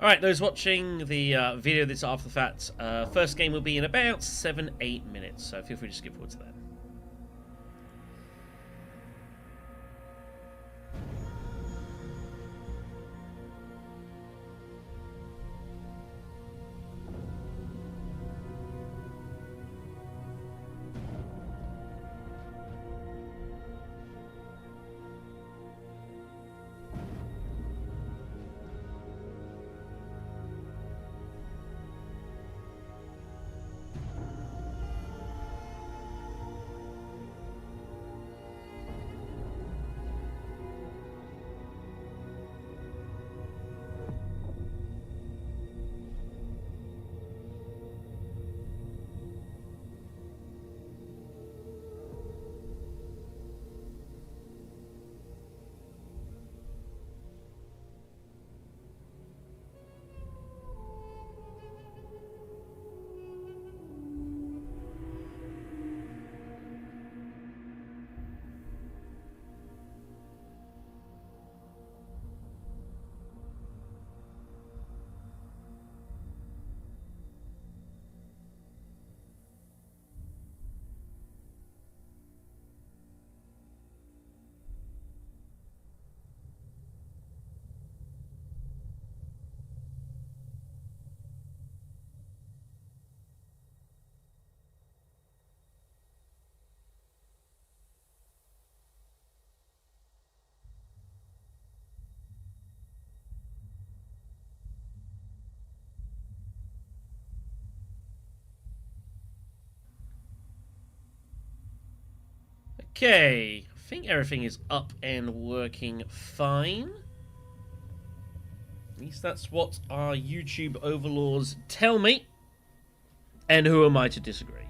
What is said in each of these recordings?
Alright, those watching the video that's after the fact, first game will be in about 7-8 minutes, so feel free to skip forward to that. Okay, I think everything is up and working fine. At least that's what our YouTube overlords tell me. And who am I to disagree?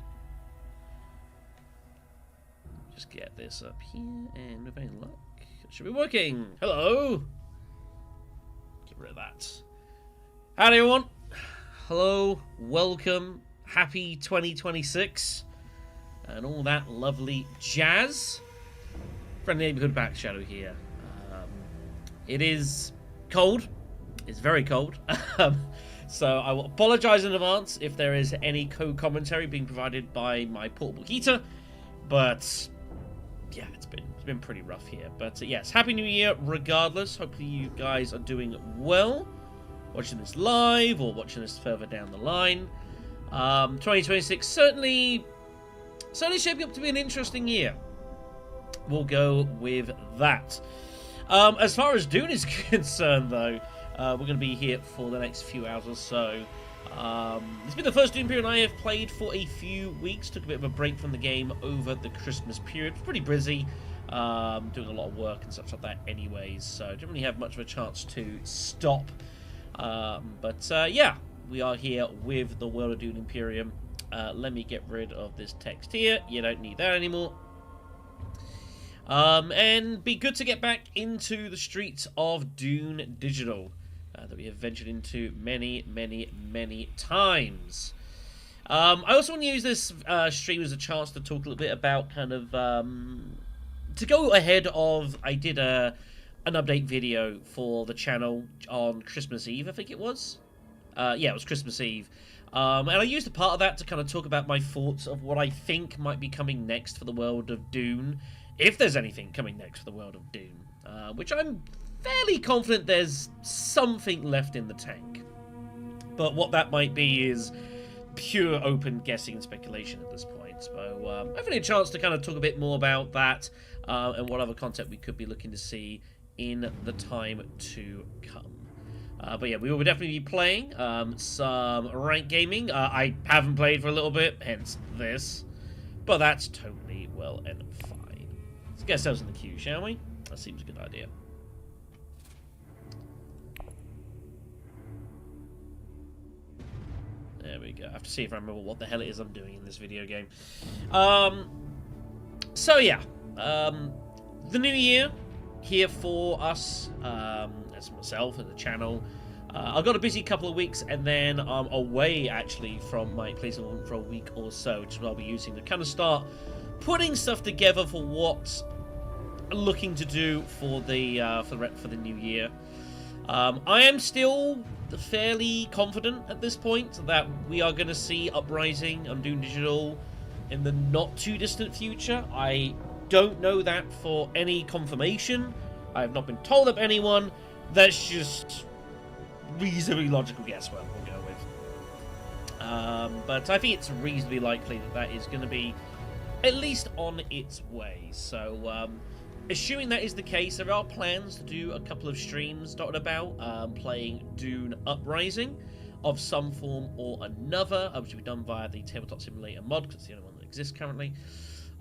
Just get this up here, and with any luck, it should be working. Hello! Get rid of that. Howdy everyone! Hello, welcome, happy 2026. And all that lovely jazz. Friendly neighborhood back shadow here. It is cold. It's very cold. So I will apologize in advance if there is any co-commentary being provided by my portable heater. But yeah, it's been pretty rough here. But yes, Happy New Year regardless. Hopefully you guys are doing well. Watching this live or watching this further down the line. 2026 certainly shaping up to be an interesting year. We'll go with that. As far as Dune is concerned, though, we're going to be here for the next few hours or so. It's been the first Dune Imperium I have played for a few weeks. Took a bit of a break from the game over the Christmas period. Pretty busy, doing a lot of work and stuff like that anyways, so didn't really have much of a chance to stop. Yeah, we are here with the world of Dune Imperium. Let me get rid of this text here. You don't need that anymore. And be good to get back into the streets of Dune Digital that we have ventured into many, many, many times. I also want to use this stream as a chance to talk a little bit about kind of to go ahead of. I did an update video for the channel on Christmas Eve, I think it was. Yeah, it was Christmas Eve. And I used a part of that to kind of talk about my thoughts of what I think might be coming next for the world of Dune, if there's anything coming next for the world of Dune, which I'm fairly confident there's something left in the tank. But what that might be is pure open guessing and speculation at this point. So hopefully a chance to kind of talk a bit more about that and what other content we could be looking to see in the time to come. But yeah, we will definitely be playing some ranked gaming. I haven't played for a little bit, hence this. But that's totally well and fine. Let's get ourselves in the queue, shall we? That seems a good idea. There we go. I have to see if I remember what the hell it is I'm doing in this video game. So yeah, the new year here for us, as myself and the channel. I've got a busy couple of weeks, and then I'm away actually from my place for a week or so, which I'll be using to kind of start putting stuff together for what I'm looking to do for the new year. I am still fairly confident at this point that we are going to see Uprising on Dune Digital in the not too distant future. I don't know that for any confirmation. I have not been told of anyone. That's just reasonably logical guesswork we'll go with. But I think it's reasonably likely that that is going to be at least on its way. So, assuming that is the case, there are plans to do a couple of streams dotted about, playing Dune Uprising of some form or another, which will be done via the Tabletop Simulator mod, because it's the only one that exists currently.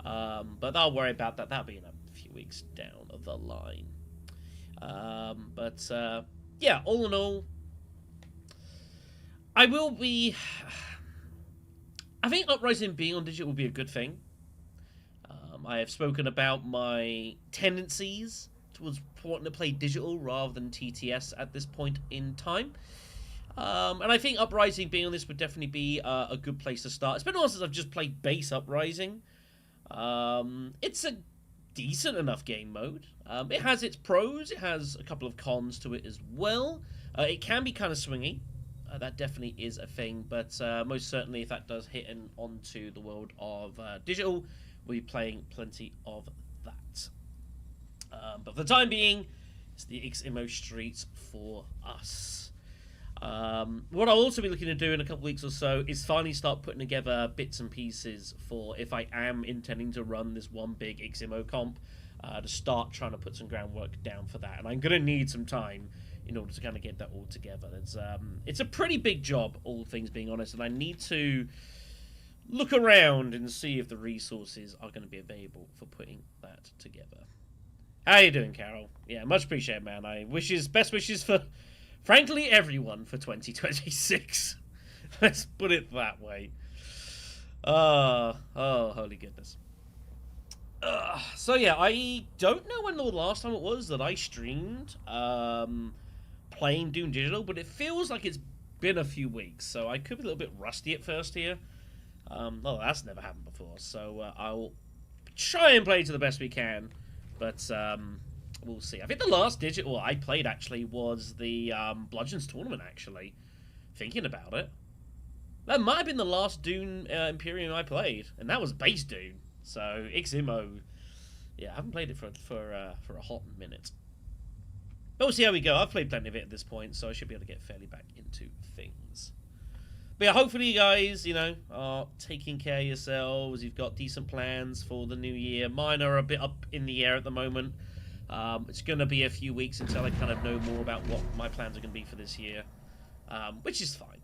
But I'll worry about that. That'll be in a few weeks down the line. Yeah, all in all, I think Uprising being on digital will be a good thing. I have spoken about my tendencies towards wanting to play digital rather than TTS at this point in time. And I think Uprising being on this would definitely be a good place to start. It's been a while since I've just played base Uprising. It's a decent enough game mode. It has its pros, it has a couple of cons to it as well. It can be kind of swingy. That definitely is a thing, but most certainly if that does hit onto the world of digital, we'll be playing plenty of that. But for the time being, it's the XMO streets for us. What I'll also be looking to do in a couple of weeks or so is finally start putting together bits and pieces for if I am intending to run this one big XMO comp, to start trying to put some groundwork down for that. And I'm going to need some time in order to kind of get that all together. It's a pretty big job, all things being honest, and I need to look around and see if the resources are going to be available for putting that together. How you doing, Carol? Yeah, much appreciated, man. Best wishes for, frankly, everyone for 2026. Let's put it that way. Oh, holy goodness. So yeah, I don't know when the last time it was that I streamed playing Dune Digital, but it feels like it's been a few weeks, so I could be a little bit rusty at first here. That's never happened before, so I'll try and play to the best we can, but we'll see. I think the last digital I played, actually, was the Bludgeons tournament, actually, thinking about it. That might have been the last Dune Imperium I played, and that was base Dune, so XMO, yeah, I haven't played it for a hot minute. But we'll see how we go. I've played plenty of it at this point, so I should be able to get fairly back into things. But yeah, hopefully you guys, are taking care of yourselves. You've got decent plans for the new year. Mine are a bit up in the air at the moment. It's going to be a few weeks until I kind of know more about what my plans are going to be for this year. Which is fine.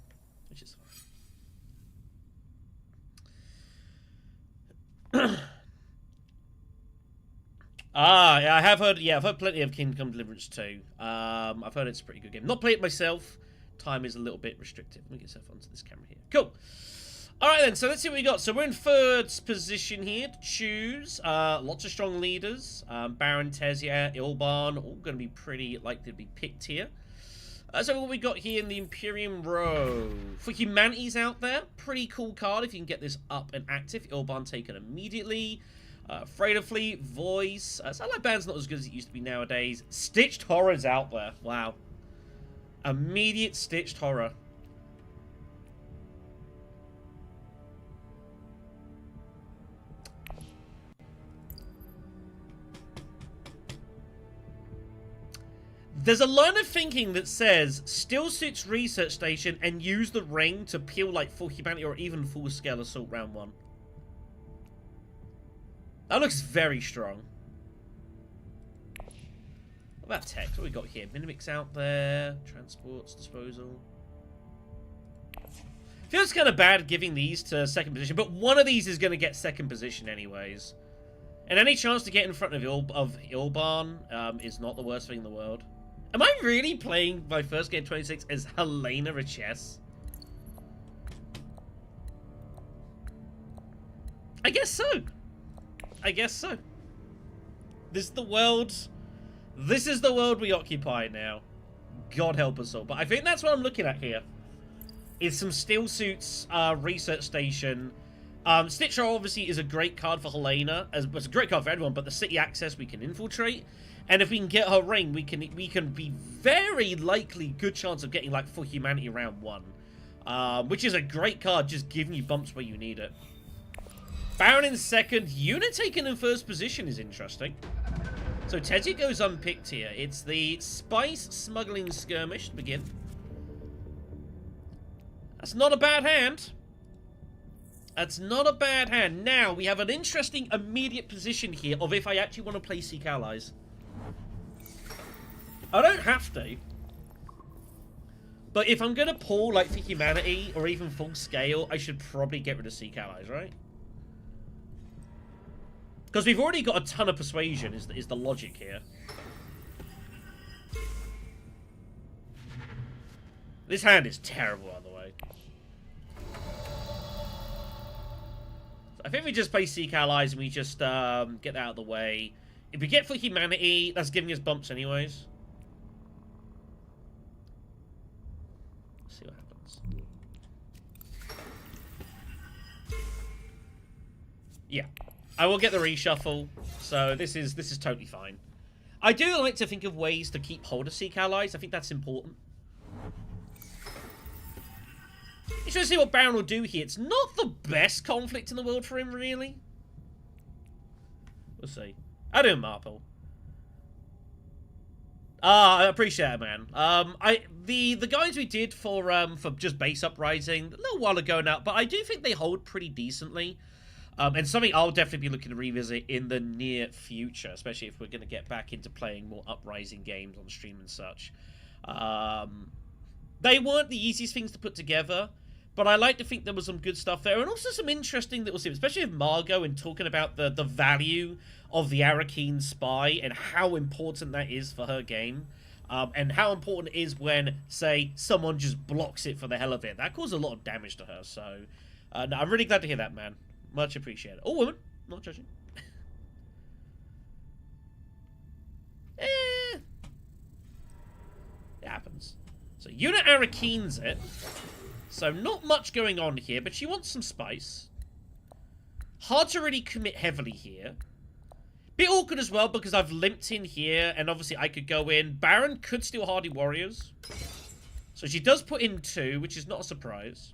Yeah, I've heard plenty of Kingdom Come Deliverance 2. I've heard it's a pretty good game. Not played it myself. Time is a little bit restricted. Let me get myself onto this camera here. Cool. Alright then, so let's see what we got. So we're in third position here to choose. Lots of strong leaders. Baron, Tessia, Ilban, all going to be pretty likely to be picked here. So what we got here in the Imperium row. For humanities out there, pretty cool card if you can get this up and active. Ilban taken immediately. Freighter Fleet, Voice. Satellite Band's not as good as it used to be nowadays. Stitched Horror's out there. Wow. Immediate Stitched Horror. There's a line of thinking that says, still suits research station and use the ring to peel like full humanity or even full scale assault round 1. That looks very strong. What about text? What we got here? Minimix out there. Transports, disposal. Feels kind of bad giving these to second position, but one of these is going to get second position anyways. And any chance to get in front of Ilban is not the worst thing in the world. Am I really playing my first game 26 as Helena a chess? I guess so. This is the world we occupy now. God help us all. But I think that's what I'm looking at here. Is some steel suits research station Stitcher obviously is a great card for Helena, it's a great card for everyone, but the city access we can infiltrate, and if we can get her ring, we can be very likely good chance of getting like For Humanity round 1, which is a great card, just giving you bumps where you need it. Baron in second, Una taken in first position is interesting. So Tessia goes unpicked here. It's the Spice Smuggling Skirmish to begin. That's not a bad hand. That's not a bad hand. Now, we have an interesting immediate position here of if I actually want to play Seek Allies. I don't have to. But if I'm going to pull, like, For Humanity or even Full Scale, I should probably get rid of Seek Allies, right? Because we've already got a ton of Persuasion, is the logic here. This hand is terrible, by the way. I think we just play Seek Allies and we just get that out of the way. If we get For Humanity, that's giving us bumps anyways. Let's see what happens. Yeah. I will get the reshuffle, so this is totally fine. I do like to think of ways to keep hold of Seek Allies. I think that's important. You should see what Baron will do here. It's not the best conflict in the world for him, really. We'll see. I do Marple. I appreciate it, man. The guys we did for just base uprising a little while ago now, but I do think they hold pretty decently. And something I'll definitely be looking to revisit in the near future, especially if we're going to get back into playing more Uprising games on stream and such. They weren't the easiest things to put together, but I like to think there was some good stuff there, and also some interesting little scenes, especially with Margot and talking about the value of the Arrakis spy and how important that is for her game. And how important it is when, say, someone just blocks it for the hell of it. That caused a lot of damage to her, so no, I'm really glad to hear that, man. Much appreciated. Oh, woman. Not judging. It happens. So, Una Arrakins it. So, not much going on here, but she wants some spice. Hard to really commit heavily here. Bit awkward as well, because I've limped in here, and obviously I could go in. Baron could steal Hardy Warriors. So, she does put in 2, which is not a surprise.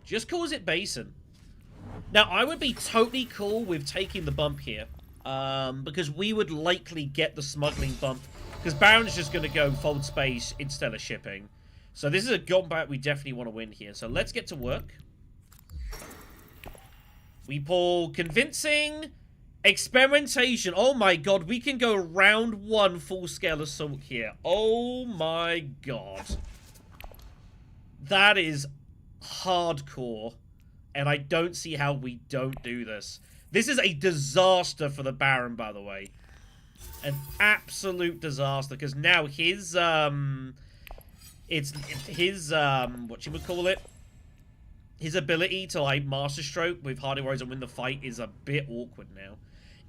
Just calls it Basin. Now, I would be totally cool with taking the bump here. Because we would likely get the smuggling bump. Because Baron's just going to go fold space instead of shipping. So this is a combat we definitely want to win here. So let's get to work. We pull Convincing, Experimentation. Oh my god, we can go round 1 full-scale assault here. Oh my god. That is hardcore, and I don't see how we don't do this. This is a disaster for the Baron, by the way. An absolute disaster, because now his his ability to like masterstroke with Hardy Warriors and win the fight is a bit awkward now.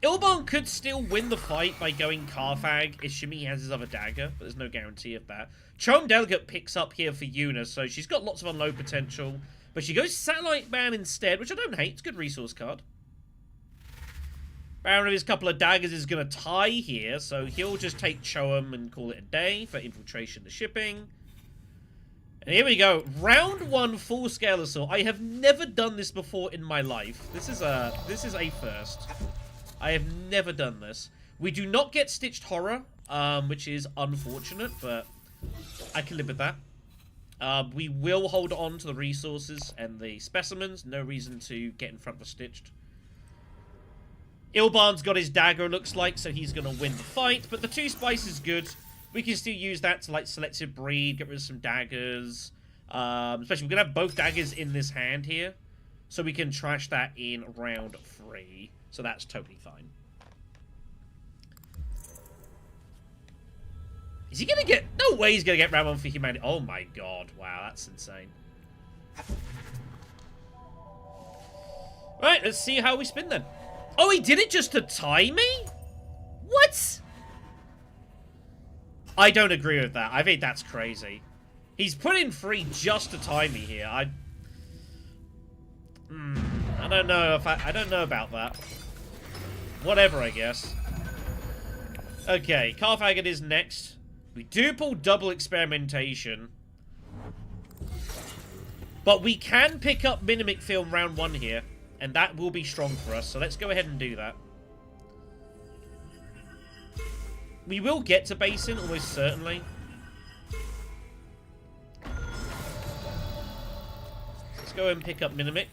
Ilban could still win the fight by going Carthag, assuming he has his other dagger, but there's no guarantee of that. Chome Delegate picks up here for Una, so she's got lots of unload potential. But she goes Satellite Man instead, which I don't hate. It's a good resource card. Baron with his couple of daggers is going to tie here, so he'll just take Choem and call it a day for infiltration to shipping. And here we go. Round 1 full-scale assault. I have never done this before in my life. This is a first. I have never done this. We do not get Stitched Horror, which is unfortunate, but I can live with that. We will hold on to the resources and the specimens. No reason to get in front of Stitched. Ilban's got his dagger, looks like, so he's going to win the fight. But the 2 spice is good. We can still use that to, like, selective breed, get rid of some daggers. Especially, we're going to have both daggers in this hand here. So we can trash that in round 3. So that's totally fine. Is he going to get... No way he's going to get round 1 for Humanity. Oh my god. Wow, that's insane. Right, let's see how we spin then. Oh, he did it just to tie me? What? I don't agree with that. I think that's crazy. He's put in 3 just to tie me here. I don't know if I don't know about that. Whatever, I guess. Okay, Carthagid is next. We do pull double experimentation. But we can pick up Minimic Film round 1 here. And that will be strong for us. So let's go ahead and do that. We will get to Basin, almost certainly. Let's go and pick up Minimic.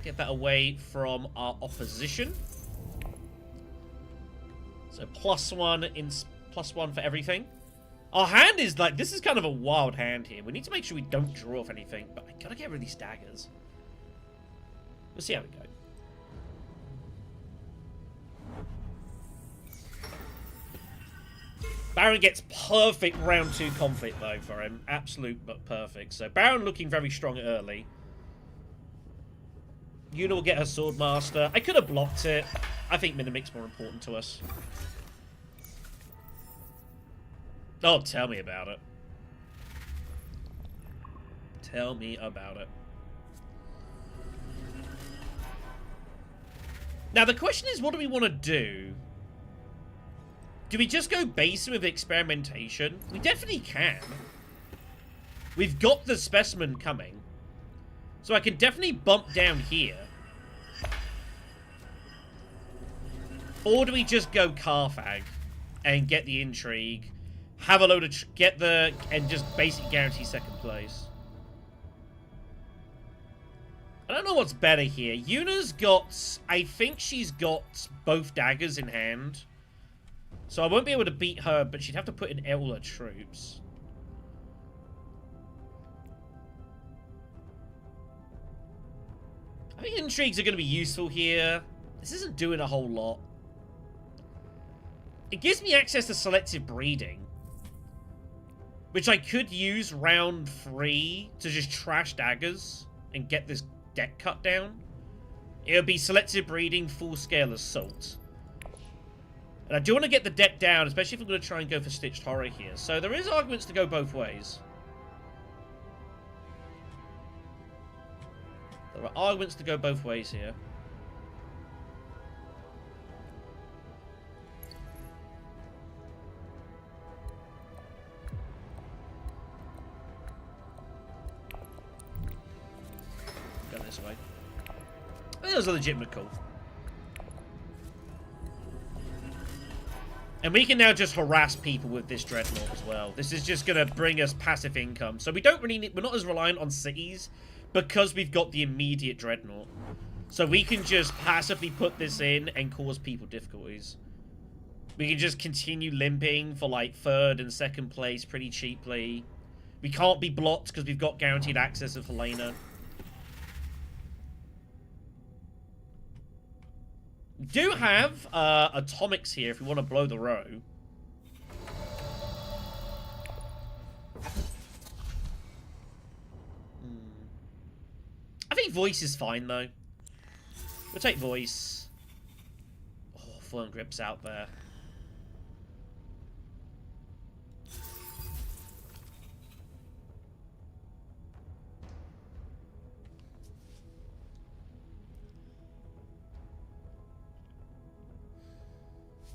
Get that away from our opposition. So +1 for everything. Our hand is like, this is kind of a wild hand here. We need to make sure we don't draw off anything, but I gotta get rid of these daggers. We'll see how we go. Baron gets perfect round 2 conflict though for him. Absolute but perfect. So Baron looking very strong early. Yuna will get her Swordmaster. I could have blocked it. I think Minimic's more important to us. Oh, tell me about it. Tell me about it. Now, the question is, what do we want to do? Do we just go base with experimentation? We definitely can. We've got the specimen coming. So I can definitely bump down here. Or do we just go Carthag and get the intrigue, have a load of and just basically guarantee second place? I don't know what's better here. Yuna's got, I think she's got both daggers in hand. So I won't be able to beat her, but she'd have to put in all her troops. I think intrigues are going to be useful here. This isn't doing a whole lot. It gives me access to selective breeding, which I could use round 3 to just trash daggers and get this deck cut down. It would be selective breeding, full-scale assault. And I do want to get the deck down, especially if I'm going to try and go for Stitched Horror here. So there is arguments to go both ways. There are arguments to go both ways here. Go this way. I think that was a legitimate call. And we can now just harass people with this Dreadnought as well. This is just going to bring us passive income. So we don't really need, we're not as reliant on cities because we've got the immediate Dreadnought. So we can just passively put this in and cause people difficulties. We can just continue limping for like 3rd and 2nd place pretty cheaply. We can't be blocked because we've got guaranteed access of Helena. We do have atomics here if we want to blow the row. I think voice is fine though. We'll take voice. Oh, Firm Grip's out there.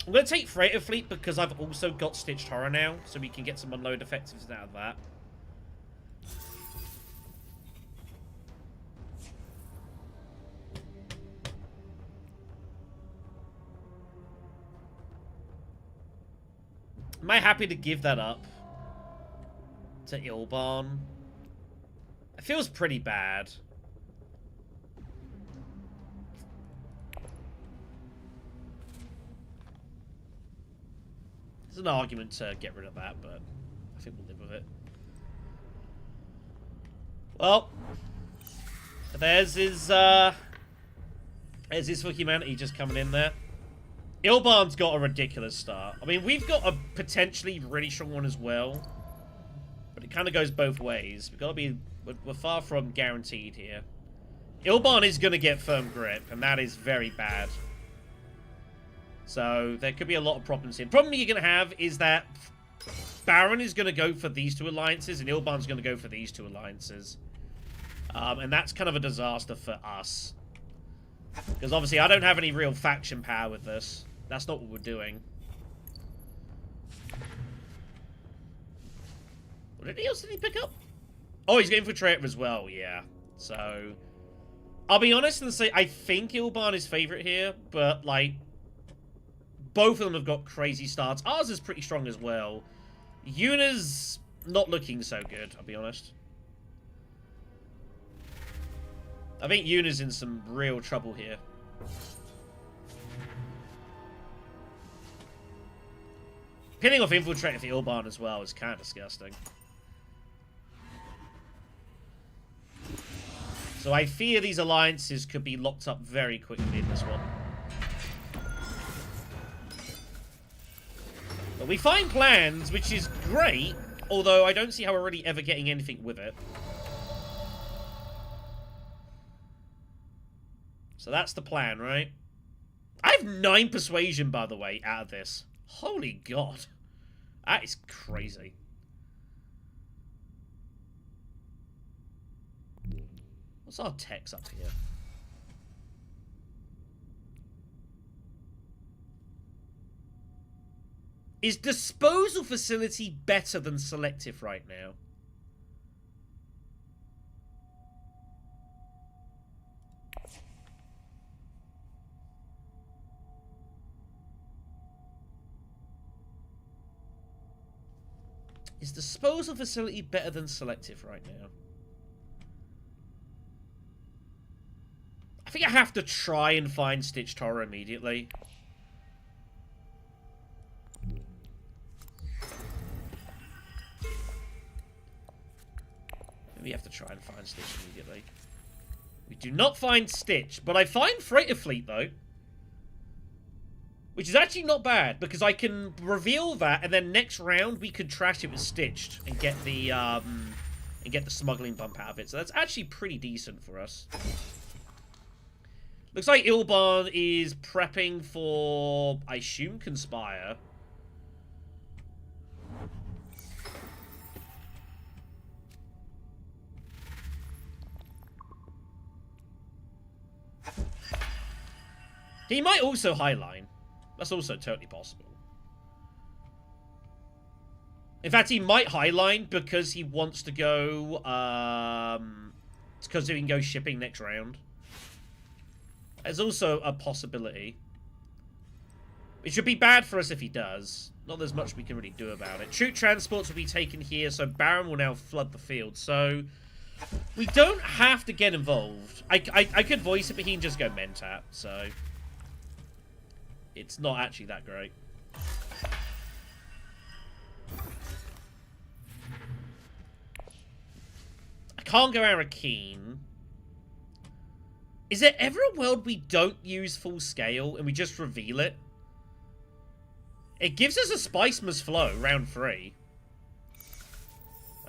I'm going to take Freighter Fleet because I've also got Stitched Horror now, so we can get some unload effectiveness out of that. Am I happy to give that up to Ilbarn? It feels pretty bad. There's an argument to get rid of that, but I think we'll live with it. Well, there's his for humanity just coming in there. Ilbarn's got a ridiculous start. I mean, we've got a potentially really strong one as well, but it kind of goes both ways. We've got to be, we're far from guaranteed here. Ilbarn is going to get Firm Grip, and that is very bad. So there could be a lot of problems here. The problem you're going to have is that Baron is going to go for these 2 alliances, and Ilbarn's going to go for these 2 alliances. And that's kind of a disaster for us. Because obviously I don't have any real faction power with this. That's not what we're doing. What else did he pick up? Oh, he's going for traitor as well, yeah. So, I'll be honest and say I think Ilban is favourite here, but, like, both of them have got crazy starts. Ours is pretty strong as well. Yuna's not looking so good, I'll be honest. I think Yuna's in some real trouble here. Pinning off Infiltrator for Ilban as well is kind of disgusting. So I fear these alliances could be locked up very quickly in this one. But we find plans, which is great, although I don't see how we're really ever getting anything with it. So that's the plan, right? I have 9 persuasion, by the way, out of this. Holy God. That is crazy. What's our text up here? Is disposal facility better than selective right now? Is disposal facility better than selective right now? I think I have to try and find Stitch Torah immediately. Maybe we have to try and find Stitch immediately. We do not find Stitch, but I find Freighter Fleet, though. Which is actually not bad, because I can reveal that, and then next round we could trash it with Stitched and get the smuggling bump out of it. So that's actually pretty decent for us. Looks like Ilban is prepping for, I assume, Conspire. He might also highline. That's also totally possible. In fact, he might highline because he wants to go, it's because he can go shipping next round. There's also a possibility. It should be bad for us if he does. Not there's much we can really do about it. Troop transports will be taken here, so Baron will now flood the field. So, we don't have to get involved. I could voice it, but he can just go Mentat, so... It's not actually that great. I can't go Arakeen. Is there ever a world we don't use full scale and we just reveal it? It gives us a Spice Must Flow, round 3.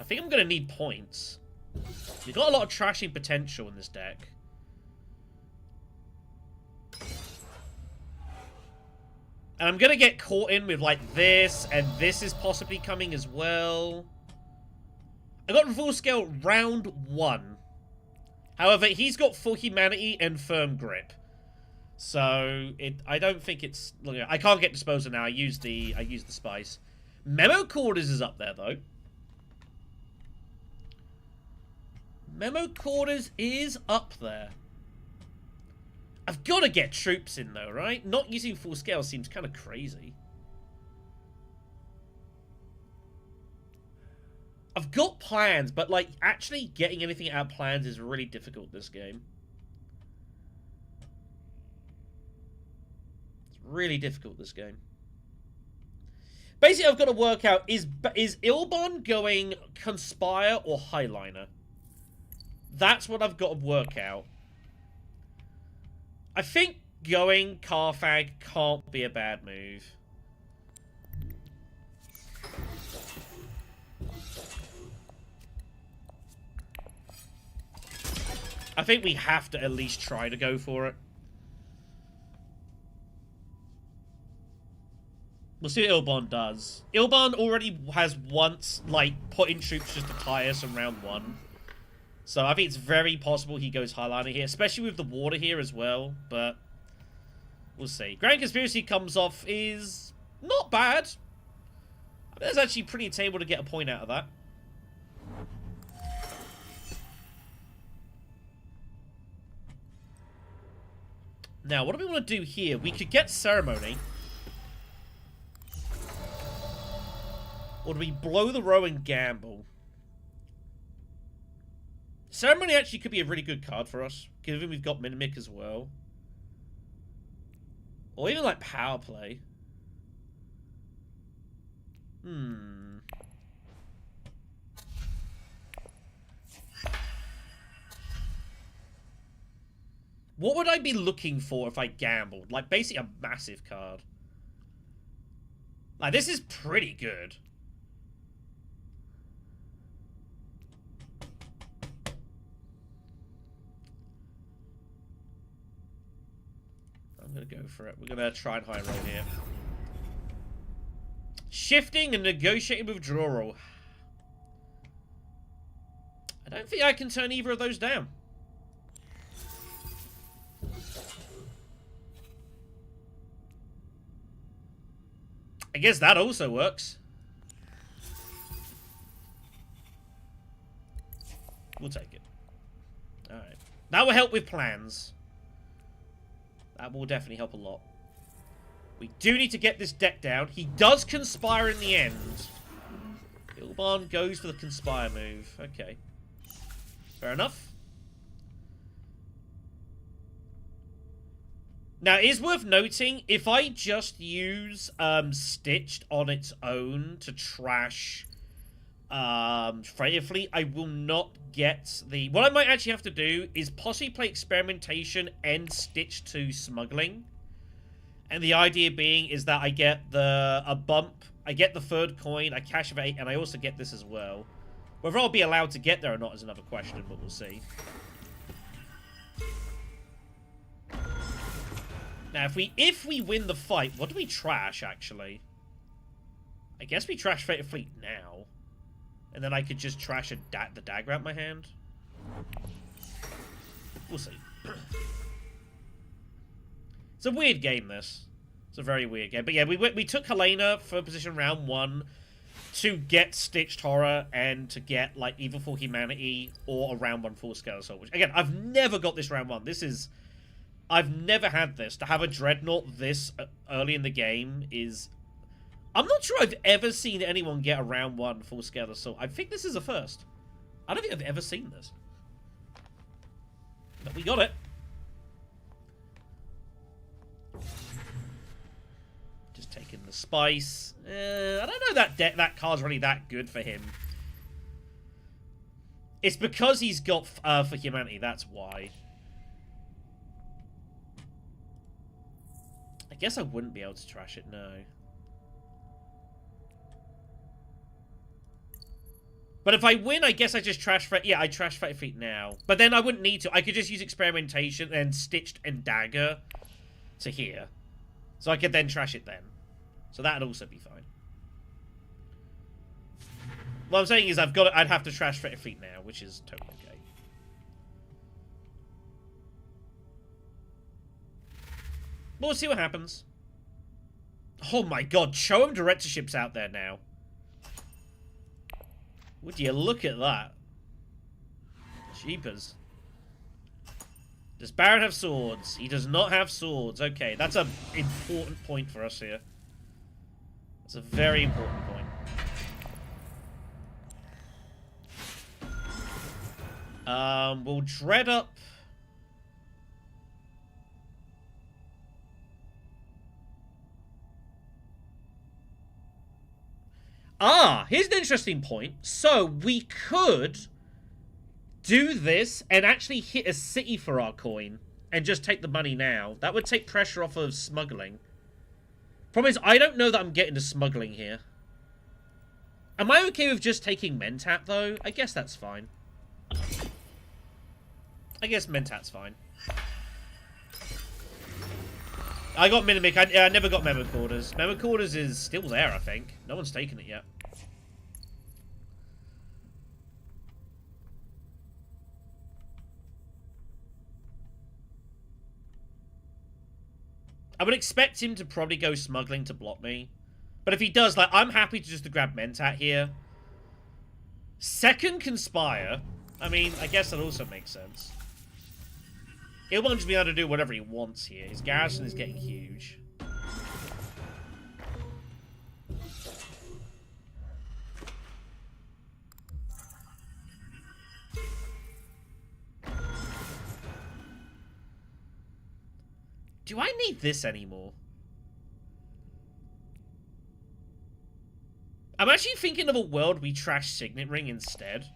I think I'm going to need points. We've got a lot of trashing potential in this deck. And I'm going to get caught in with, like, this, and this is possibly coming as well. I got full scale round 1. However, he's got full humanity and firm grip. So, I don't think it's... Look, I can't get disposal now. I use the spice. Memo Quarters is up there, though. Memo Quarters is up there. I've got to get troops in, though, right? Not using full scale seems kind of crazy. I've got plans, but, like, actually getting anything out of plans is really difficult this game. It's really difficult this game. Basically, I've got to work out, is Ilban going Conspire or Highliner? That's what I've got to work out. I think going Carthag can't be a bad move. I think we have to at least try to go for it. We'll see what Ilban does. Ilban already has once, like, put in troops just to tie us in round 1. So I think it's very possible he goes Highliner here, especially with the water here as well, but we'll see. Grand Conspiracy comes off is not bad. I mean, that's actually pretty attainable to get a point out of that. Now, what do we want to do here? We could get Ceremony. Or do we blow the row and gamble? Ceremony actually could be a really good card for us, given we've got Mimic as well. Or even like Power Play. What would I be looking for if I gambled? Like, basically a massive card. Like, this is pretty good. I'm going to go for it. We're going to try and high roll here. Shifting and negotiating withdrawal. I don't think I can turn either of those down. I guess that also works. We'll take it. Alright. That will help with plans. That will definitely help a lot. We do need to get this deck down. He does conspire in the end. Ilban goes for the conspire move. Okay. Fair enough. Now, it is worth noting, if I just use Stitched on its own to trash Freighter Fleet, I will not get the... What I might actually have to do is possibly play Experimentation and Stitch to Smuggling. And the idea being is that I get a bump, I get the third coin, I cash of 8, and I also get this as well. Whether I'll be allowed to get there or not is another question, but we'll see. Now, if we win the fight, what do we trash, actually? I guess we trash Freighter Fleet now. And then I could just trash the dagger out my hand. We'll see. It's a weird game, this. It's a very weird game. But yeah, we took Helena for position round 1 to get Stitched Horror and to get, like, Evil for Humanity or a round 1 full-scale assault. Which, again, I've never got this round 1. This is... I've never had this. To have a Dreadnought this early in the game is... I'm not sure I've ever seen anyone get a round 1 full-scale assault. I think this is a first. I don't think I've ever seen this. But we got it. Just taking the spice. I don't know that card's really that good for him. It's because he's got for humanity, that's why. I guess I wouldn't be able to trash it, no. But if I win, I guess I just trash... Yeah, I trash Freighter Fleet now. But then I wouldn't need to. I could just use Experimentation and Stitched and Dagger to here. So I could then trash it then. So that'd also be fine. What I'm saying is I'd have to trash Freighter Fleet now, which is totally okay. But we'll see what happens. Oh my god, show him directorships out there now. Would you look at that? Jeepers. Does Baron have swords? He does not have swords. Okay, that's an important point for us here. That's a very important point. We'll dread up. Ah, here's an interesting point. So, we could do this and actually hit a city for our coin and just take the money now. That would take pressure off of smuggling. Problem is, I don't know that I'm getting to smuggling here. Am I okay with just taking Mentat, though? I guess that's fine. I guess Mentat's fine. I got Minimic. I never got Memo Quarters. Memo Quarters is still there, I think. No one's taken it yet. I would expect him to probably go smuggling to block me. But if he does, like, I'm happy to just to grab Mentat here. Second Conspire. I mean, I guess that also makes sense. He'll just be able to do whatever he wants here. His garrison is getting huge. Do I need this anymore? I'm actually thinking of a world we trash Signet Ring instead.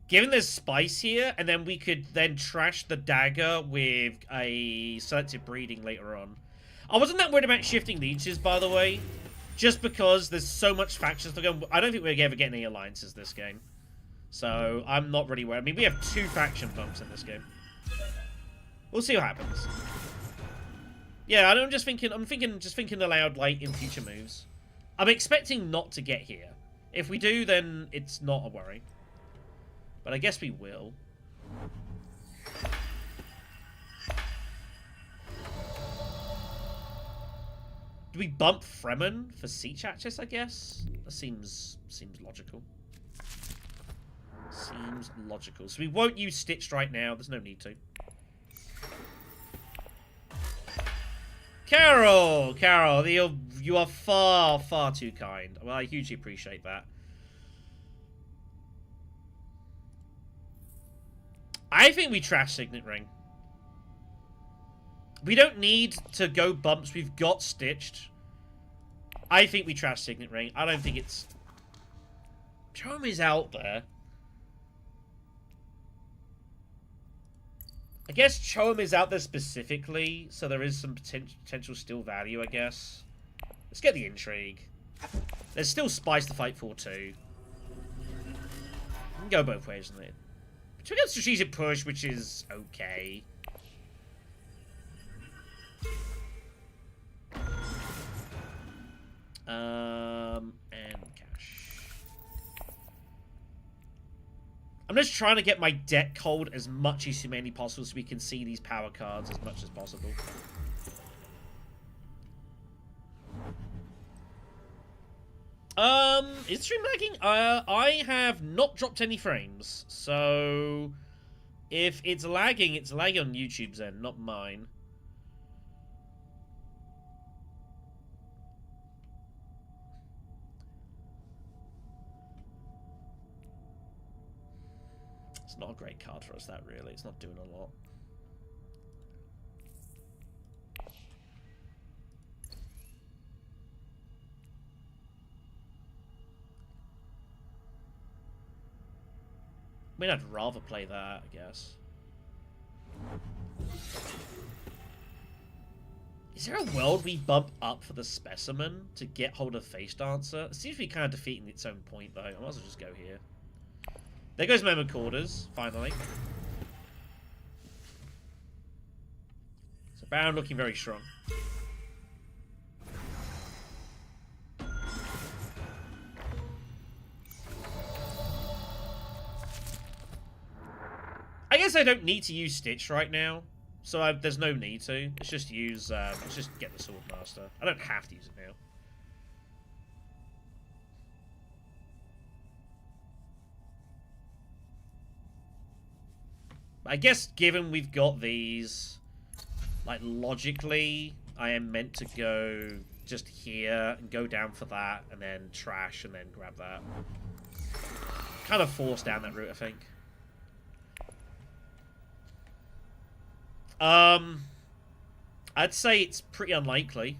Given there's spice here, and then we could then trash the dagger with a selective breeding later on. I wasn't that worried about shifting leeches, by the way. Just because there's so much factions to go. I don't think we're ever getting any alliances this game. So, I'm not really worried. I mean, we have 2 faction bumps in this game. We'll see what happens. Yeah, I'm just thinking aloud, like, in future moves. I'm expecting not to get here. If we do, then it's not a worry. But I guess we will. Do we bump Fremen for siege access, I guess? That seems logical. Seems logical. So we won't use Stitched right now. There's no need to. Carol! Carol, you are far, far too kind. Well, I hugely appreciate that. I think we trash Signet Ring. We don't need to go bumps. We've got Stitched. I think we trash Signet Ring. I don't think it's... Charm is out there. I guess Chom is out there specifically, so there is some potential still value, I guess. Let's get the intrigue. There's still spice to fight for, too. You can go both ways, isn't it? But we got strategic push, which is okay. And cash. I'm just trying to get my deck cold as much as humanly possible so we can see these power cards as much as possible. Is stream lagging? I have not dropped any frames, so if it's lagging on YouTube's end, not mine. It's not a great card for us, that really. It's not doing a lot. I mean, I'd rather play that, I guess. Is there a world we bump up for the specimen to get hold of Face Dancer? It seems to be kind of defeating its own point, though. I might as well just go here. There goes Memon Quarters, finally. So Baron looking very strong. I guess I don't need to use Stitch right now, so there's no need to. Let's just use, let's just get the Swordmaster. I don't have to use it now. I guess given we've got these, like, logically, I am meant to go just here and go down for that, and then trash, and then grab that. Kind of forced down that route, I think. I'd say it's pretty unlikely.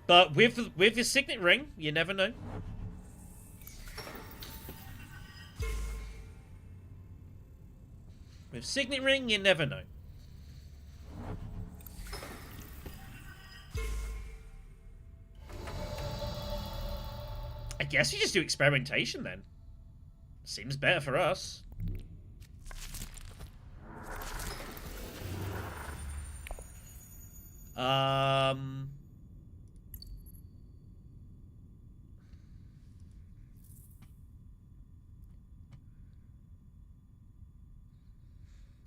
But with your Signet Ring, you never know. With Signet Ring, you never know. I guess you just do experimentation then. Seems better for us.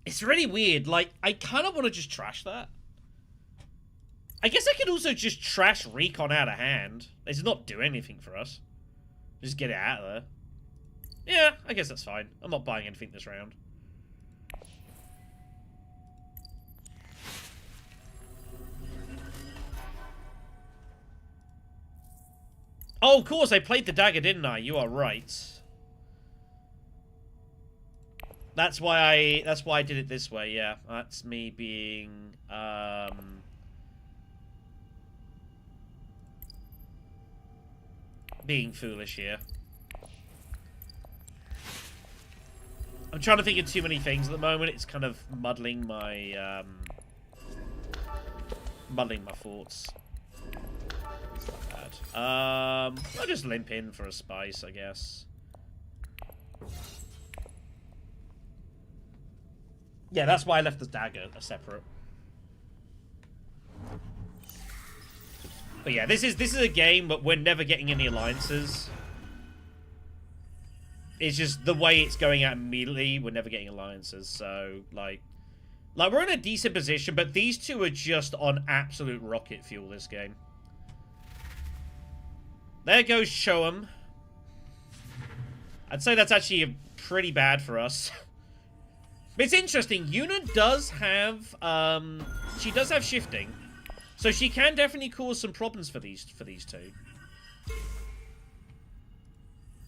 It's really weird. Like, I kind of want to just trash that. I guess I could also just trash Recon out of hand. It's not do anything for us. Just get it out of there. Yeah, I guess that's fine. I'm not buying anything this round. Oh, of course, I played the dagger, didn't I? You are right. That's why I did it this way, yeah. That's me being foolish here. I'm trying to think of too many things at the moment. It's kind of muddling my thoughts. It's not bad. I'll just limp in for a spice, I guess. Yeah, that's why I left the dagger separate. But yeah, this is a game, but we're never getting any alliances. It's just the way it's going out immediately, we're never getting alliances, so, like we're in a decent position, but these two are just on absolute rocket fuel this game. There goes Shoem. I'd say that's actually pretty bad for us. But it's interesting, Yuna does have, she does have shifting. So she can definitely cause some problems for these two.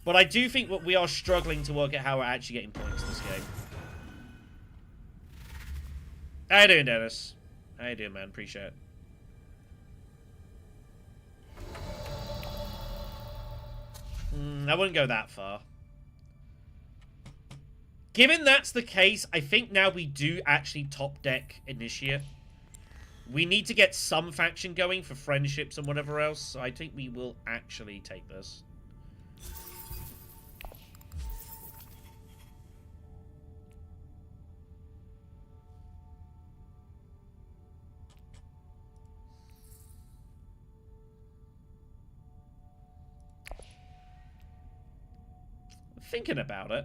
But I do think that we are struggling to work out how we're actually getting points this game. How you doing, Dennis? How you doing, man? Appreciate it. I wouldn't go that far. Given that's the case, I think now we do actually top deck Initiate. We need to get some faction going for friendships and whatever else, so I think we will actually take this. I'm thinking about it.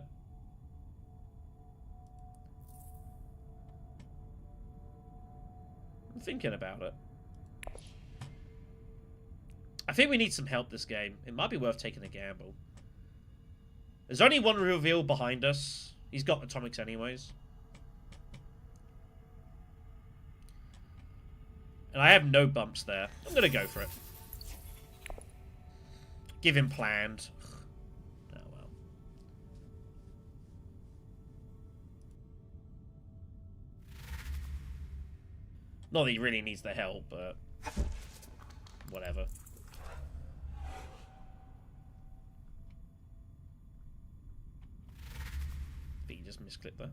Thinking about it. I think we need some help this game. It might be worth taking a gamble. There's only one reveal behind us. He's got atomics anyways. And I have no bumps there. I'm going to go for it. Give him planned. Oh well. Not that he really needs the help, but whatever. I think you just misclicked that.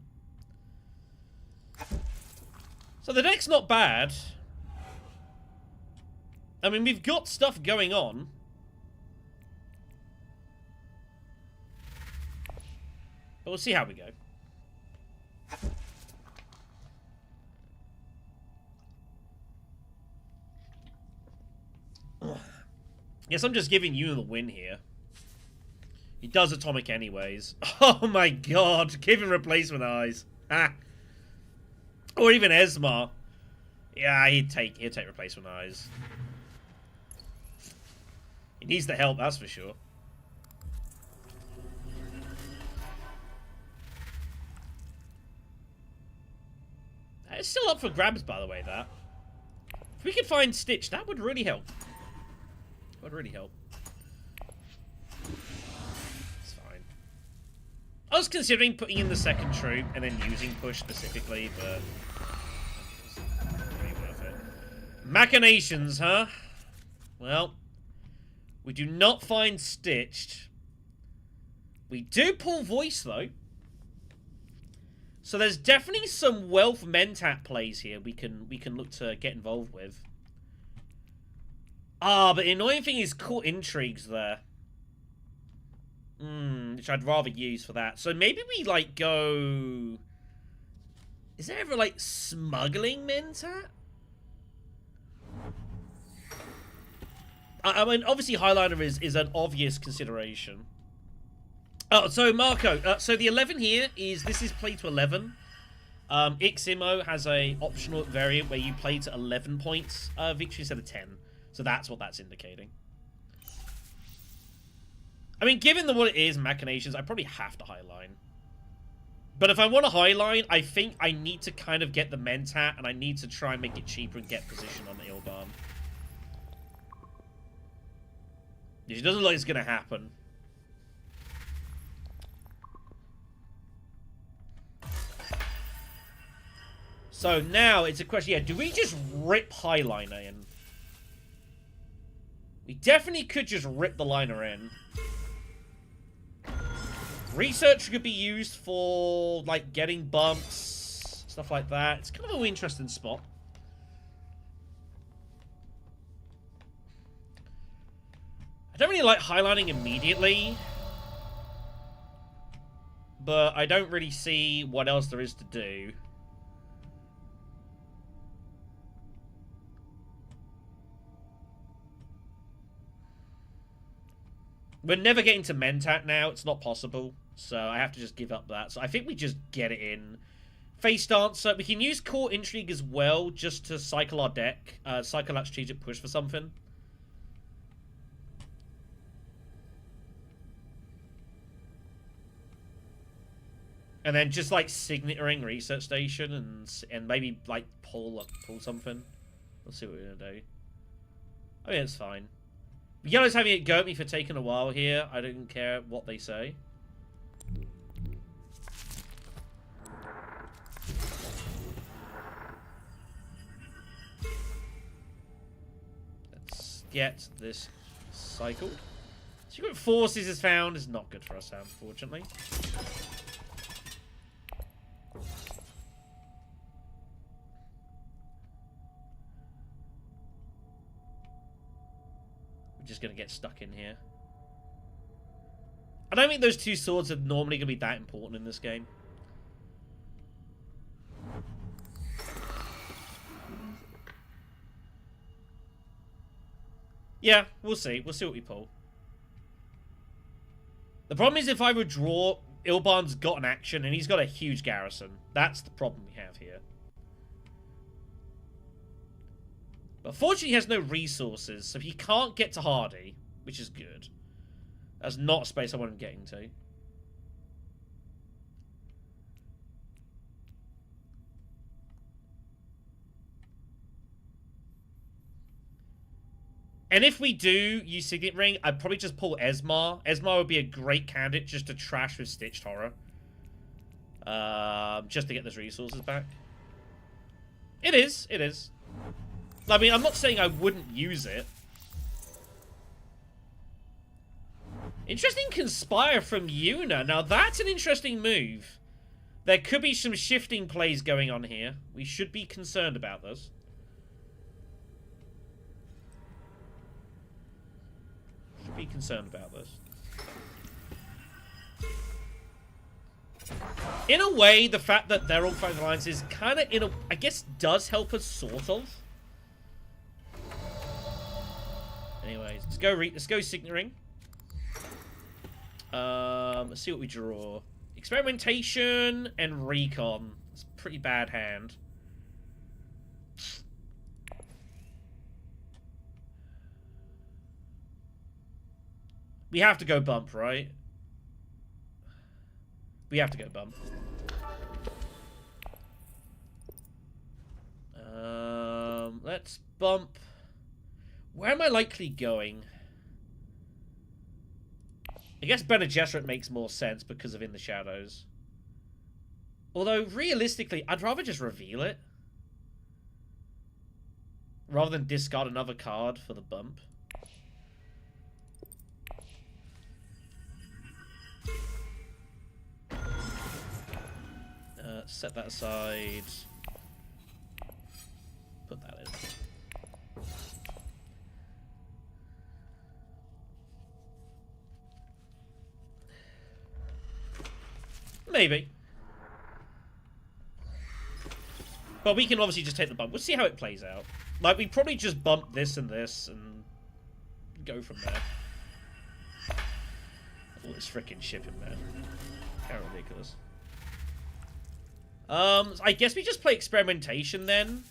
So the deck's not bad. I mean, we've got stuff going on. But we'll see how we go. Guess I'm just giving you the win here. He does atomic anyways. Oh my god, give him replacement eyes. Ah. Or even Esmar. Yeah, he'd take replacement eyes. He needs the help, that's for sure. It's still up for grabs, by the way, that. If we could find Stitch, that would really help. Would really help. It's fine. I was considering putting in the second troop and then using push specifically, but it's really worth it. Machinations, huh? Well, we do not find Stitched. We do pull voice though. So there's definitely some wealth mentat plays here we can look to get involved with. Ah, but the annoying thing is court intrigues there. Which I'd rather use for that. So maybe we, like, go... Is there ever, like, smuggling mentat? I mean, obviously Highliner is an obvious consideration. Oh, so Marco, so the 11 here is, this is play to 11. Iximo has a optional variant where you play to 11 points victory instead of 10. So that's what that's indicating. I mean, given what it is, Machinations, I probably have to highline. But if I want to highline, I think I need to kind of get the Mentat, and I need to try and make it cheaper and get position on the Ilban. It doesn't look like it's going to happen. So now it's a question, yeah, do we just rip Highliner in? We definitely could just rip the liner in. Research could be used for, like, getting bumps, stuff like that. It's kind of an interesting spot. I don't really like highlighting immediately. But I don't really see what else there is to do. We're never getting to Mentat now. It's not possible. So I have to just give up that. So I think we just get it in. Face Dancer. We can use Core Intrigue as well just to cycle our deck. Cycle that strategic push for something. And then just like signaturing Research Station and maybe like pull something. Let's see what we're gonna do. I mean, it's fine. Yellow's having it go at me for taking a while here. I don't care what they say. Let's get this cycled. Secret Forces is found. Is not good for us, unfortunately. Just gonna get stuck in here. I don't think those two swords are normally gonna be that important in this game. Yeah, we'll see. We'll see what we pull. The problem is if I withdraw, Ilban's got an action and he's got a huge garrison. That's the problem we have here. But fortunately, he has no resources, so he can't get to Hardy, which is good. That's not a space I want him getting to. And if we do use Signet Ring, I'd probably just pull Esmar. Esmar would be a great candidate just to trash with Stitched Horror. Just to get those resources back. It is. It is. I mean, I'm not saying I wouldn't use it. Interesting Conspire from Yuna. Now, that's an interesting move. There could be some shifting plays going on here. We should be concerned about this. Should be concerned about this. In a way, the fact that they're all fighting alliances kind of, I guess, does help us, sort of. Anyways, let's go Signet Ring. Let's see what we draw. Experimentation and Recon. It's a pretty bad hand. We have to go bump, right? We have to go bump. Let's bump. Where am I likely going? I guess Bene Gesserit makes more sense because of In the Shadows. Although, realistically, I'd rather just reveal it. Rather than discard another card for the bump. Set that aside. Put that in. Maybe. But we can obviously just take the bump. We'll see how it plays out. Like, we probably just bump this and go from there. All this frickin' shipping, man. How ridiculous. I guess we just play experimentation then.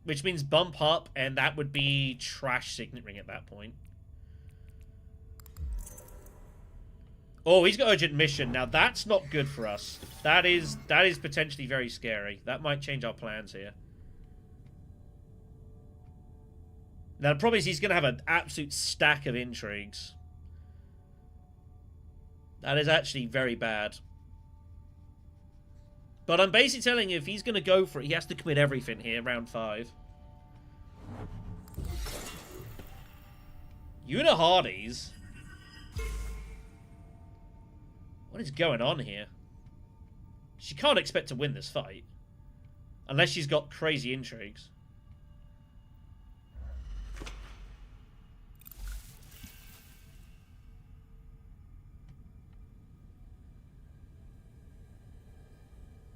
Which means bump up, and that would be trash signet ring at that point. Oh, he's got urgent mission. Now that's not good for us. That is potentially very scary. That might change our plans here. Now the problem is he's going to have an absolute stack of intrigues. That is actually very bad. But I'm basically telling you, if he's going to go for it, he has to commit everything here, round 5. Una Hardy's? What is going on here? She can't expect to win this fight. Unless she's got crazy intrigues.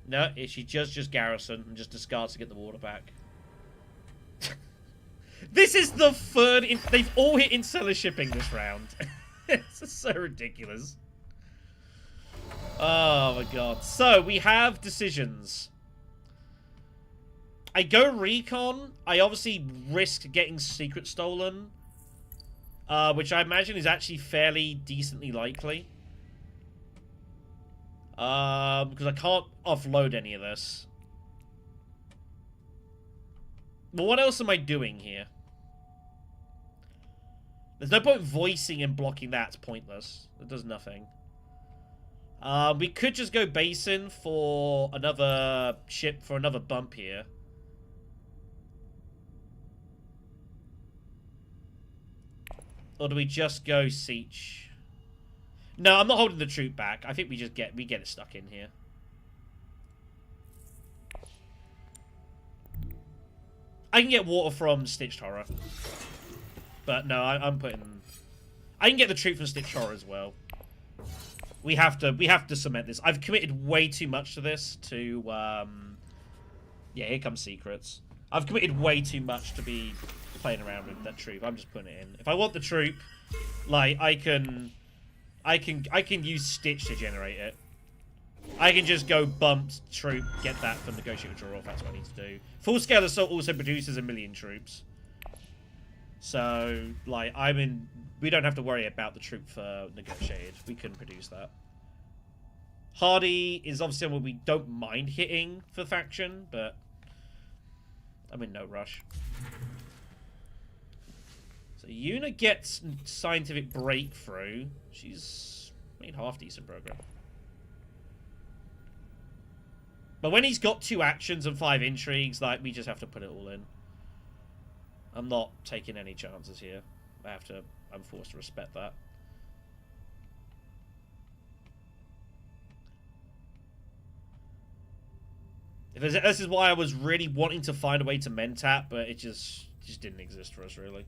No, she just garrison and just discards to get the water back. This is the third... They've all hit Insular shipping this round. It's so ridiculous. Oh my god. So, we have decisions. I go recon. I obviously risk getting secret stolen. Which I imagine is actually fairly decently likely. Because I can't offload any of this. Well, what else am I doing here? There's no point voicing and blocking that. It's pointless. It does nothing. We could just go basin for another ship for another bump here. Or do we just go siege? No, I'm not holding the troop back. I think we just get it stuck in here. I can get water from Stitched Horror. But no, I'm putting... I can get the troop from Stitched Horror as well. We have to cement this. I've committed way too much to this to... Yeah, here comes secrets. I've committed way too much to be playing around with that troop. I'm just putting it in. If I want the troop, like, I can use Stitch to generate it. I can just go bump troop, get that from Negotiator draw if that's what I need to do. Full Scale Assault also produces 1,000,000 troops. So, like, we don't have to worry about the troop for Negotiated. We can produce that. Hardy is obviously someone we don't mind hitting for faction, but I'm in no rush. So Una gets Scientific Breakthrough. She's made half decent progress. But when he's got 2 actions and 5 intrigues, like, we just have to put it all in. I'm not taking any chances here. I'm forced to respect that. This is why I was really wanting to find a way to Mentap, but it just didn't exist for us, really.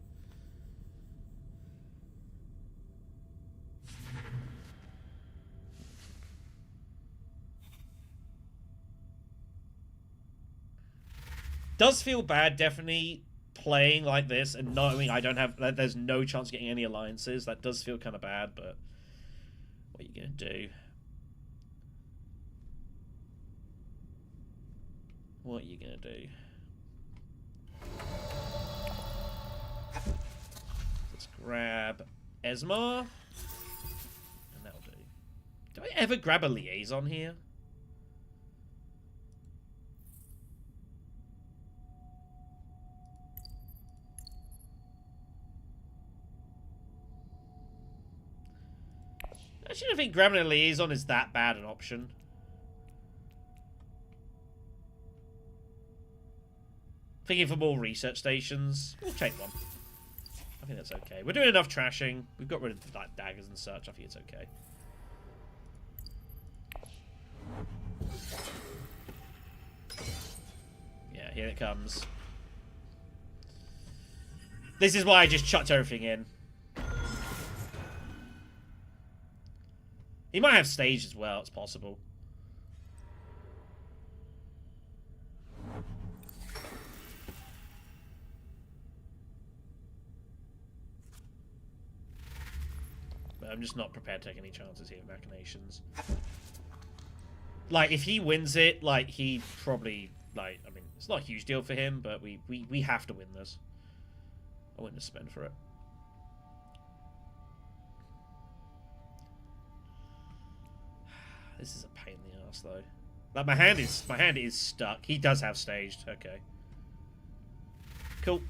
Does feel bad, definitely, playing like this and knowing there's no chance of getting any alliances. That does feel kind of bad, but what are you going to do? What are you going to do? Let's grab Esmar. And that'll do. Do I ever grab a liaison here? I shouldn't think grabbing a liaison is that bad an option. Thinking for more research stations. We'll take one. I think that's okay. We're doing enough trashing. We've got rid of like daggers and such. I think it's okay. Yeah, here it comes. This is why I just chucked everything in. He might have stage as well, it's possible. But I'm just not prepared to take any chances here, machinations. Like, if he wins it, like, he probably, like, I mean, it's not a huge deal for him, but we have to win this. I wouldn't spend for it. This is a pain in the ass, though. Like, my hand is stuck. He does have staged. Okay. Cool.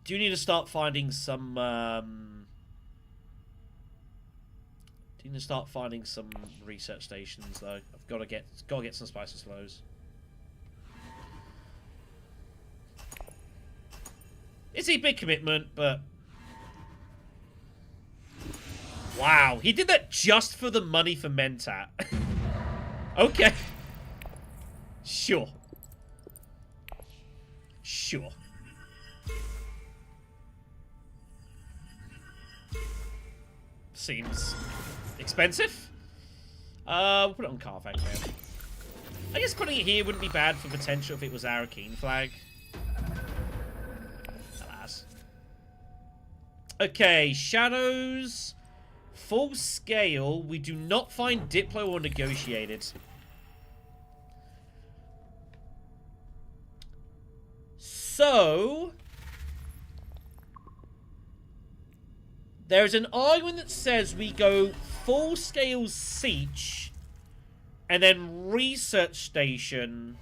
Do need to start finding some, do need to start finding some research stations, though. I've got to get some spices flows. It's a big commitment, but wow, he did that just for the money for Mentat. Okay. Sure. Sure. Seems expensive. We'll put it on Carfax now. I guess putting it here wouldn't be bad for potential if it was Arrakeen flag. Alas. Okay, shadows. Full scale. We do not find Diplo or negotiated. So there's an argument that says we go full-scale siege and then research station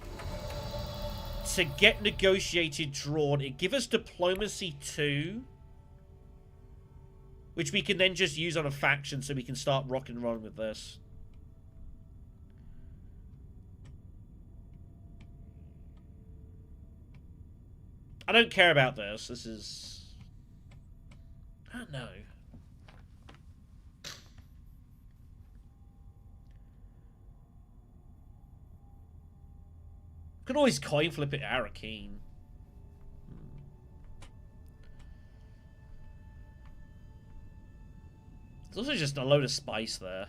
to get negotiated drawn. It gives us diplomacy 2, which we can then just use on a faction so we can start rock and rolling with this. I don't care about this. This is... I don't know. Could always coin flip it Arrakeen. There's also just a load of spice there.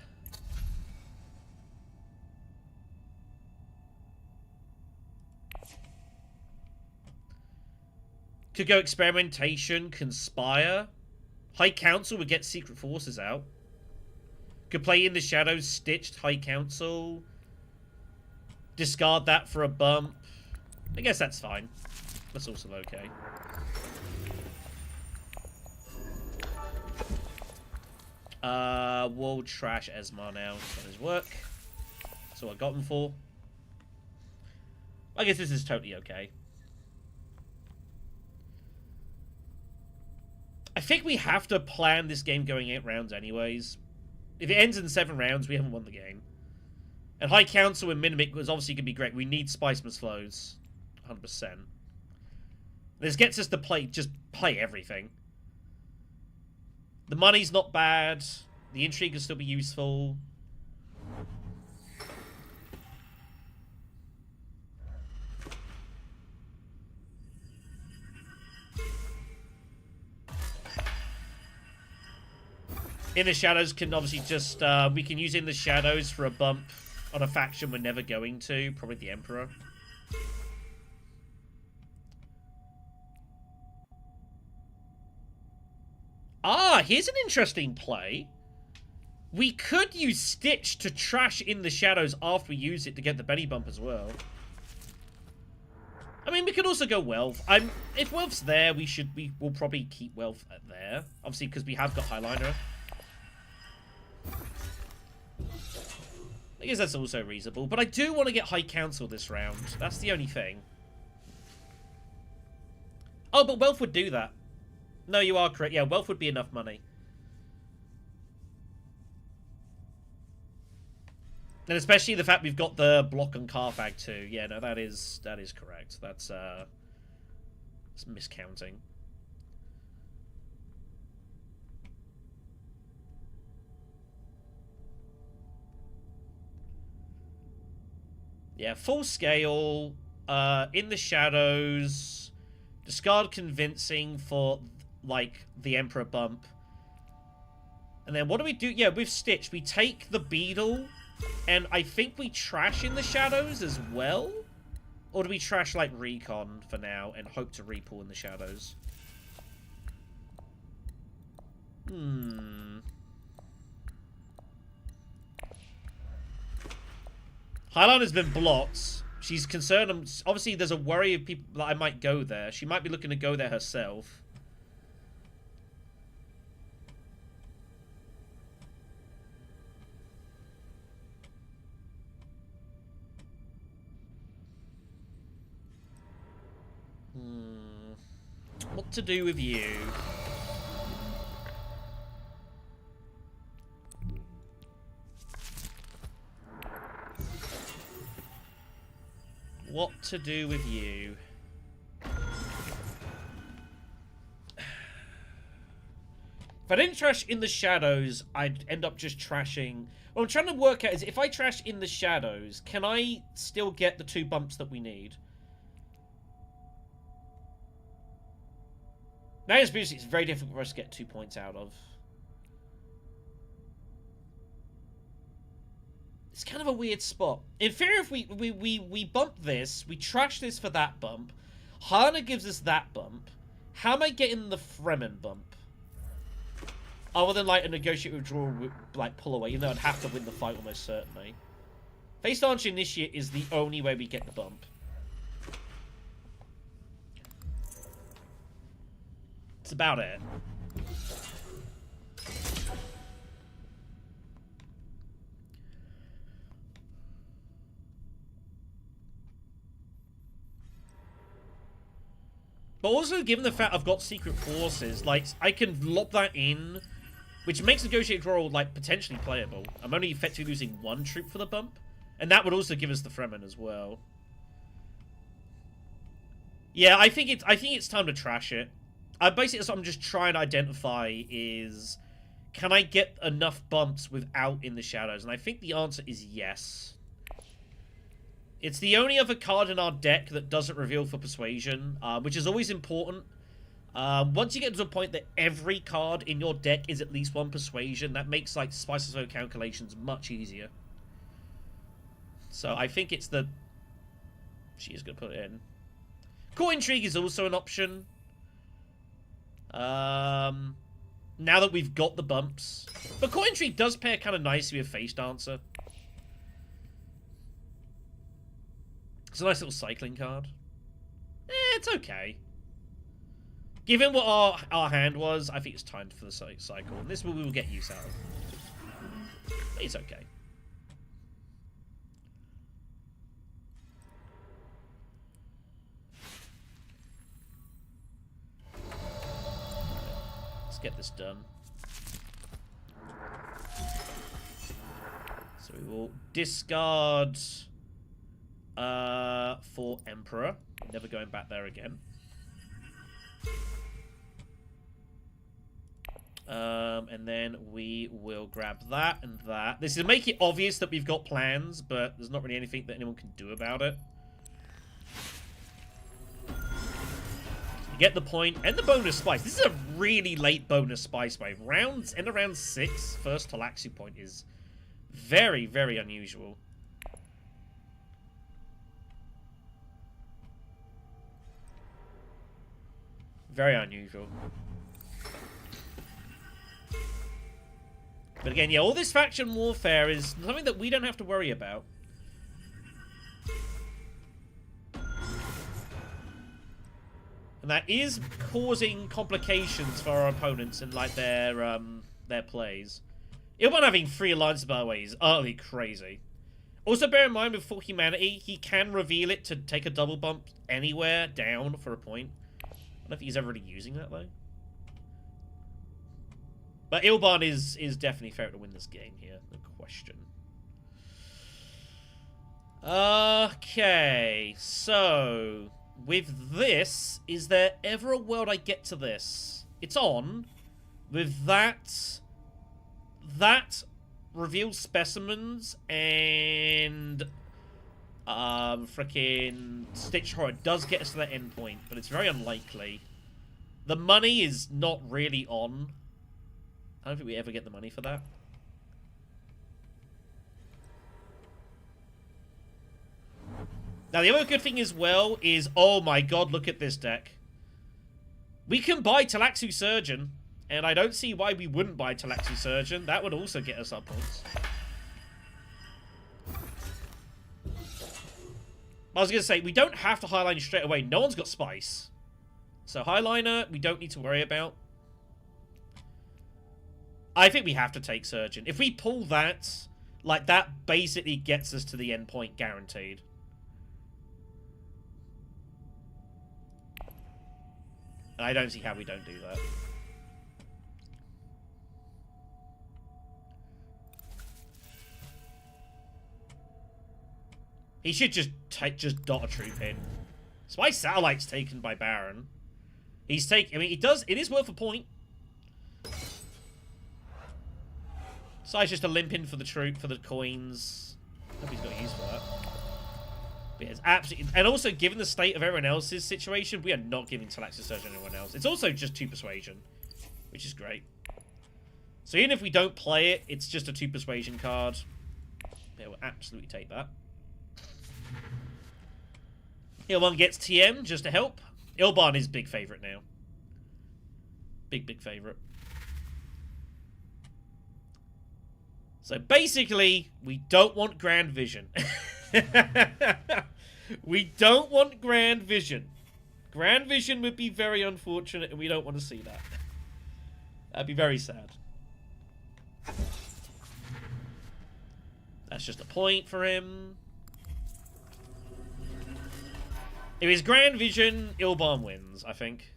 Could go experimentation, conspire. High Council would get secret forces out. Could play in the shadows, stitched High Council. Discard that for a bump. I guess that's fine. That's also okay. We'll trash Esmar now. That his work. That's what I got him for. I guess this is totally okay. I think we have to plan this game going 8 rounds anyways. If it ends in 7 rounds, we haven't won the game. And High Council and Minimic was obviously going to be great. We need Spiceman's Flows. 100%. This gets us to play, just play everything. The money's not bad. The intrigue can still be useful. In the Shadows can obviously just... we can use In the Shadows for a bump on a faction we're never going to. Probably the Emperor. Ah, here's an interesting play. We could use Stitch to trash In the Shadows after we use it to get the Benny Bump as well. I mean, we could also go Wealth. If Wealth's there, we'll probably keep Wealth there. Obviously, because we have got Highliner. I guess that's also reasonable. But I do want to get High Council this round. That's the only thing. Oh, but Wealth would do that. No, you are correct. Yeah, Wealth would be enough money. And especially the fact we've got the block on Carfag too. Yeah, no, that is correct. That's miscounting. Yeah, full scale, In the Shadows, discard Convincing for, like, the Emperor bump. And then what do we do? Yeah, with Stitch, we take the Beetle, and I think we trash In the Shadows as well? Or do we trash, like, Recon for now and hope to repull In the Shadows? Highline has been blocked. She's concerned. Obviously, there's a worry of people that I might go there. She might be looking to go there herself. What to do with you? What to do with you? If I didn't trash in the shadows, I'd end up just trashing. What I'm trying to work out is if I trash in the shadows, can I still get the 2 bumps that we need? Now it's very difficult for us to get 2 points out of. It's kind of a weird spot. In theory, if we bump this, we trash this for that bump. Helena gives us that bump. How am I getting the Fremen bump? Other than like a negotiate withdrawal, like pull away, even though I'd have to win the fight almost certainly. Face Arch Initiate is the only way we get the bump. That's about it. But also, given the fact I've got secret forces, like, I can lob that in, which makes Negotiate Draw, like, potentially playable. I'm only effectively losing 1 troop for the bump. And that would also give us the Fremen as well. Yeah, I think it's time to trash it. Basically, what I'm just trying to identify is, can I get enough bumps without in the shadows? And I think the answer is yes. It's the only other card in our deck that doesn't reveal for Persuasion, which is always important. Once you get to a point that every card in your deck is at least 1 Persuasion, that makes, like, Spice of calculations much easier. So I think it's the... She is going to put it in. Court Intrigue is also an option. Now that we've got the bumps. But Court Intrigue does pair kind of nicely with Face Dancer. It's a nice little cycling card. It's okay. Given what our hand was, I think it's time for the cycle. And this we will get use out of. It's okay. Let's get this done. So we will discard for Emperor. Never going back there again. And then we will grab that and that. This is to make it obvious that we've got plans, but there's not really anything that anyone can do about it. You get the point. And the bonus spice. This is a really late bonus spice wave. End of round 6, first Talaxu point is very, very unusual. Very unusual. But again, yeah, all this faction warfare is something that we don't have to worry about. And that is causing complications for our opponents and like their plays. Ilban having 3 alliances, by the way, is utterly crazy. Also, bear in mind with Full Humanity, he can reveal it to take a double bump anywhere down for a point. I don't know if he's ever really using that, though. But Ilban is definitely fair to win this game here, no question. Okay, so with this, is there ever a world I get to this? It's on. With that reveals specimens and frickin' Stitch Horror does get us to that end point, but it's very unlikely. The money is not really on. I don't think we ever get the money for that. Now, the other good thing as well is, oh my god, look at this deck. We can buy Talaxu Surgeon. And I don't see why we wouldn't buy Talaxi Surgeon. That would also get us our points. I was going to say, we don't have to Highliner straight away. No one's got Spice. So Highliner, we don't need to worry about. I think we have to take Surgeon. If we pull that, like, that basically gets us to the end point guaranteed. And I don't see how we don't do that. He should just dot a troop in. Spy Satellite's taken by Baron. He's taking... I mean, it is worth a point. Sai's just a limp in for the troop, for the coins. Nobody's got use for that. But yeah, it's absolutely... And also, given the state of everyone else's situation, we are not giving Talaxis Surgeon to anyone else. It's also just 2 Persuasion, which is great. So even if we don't play it, it's just a 2 Persuasion card. Yeah, we'll absolutely take that. Ilban gets TM just to help. Ilban is big favourite now. Big favourite. So basically, we don't want Grand Vision. We don't want Grand Vision. Grand Vision would be very unfortunate, and we don't want to see that. That'd be very sad. That's just a point for him. If it's Grand Vision, Ilban wins, I think.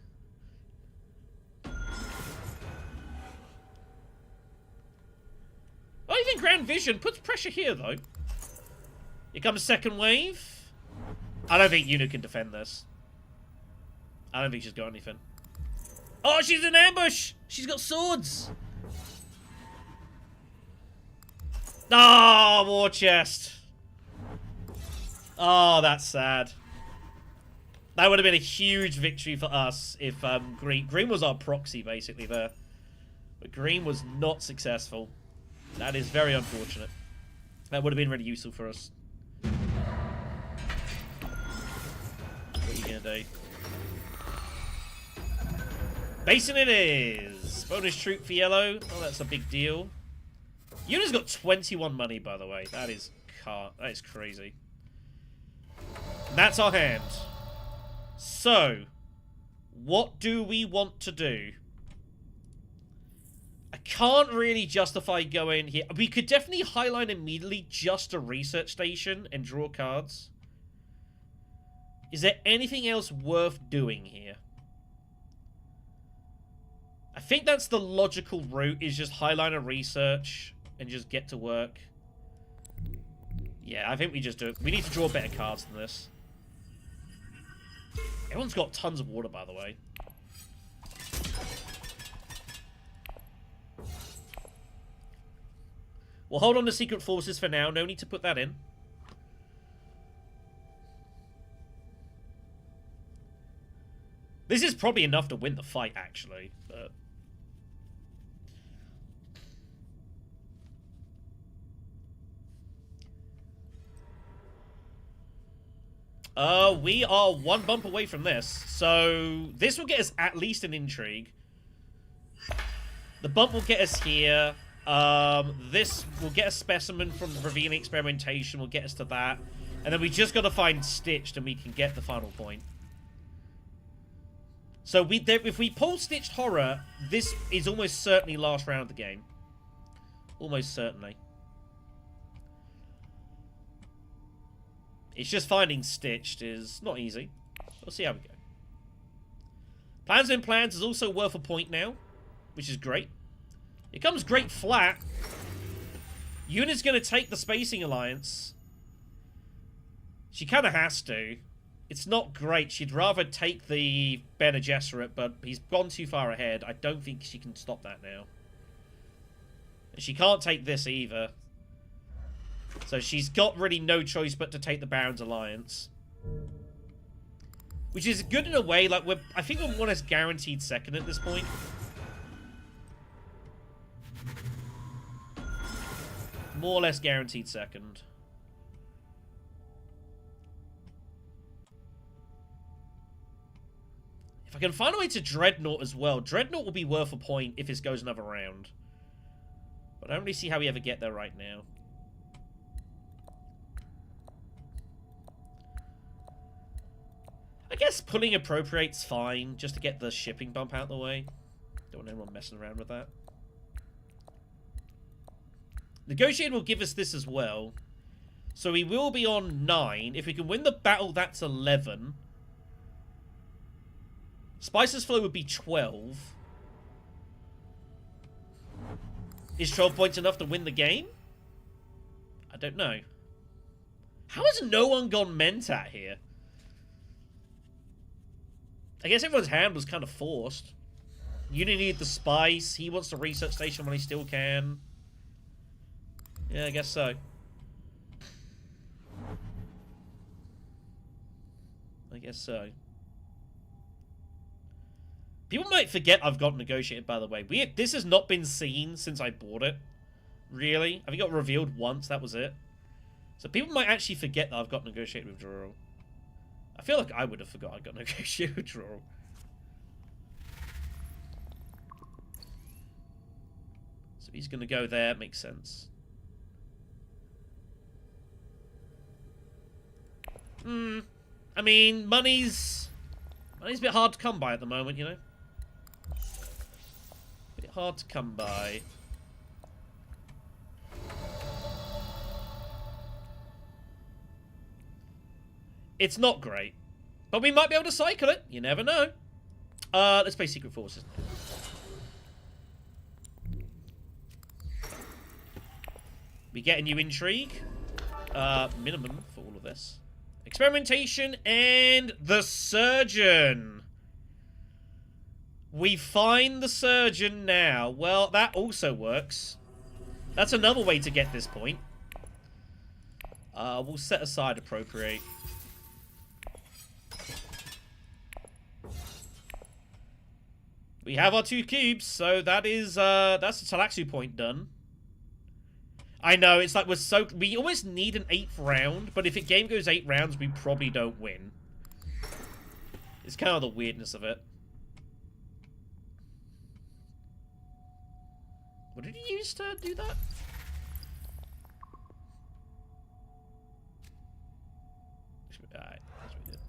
I think Grand Vision puts pressure here, though. Here comes second wave. I don't think Yuna can defend this. I don't think she's got anything. Oh, she's in ambush! She's got swords! Oh, war chest. Oh, that's sad. That would have been a huge victory for us if Green was our proxy, basically, there. But Green was not successful. That is very unfortunate. That would have been really useful for us. What are you going to do? Basin it is! Bonus troop for yellow. Oh, that's a big deal. Yuna's got 21 money, by the way. That is crazy. And that's our hand. So, what do we want to do? I can't really justify going here. We could definitely highlight immediately just a research station and draw cards. Is there anything else worth doing here? I think that's the logical route, is just highlight a research and just get to work. Yeah, I think we just do it. We need to draw better cards than this. Everyone's got tons of water, by the way. We'll hold on to Secret Forces for now. No need to put that in. This is probably enough to win the fight, actually. But... we are one bump away from this. So, this will get us at least an intrigue. The bump will get us here. This will get a specimen from the revealing experimentation. Will get us to that. And then we just got to find Stitched and we can get the final point. So, if we pull Stitched Horror, this is almost certainly last round of the game. Almost certainly. It's just finding Stitched is not easy. We'll see how we go. Plans and Plans is also worth a point now, which is great. It comes Great Flat. Yuna's going to take the Spacing Alliance. She kind of has to. It's not great. She'd rather take the Bene Gesserit, but he's gone too far ahead. I don't think she can stop that now. And she can't take this either. So she's got really no choice but to take the Baron's Alliance. Which is good in a way. Like, I think we're more or less guaranteed second at this point. More or less guaranteed second. If I can find a way to Dreadnought as well. Dreadnought will be worth a point if this goes another round. But I don't really see how we ever get there right now. I guess pulling Appropriate's fine, just to get the shipping bump out of the way. Don't want anyone messing around with that. Negotiating will give us this as well. So we will be on 9. If we can win the battle, that's 11. Spice's Flow would be 12. Is 12 points enough to win the game? I don't know. How has no one gone Mentat here? I guess everyone's hand was kind of forced. You didn't need the spice. He wants the research station when he still can. Yeah, I guess so. I guess so. People might forget I've got negotiated, by the way. This has not been seen since I bought it. Really? I think it got revealed once, that was it. So people might actually forget that I've got negotiated withdrawal. I feel like I would have forgot I got negotiated withdrawal. So he's going to go there, makes sense. I mean, money's a bit hard to come by at the moment, you know? A bit hard to come by. It's not great. But we might be able to cycle it. You never know. Let's play Secret Forces. We get a new intrigue. Minimum for all of this. Experimentation and the surgeon. We find the surgeon now. Well, that also works. That's another way to get this point. We'll set aside appropriate. We have our 2 cubes, so that is that's the Talaxu point done. I know, it's like we almost need an 8th round, but if the game goes 8 rounds, we probably don't win. It's kind of the weirdness of it. What did he use to do that? Alright, that's what we did.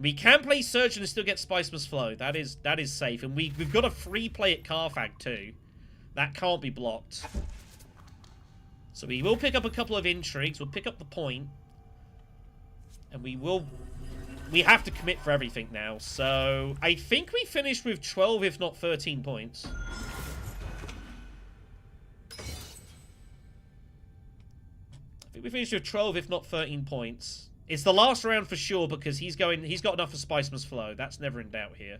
We can play Surgeon and still get Spice Must Flow. That is safe. And we've got a free play at Carfag too. That can't be blocked. So we will pick up a couple of intrigues. We'll pick up the point. And we have to commit for everything now. So I think we finished with 12, if not 13 points. I think we finished with 12, if not 13 points. It's the last round for sure because he's got enough for Spice Must Flow. That's never in doubt here.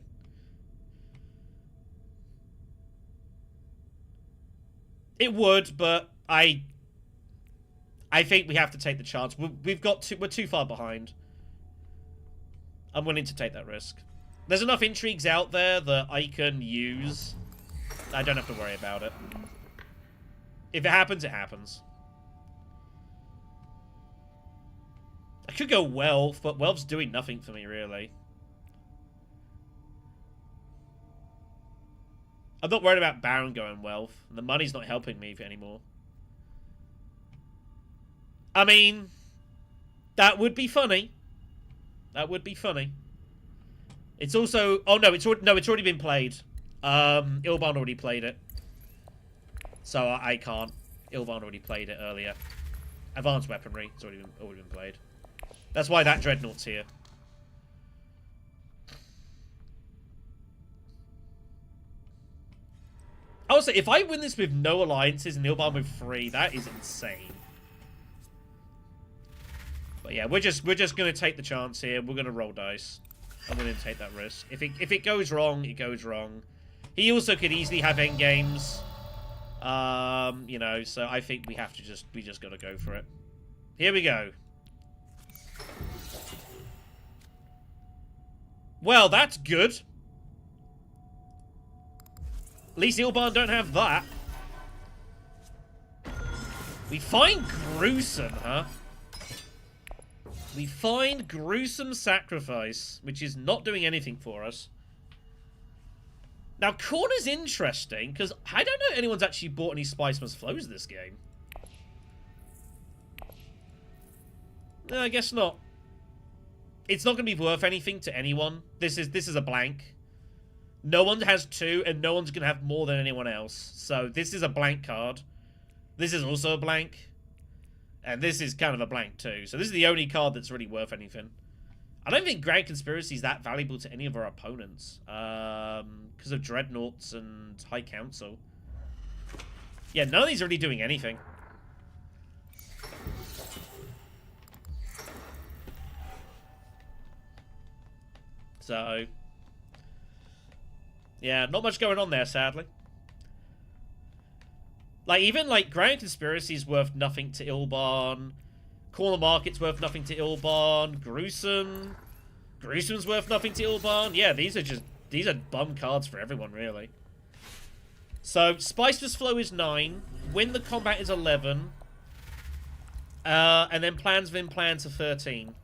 It would, but I think we have to take the chance. We're too far behind. I'm willing to take that risk. There's enough intrigues out there that I can use. I don't have to worry about it. If it happens, it happens. I could go Wealth, but Wealth's doing nothing for me, really. I'm not worried about Baron going Wealth. The money's not helping me anymore. I mean, that would be funny. That would be funny. It's also... Oh, no, it's already been played. Ilban already played it. So I can't. Ilvan already played it earlier. Advanced Weaponry. It's already been played. That's why that Dreadnought's here. I would say, if I win this with no alliances and Ilban with 3, that is insane. But yeah, we're just gonna take the chance here. We're gonna roll dice. I'm willing to take that risk. If it goes wrong, it goes wrong. He also could easily have endgames. You know, so I think we just gotta go for it. Here we go. Well, that's good. At least Ilban don't have that. We find Gruesome, huh? We find Gruesome Sacrifice, which is not doing anything for us. Now, corn is interesting, because I don't know if anyone's actually bought any Spice Must Flows this game. No, I guess not. It's not going to be worth anything to anyone. This is a blank. No one has 2, and no one's going to have more than anyone else. So this is a blank card. This is also a blank. And this is kind of a blank too. So this is the only card that's really worth anything. I don't think Grand Conspiracy is that valuable to any of our opponents. Because of Dreadnoughts and High Council. Yeah, none of these are really doing anything. So, yeah, not much going on there, sadly. Like, even, like, Grand Conspiracy is worth nothing to Ilban. Corner Market's worth nothing to Ilban. Gruesome's worth nothing to Ilban. Yeah, these are bum cards for everyone, really. So, Spiceless Flow is 9. Win the Combat is 11. And then Plans Within Plans are 13.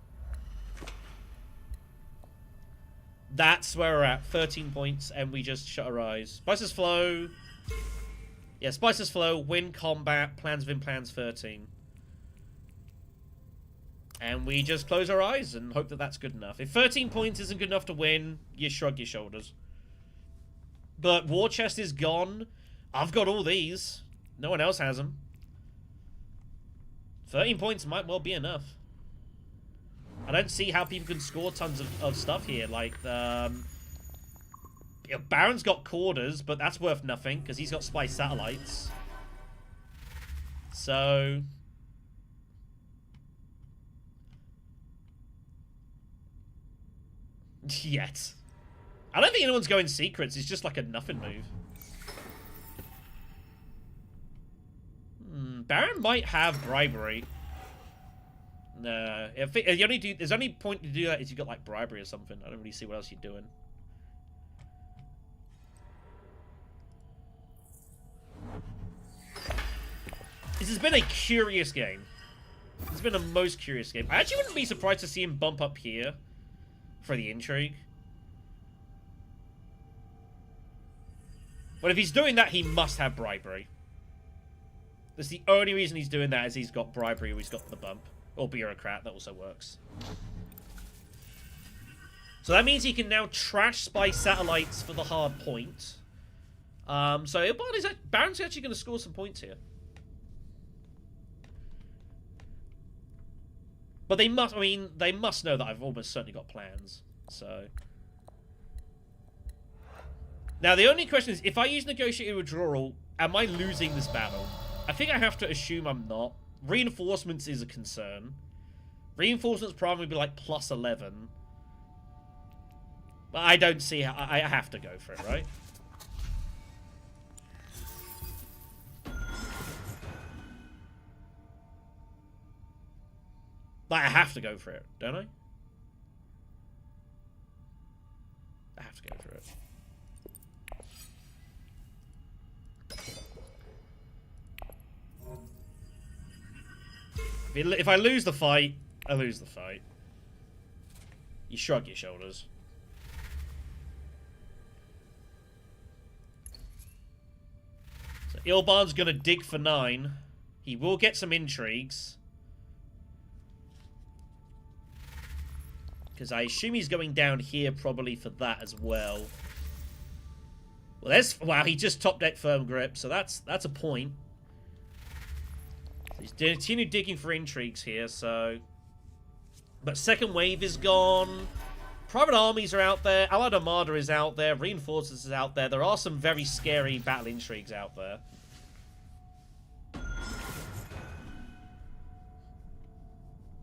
That's where we're at. 13 points, and we just shut our eyes. Spiceless Flow. Yeah, Spiceless Flow, win combat, Plans Within Plans 13. And we just close our eyes and hope that that's good enough. If 13 points isn't good enough to win, you shrug your shoulders. But War Chest is gone. I've got all these. No one else has them. 13 points might well be enough. I don't see how people can score tons of stuff here. Like, Baron's got Quarters, but that's worth nothing, because he's got Spice Satellites. So... Yet. I don't think anyone's going Secrets. It's just like a nothing move. Baron might have Bribery. No. There's only point to do that is you've got, like, Bribery or something. I don't really see what else you're doing. This has been a curious game. It's been a most curious game. I actually wouldn't be surprised to see him bump up here for the intrigue. But if he's doing that, he must have Bribery. That's the only reason he's doing that is he's got Bribery or he's got the bump. Or Bureaucrat, that also works. So that means he can now trash Spice Satellites for the hard point. So Baron's actually going to score some points here. But they must, they must know that I've almost certainly got plans. So. Now, the only question is, if I use Negotiated Withdrawal, am I losing this battle? I think I have to assume I'm not. Reinforcements is a concern. Reinforcements probably be like plus 11. But I don't see how... I have to go for it, right? Like, I have to go for it, don't I? I have to go for it. If I lose the fight, I lose the fight. You shrug your shoulders. So Ilban's gonna dig for 9. He will get some intrigues. Because I assume he's going down here probably for that as well. Well, wow, he just top deck Firm Grip, so that's a point. He's continuing digging for intrigues here, so... But second wave is gone. Private armies are out there. Allied Armada is out there. Reinforcements is out there. There are some very scary battle intrigues out there.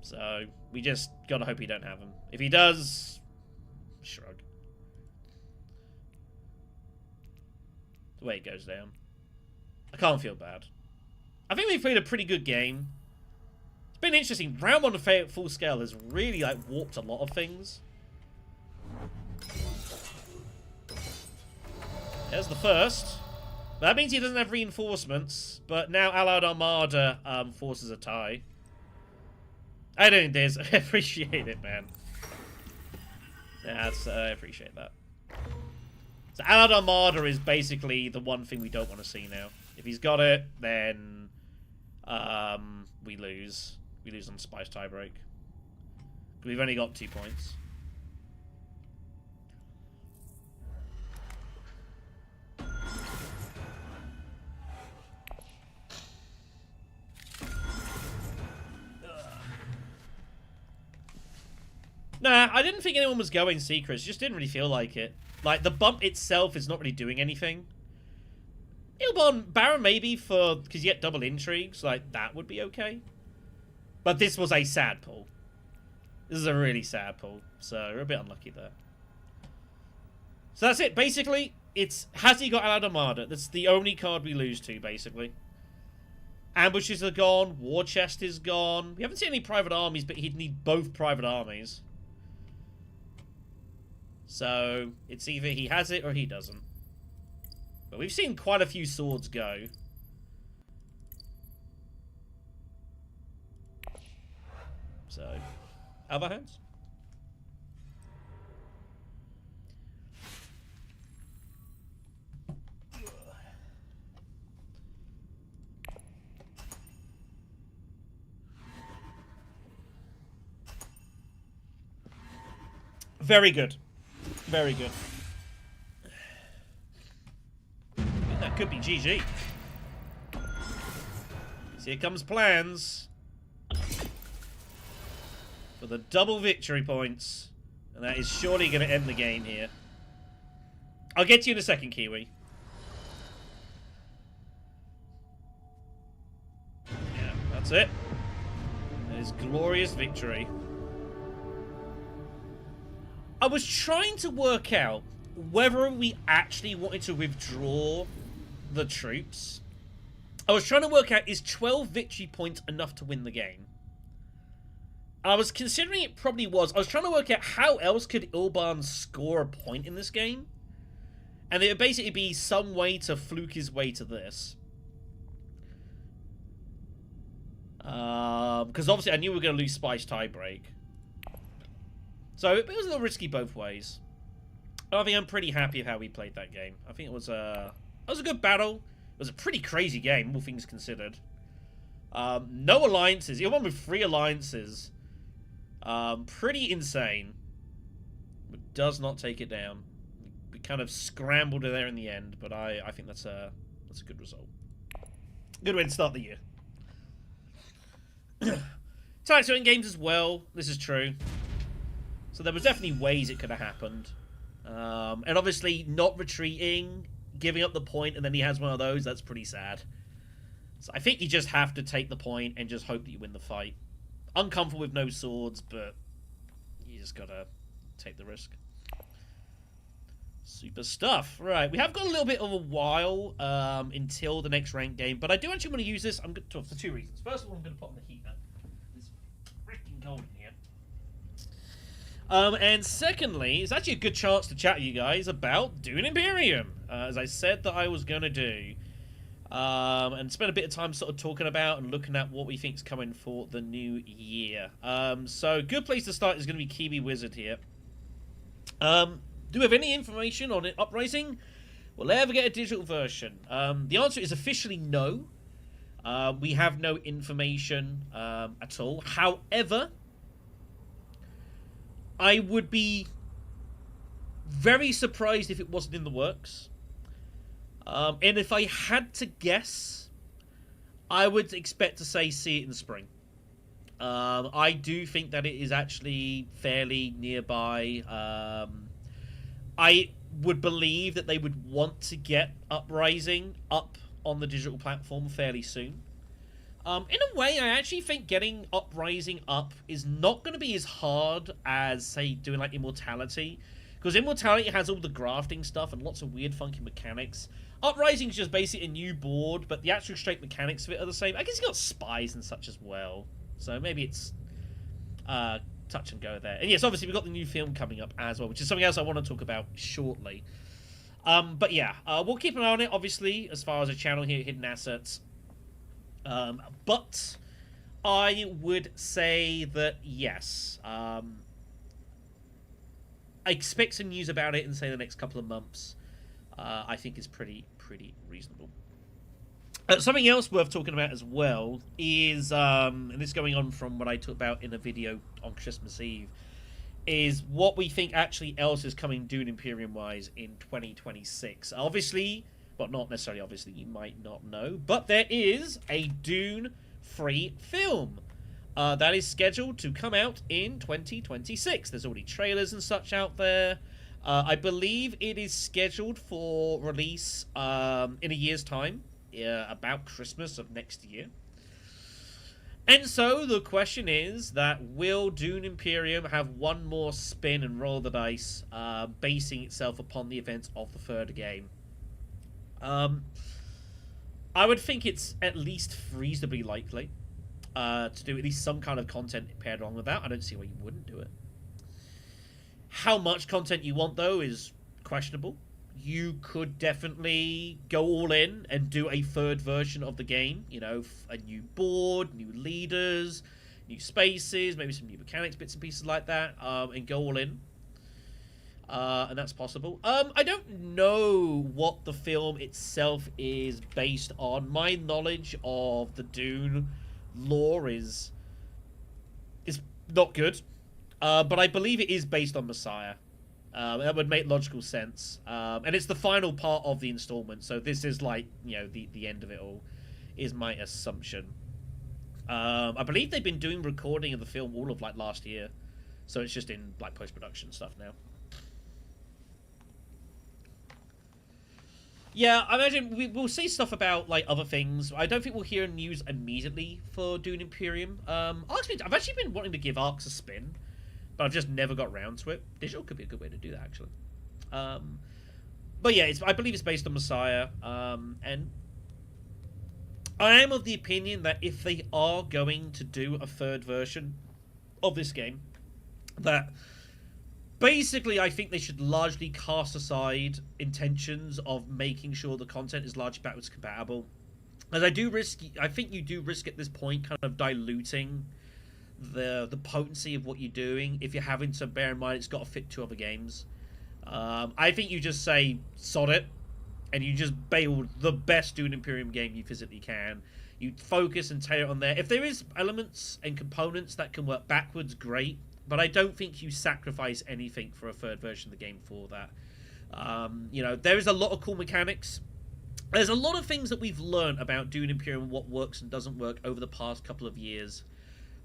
So, we just gotta hope he don't have them. If he does... Shrug. The way it goes down. I can't feel bad. I think we've played a pretty good game. It's been interesting. Round 1 of Fate Full Scale has really, like, warped a lot of things. There's the first. That means he doesn't have reinforcements, but now Allied Armada forces a tie. I don't Diz. I appreciate it, man. Yeah, I appreciate that. So Allied Armada is basically the one thing we don't want to see now. If he's got it, then we lose. We lose on Spice Tiebreak. We've only got 2 points. Nah, I didn't think anyone was going Secrets. Just didn't really feel like it. Like, the bump itself is not really doing anything. Ilbon, Baron maybe for... Because you get double intrigues. Like, that would be okay. But this was a sad pull. This is a really sad pull. So, we're a bit unlucky there. So that's it. Basically, it's... Has he got Allied Armada? That's the only card we lose to, basically. Ambushes are gone. War Chest is gone. We haven't seen any private armies, but he'd need both private armies. So, it's either he has it or he doesn't. But we've seen quite a few swords go. So, out of our hands. Very good. Very good. That could be GG. So here comes plans for the double victory points. And that is surely going to end the game here. I'll get to you in a second, Kiwi. Yeah, that's it. That is glorious victory. I was trying to work out whether we actually wanted to withdraw the troops. I was trying to work out, is 12 victory points enough to win the game? I was considering it probably was. I was trying to work out how else could Ilban score a point in this game. And it would basically be some way to fluke his way to this. Because obviously I knew we were going to lose Spice Tiebreak. So it was a little risky both ways. I think I'm pretty happy with how we played that game. I think it was a good battle. It was a pretty crazy game, all things considered. No alliances. Even with 3 alliances. Pretty insane. But does not take it down. We kind of scrambled there in the end, but I think that's a good result. Good way to start the year. Tight in games as well. This is true. So there was definitely ways it could have happened. And obviously not retreating, giving up the point, and then he has one of those, that's pretty sad. So I think you just have to take the point and just hope that you win the fight. Uncomfortable with no swords, but you just gotta take the risk. Super stuff. Right, we have got a little bit of a while until the next ranked game, but I do actually want to use this for 2 reasons. First of all, I'm going to put on the heater. It's freaking cold in here. And secondly, it's actually a good chance to chat to you guys about Dune Imperium, as I said that I was going to do. And spend a bit of time sort of talking about and looking at what we think is coming for the new year. So, good place to start is going to be Kiwi Wizard here. Do we have any information on it Uprising? Will I ever get a digital version? The answer is officially no. We have no information at all. However, I would be very surprised if it wasn't in the works. And if I had to guess, I would expect to say see it in the spring. I do think that it is actually fairly nearby. I would believe that they would want to get Uprising up on the digital platform fairly soon. In a way, I actually think getting Uprising up is not going to be as hard as, say, doing like Immortality. Because Immortality has all the grafting stuff and lots of weird, funky mechanics. Uprising is just basically a new board, but the actual straight mechanics of it are the same. I guess you got spies and such as well. So maybe it's touch and go there. And yes, obviously we've got the new film coming up as well, which is something else I want to talk about shortly. But yeah, we'll keep an eye on it, obviously, as far as a channel here, Hidden Assets. But I would say that yes. I expect some news about it in, say, the next couple of months. I think is pretty reasonable. Something else worth talking about as well is, and this is going on from what I talked about in a video on Christmas Eve, is what we think actually else is coming Dune Imperium wise in 2026. Obviously, well, not necessarily obviously, you might not know, but there is a Dune free film that is scheduled to come out in 2026. There's already trailers and such out there. I believe it is scheduled for release in a year's time, about Christmas of next year. And so the question is that will Dune Imperium have one more spin and roll the dice, basing itself upon the events of the third game? I would think it's at least reasonably likely to do at least some kind of content paired along with that. I don't see why you wouldn't do it. How much content you want, though, is questionable. You could definitely go all in and do a third version of the game. You know, a new board, new leaders, new spaces, maybe some new mechanics, bits and pieces like that, and go all in. And that's possible. I don't know what the film itself is based on. My knowledge of the Dune lore is not good. But I believe it is based on Messiah. That would make logical sense. And it's the final part of the installment, so this is like, you know, the end of it all, is my assumption. I believe they've been doing recording of the film all of like last year, so it's just in like post-production stuff now. Yeah, I imagine we'll see stuff about like other things. I don't think we'll hear news immediately for Dune Imperium. I've actually been wanting to give Arcs a spin, but I've just never got around to it. Digital could be a good way to do that, actually. But yeah, I believe it's based on Messiah, and I am of the opinion that if they are going to do a third version of this game, that basically I think they should largely cast aside intentions of making sure the content is largely backwards compatible. As I think you do risk at this point kind of diluting the potency of what you're doing if you're having to bear in mind it's got to fit 2 other games. I think you just say sod it, and you just bail the best Dune Imperium game you physically can. You focus and tailor it on there. If there is elements and components that can work backwards, great, but I don't think you sacrifice anything for a third version of the game for that. You know, there is a lot of cool mechanics. There's a lot of things that we've learned about Dune Imperium, what works and doesn't work over the past couple of years.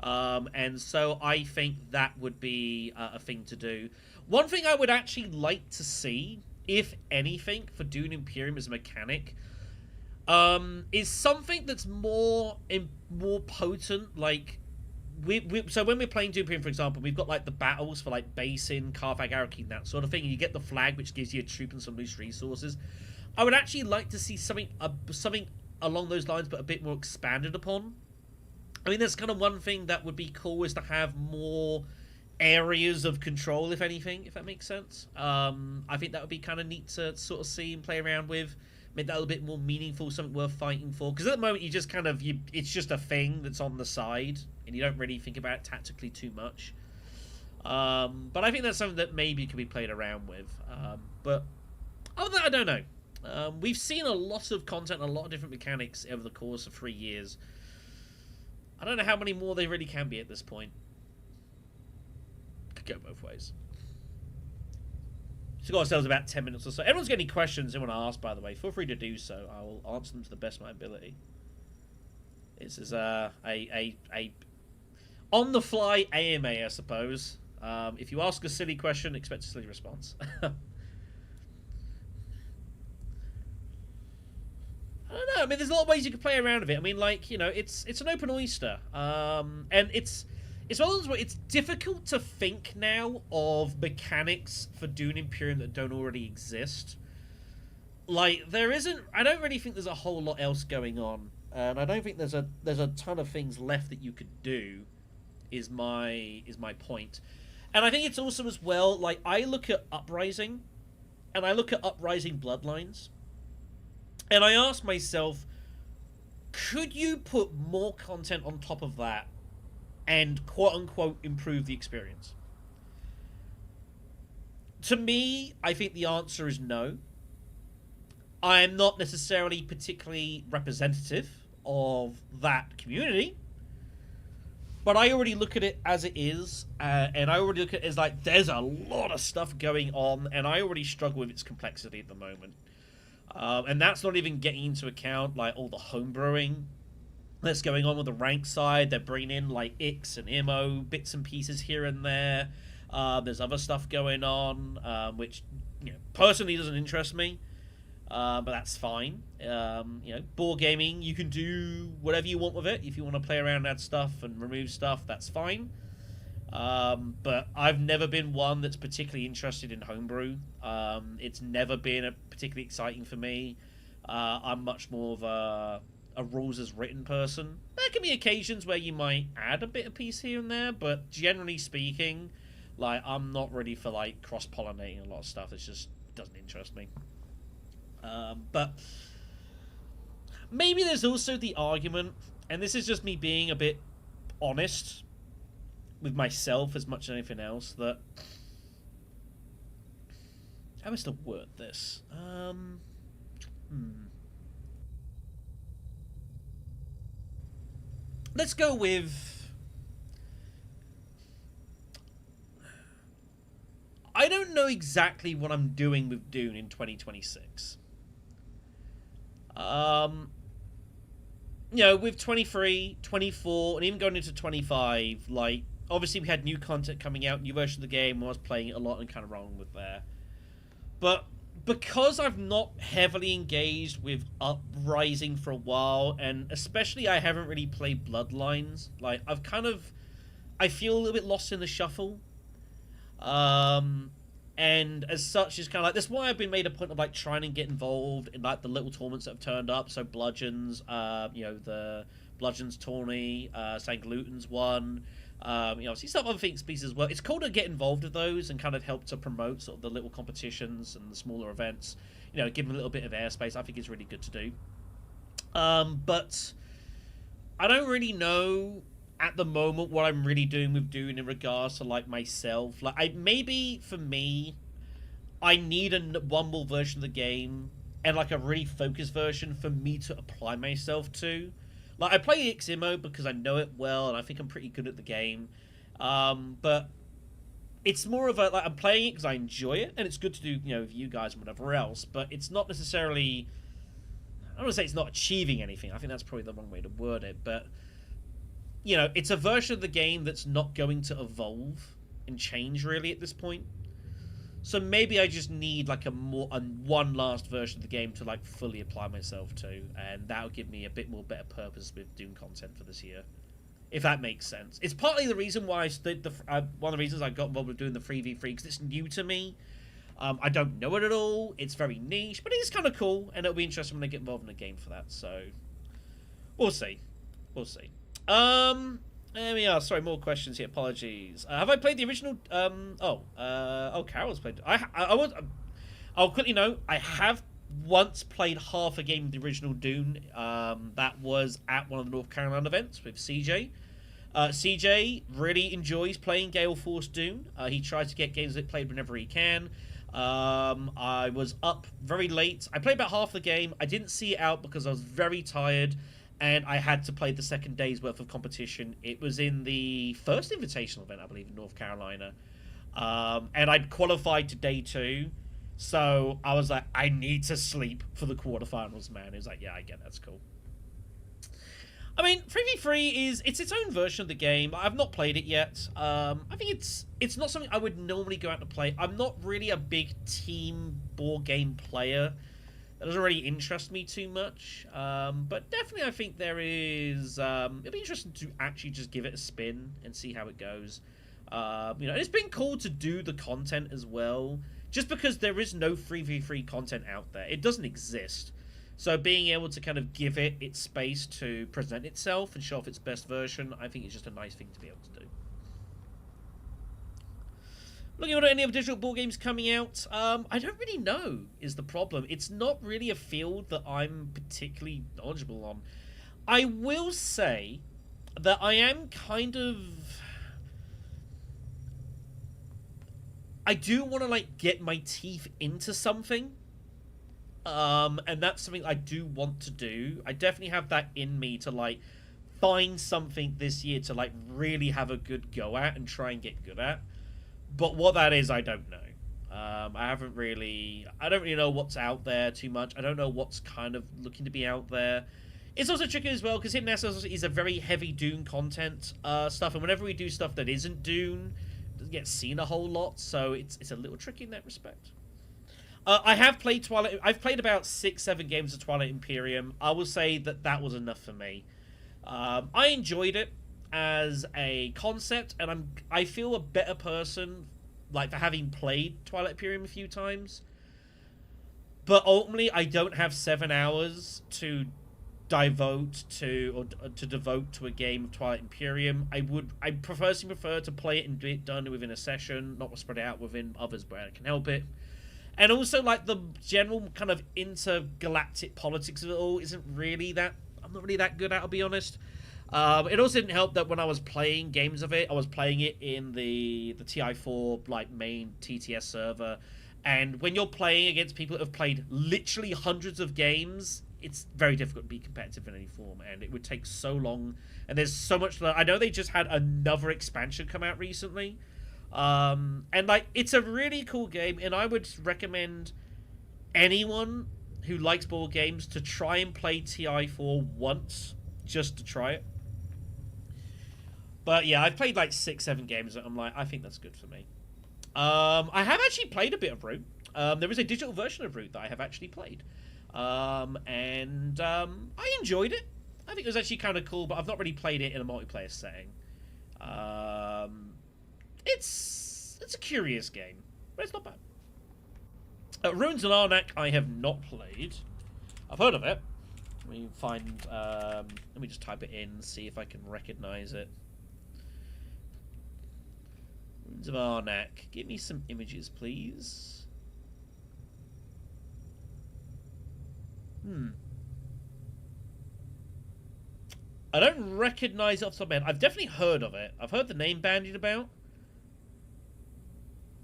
And so I think that would be a thing to do. One thing I would actually like to see, if anything, for Dune Imperium as a mechanic, is something that's more potent. Like, so when we're playing Dune Imperium, for example, we've got like the battles for like Basin, Carthag, Arrakis, that sort of thing, and you get the flag, which gives you a troop and some loose resources. I would actually like to see something along those lines, but a bit more expanded upon. I mean, that's kind of one thing that would be cool, is to have more areas of control, if anything, if that makes sense. I think that would be kind of neat to sort of see and play around with. Make that a little bit more meaningful, something worth fighting for. Because at the moment, you just kind of, it's just a thing that's on the side, and you don't really think about it tactically too much. But I think that's something that maybe could be played around with. But other than that, I don't know. We've seen a lot of content, a lot of different mechanics over the course of 3 years. I don't know how many more they really can be at this point. Could go both ways. So we've got ourselves about 10 minutes or so. Everyone's got any questions they want to ask, by the way, feel free to do so. I will answer them to the best of my ability. This is a on-the-fly AMA, I suppose. If you ask a silly question, expect a silly response. I don't know. I mean, there's a lot of ways you can play around with it. I mean, like, you know, it's an open oyster, and it's one of those where it's difficult to think now of mechanics for Dune Imperium that don't already exist. Like, there isn't. I don't really think there's a whole lot else going on, and I don't think there's a ton of things left that you could do. Is my point, and I think it's also as well. Like, I look at Uprising, and I look at Uprising Bloodlines. And I ask myself, could you put more content on top of that and quote-unquote improve the experience? To me, I think the answer is no. I am not necessarily particularly representative of that community, but I already look at it as it is, and I already look at it as like there's a lot of stuff going on, and I already struggle with its complexity at the moment. And that's not even getting into account like all the homebrewing that's going on with the rank side. They're bringing in like Ix and Imo bits and pieces here and there. There's other stuff going on, which personally doesn't interest me. But that's fine. Board gaming, you can do whatever you want with it. If you want to play around, add stuff and remove stuff, that's fine. But I've never been one that's particularly interested in homebrew. It's never been particularly exciting for me. I'm much more of a rules as written person. There can be occasions where you might add a bit of piece here and there, but generally speaking, like I'm not ready for like cross-pollinating a lot of stuff. It just doesn't interest me. But maybe there's also the argument, and this is just me being a bit honest with myself as much as anything else, that how am I to word this? Let's go with, I don't know exactly what I'm doing with Dune in 2026. With 23, 24, and even going into 25, like, obviously we had new content coming out, new version of the game, I was playing it a lot and kind of wrong with there. But because I've not heavily engaged with Uprising for a while, and especially I haven't really played Bloodlines, like, I feel a little bit lost in the shuffle. And as such, it's kind of like, that's why I've been made a point of like trying to get involved in like the little tournaments that have turned up. So Bludgeons, the Bludgeons tourney, St. Gluten's one, obviously some other things pieces as well. It's cool to get involved with those and kind of help to promote sort of the little competitions and the smaller events. Give them a little bit of airspace. I think it's really good to do. But I don't really know at the moment what I'm really doing with Dune in regards to like myself. Like, maybe for me, I need one more version of the game and like a really focused version for me to apply myself to. Like, I play Imo because I know it well and I think I'm pretty good at the game. But it's more of a, like, I'm playing it because I enjoy it and it's good to do, with you guys and whatever else. But it's not necessarily, I don't want to say it's not achieving anything. I think that's probably the wrong way to word it. But it's a version of the game that's not going to evolve and change really at this point. So maybe I just need like one last version of the game to like fully apply myself to, and that'll give me a bit more better purpose with Dune content for this year, if that makes sense. It's partly the reason why one of the reasons I got involved with doing the 3v3, because it's new to me. I don't know it at all. It's very niche, but it is kind of cool, and it'll be interesting when I get involved in the game for that. So we'll see. There we are. Sorry, more questions here. Apologies. Have I played the original? Carol's played. I'll quickly note, I have once played half a game of the original Dune. That was at one of the North Carolina events with CJ. CJ really enjoys playing Gale Force Dune. He tries to get games that played whenever he can. I was up very late. I played about half the game. I didn't see it out because I was very tired, and I had to play the second day's worth of competition. It was in the first invitational event, I believe, in North Carolina. And I'd qualified to day 2. So I was like, I need to sleep for the quarterfinals, man. It was like, yeah, I get that's cool. I mean, 3v3 it's its own version of the game. I've not played it yet. I think it's not something I would normally go out and play. I'm not really a big team board game player. That doesn't really interest me too much, but definitely I think there is, it'll be interesting to actually just give it a spin and see how it goes. And it's been cool to do the content as well, just because there is no 3v3 content out there. It doesn't exist. So being able to kind of give it its space to present itself and show off its best version, I think it's just a nice thing to be able to do. Looking at any other digital board games coming out, I don't really know is the problem. It's not really a field that I'm particularly knowledgeable on. I will say that I am kind of... I do want to, like, get my teeth into something. And that's something I do want to do. I definitely have that in me to, like, find something this year to, like, really have a good go at and try and get good at. But what that is, I don't know. I don't really know what's out there too much. I don't know what's kind of looking to be out there. It's also tricky as well, because Hidden Assets is a very heavy Dune content stuff, and whenever we do stuff that isn't Dune, it doesn't get seen a whole lot, so it's a little tricky in that respect. I have played Twilight. I've played about 6-7 games of Twilight Imperium. I will say that was enough for me. I enjoyed it as a concept, and I feel a better person, like, for having played Twilight Imperium a few times. But ultimately, I don't have 7 hours to devote to a game of Twilight Imperium. I personally prefer to play it and get it done within a session, not spread it out within others where I can help it. And also, like, the general kind of intergalactic politics of it all isn't really that... I'm not really that good at, I'll be honest. It also didn't help that when I was playing games of it, I was playing it in the TI4, like, main TTS server. And when you're playing against people that have played literally hundreds of games, it's very difficult to be competitive in any form, and it would take so long, and there's so much... I know they just had another expansion come out recently, and, like, it's a really cool game, and I would recommend anyone who likes board games to try and play TI4 once, just to try it. But yeah, I've played like 6-7 games, and I'm like, I think that's good for me. I have actually played a bit of Root. There is a digital version of Root that I have actually played. And I enjoyed it. I think it was actually kind of cool, but I've not really played it in a multiplayer setting. It's a curious game, but it's not bad. Ruins and Arnak I have not played. I've heard of it. Let me find... let me just type it in and see if I can recognize it. Ruins of Arnak. Give me some images, please. I don't recognize it off the top of my head. I've definitely heard of it. I've heard the name bandied about.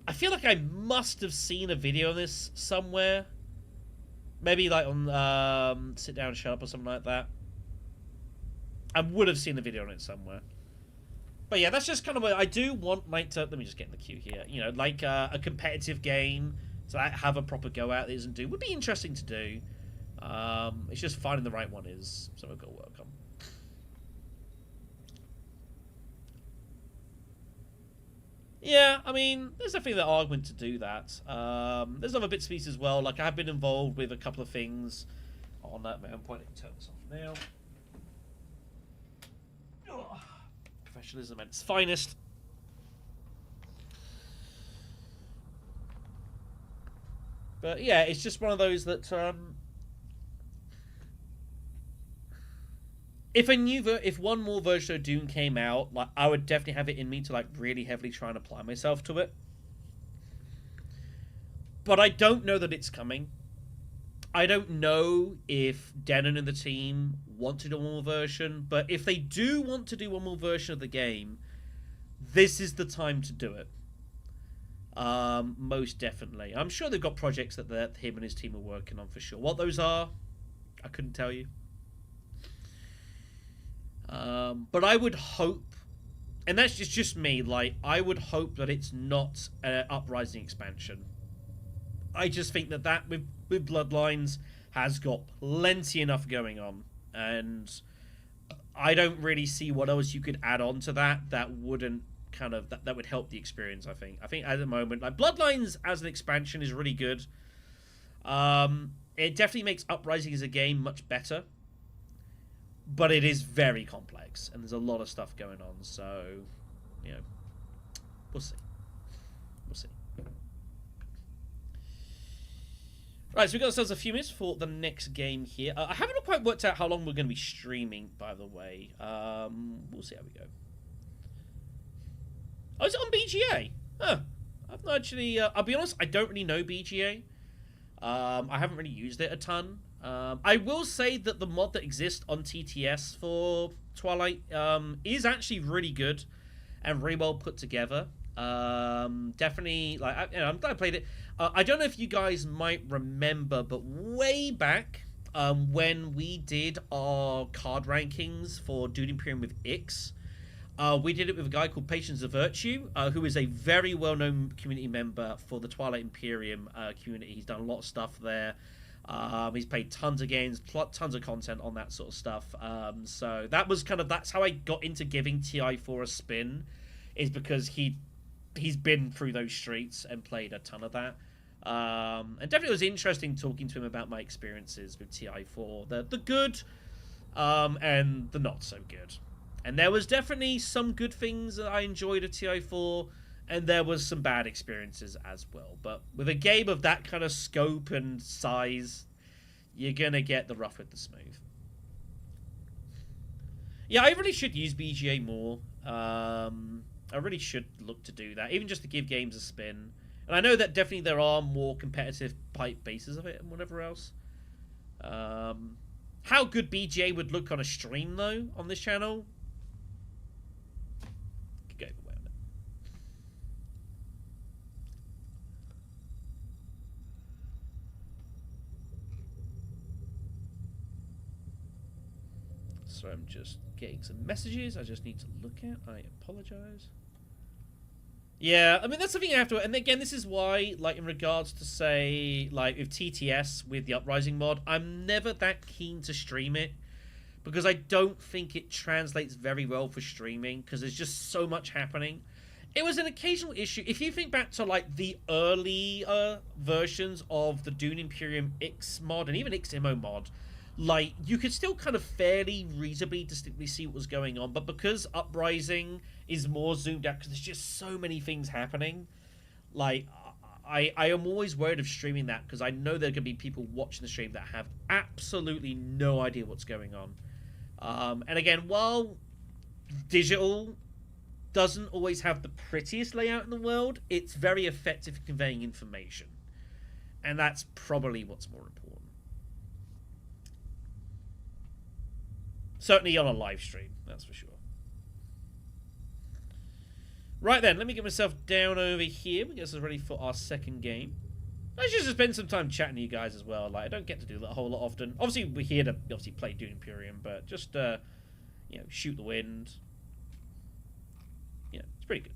I feel like I must have seen a video of this somewhere. Maybe like on Sit Down and Shut Up or something like that. I would have seen the video on it somewhere. But yeah, that's just kind of what I do want, like, to... Let me just get in the queue here. You know, like a competitive game to have a proper go at that isn't Dune. Would be interesting to do. It's just finding the right one is something I've got to work on. Yeah, I mean, there's definitely the argument to do that. There's other bits and pieces as well. Like, I have been involved with a couple of things on that. I'm pointing to turn this off now. Ugh. Professionalism at its finest. But yeah, it's just one of those that if one more version of Dune came out, like, I would definitely have it in me to, like, really heavily try and apply myself to it. But I don't know that it's coming. I don't know if Denon and the team want to do one more version, but if they do want to do one more version of the game, this is the time to do it. Most definitely. I'm sure they've got projects that him and his team are working on for sure. What those are, I couldn't tell you. But I would hope, and that's just me, like, I would hope that it's not an Uprising expansion. I just think that with Bloodlines has got plenty enough going on, and I don't really see what else you could add on to that wouldn't kind of, that would help the experience, I think. I think at the moment, like, Bloodlines as an expansion is really good. It definitely makes Uprising as a game much better. But it is very complex, and there's a lot of stuff going on, so, you know, we'll see. We'll see. Right, so we've got ourselves a few minutes for the next game here. I haven't quite worked out how long we're going to be streaming, by the way. We'll see how we go. Oh, is it on BGA? Huh. I've not actually... I'll be honest, I don't really know BGA. I haven't really used it a ton. I will say that the mod that exists on TTS for Twilight is actually really good and really well put together. Definitely, like, I'm glad I played it. I don't know if you guys might remember, but way back when we did our card rankings for Dune Imperium with Ix, we did it with a guy called Patience of Virtue, who is a very well-known community member for the Twilight Imperium community. He's done a lot of stuff there. He's played tons of games, tons of content on that sort of stuff. So that was that's how I got into giving TI4 a spin, is because he's been through those streets and played a ton of that. And definitely was interesting talking to him about my experiences with TI4, the good and the not so good. And there was definitely some good things that I enjoyed at TI4, and there was some bad experiences as well. But with a game of that kind of scope and size, you're going to get the rough with the smooth. Yeah, I really should use BGA more. I really should look to do that, even just to give games a spin. And I know that definitely there are more competitive pipe bases of it and whatever else. How good BGA would look on a stream, though, on this channel, could go either way on it. So I'm just getting some messages I just need to look at. I apologize. Yeah, I mean, that's something you have to... And again, this is why, like, in regards to, say, like, with TTS, with the Uprising mod, I'm never that keen to stream it, because I don't think it translates very well for streaming, because there's just so much happening. It was an occasional issue. If you think back to, like, the early versions of the Dune Imperium X mod, and even XMO mod, like, you could still kind of fairly reasonably distinctly see what was going on, but because Uprising is more zoomed out, because there's just so many things happening, like, I am always worried of streaming that, because I know there are going to be people watching the stream that have absolutely no idea what's going on. And again, while digital doesn't always have the prettiest layout in the world, it's very effective at conveying information. And that's probably what's more important. Certainly on a live stream, that's for sure. Right then, let me get myself down over here. We get us ready for our second game. I should just spend some time chatting to you guys as well. Like, I don't get to do that a whole lot often. Obviously, we're here to play Dune Imperium, but just you know, shoot the wind. Yeah, it's pretty good.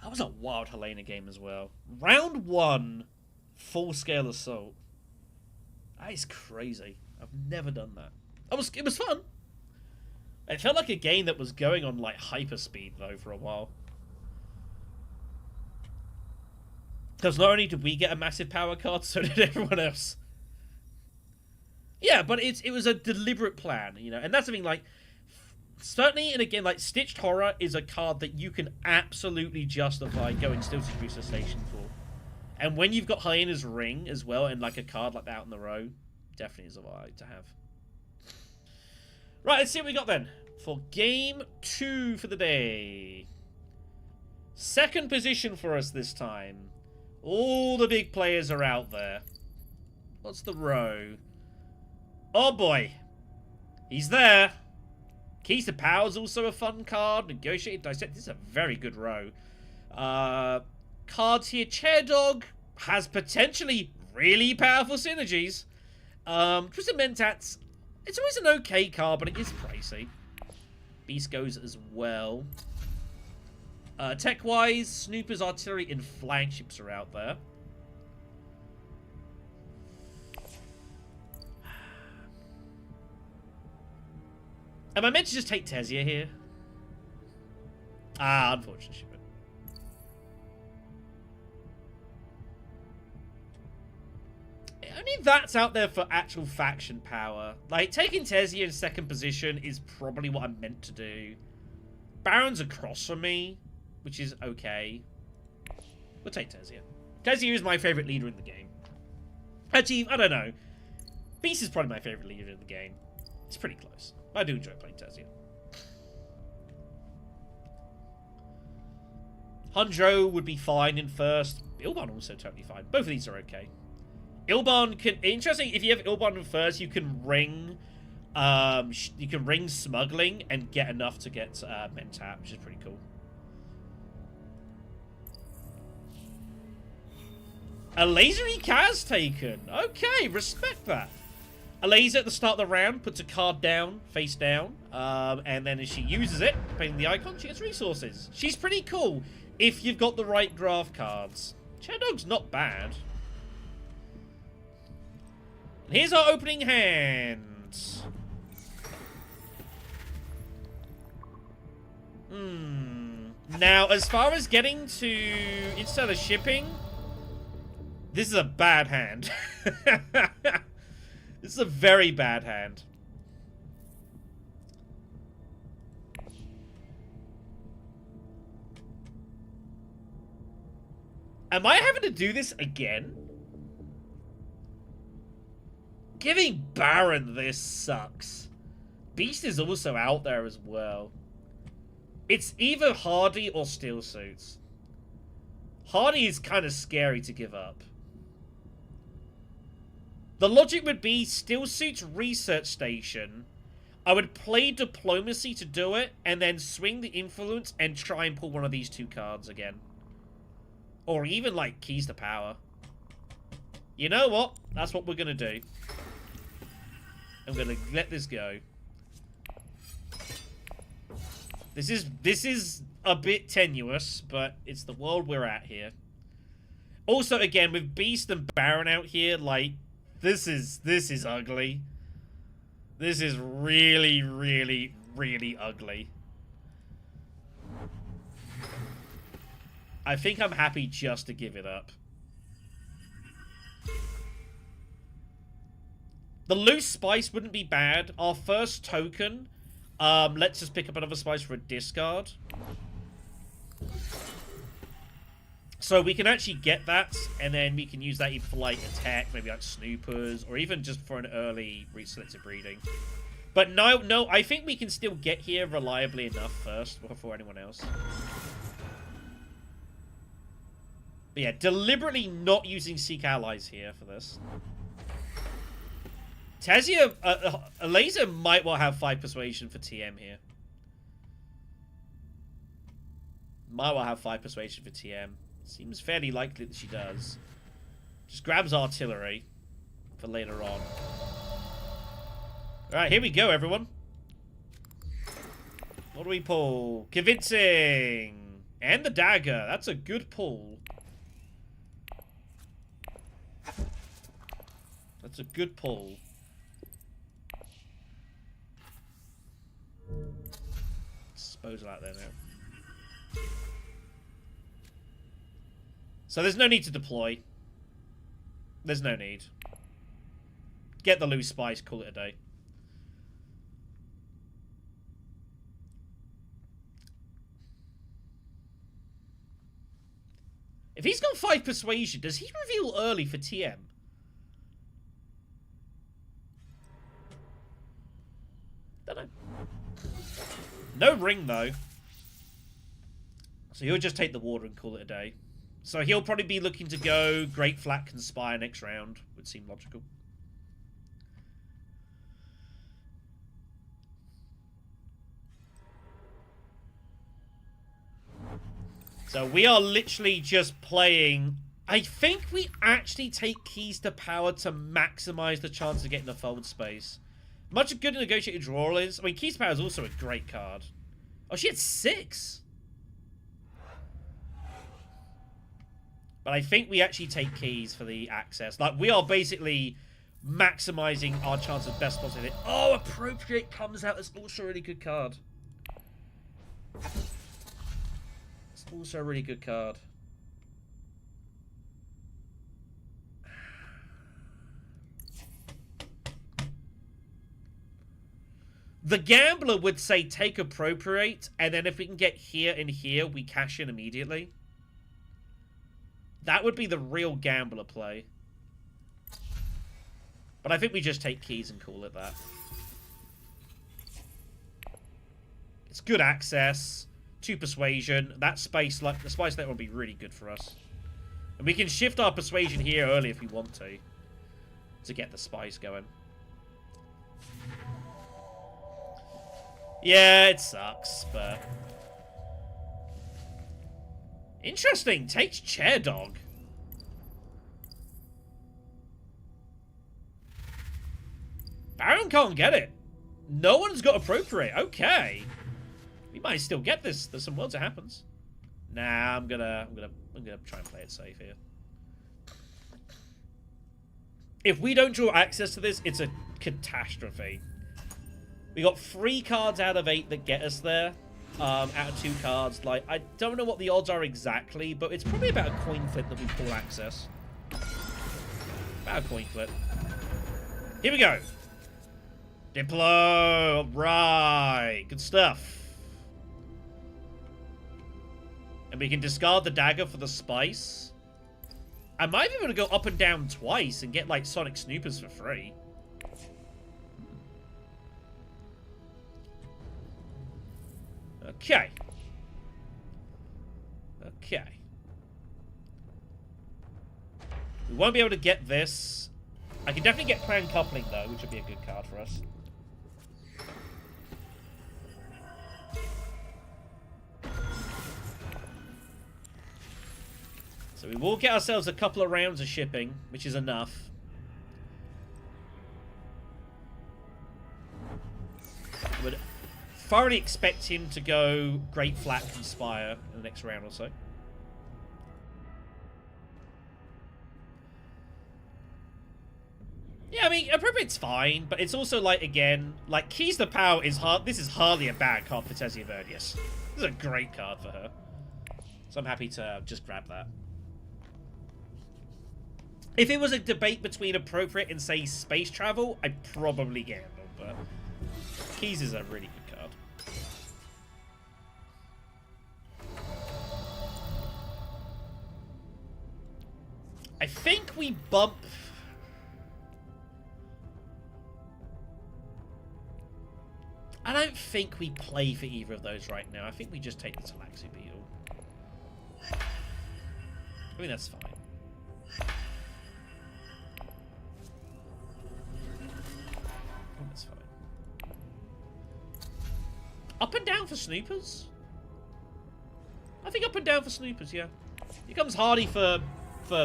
That was a wild Helena game as well. Round 1, full-scale assault. That is crazy. I've never done that. It was fun. It felt like a game that was going on, like, hyperspeed, though, for a while. Because not only did we get a massive power card, so did everyone else. Yeah, but it was a deliberate plan, you know, and that's something, like, certainly, and again, like, Stitched Horror is a card that you can absolutely justify going Stilted Booster Station for. And when you've got Hyena's Ring as well, and like a card like that out in the row, definitely is a vibe to have. Right, let's see what we got then for game 2 for the day. Second position for us this time. All the big players are out there. What's the row? Oh boy. He's there. Keys to Power is also a fun card. Negotiated Dissect. This is a very good row. Cards here. Chair Dog has potentially really powerful synergies. Twisted Mentats, it's always an okay card, but it is pricey. Beast goes as well. Tech-wise, Snoopers, Artillery, and Flagships are out there. Am I meant to just take Tessia here? Ah, unfortunately. Only that's out there for actual faction power. Like, taking Tessia in second position is probably what I'm meant to do. Baron's across from me, which is okay. We'll take Tessia. Tessia is my favourite leader in the game. Actually, I don't know. Beast is probably my favourite leader in the game. It's pretty close. I do enjoy playing Tessia. Hundro would be fine in first. Ilban also totally fine. Both of these are okay. Ilban can... Interesting, if you have Ilban in first, you can ring... you can ring smuggling and get enough to get Mentap, which is pretty cool. A laser Ecaz taken. Okay, respect that. A laser at the start of the round puts a card down, face down, and then as she uses it, painting the icon, she gets resources. She's pretty cool if you've got the right graph cards. Cherdog's not bad. And here's our opening hand. Now, as far as getting to instead of shipping, this is a bad hand. This is a very bad hand. Am I having to do this again? Giving Baron this sucks. Beast is also out there as well. It's either Hardy or Steel Suits. Hardy is kind of scary to give up. The logic would be Steel Suits Research Station. I would play Diplomacy to do it, and then swing the Influence and try and pull one of these two cards again. Or even, like, Keys to Power. You know what? That's what we're going to do. I'm going to let this go. This is a bit tenuous, but it's the world we're at here. Also, again, with Beast and Baron out here, like... This is ugly. This is really, really, really ugly. I think I'm happy just to give it up. The loose spice wouldn't be bad. Our first token lets us pick up another spice for a discard. So we can actually get that, and then we can use that either for, like, attack, maybe like Snoopers, or even just for an early selective breeding. But no, I think we can still get here reliably enough first, before anyone else. But yeah, deliberately not using Seek Allies here for this. Tessia, Ilesa might well have 5 Persuasion for TM here. Might well have 5 Persuasion for TM. Seems fairly likely that she does. Just grabs artillery for later on. Alright, here we go, everyone. What do we pull? Convincing! And the dagger. That's a good pull. That's a good pull. Dispose of that there now. So there's no need to deploy. There's no need. Get the loose spice, call it a day. If he's got 5 Persuasion, does he reveal early for TM? Don't know. No ring, though. So he'll just take the water and call it a day. So he'll probably be looking to go Great Flat Conspire next round. Would seem logical. So we are literally just playing... I think we actually take Keys to Power to maximize the chance of getting the fold space. Much a good negotiated draw is... I mean, Keys to Power is also a great card. Oh, she had 6! But I think we actually take keys for the access. Like, we are basically maximizing our chance of best spots in it. Oh, Appropriate comes out. That's also a really good card. It's also a really good card. The Gambler would say take Appropriate, and then if we can get here and here, we cash in immediately. That would be the real Gambler play. But I think we just take keys and call it that. It's good access. 2 persuasion. That space, like the spice later, will be really good for us. And we can shift our persuasion here early if we want to get the spice going. Yeah, it sucks, but interesting. Takes chair dog. Baron can't get it. No one's got appropriate. Okay, we might still get this. There's some worlds it happens. Nah, I'm gonna try and play it safe here. If we don't draw access to this, it's a catastrophe. We got 3 cards out of 8 that get us there. Out of 2 cards. Like, I don't know what the odds are exactly, but it's probably about a coin flip that we pull access. About a coin flip. Here we go. Diplo. Right. Good stuff. And we can discard the dagger for the spice. I might be able to go up and down twice and get, like, Sonic Snoopers for free. Okay. Okay. We won't be able to get this. I can definitely get Plan Coupling, though, which would be a good card for us. So we will get ourselves a couple of rounds of shipping, which is enough. I would thoroughly expect him to go Great Flat Conspire in the next round or so. Yeah, I mean, Appropriate's fine, but it's also, like, again, like, Keys to Power is hard. This is hardly a bad card for Tessia Vernius. This is a great card for her. So I'm happy to just grab that. If it was a debate between Appropriate and, say, Space Travel, I'd probably gamble, but Keys is a really good card. I think we bump... I don't think we play for either of those right now. I think we just take the Talaxi Beetle. I think that's fine. That's fine. Up and down for Snoopers? I think up and down for Snoopers, yeah. Here comes Hardy for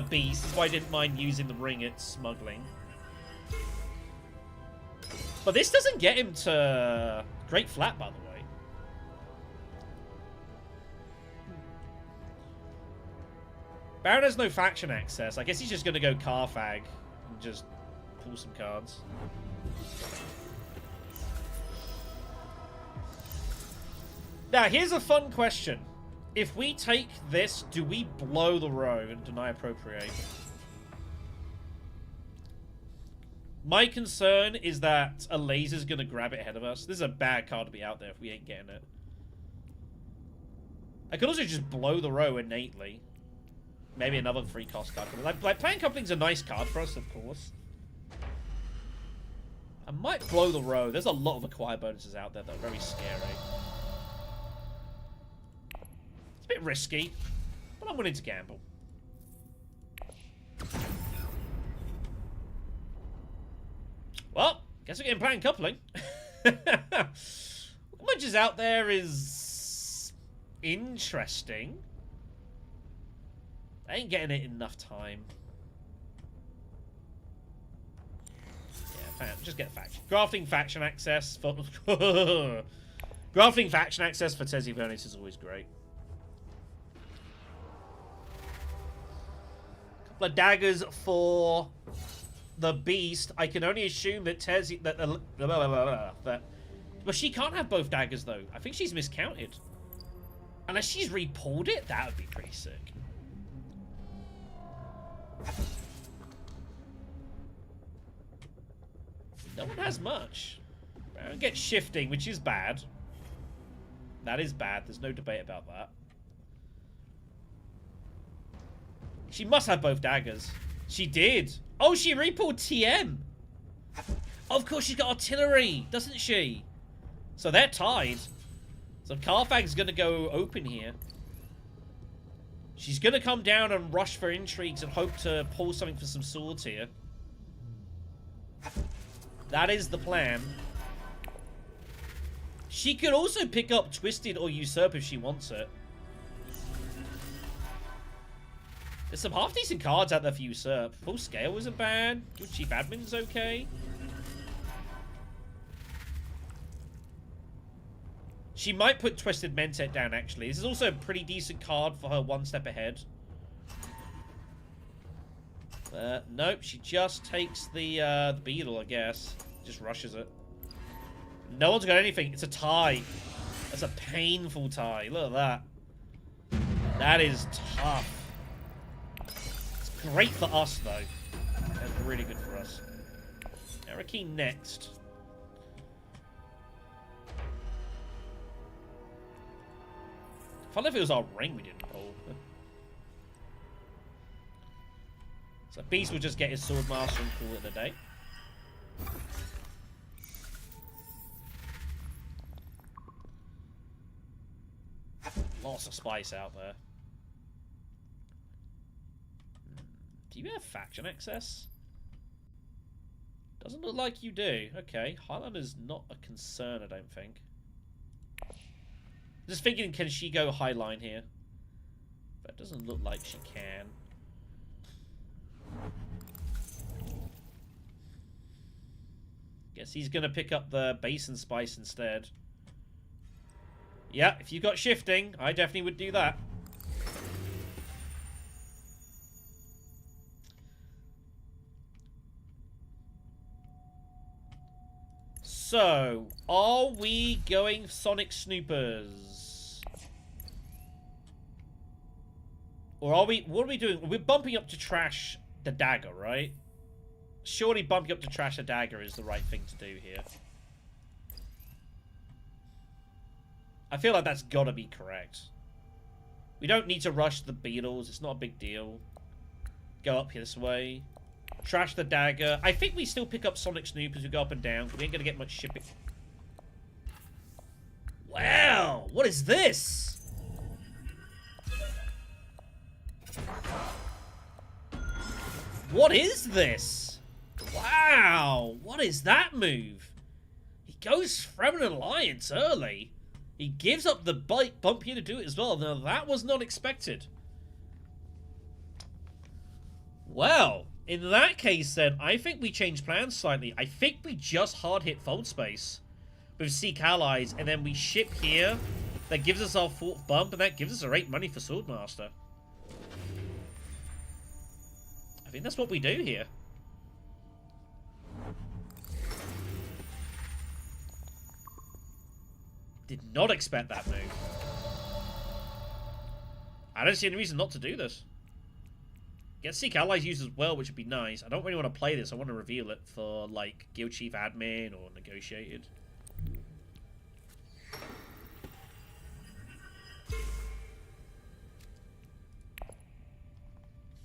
Beast. That's why I didn't mind using the ring at Smuggling. But this doesn't get him to Great Flat, by the way. Baron has no faction access. I guess he's just going to go Carfag and just pull some cards. Now, here's a fun question. If we take this, do we blow the row and deny Appropriate? My concern is that a laser's going to grab it ahead of us. This is a bad card to be out there if we ain't getting it. I could also just blow the row innately. Maybe another 3-cost card. Like Plan Coupling's a nice card for us, of course. I might blow the row. There's a lot of acquire bonuses out there that are very scary. It's a bit risky, but I'm willing to gamble. Well, guess we're getting Plan Coupling. What much is out there is interesting. I ain't getting it in enough time. Yeah, just get faction. Grafting faction access for Grafting faction access for Tessia Vernius is always great. Couple of daggers for the Beast. I can only assume that Tessia well, she can't have both daggers though. I think she's miscounted. Unless she's repulled it, that would be pretty sick. No one has much. Baron gets shifting, which is bad. That is bad. There's no debate about that. She must have both daggers. She did. Oh, she repulled TM. Of course, she's got artillery, doesn't she? So they're tied. So Carfag's going to go open here. She's going to come down and rush for intrigues and hope to pull something for some swords here. That is the plan. She could also pick up Twisted or Usurp if she wants it. There's some half-decent cards out there for Usurp. Full Scale isn't bad. Good Chief Admin's okay. She might put Twisted Mentat down, actually. This is also a pretty decent card for her one step ahead. Nope, she just takes the Beetle, I guess. Just rushes it. No one's got anything. It's a tie. That's a painful tie. Look at that. That is tough. It's great for us, though. That's really good for us. Arrakis next. I wonder if it was our ring we didn't pull. So Beast will just get his Swordmaster and call it a day. Lots of spice out there. Do you have faction access? Doesn't look like you do. Okay, Highlander's not a concern, I don't think. Just thinking, can she go Highline here? But it doesn't look like she can. Guess he's going to pick up the Basin Spice instead. Yeah, if you've got shifting, I definitely would do that. So, are we going Sonic Snoopers? Or are we... What are we doing? We're bumping up to trash the dagger, right? Surely bumping up to trash the dagger is the right thing to do here. I feel like that's got to be correct. We don't need to rush the Beetles. It's not a big deal. Go up this way. Trash the dagger. I think we still pick up Sonic Snoop as we go up and down. We ain't going to get much shipping. Wow! What is this? What is this? Wow! What is that move? He goes from an alliance early. He gives up the bump here to do it as well. Now, that was not expected. Well, in that case, then, I think we change plans slightly. I think we just hard hit Fold Space with Seek Allies, and then we ship here. That gives us our 4th bump, and that gives us our 8 money for Swordmaster. I think that's what we do here. Did not expect that move. I don't see any reason not to do this. Get Seek Allies used as well, which would be nice. I don't really want to play this. I want to reveal it for, like, Guild Chief Admin or Negotiated.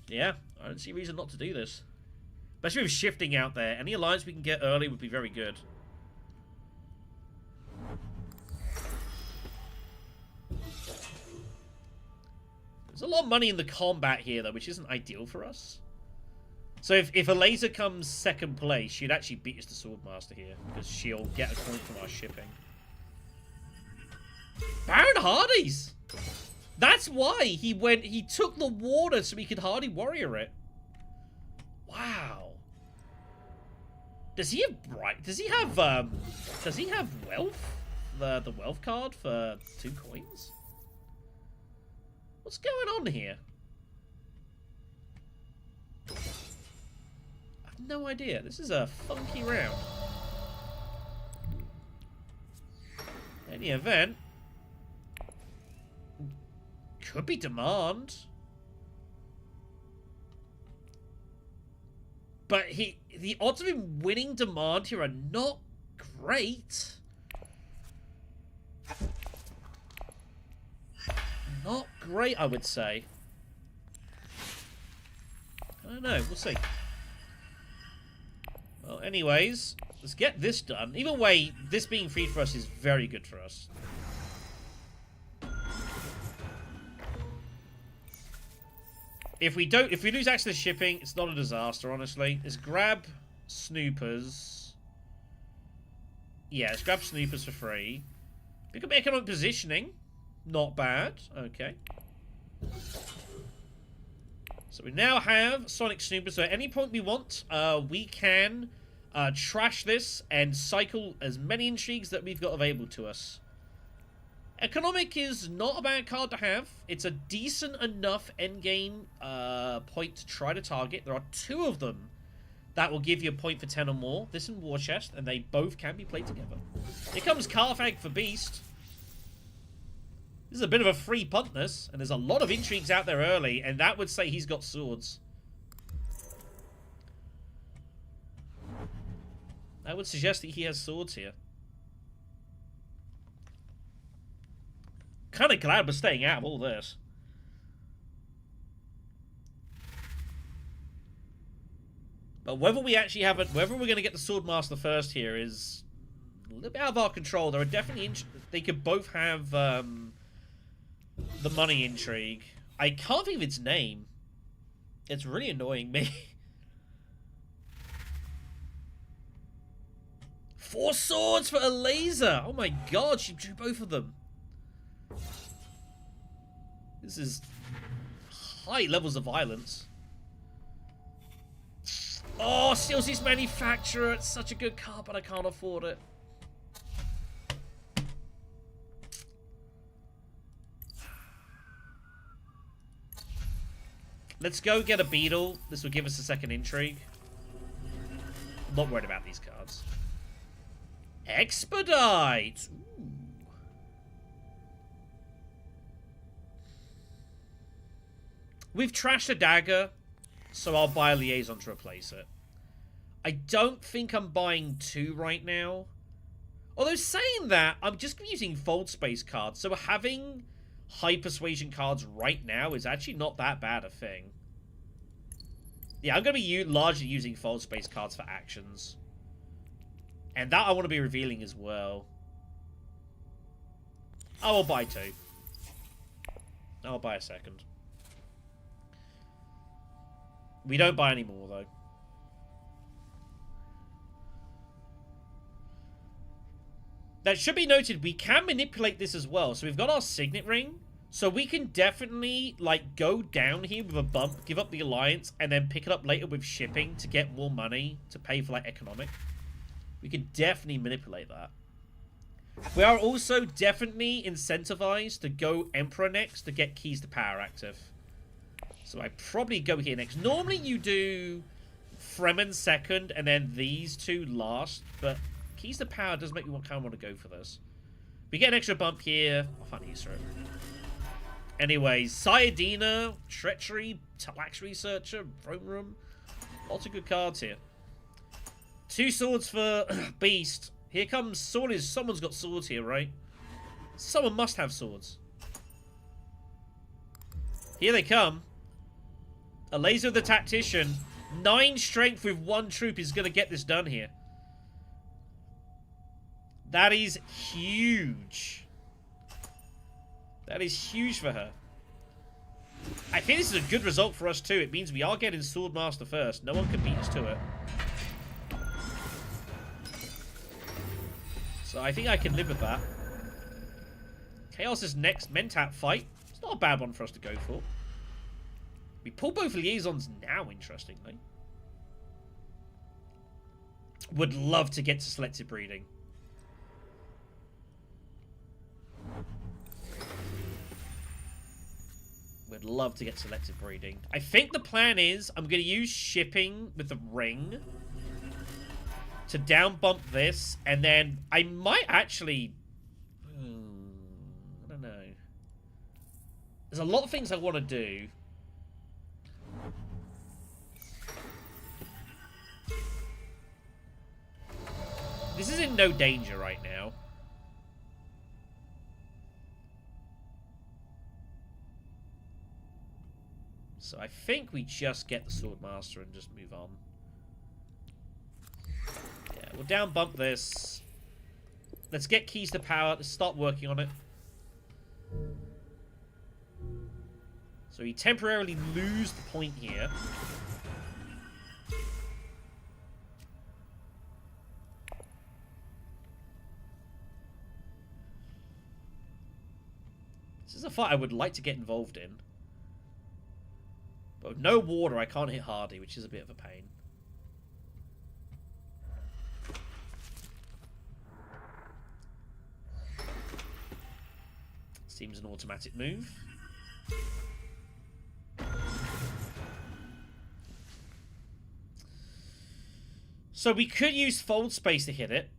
Yeah, I don't see a reason not to do this. Especially with shifting out there. Any alliance we can get early would be very good. There's a lot of money in the combat here, though, which isn't ideal for us. So if Ilesa comes 2nd place, she'd actually beat us to Swordmaster here, because she'll get a point from our shipping. Baron Hardy's! That's why he took the water so he could Hardy Warrior it. Wow. Does he have wealth? The wealth card for 2 coins? What's going on here? I have no idea. This is a funky round. In any event, could be demand. But the odds of him winning demand here are not great. Not great, I would say. I don't know. We'll see. Well, anyways, let's get this done. Either way, this being free for us is very good for us. If we lose access to shipping, it's not a disaster, honestly. Let's grab Snoopers. Yeah, let's grab Snoopers for free. Pick up economic positioning. Not bad. Okay. So we now have Sonic Snoopers. So at any point we want, we can trash this and cycle as many intrigues that we've got available to us. Economic is not a bad card to have. It's a decent enough endgame point to try to target. There are 2 of them that will give you a point for 10 or more. This and War Chest, and they both can be played together. Here comes Carfag for Beast. This is a bit of a free puntness, and there's a lot of intrigues out there early, and that would say he's got swords. That would suggest that he has swords here. Kind of glad we're staying out of all this. But whether we actually have it, whether we're going to get the Swordmaster first here is a little bit out of our control. There are definitely they could both have the money intrigue. I can't think of its name. It's really annoying me. 4 swords for Ilesa. Oh my god, she drew both of them. This is high levels of violence. Oh, Steelsy's Manufacturer. It's such a good card, but I can't afford it. Let's go get a beetle. This will give us a second intrigue. I'm not worried about these cards. Expedite! Ooh. We've trashed a dagger, so I'll buy a liaison to replace it. I don't think I'm buying 2 right now. Although saying that, I'm just using fold space cards, so having high persuasion cards right now is actually not that bad a thing. Yeah, I'm going to be largely using fold space cards for actions. And that I want to be revealing as well. I will buy 2. I'll buy a second. We don't buy any more, though. That should be noted, we can manipulate this as well. So we've got our signet ring. So we can definitely, like, go down here with a bump, give up the alliance, and then pick it up later with shipping to get more money to pay for, like, economic. We could definitely manipulate that. We are also definitely incentivized to go Emperor next to get keys to power active. So I probably go here next. Normally you do Fremen second and then these 2 last, but keys to power does make me kind of want to go for this. We get an extra bump here. I'll find a use for it. Anyways, Sayadina, Treachery, Talax Researcher, Throne Room. Lots of good cards here. 2 swords for Beast. Here comes sword. Someone's got swords here, right? Someone must have swords. Here they come. Ilesa the Tactician. 9 strength with 1 troop is going to get this done here. That is huge. That is huge for her. I think this is a good result for us too. It means we are getting Swordmaster first. No one can beat us to it. So I think I can live with that. Chaos's next Mentat fight. It's not a bad one for us to go for. We pull both liaisons now, interestingly. Would love to get to selective breeding. Would love to get selective breeding. I think the plan is I'm going to use shipping with the ring to down bump this, and then I might actually... I don't know. There's a lot of things I want to do. This is in no danger right now. So I think we just get the Swordmaster and just move on. Yeah, we'll down bump this. Let's get keys to power. Let's start working on it. So we temporarily lose the point here. This is a fight I would like to get involved in. But with no water, I can't hit Hardy, which is a bit of a pain. Seems an automatic move. So we could use Fold Space to hit it,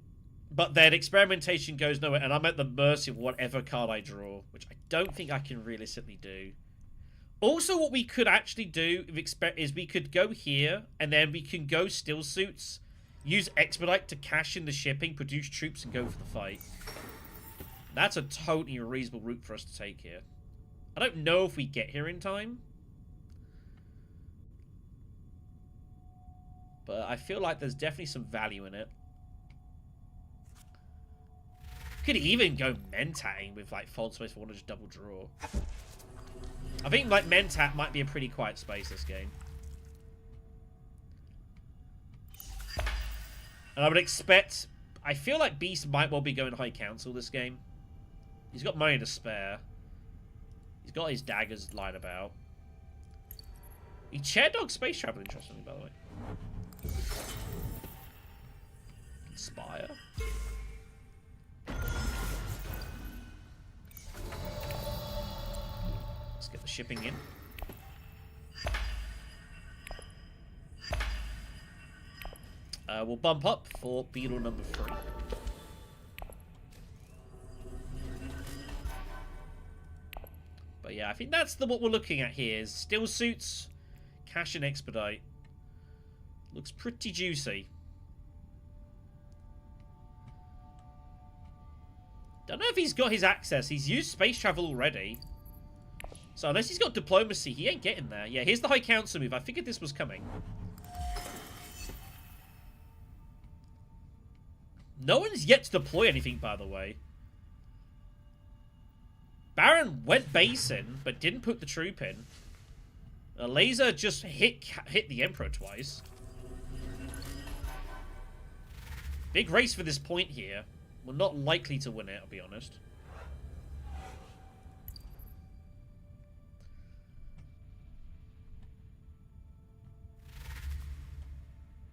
but then experimentation goes nowhere, and I'm at the mercy of whatever card I draw, which I don't think I can realistically do. Also, what we could actually do is we could go here, and then we can go Still Suits, use Expedite to cash in the shipping, produce troops, and go for the fight. That's a totally reasonable route for us to take here. I don't know if we get here in time. But I feel like there's definitely some value in it. Could even go Mentatting with like Fold Space for one to just double draw. I think like Mentat might be a pretty quiet space this game. And I would expect... I feel like Beast might well be going High Council this game. He's got money to spare. He's got his daggers lying about. He chair dog space travel, interestingly, by the way. Inspire. Let's get the shipping in. We'll bump up for beetle number 3. But yeah, I think that's what we're looking at here. Is Still Suits, Cash and Expedite. Looks pretty juicy. Don't know if he's got his access. He's used space travel already. So unless he's got diplomacy, he ain't getting there. Yeah, here's the High Council move. I figured this was coming. No one's yet to deploy anything, by the way. Baron went base in, but didn't put the troop in. Ilesa just hit the Emperor twice. Big race for this point here. We're not likely to win it, I'll be honest.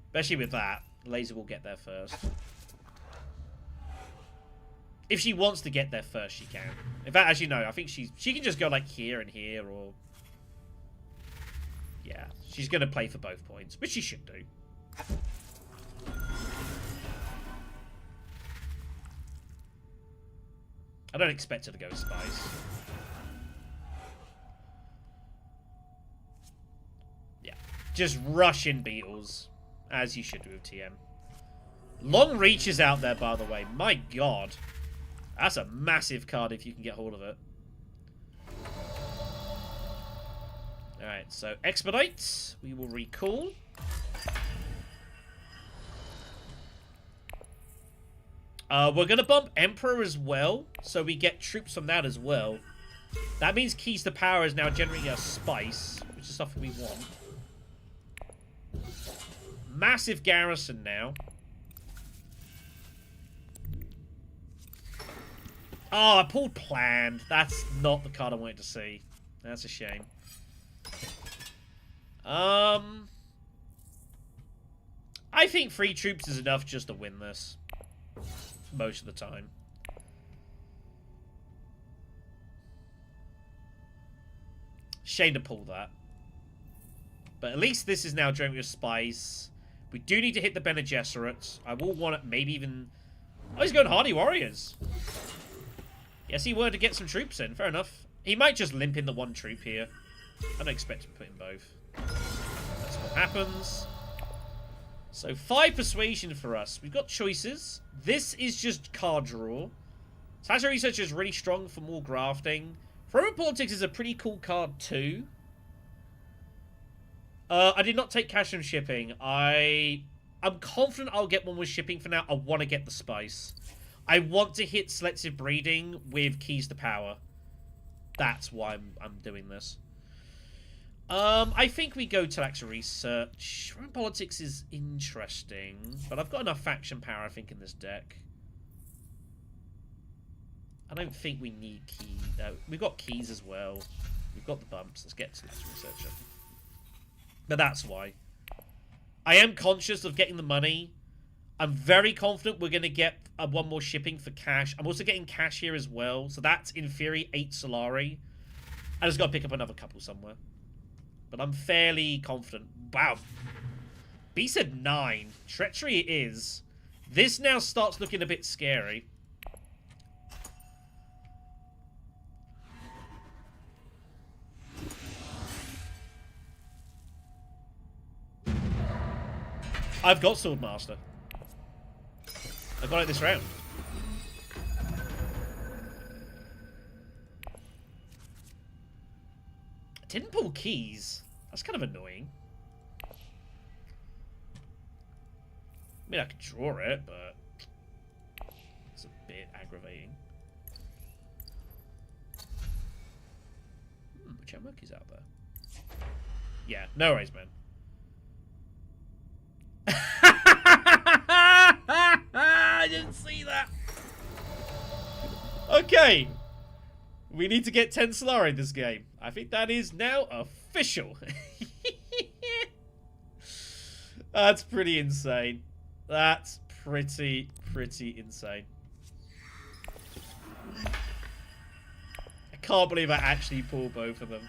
Especially with that, Ilesa will get there first. If she wants to get there first, she can. In fact, as you know, I think she can just go like here and here, or... Yeah, she's going to play for both points, which she should do. I don't expect her to go spice. Yeah, just rush in beetles, as you should do with TM. Long Reach is out there, by the way. My god. That's a massive card if you can get hold of it. Alright, so Expedite. We will recall. We're going to bump Emperor as well, so we get troops from that as well. That means Keys to Power is now generating a spice, which is something we want. Massive garrison now. Oh, I pulled Planned. That's not the card I wanted to see. That's a shame. I think 3 troops is enough just to win this. Most of the time. Shame to pull that. But at least this is now generating a spice. We do need to hit the Bene Gesserit. I will want it, maybe even... Oh, he's going Hardy Warriors. Yes, he wanted to get some troops in. Fair enough. He might just limp in the 1 troop here. I don't expect him to put in both. That's what happens. So 5 persuasion for us. We've got choices. This is just card draw. Tactical Research is really strong for more grafting. Foreign Politics is a pretty cool card too. I did not take cash and shipping. I'm confident I'll get one with shipping for now. I want to get the spice. I want to hit selective breeding with Keys to Power. That's why I'm doing this. I think we go to actual research. Foreign politics is interesting, but I've got enough faction power, I think, in this deck. I don't think we need keys. We've got keys as well. We've got the bumps. Let's get to this researcher. But that's why. I am conscious of getting the money. I'm very confident we're going to get one more shipping for cash. I'm also getting cash here as well. So that's, in theory, 8 Solari. I just got to pick up another couple somewhere. But I'm fairly confident. Wow. B said 9. Treachery it is. This now starts looking a bit scary. I've got Swordmaster. I got it this round. I didn't pull keys. That's kind of annoying. I mean, I could draw it, but it's a bit aggravating. Which Monkey's out there? Yeah, no worries, man. I didn't see that. Okay. We need to get 10 Solari in this game. I think that is now official. That's pretty insane. That's pretty insane. I can't believe I actually pulled both of them.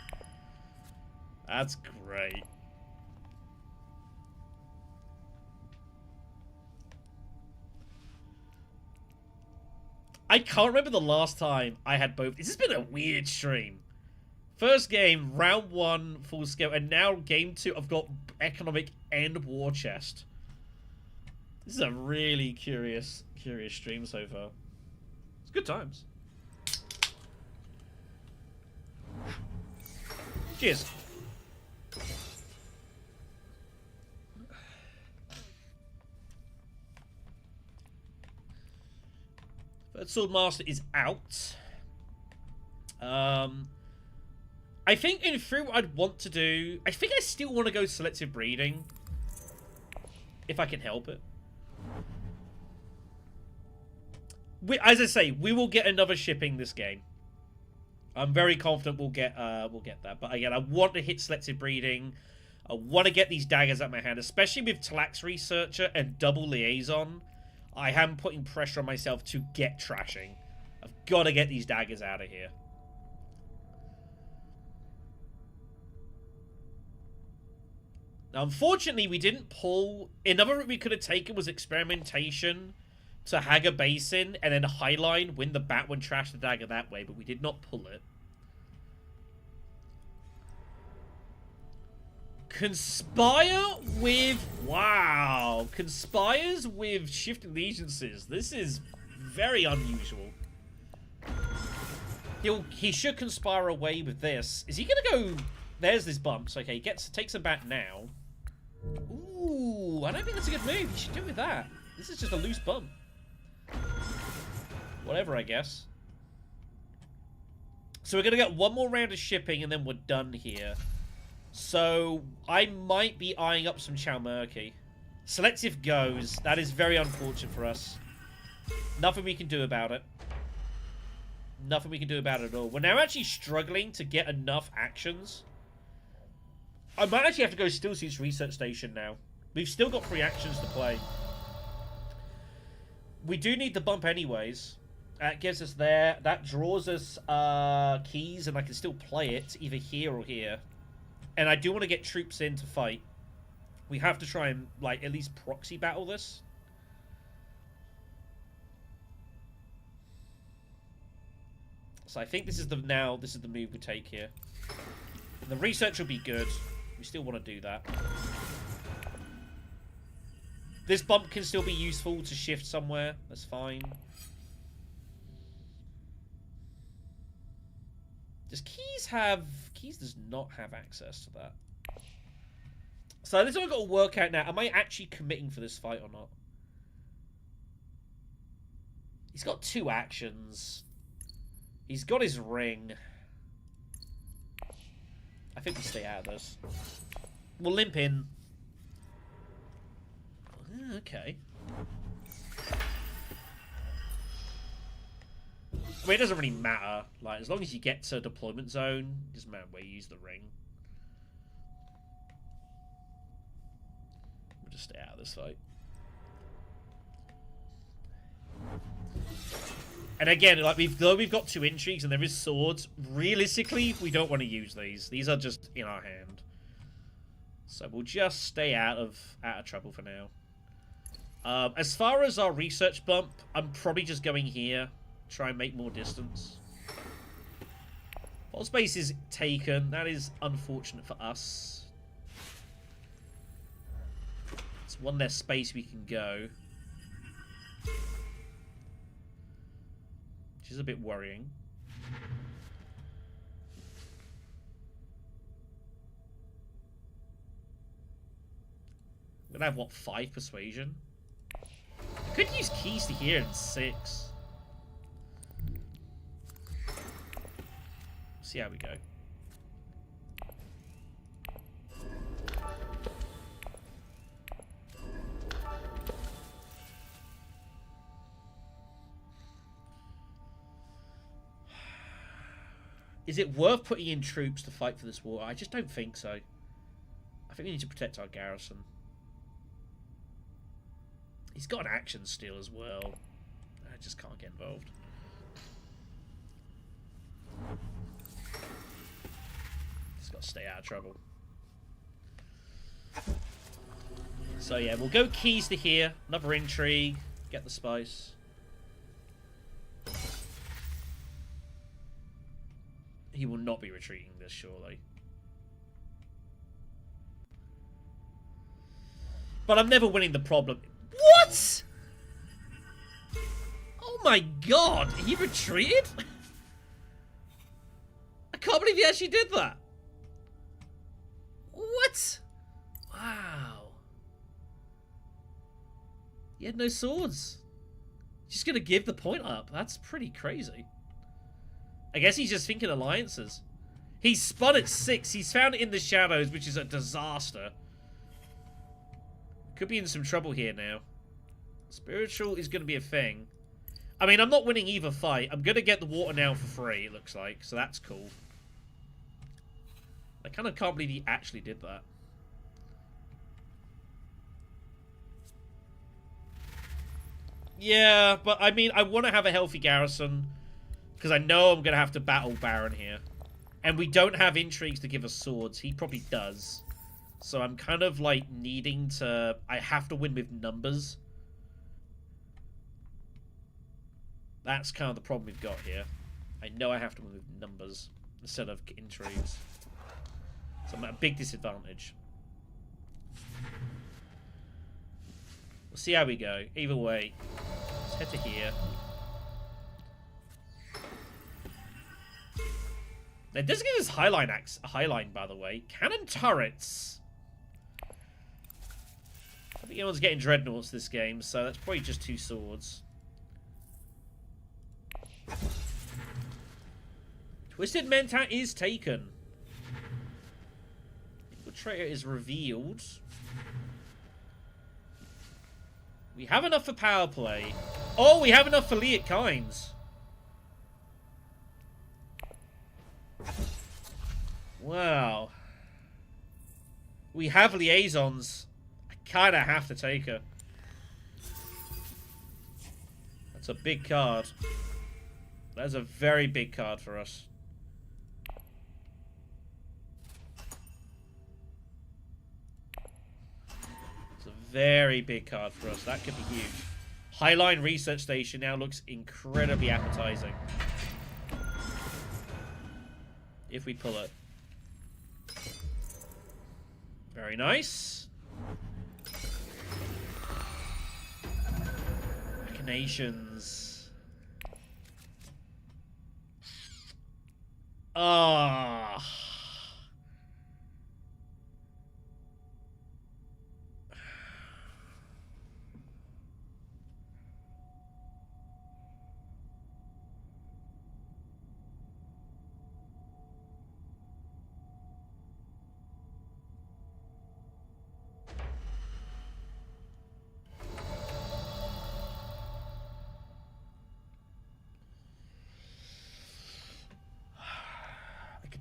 That's great. I can't remember the last time I had both. This has been a weird stream. First game, round 1, full scale, and now game 2, I've got economic and war chest. This is a really curious stream so far. It's good times. Cheers. Swordmaster is out. I think in theory what I'd want to do... I think I still want to go selective breeding. If I can help it. As I say, we will get another shipping this game. I'm very confident we'll get that. But again, I want to hit selective breeding. I want to get these daggers out my hand, especially with Talax Researcher and double liaison. I am putting pressure on myself to get trashing. I've got to get these daggers out of here. Now, unfortunately, we didn't pull... Another route we could have taken was experimentation to Hagar Basin and then Highline, win the bat when trash the dagger that way, but we did not pull it. Conspire with... Wow. Conspires with Shift Allegiances. This is very unusual. He should conspire away with this. Is he going to go... There's his bumps. Okay, he takes a bat now. Ooh, I don't think that's a good move. He should do it with that. This is just a loose bump. Whatever, I guess. So we're going to get one more round of shipping and then we're done here. So I might be eyeing up some Chalmurky. Selective goes. That is very unfortunate for us. Nothing we can do about it. Nothing we can do about it at all. We're now actually struggling to get enough actions. I might actually have to go Stillsuit's Research Station now. We've still got 3 actions to play. We do need the bump anyways. That gives us there. That draws us keys, and I can still play it either here or here. And I do want to get troops in to fight. We have to try and, like, at least proxy battle this. So I think this is the move we take here. And the research will be good. We still want to do that. This bump can still be useful to shift somewhere. That's fine. Does Keys have... Keys does not have access to that. So this is what I've got to work out now. Am I actually committing for this fight or not? He's got 2 actions. He's got his ring. I think we stay out of this. We'll limp in. Okay. I mean, it doesn't really matter. Like, as long as you get to a deployment zone, it doesn't matter where you use the ring. We'll just stay out of this fight. And again, like though we've got 2 intrigues and there is swords, realistically, we don't want to use these. These are just in our hand. So we'll just stay out of trouble for now. As far as our research bump, I'm probably just going here. Try and make more distance. Vault space is taken. That is unfortunate for us. It's one less space we can go. Which is a bit worrying. I'm gonna have, what, 5 persuasion? I could use keys to here in 6. See how we go. Is it worth putting in troops to fight for this war? I just don't think so. I think we need to protect our garrison. He's got an action steal as well. I just can't get involved. Just got to stay out of trouble. So yeah, we'll go keys to here. Another intrigue. Get the spice. He will not be retreating this, surely. But I'm never winning the problem. What? Oh my god, he retreated? I can't believe he actually did that. What? Wow. He had no swords. Just gonna give the point up. That's pretty crazy. I guess he's just thinking alliances. He's spun at 6. He's found it in the shadows, which is a disaster. Could be in some trouble here now. Spiritual is going to be a thing. I mean, I'm not winning either fight. I'm going to get the water now for free, it looks like. So that's cool. I kind of can't believe he actually did that. Yeah, but I mean, I want to have a healthy garrison. Because I know I'm going to have to battle Baron here. And we don't have intrigues to give us swords. He probably does. So I'm kind of like needing to... I have to win with numbers. That's kind of the problem we've got here. I know I have to win with numbers instead of intrigues. So I'm at a big disadvantage. We'll see how we go. Either way, let's head to here. It does give us highline, by the way. Cannon turrets. I think anyone's getting dreadnoughts this game, so that's probably just 2 swords. Twisted Mentat is taken. Infiltrator is revealed. We have enough for power play. Oh, we have enough for Liat Kynes. Wow. We have liaisons. I kind of have to take her. That's a big card. That's a very big card for us. It's a very big card for us. That could be huge. Highline Research Station now looks incredibly appetizing. If we pull it. Very nice. Machinations. Ah.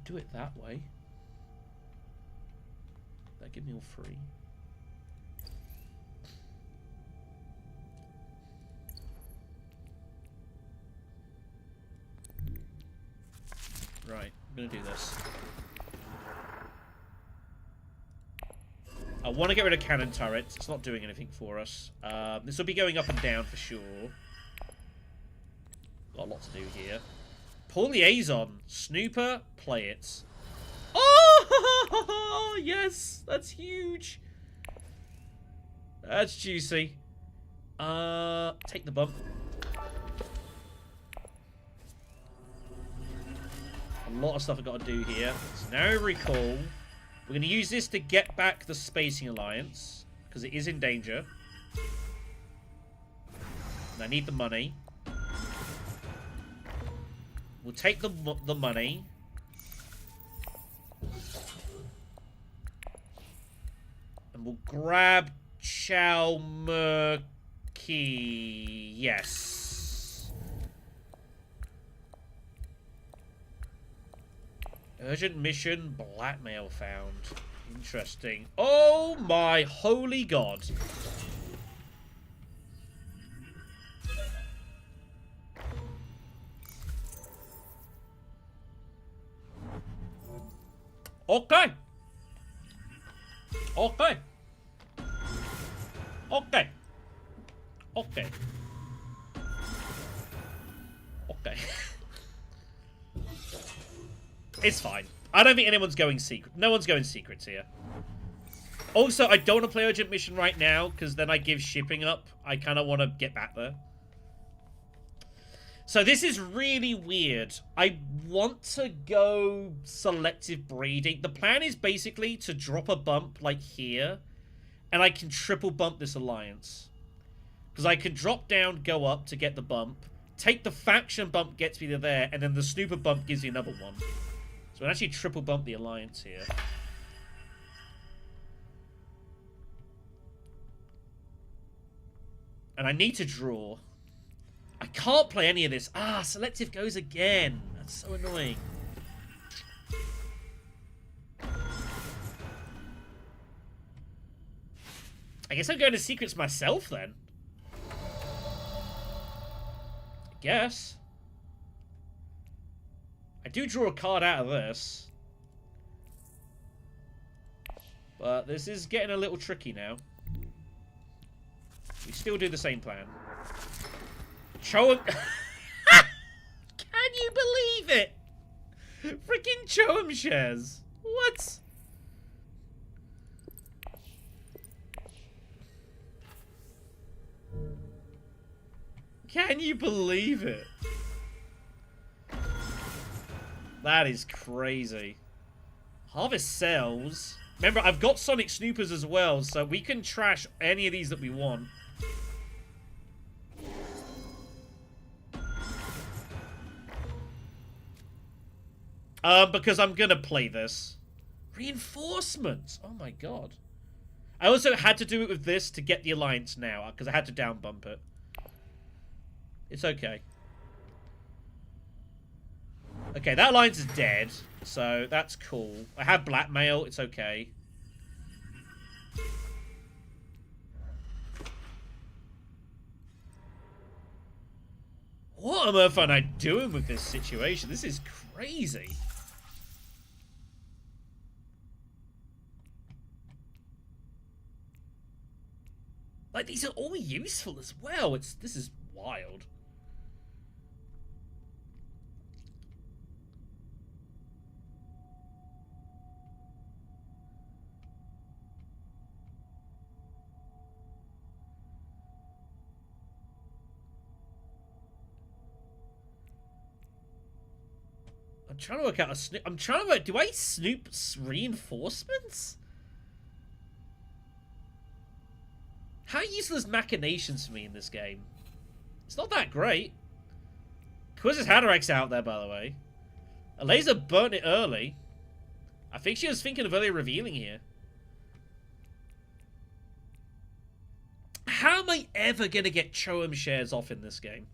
do it that way. That give me all 3. Right, I'm gonna do this. I want to get rid of cannon turrets. It's not doing anything for us. This will be going up and down for sure. Got a lot to do here. Poor liaison. Snooper, play it. Oh, yes, that's huge. That's juicy. Take the bump. A lot of stuff I've got to do here. So now recall. We're going to use this to get back the Spacing Alliance, because it is in danger. And I need the money. We'll take the money. And we'll grab Chow Murky. Yes. Urgent mission, blackmail found. Interesting. Oh my holy god. Okay. Okay. Okay. Okay. Okay. It's fine. I don't think anyone's going secret. No one's going secrets here. Also, I don't want to play Urgent Mission right now, because then I give shipping up. I kind of want to get back there. So this is really weird. I want to go selective breeding. The plan is basically to drop a bump like here, and I can triple bump this alliance. Because I can drop down, go up to get the bump, take the faction bump, gets me to there, and then the snooper bump gives me another one. So I actually triple bump the alliance here. And I need to draw. I can't play any of this. Ah, selective goes again. That's so annoying. I guess I'm going to secrets myself then. I guess. I do draw a card out of this. But this is getting a little tricky now. We still do the same plan. Show him. Can you believe it? Freaking Choem shares. What? Can you believe it? That is crazy. Harvest cells. Remember, I've got Sonic Snoopers as well, so we can trash any of these that we want. Because I'm gonna play this. Reinforcements! Oh my god. I also had to do it with this to get the alliance now, because I had to down bump it. It's okay. Okay, that alliance is dead, so that's cool. I have blackmail, it's okay. What on earth am I doing with this situation? This is crazy. Like, these are all useful as well. This is wild. I'm trying to work out a snoop. I'm trying to work. Do I snoop reinforcements? How useless machinations for me in this game? It's not that great. Quiz's Haderach's out there, by the way. Ilesa burnt it early. I think she was thinking of early revealing here. How am I ever going to get Choem shares off in this game?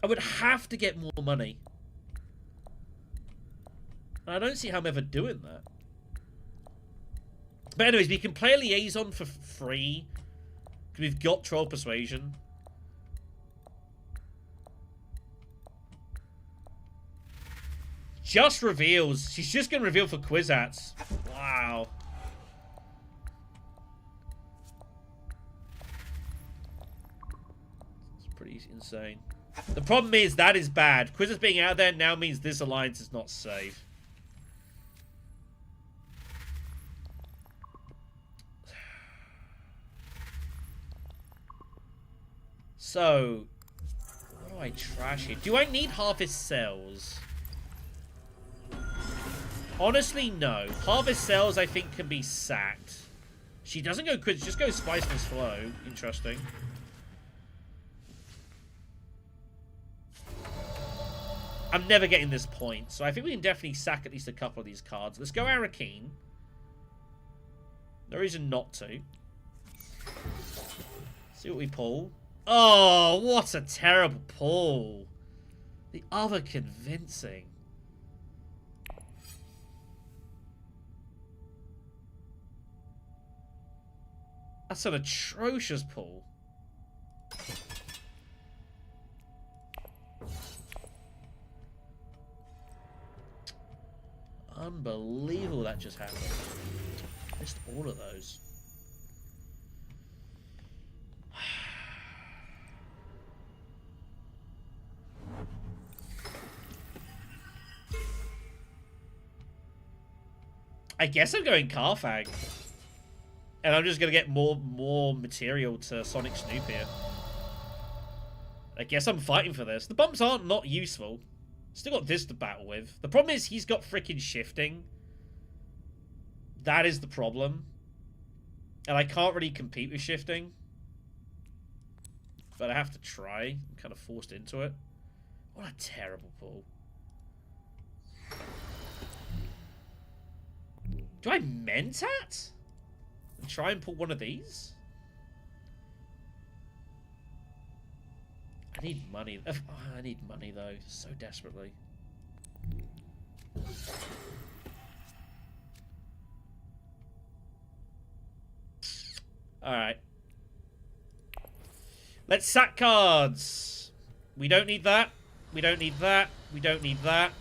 I would have to get more money. And I don't see how I'm ever doing that. But anyways, we can play a liaison for free. Because we've got Troll Persuasion. Just reveals. She's just going to reveal for Kwisatz. Wow. It's pretty insane. The problem is that is bad. Kwisatz being out there now means this alliance is not safe. So, what do I trash here? Do I need Harvest Cells? Honestly, no. Harvest Cells, I think, can be sacked. She doesn't go quick, just goes Spiceless Flow. Interesting. I'm never getting this point, so I think we can definitely sack at least a couple of these cards. Let's go Arakeen. No reason not to. See what we pull. Oh, what a terrible pull. The other convincing. That's an atrocious pull. Unbelievable that just happened. Missed all of those. I guess I'm going Carfag. And I'm just going to get more material to Sonic Snoop here. I guess I'm fighting for this. The bumps aren't not useful. Still got this to battle with. The problem is he's got freaking shifting. That is the problem. And I can't really compete with shifting. But I have to try. I'm kind of forced into it. What a terrible pull. Do I Mentat? And try and pull one of these? I need money. Oh, I need money, though, so desperately. Alright. Let's sack cards. We don't need that. We don't need that. We don't need that.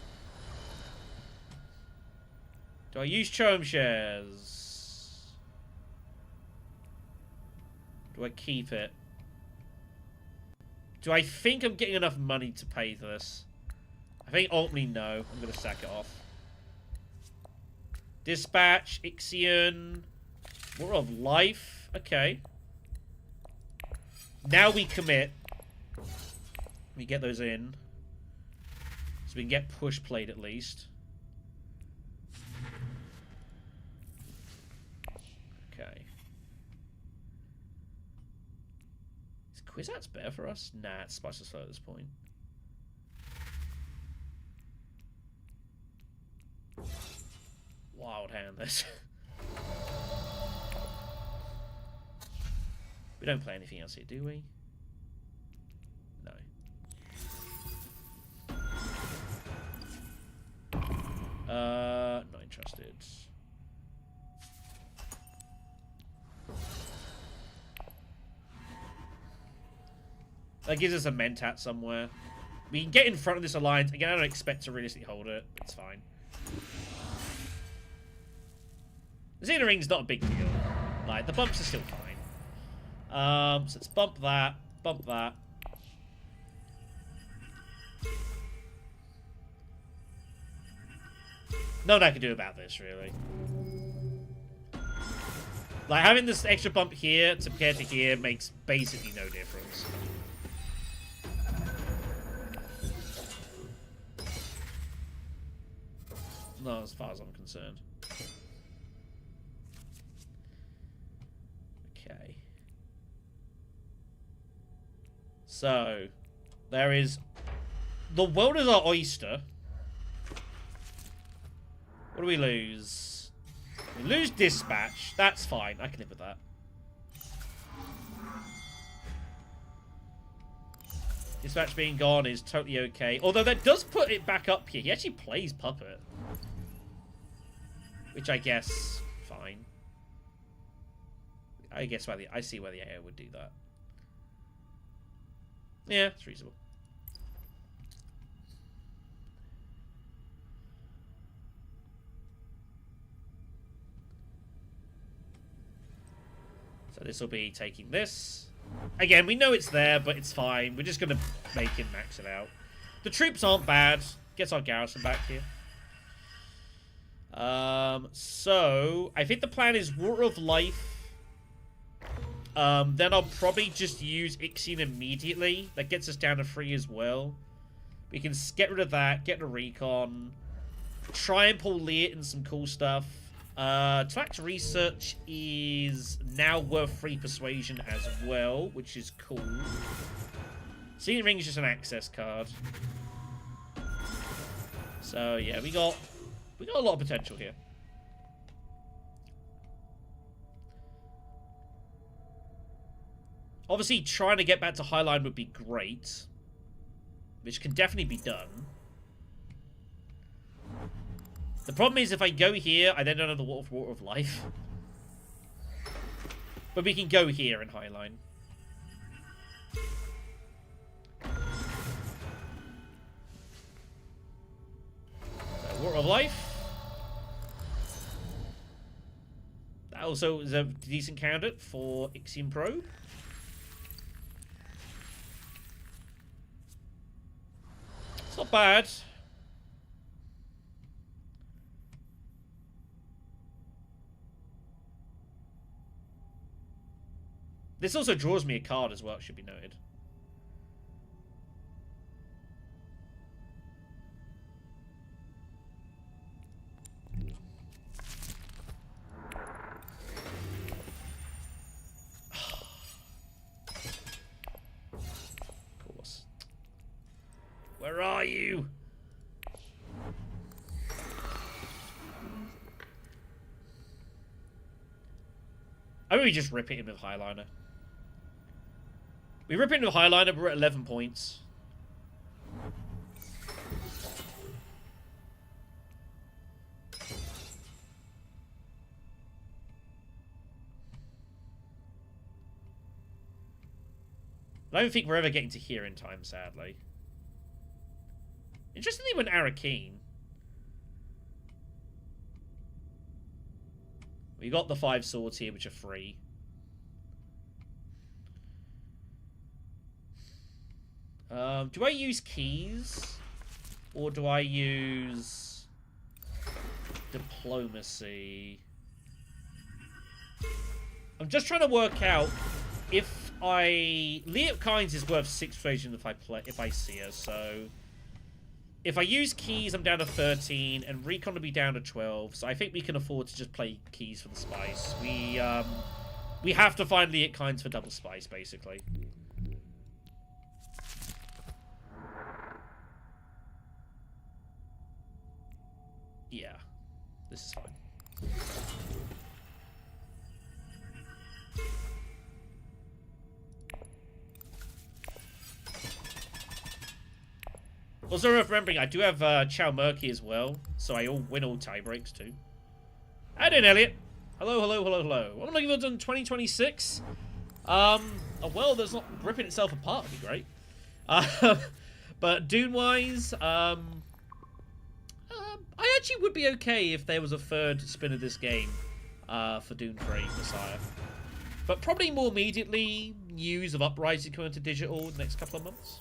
Do I use Chome Shares? Do I keep it? Do I think I'm getting enough money to pay for this? I think ultimately no. I'm going to sack it off. Dispatch, Ixion, War of Life. Okay. Now we commit. We get those in. So we can get push played at least. Okay. Is Kwisatz better for us? Nah, it's Spiceless Flow at this point. Wild hand this. We don't play anything else here, do we? No. Not interested. That gives us a Mentat somewhere. We can get in front of this alliance. Again, I don't expect to realistically hold it. It's fine. The Xena Ring's not a big deal. Like, the bumps are still fine. So let's bump that. Bump that. Nothing I can do about this, really. Like, having this extra bump here compared to here makes basically no difference. Not as far as I'm concerned. Okay. So, there is... The world is our oyster. What do we lose? We lose Dispatch. That's fine. I can live with that. Dispatch being gone is totally okay. Although that does put it back up here. He actually plays Puppet. Which I guess, fine. I see why the AI would do that. Yeah, it's reasonable. So this will be taking this. Again, we know it's there, but it's fine. We're just going to make him max it out. The troops aren't bad. Gets our garrison back here. So, I think the plan is Water of Life. Then I'll probably just use Ixion immediately. That gets us down to 3 as well. We can get rid of that, get the recon. Try and pull Leet and some cool stuff. Tax Research is now worth 3 Persuasion as well, which is cool. Scenic Ring is just an access card. So yeah, we got a lot of potential here. Obviously, trying to get back to Highline would be great, which can definitely be done. The problem is if I go here, I then don't have the Water of Life. But we can go here in Highline. So, Water of Life. That also is a decent candidate for Ixion Probe. It's not bad. This also draws me a card as well, it should be noted. Of course. Where are you? I really just rip it in with Highliner. We rip into Highliner, but we're at 11 points. I don't think we're ever getting to here in time, sadly. Interestingly, when Arrakis. We got the 5 swords here, which are free. Do I use keys? Or do I use diplomacy? I'm just trying to work out if I... Leet Kynes is worth 6 persuasion if I see her, so... If I use keys, I'm down to 13, and recon will be down to 12, so I think we can afford to just play keys for the spice. We have to find Leet Kynes for double spice, basically. Yeah, this is fine. Also worth remembering, I do have Chow Murky as well, so I win all tie breaks too. How you doing, Elliot? Hello, hello, hello, hello. What am I looking for in 2026? A world that's not ripping itself apart would be great. But Dune-wise, I actually would be okay if there was a 3rd spin of this game for Dune 3 Messiah. But probably more immediately, news of Uprising coming to digital in the next couple of months.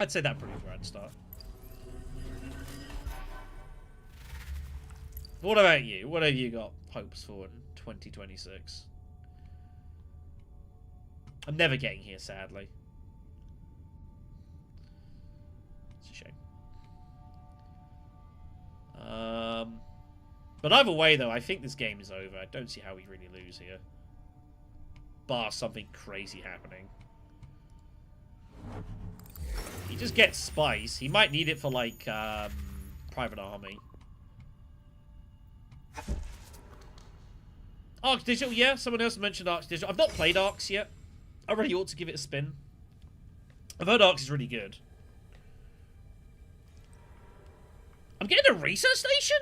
I'd say that pretty grand start. What about you? What have you got hopes for in 2026? I'm never getting here, sadly. It's a shame. But either way, though, I think this game is over. I don't see how we really lose here. Bar something crazy happening. He just gets spice. He might need it for, like, private army. Arc Digital, yeah. Someone else mentioned Arc Digital. I've not played Arcs yet. I really ought to give it a spin. I've heard Arrakis is really good. I'm getting a research station?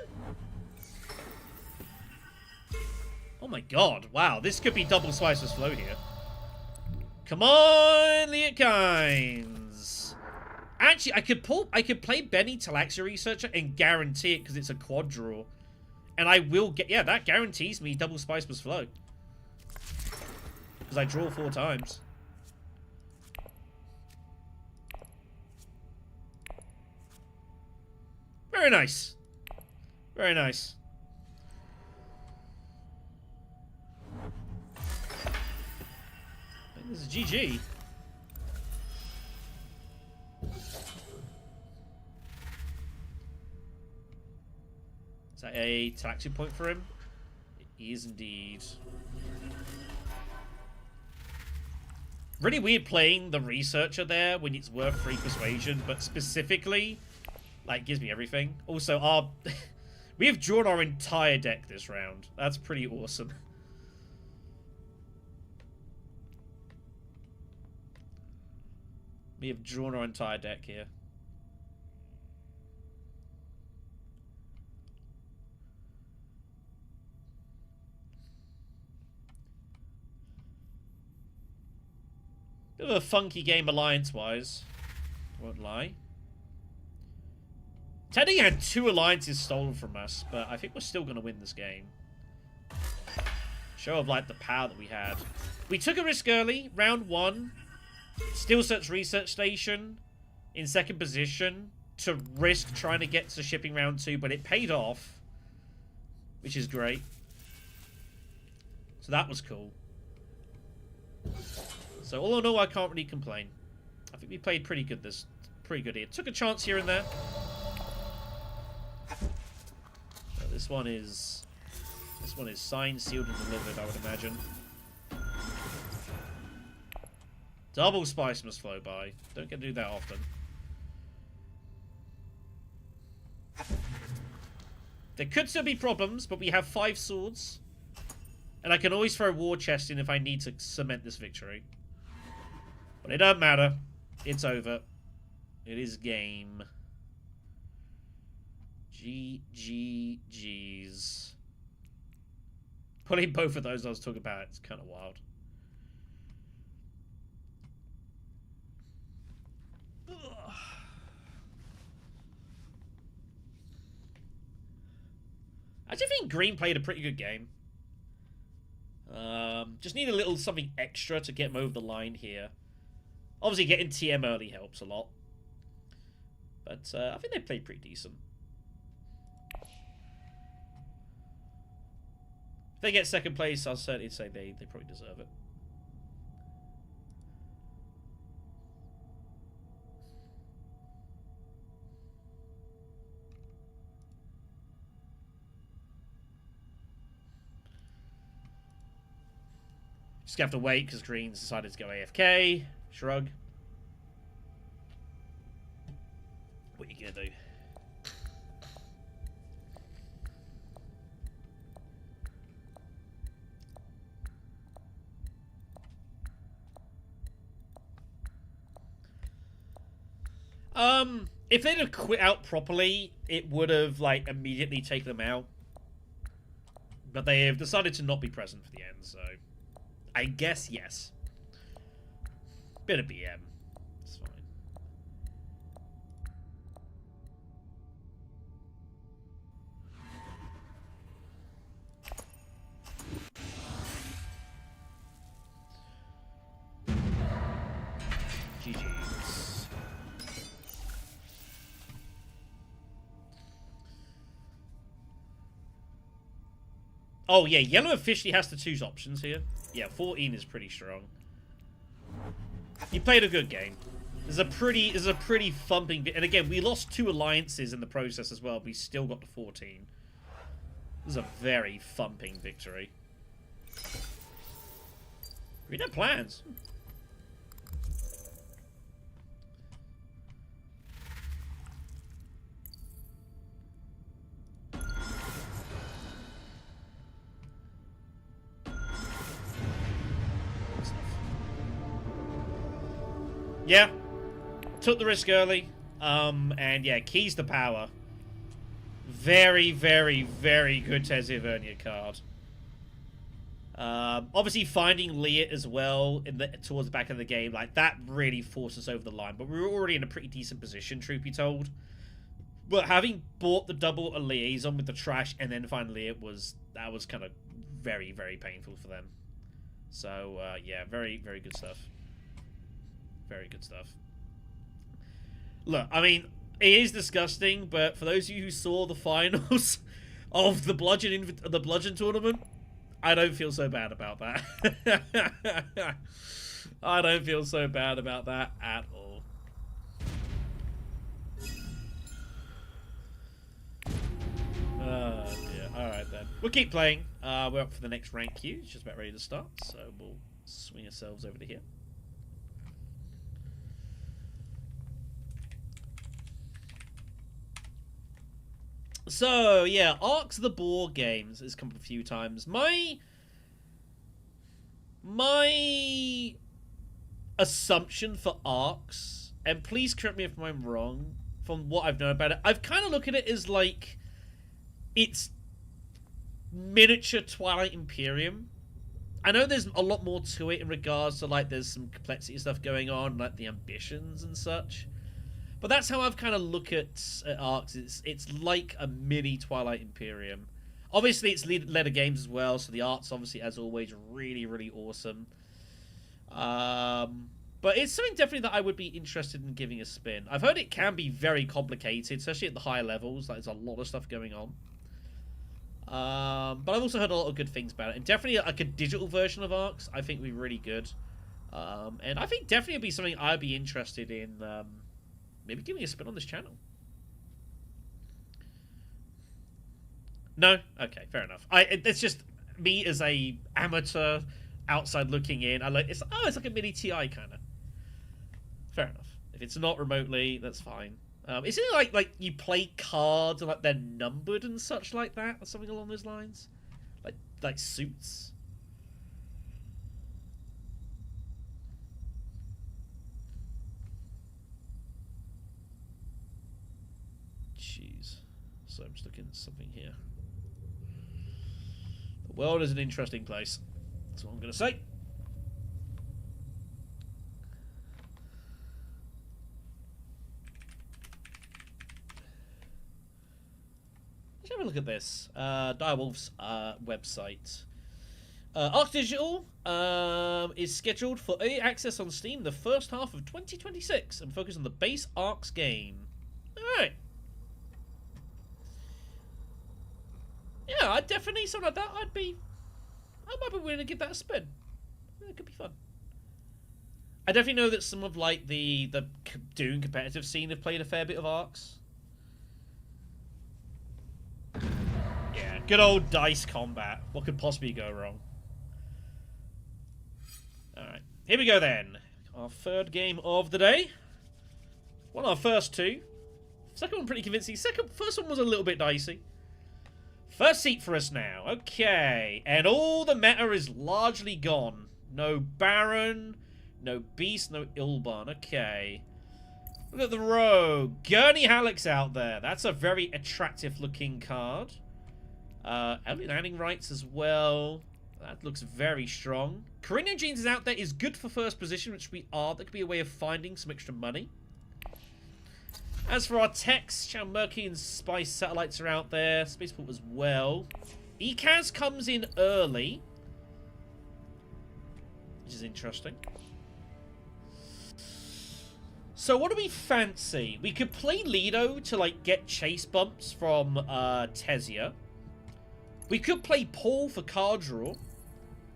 Oh my god, wow, this could be double slices flow here. Come on, Leokines. Actually, I could play Benny Talaxia Researcher and guarantee it because it's a quad draw. And I will get, yeah, that guarantees me double spice plus flow. Because I draw 4 times. Very nice. Very nice. This is GG. Is that a taxi point for him? It is indeed. Really weird playing the researcher there when it's worth 3 persuasion, but specifically, like, gives me everything. Also, our we have drawn our entire deck this round. That's pretty awesome. We have drawn our entire deck here. Bit of a funky game alliance-wise. Won't lie. Teddy had 2 alliances stolen from us, but I think we're still going to win this game. Show of, like, the power that we had. We took a risk early, round 1. Still search research station in 2nd position to risk trying to get to shipping round 2, but it paid off, which is great. So that was cool. So all in all, I can't really complain. I think we played pretty good here. Took a chance here and there. So this one is signed, sealed, and delivered, I would imagine. Double spice must flow by. Don't get to do that often. There could still be problems, but we have 5 swords. And I can always throw war chest in if I need to cement this victory. But it doesn't matter. It's over. It is game. G's. Pulling both of those I was talking about, it's kind of wild. I do think Green played a pretty good game. Just need a little something extra to get him over the line here. Obviously, getting TM early helps a lot. But I think they played pretty decent. If they get 2nd place, I'll certainly say they probably deserve it. Just gonna have to wait because Green's decided to go AFK. Shrug. What are you gonna do? If they'd have quit out properly, it would have, like, immediately taken them out. But they have decided to not be present for the end, so I guess yes. Bit of BM. It's fine. GG's. Oh yeah, yellow officially has to choose options here. Yeah, 14 is pretty strong. You played a good game. There's a pretty thumping, and again, we lost 2 alliances in the process as well. But we still got to 14. This is a very thumping victory. We had plans. Yeah, Took the risk early. And yeah, keys to power. Very, very, very good Tessia Vernius card. Obviously finding Leah as well towards the back of the game, like that really forced us over the line. But we were already in a pretty decent position, truth be told. But having bought the double a liaison with the trash and then finally that was kind of very, very painful for them. So yeah, very, very good stuff. Very good stuff. Look, I mean, it is disgusting, but for those of you who saw the finals of the bludgeon tournament, I don't feel so bad about that. I don't feel so bad about that at all. Oh dear. Alright then. We'll keep playing. We're up for the next rank queue. It's just about ready to start, so we'll swing ourselves over to here. So, yeah, Arcs the board games has come up a few times. My assumption for Arcs, and please correct me if I'm wrong, from what I've known about it, I've kind of looked at it as like it's miniature Twilight Imperium. I know there's a lot more to it in regards to like there's some complexity stuff going on, like the ambitions and such. But that's how I've kind of looked at Arcs. It's like a mini Twilight Imperium. Obviously, it's leader games as well, so the art's obviously, as always, really, really awesome. But it's something definitely that I would be interested in giving a spin. I've heard it can be very complicated, especially at the higher levels. Like, there's a lot of stuff going on. But I've also heard a lot of good things about it. And definitely, like, a digital version of Arcs, I think would be really good. And I think definitely would be something I'd be interested in... maybe give me a spin on this channel. No? Okay, fair enough. It's just me as a amateur outside looking in. It's like a mini TI kind of. Fair enough. If it's not remotely, that's fine. Isn't it like you play cards and like they're numbered and such like that, or something along those lines? Like suits. Jeez. So I'm just looking at something here. The world is an interesting place. That's what I'm going to say. Let's have a look at this. Direwolf's website. Arc Digital is scheduled for early access on Steam the first half of 2026 and focus on the base Arcs game. Alright. Yeah, I'd definitely, something like that, I might be willing to give that a spin. It could be fun. I definitely know that some of, like, the Dune competitive scene have played a fair bit of Arcs. Yeah, good old dice combat. What could possibly go wrong? Alright, here we go then. Our third game of the day. Won our first two. Second one pretty convincing. First one was a little bit dicey. First seat for us now. Okay. And all the meta is largely gone. No Baron, no Beast, no Ilban. Okay. Look at the rogue. Gurney Halleck's out there. That's a very attractive looking card. Early landing rights as well. That looks very strong. Carino Jeans is out there. Is good for first position, which we are. That could be a way of finding some extra money. As for our techs, Chalmurky and Spice Satellites are out there. Spaceport as well. Ecaz comes in early, which is interesting. So what do we fancy? We could play Lido to like get chase bumps from Tessia. We could play Paul for card draw.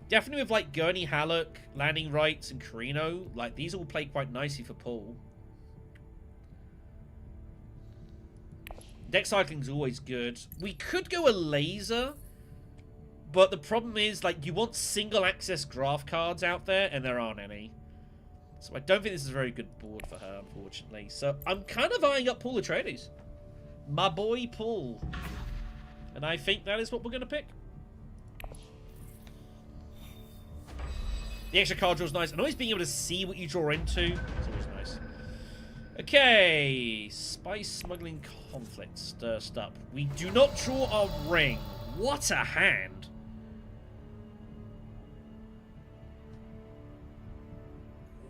Definitely with like Gurney Halleck, landing rights, and Carino. Like these all play quite nicely for Paul. Deck cycling is always good. We could go a laser, but the problem is, like, you want single access graph cards out there, and there aren't any. So I don't think this is a very good board for her, unfortunately. So I'm kind of eyeing up Paul Atredies. My boy Paul. And I think that is what we're going to pick. The extra card draw is nice. And always being able to see what you draw into is always nice. Okay, spice smuggling conflict stirred up. We do not draw our ring. What a hand!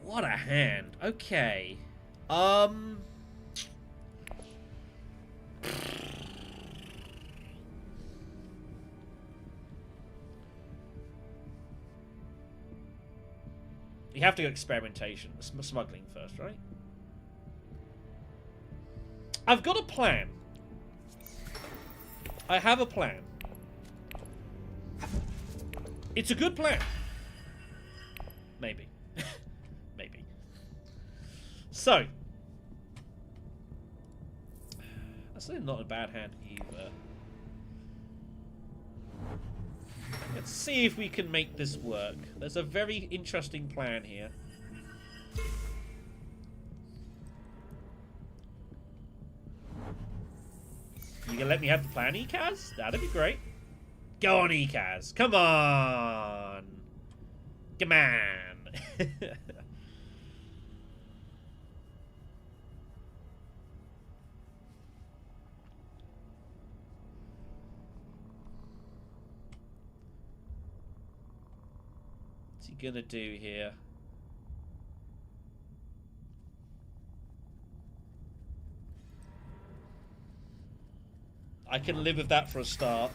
What a hand. Okay. You have to go experimentation. Smuggling first, right? I've got a plan. I have a plan. It's a good plan. Maybe. Maybe. So. That's not a bad hand either. Let's see if we can make this work. There's a very interesting plan here. You gonna let me have the plan, Ecaz? That'd be great. Go on, Ecaz. Come on. Come on. What's he gonna do here? I can live with that for a start.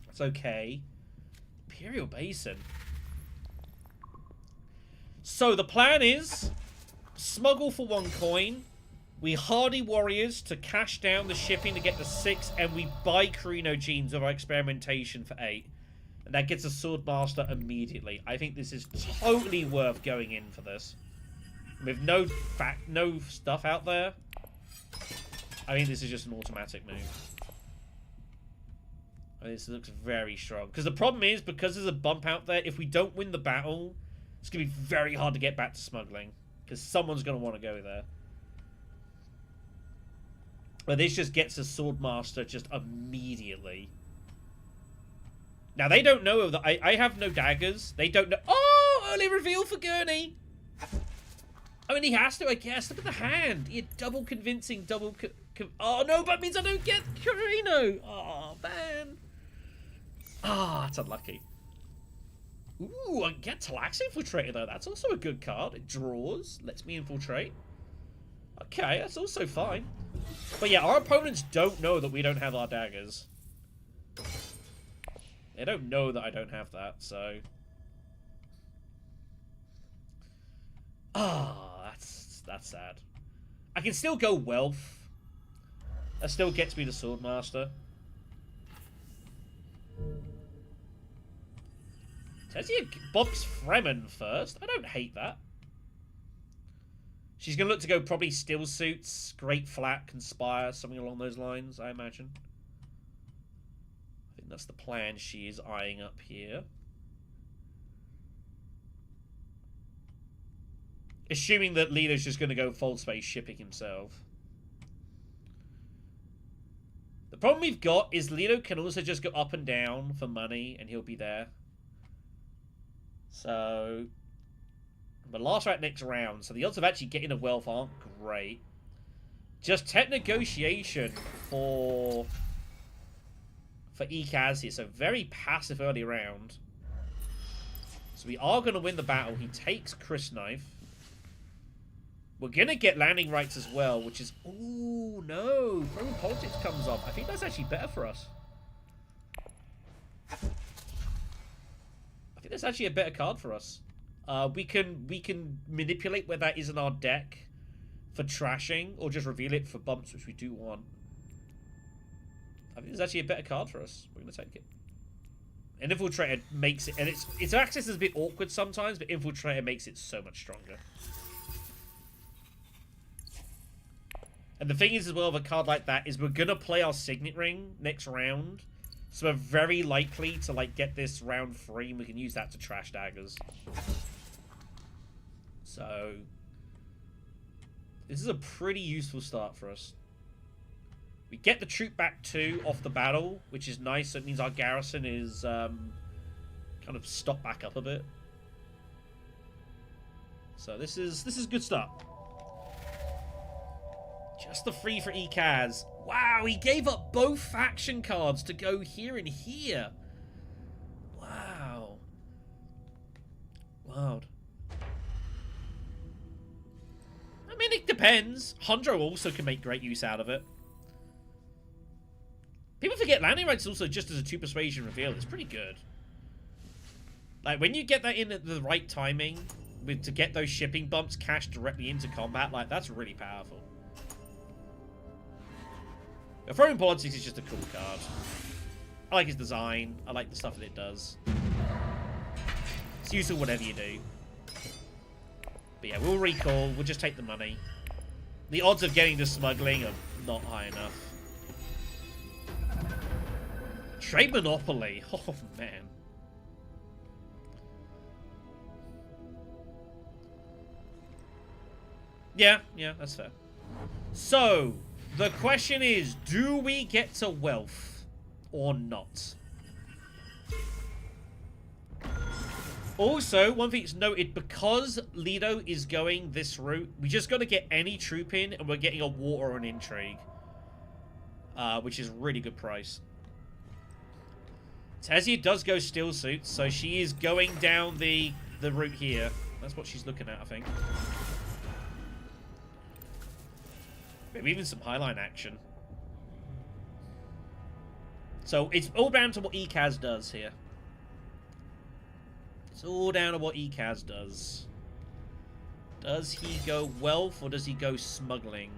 It's okay. Imperial Basin. So the plan is smuggle for 1 coin. We hardy warriors to cash down the shipping to get the 6, and we buy Carino genes of our experimentation for 8. And that gets a Swordmaster immediately. I think this is totally worth going in for this. With no stuff out there. I think this is just an automatic move. I think this looks very strong. Because the problem is, because there's a bump out there, if we don't win the battle, it's going to be very hard to get back to smuggling. Because someone's going to want to go there. But this just gets a Swordmaster just immediately. Now, they don't know that I have no daggers. They don't know. Oh, early reveal for Gurney. I mean, he has to, I guess. Look at the hand. He had double convincing, double... oh, no, but that means I don't get Carino. Oh, man. Ah, it's unlucky. Ooh, I get Talax Infiltrator, though. That's also a good card. It draws, lets me infiltrate. Okay, that's also fine. But yeah, our opponents don't know that we don't have our daggers. They don't know that I don't have that, so... Ah, that's sad. I can still go Wealth. That still gets me the Swordmaster. Tessia bumps Fremen first. I don't hate that. She's going to look to go probably Still Suits, Great Flat, Conspire, something along those lines, I imagine. I think that's the plan she is eyeing up here. Assuming that Leo's just going to go Fold Space shipping himself. The problem we've got is Leo can also just go up and down for money and he'll be there. So... But last right next round, so the odds of actually getting a wealth aren't great. Just tech negotiation for Ecaz here, so very passive early round. So we are going to win the battle. He takes Chris Knife. We're going to get landing rights as well, which is... Ooh, no. Roman Politics comes up. I think that's actually better for us. I think that's actually a better card for us. We can manipulate where that is in our deck for trashing, or just reveal it for bumps, which we do want. I think it's actually a better card for us. We're going to take it. And Infiltrator makes it... And its access is a bit awkward sometimes, but Infiltrator makes it so much stronger. And the thing is as well with a card like that is we're going to play our Signet Ring next round. So we're very likely to like get this round 3 and we can use that to trash daggers. So this is a pretty useful start for us. We get the troop back 2 off the battle, which is nice. So it means our garrison is kind of stopped back up a bit. So this is a good start. Just the free for Ecaz. Wow, he gave up both faction cards to go here and here. Wow. Wild. I mean, it depends. Hondro also can make great use out of it. People forget landing rights also just as a 2 persuasion reveal. It's pretty good. Like, when you get that in at the right timing, to get those shipping bumps cashed directly into combat, like, that's really powerful. Throwing Politics is just a cool card. I like his design. I like the stuff that it does. It's useful whatever you do. But yeah, we'll recall. We'll just take the money. The odds of getting to smuggling are not high enough. Trade Monopoly. Oh, man. Yeah, that's fair. So, the question is, do we get to wealth or not? Also, one thing that's noted, because Lido is going this route, we just got to get any troop in, and we're getting a war or an intrigue. Which is a really good price. Tessia does go steel suits, so she is going down the route here. That's what she's looking at, I think. Maybe even some highline action. So it's all down to what Ecaz does here. It's all down to what Ecaz does. Does he go wealth or does he go smuggling?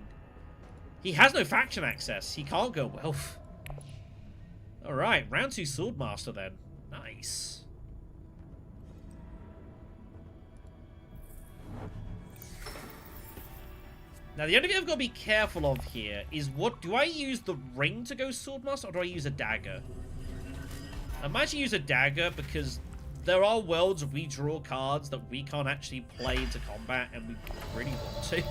He has no faction access. He can't go wealth. Alright, round 2 Swordmaster then. Nice. Now, the only thing I've got to be careful of here is what... Do I use the ring to go Swordmaster, or do I use a dagger? I might actually use a dagger, because there are worlds where we draw cards that we can't actually play into combat, and we really want to.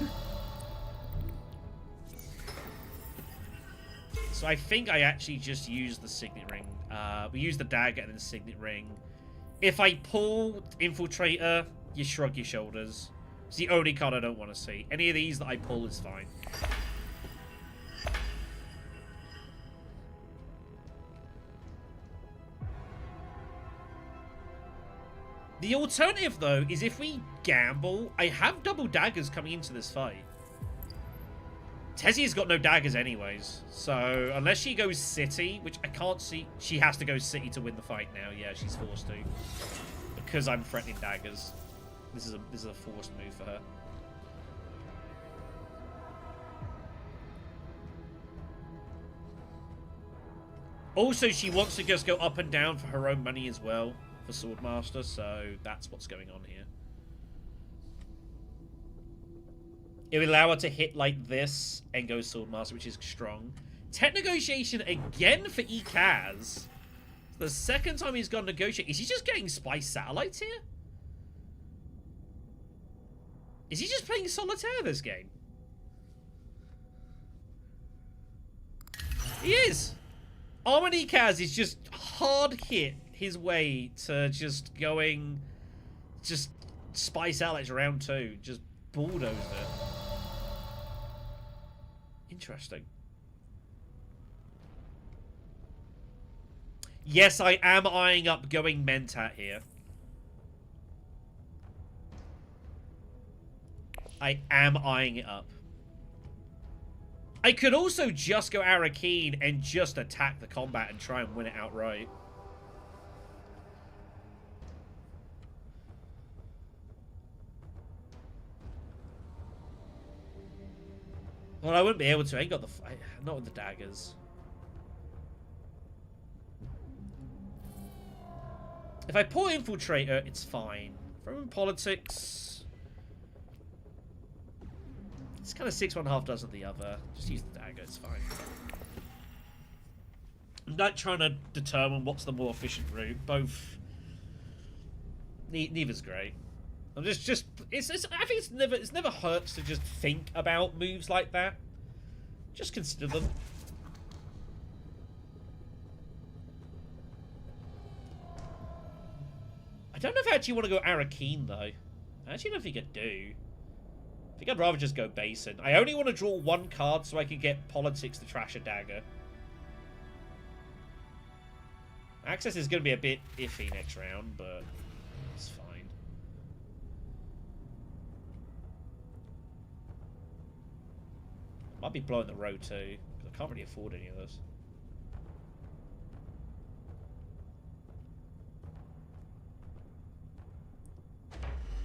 So I think I actually just use the Signet Ring. We use the dagger and then the Signet Ring. If I pull Infiltrator, you shrug your shoulders. It's the only card I don't want to see. Any of these that I pull is fine. The alternative, though, is if we gamble, I have double daggers coming into this fight. Tessia's got no daggers anyways, so unless she goes City, which I can't see, she has to go City to win the fight now. Yeah, she's forced to. Because I'm threatening daggers. This is a forced move for her. Also, she wants to just go up and down for her own money as well, for Swordmaster, so that's what's going on here. It will allow her to hit like this and go Swordmaster, which is strong. Tech Negotiation again for Ecaz. The second time he's gone negotiate. Is he just getting Spice Satellites here? Is he just playing Solitaire this game? He is! Armored Ecaz is just hard hit his way to just going... Just Spice Satellites round 2. Just bulldozed it. Interesting. Yes, I am eyeing up going Mentat here. I am eyeing it up. I could also just go Arrakis and just attack the combat and try and win it outright. Well, I wouldn't be able to. I ain't got the... not with the daggers. If I pull Infiltrator, it's fine. From Politics... It's kind of 6 1/2 dozen the other. Just use the dagger, it's fine. I'm not trying to determine what's the more efficient route. Both... Neither's great. I'm just I think it's never hurts to just think about moves like that. Just consider them. I don't know if I actually want to go Arrakis though. I actually don't think I do. I think I'd rather just go Basin. I only want to draw one card so I can get Politics to trash a dagger. Access is going to be a bit iffy next round, but it's fine. Might be blowing the road too, because I can't really afford any of this.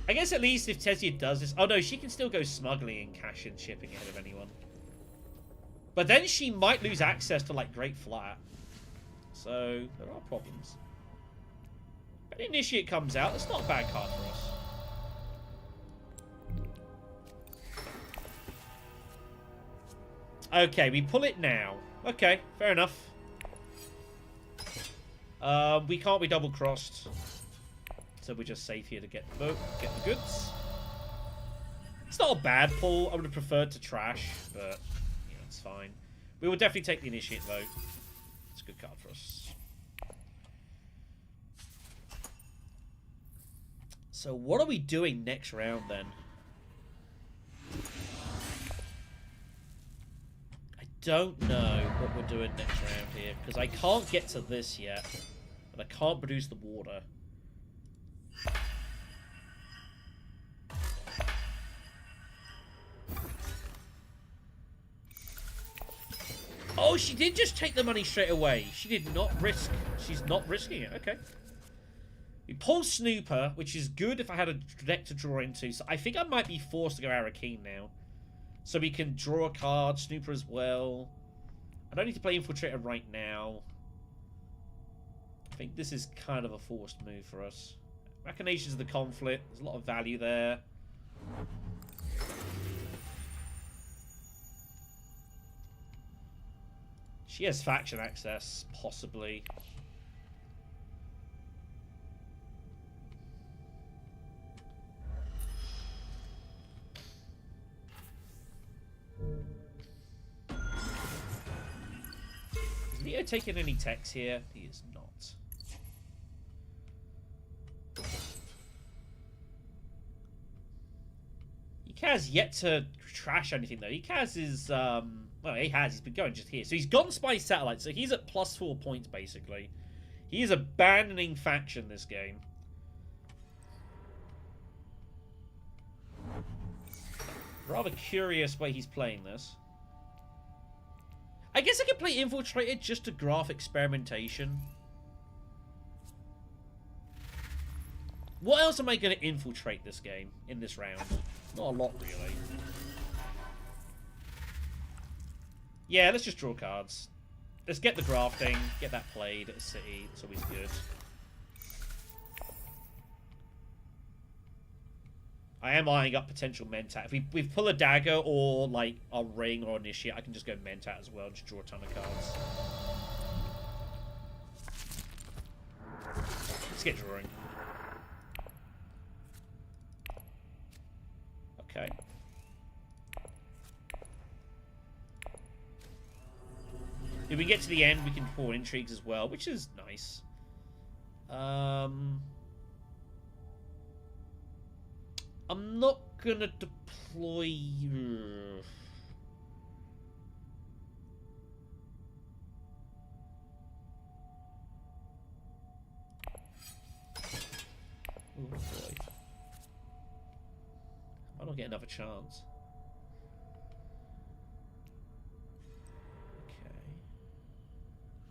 I guess at least if Tessia does this... Oh no, she can still go smuggling and cash in shipping ahead of anyone. But then she might lose access to, like, Great Flat. So, there are problems. When Initiate comes out, that's not a bad card for us. Okay, we pull it now. Okay, fair enough. We can't be double-crossed. So we're just safe here to get the goods. It's not a bad pull. I would have preferred to trash, but yeah, it's fine. We will definitely take the Initiate, though. It's a good card for us. So what are we doing next round, then? I don't know what we're doing next round here, because I can't get to this yet, and I can't produce the water. Oh, she did just take the money straight away. She did not risk. She's not risking it. Okay. We pull Snooper, which is good if I had a deck to draw into. So I think I might be forced to go Arrakis now. So we can draw a card, Snooper as well. I don't need to play Infiltrator right now. I think this is kind of a forced move for us. Machinations of the Conflict. There's a lot of value there. She has faction access, possibly. Is Neo taking any techs here? He is not. Ecaz yet to trash anything though. Ecaz is well, he has. He's been going just here. So he's gone Spy Satellite. So he's at +4 points, basically. He is abandoning faction this game. Rather curious way he's playing this. I guess I could play Infiltrator just to graph experimentation. What else am I going to infiltrate this game in this round? Not a lot, really. Yeah, let's just draw cards. Let's get the grafting, get that played at a city. It's always good. I am eyeing up potential Mentat. If we pull a dagger or like a ring or Initiate, I can just go Mentat as well and just draw a ton of cards. Let's get drawing. Okay. If we get to the end, we can pull intrigues as well, which is nice. I'm not gonna deploy. Oh boy! I don't get another chance.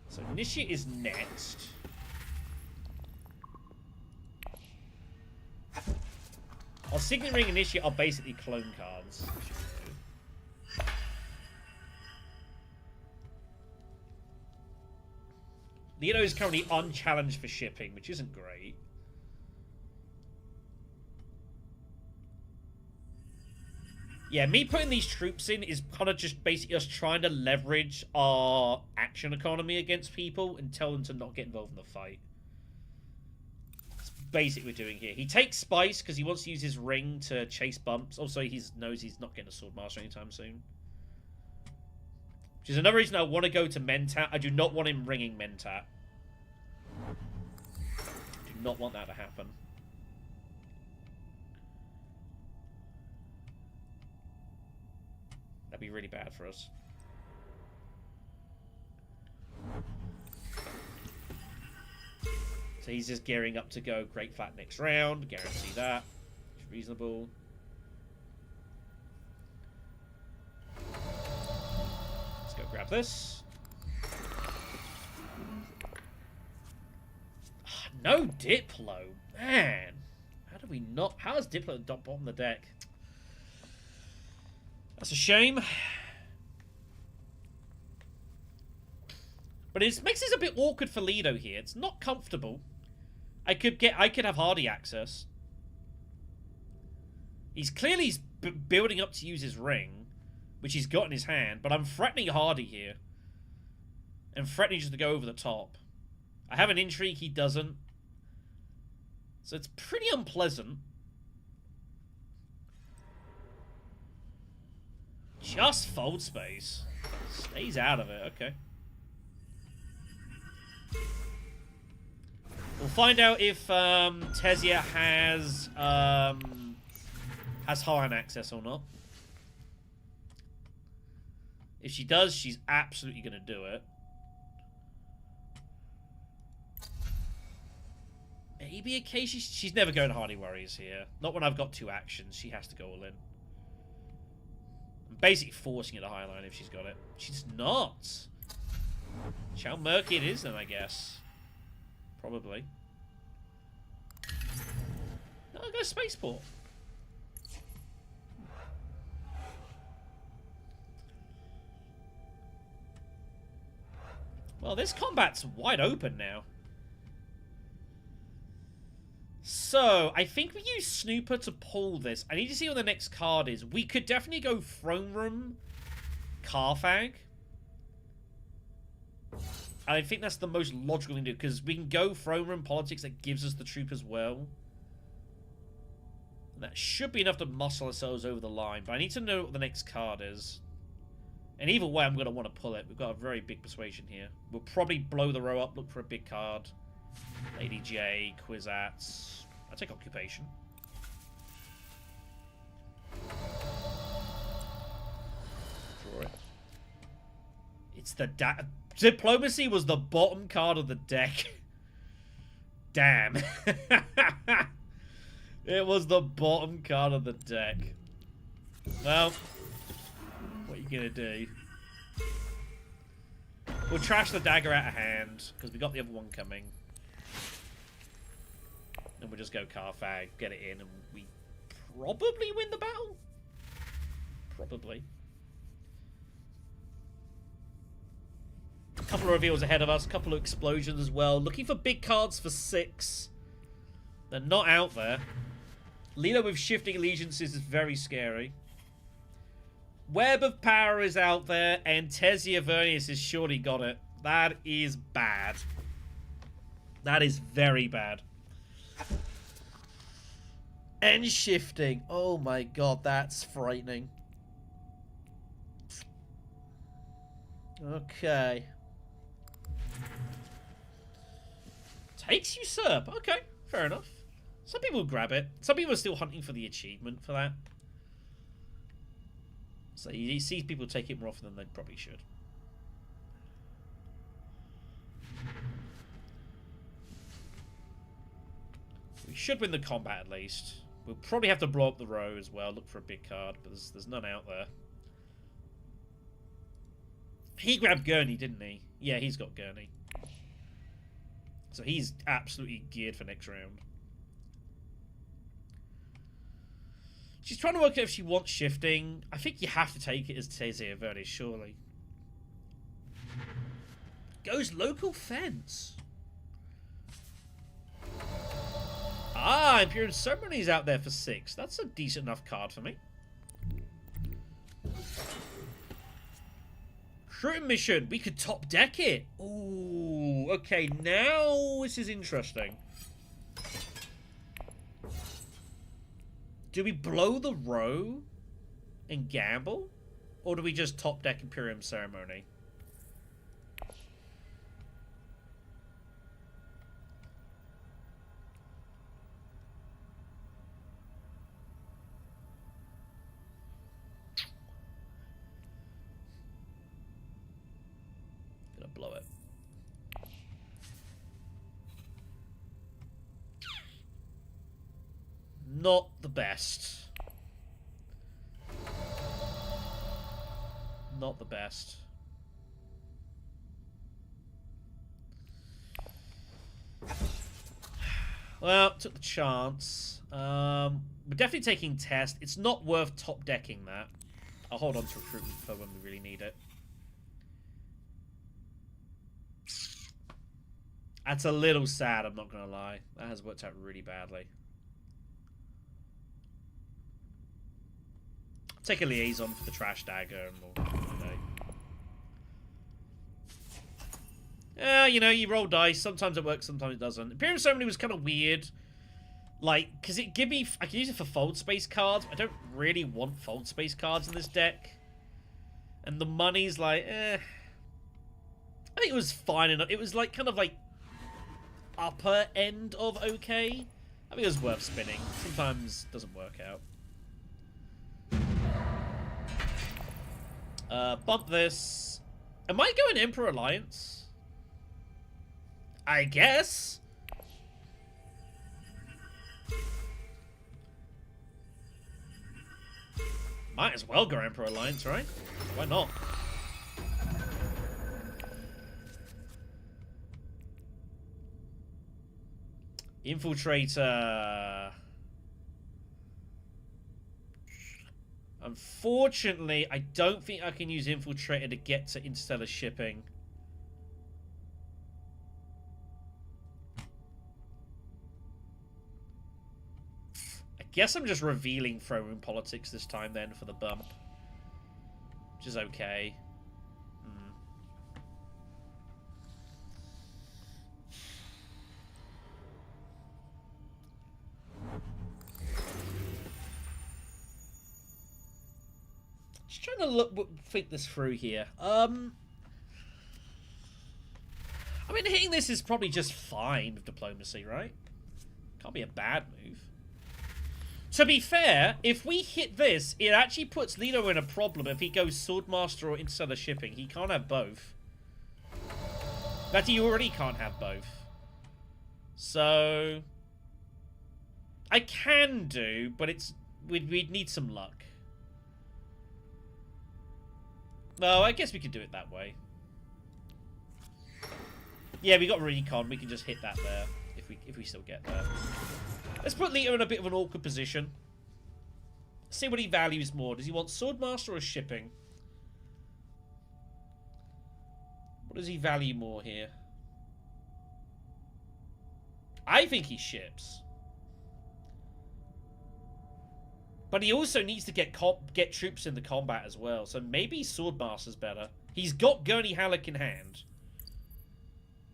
So Initiate is next. Our Signet Ring Initiate are basically clone cards. Leono is currently unchallenged for shipping, which isn't great. Yeah, me putting these troops in is kind of just basically us trying to leverage our action economy against people and tell them to not get involved in the fight. That's basically what we're doing here. He takes Spice because he wants to use his ring to chase bumps. Also, he knows he's not getting a Sword Master anytime soon. Which is another reason I want to go to Mentat. I do not want him ringing Mentat. Do not want that to happen. That'd be really bad for us. So he's just gearing up to go Great Flat next round. Guarantee that. It's reasonable. Let's go grab this. No Diplo. Man. How do we not... How is Diplo at the bottom of the deck? That's a shame. But it makes this a bit awkward for Lido here. It's not comfortable. I could have Hardy access. He's clearly building up to use his ring, which he's got in his hand, but I'm threatening Hardy here. And threatening just to go over the top. I have an intrigue, he doesn't. So it's pretty unpleasant. Just fold space. Stays out of it, okay. We'll find out if Tessia has Harlan access or not. If she does, she's absolutely going to do it. Maybe a case she's never going Hardy Warriors here. Not when I've got 2 actions. She has to go all in. I'm basically forcing her to highline if she's got it. She's not. How murky it is then, I guess. Probably. No, I'll go Spaceport. Well, this combat's wide open now. So, I think we use Snooper to pull this. I need to see what the next card is. We could definitely go Throne Room, Carfag. And I think that's the most logical thing to do, because we can go Throne Room Politics that gives us the troop as well. And that should be enough to muscle ourselves over the line, but I need to know what the next card is. And either way, I'm going to want to pull it. We've got a very big persuasion here. We'll probably blow the row up, look for a big card. Lady J, Kwisatz. I'll take Occupation. Draw it. It's the Diplomacy was the bottom card of the deck. Damn. It was the bottom card of the deck. Well, what are you going to do? We'll trash the dagger out of hand, because we got the other one coming. And we'll just go Carfag, get it in, and we probably win the battle? Probably. A couple of reveals ahead of us, a couple of explosions as well. Looking for big cards for 6. They're not out there. Lilo with Shifting Allegiances is very scary. Web of Power is out there, and Tessia Vernius has surely got it. That is bad. That is very bad. And Shifting. Oh my god, that's frightening. Okay. Takes Usurp. Okay, fair enough. Some people grab it. Some people are still hunting for the achievement for that. So he sees people take it more often than they probably should. We should win the combat at least. We'll probably have to blow up the row as well. Look for a big card, but there's none out there. He grabbed Gurney, didn't he? Yeah, he's got Gurney. So he's absolutely geared for next round. She's trying to work out if she wants Shifting. I think you have to take it as Tessia Vernius, surely. Goes Local Fence. Ah, Imperium Ceremony's out there for 6. That's a decent enough card for me. Recruiting Mission. We could top deck it. Ooh, okay, now this is interesting. Do we blow the row and gamble? Or do we just top deck Imperium Ceremony? blow it. Not the best. Not the best. Well, took the chance. We're definitely taking test. It's not worth top decking that. I'll hold on to recruitment for when we really need it. That's a little sad, I'm not going to lie. That has worked out really badly. Take a liaison for the trash dagger and we'll you know, you roll dice. Sometimes it works, sometimes it doesn't. Imperium Ceremony was kind of weird. Like, because it give me... I can use it for fold space cards. I don't really want fold space cards in this deck. And the money's like, I think it was fine enough. It was like, kind of like, upper end of okay. I think it was worth spinning. Sometimes it doesn't work out. Bump this. Am I going Emperor Alliance? I guess. Might as well go Emperor Alliance, right? Why not? Infiltrator. Unfortunately, I don't think I can use Infiltrator to get to interstellar shipping. I guess I'm just revealing Throne Politics this time then for the bump. Which is okay. Just trying to think this through here. I mean, hitting this is probably just fine with diplomacy, right? Can't be a bad move. To be fair, if we hit this, it actually puts Lino in a problem if he goes Swordmaster or Interstellar Shipping. He can't have both. That he already can't have both. So... I can do, but it's... We'd need some luck. No, I guess we could do it that way. Yeah, we got Recon. We can just hit that there if we still get there. Let's put Lito in a bit of an awkward position. See what he values more. Does he want Swordmaster or Shipping? What does he value more here? I think he ships. But he also needs to get troops in the combat as well. So maybe Swordmaster's better. He's got Gurney Halleck in hand.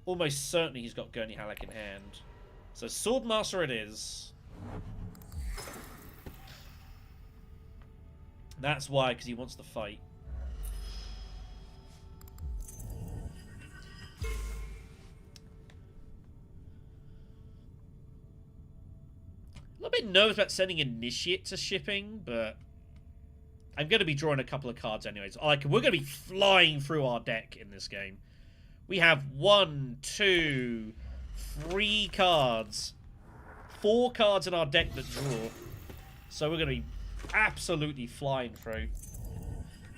Almost certainly he's got Gurney Halleck in hand. So Swordmaster it is. That's why, because he wants to fight. A little bit nervous about sending Initiate to shipping, but I'm going to be drawing a couple of cards anyways. Like, we're going to be flying through our deck in this game. We have 1, 2, 3 cards. 4 cards in our deck that draw. So we're going to be absolutely flying through.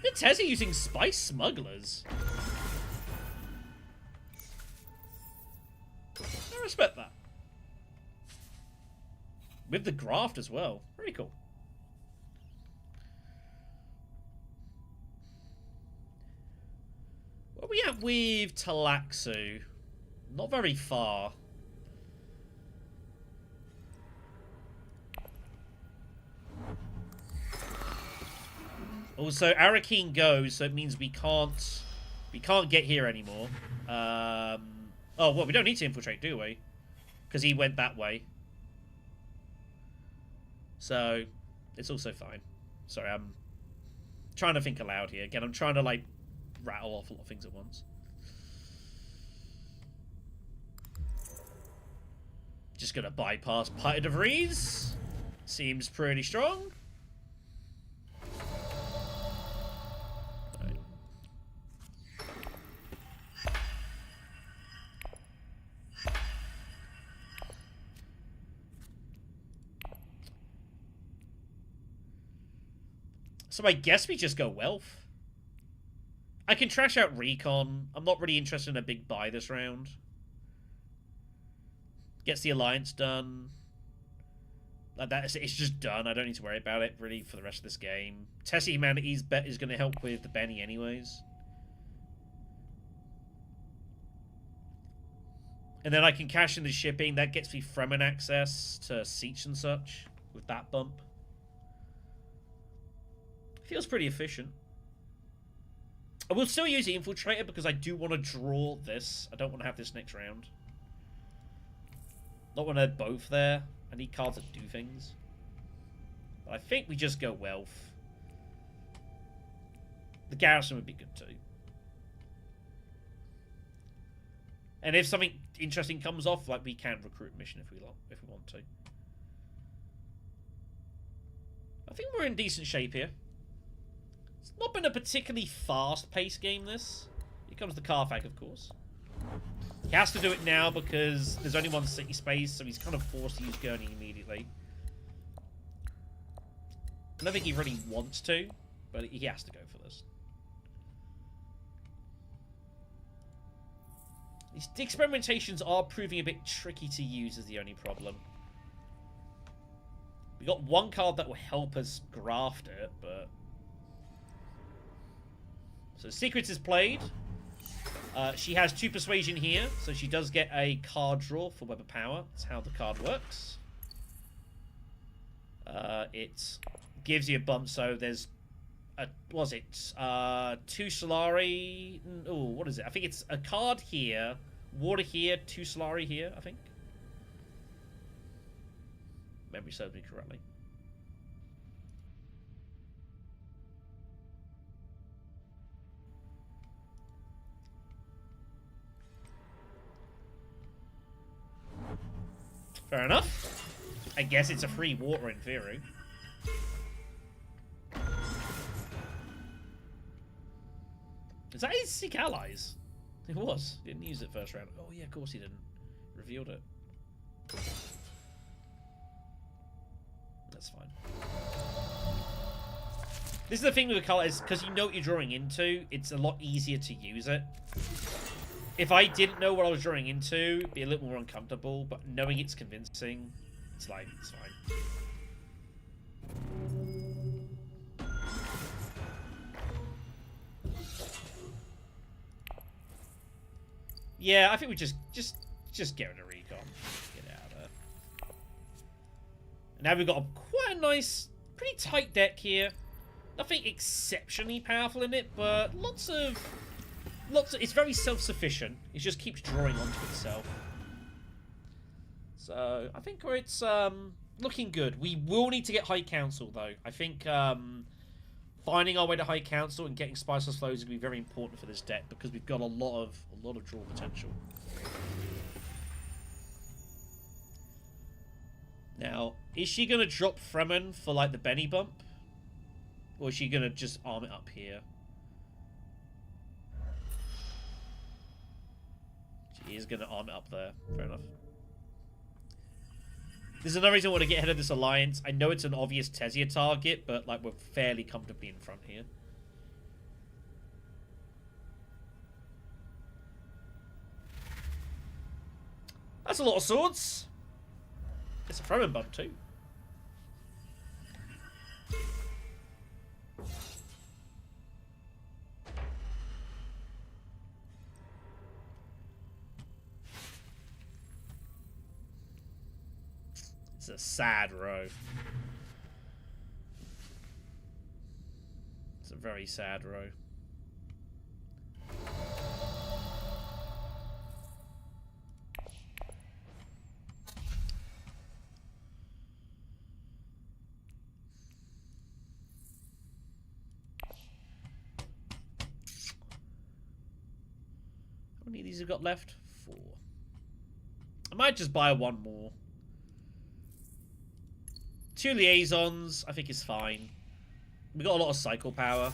Look at Tessia using Spice Smugglers. I respect that. With the graft as well. Very cool. Where are we at with Talaxu? Not very far. Also, Arrakis goes, so it means we can't get here anymore. Oh, well, we don't need to infiltrate, do we? Because he went that way. So, it's also fine. Sorry, I'm trying to think aloud here. Again, I'm trying to, like, rattle off a lot of things at once. Just gonna bypass Atredies. Seems pretty strong. So I guess we just go wealth. I can trash out recon. I'm not really interested in a big buy this round. Gets the alliance done. Like that, it's just done. I don't need to worry about it really for the rest of this game. Tessia Humanity's bet is going to help with the Benny anyways. And then I can cash in the shipping. That gets me Fremen access to Siege and such with that bump. Feels pretty efficient. I will still use the Infiltrator because I do want to draw this. I don't want to have this next round. Not want to have both there. I need cards that do things. But I think we just go wealth. The garrison would be good too. And if something interesting comes off, like we can recruit mission if we want to. I think we're in decent shape here. It's not been a particularly fast-paced game, this. Here comes the Carthag, of course. He has to do it now because there's only one city space, so he's kind of forced to use Gurney immediately. I don't think he really wants to, but he has to go for this. The experimentations are proving a bit tricky to use is the only problem. We got one card that will help us graft it, but... So Secrets is played. She has 2 Persuasion here, so she does get a card draw for Web of Power. That's how the card works. It gives you a bump, so there's... was it 2 Solari? Oh, what is it? I think it's a card here, water here, 2 Solari here, I think. Memory serves me correctly. Fair enough. I guess it's a free water in theory. Is that his Seek Allies? It was. Didn't use it first round. Oh yeah, of course he didn't. Revealed it. That's fine. This is the thing with the colour is because you know what you're drawing into, it's a lot easier to use it. If I didn't know what I was drawing into, it'd be a little more uncomfortable, but knowing it's convincing, it's like, it's fine. Yeah, I think we just get rid of recon. Get out of there. Now we've got quite a nice, pretty tight deck here. Nothing exceptionally powerful in it, but lots of it's very self-sufficient. It just keeps drawing onto itself. So I think it's looking good. We will need to get High Council though. I think finding our way to High Council and getting Spiceless Flows is going to be very important for this deck because we've got a lot of draw potential. Now, is she going to drop Fremen for like the Benny bump? Or is she going to just arm it up here? She is going to arm it up there. Fair enough. There's another reason I want to get ahead of this alliance. I know it's an obvious Tessia target, but like we're fairly comfortably in front here. That's a lot of swords. It's a Fremen bump too. It's a sad row. It's a very sad row. How many of these have got left? 4. I might just buy one more. 2 liaisons, I think is fine. We got a lot of cycle power.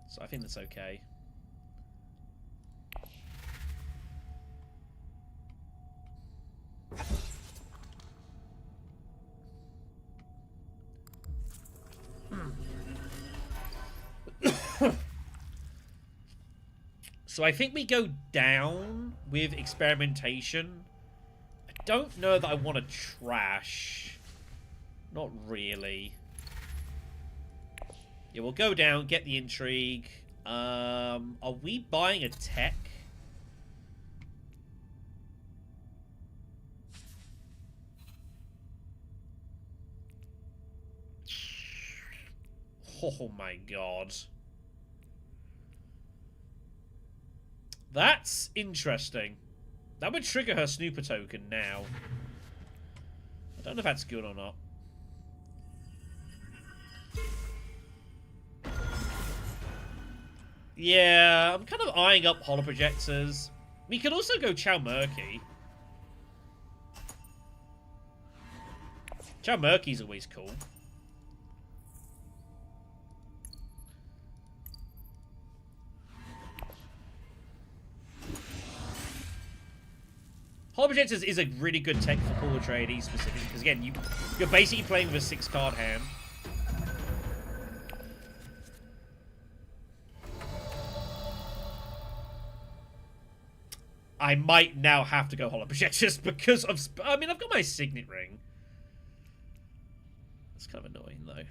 So I think that's okay. So I think we go down with experimentation. I don't know that I want to trash. Not really. Yeah, we'll go down, get the intrigue. Are we buying a tech? Oh my god. That's interesting. That would trigger her snooper token now. I don't know if that's good or not. Yeah, I'm kind of eyeing up holoprojectors. We could also go Chow Murky. Chow Murky's always cool. Holoprojectors is a really good tech for Paul Atredies specifically, because again, you're basically playing with a 6-card hand. I might now have to go holoprojectors because of... I mean, I've got my signet ring. That's kind of annoying, though.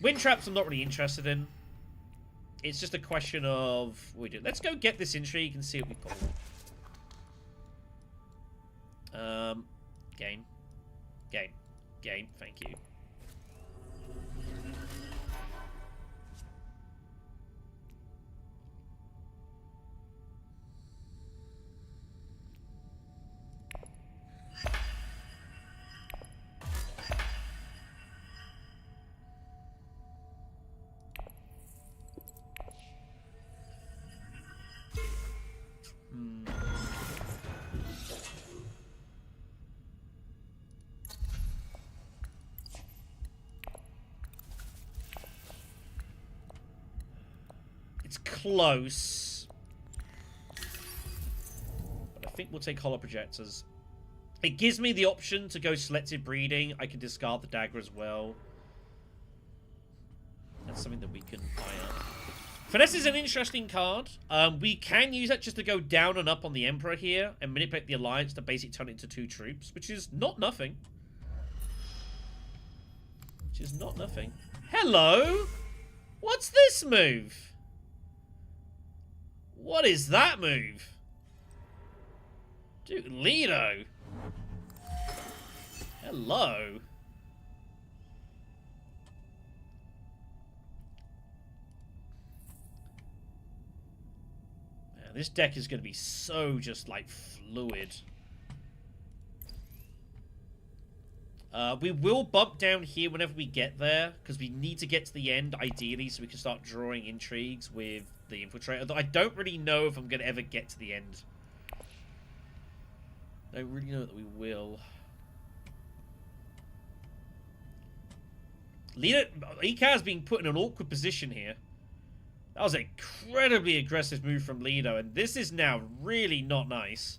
Wind traps I'm not really interested in. It's just a question of... What we do. Let's go get this intrigue and see what we pull. Game. Game. Game. Thank you. It's close. But I think we'll take holoprojectors. It gives me the option to go selective breeding. I can discard the dagger as well. That's something that we can eye up. Finesse is an interesting card. We can use that just to go down and up on the Emperor here and manipulate the Alliance to basically turn it into 2 troops, which is not nothing. Which is not nothing. Hello? What's this move? What is that move? Dude, Leto. Hello. Man, this deck is going to be so just like fluid. We will bump down here whenever we get there, because we need to get to the end, ideally, so we can start drawing intrigues with the Infiltrator. Though I don't really know if I'm going to ever get to the end. I don't really know that we will. Ecaz being put in an awkward position here. That was an incredibly aggressive move from Lido, and this is now really not nice.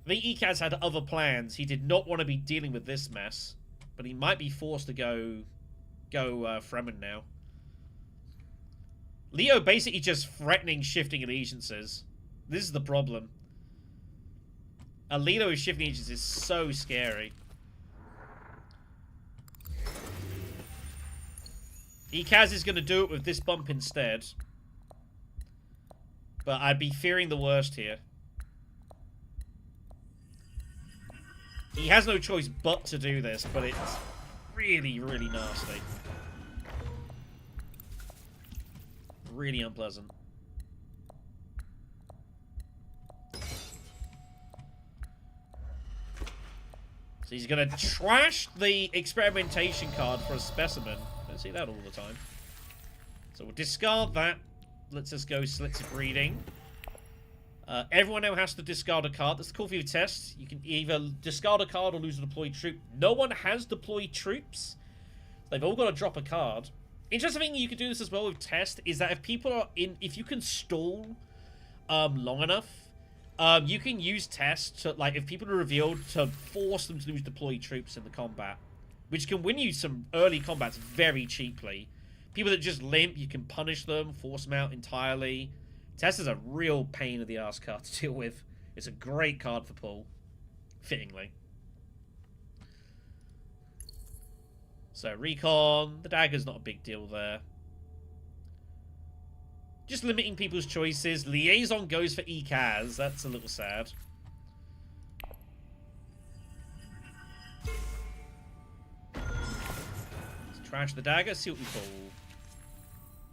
I think Ecaz had other plans. He did not want to be dealing with this mess, but he might be forced to go Fremen now. Leo basically just threatening shifting allegiances. This is the problem. Leo with shifting allegiances is so scary. Ecaz is going to do it with this bump instead. But I'd be fearing the worst here. He has no choice but to do this, but it's really, really nasty. Really unpleasant. So he's going to trash the experimentation card for a specimen. Don't see that all the time. So we'll discard that. Let's just go selective breeding. Everyone now has to discard a card. That's the Call for Your test. You can either discard a card or lose a deployed troop. No one has deployed troops. They've all got to drop a card. Interesting thing you can do this as well with test is that if people are in, if you can stall long enough, you can use test to, like, if people are revealed, to force them to lose deployed troops in the combat, which can win you some early combats very cheaply. People that just limp, you can punish them, force them out entirely. Tessia's a real pain in the ass card to deal with. It's a great card for pull, fittingly. So recon, the dagger's not a big deal there. Just limiting people's choices. Liaison goes for Ecaz. That's a little sad. Let's trash the dagger, see what we pull.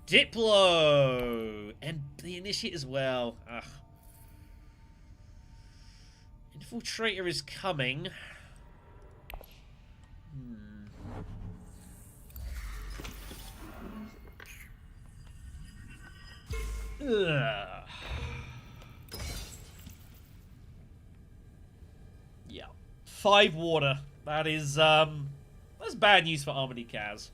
Diplo! And the Initiate as well. Ugh. Infiltrator is coming. Ugh. Yeah. 5 water. That is, that's bad news for Armored Ecaz.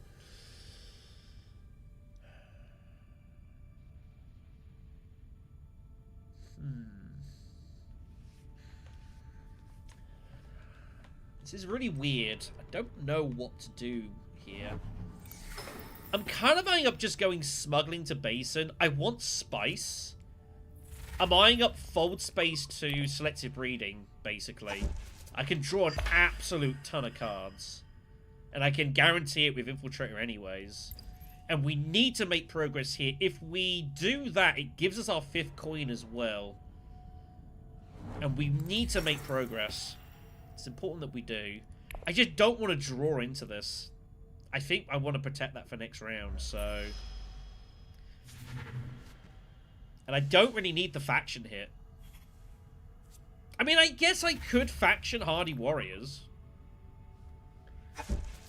This is really weird. I don't know what to do here. I'm kind of eyeing up just going smuggling to Basin. I want spice. I'm eyeing up fold space to selective breeding, basically. I can draw an absolute ton of cards. And I can guarantee it with Infiltrator anyways. And we need to make progress here. If we do that, it gives us our 5th coin as well. And we need to make progress. It's important that we do. I just don't want to draw into this. I think I want to protect that for next round, so... And I don't really need the faction hit. I mean, I guess I could faction Hardy Warriors.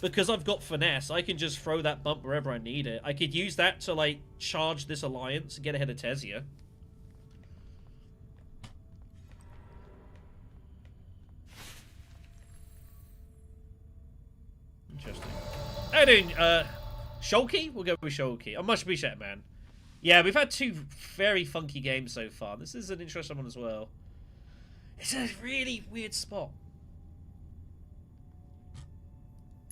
Because I've got finesse, I can just throw that bump wherever I need it. I could use that to, like, charge this alliance and get ahead of Tessia. Interesting. How you doing? Shulky? We'll go with Shulky. I much appreciate it, man. Yeah, we've had 2 very funky games so far. This is an interesting one as well. It's a really weird spot.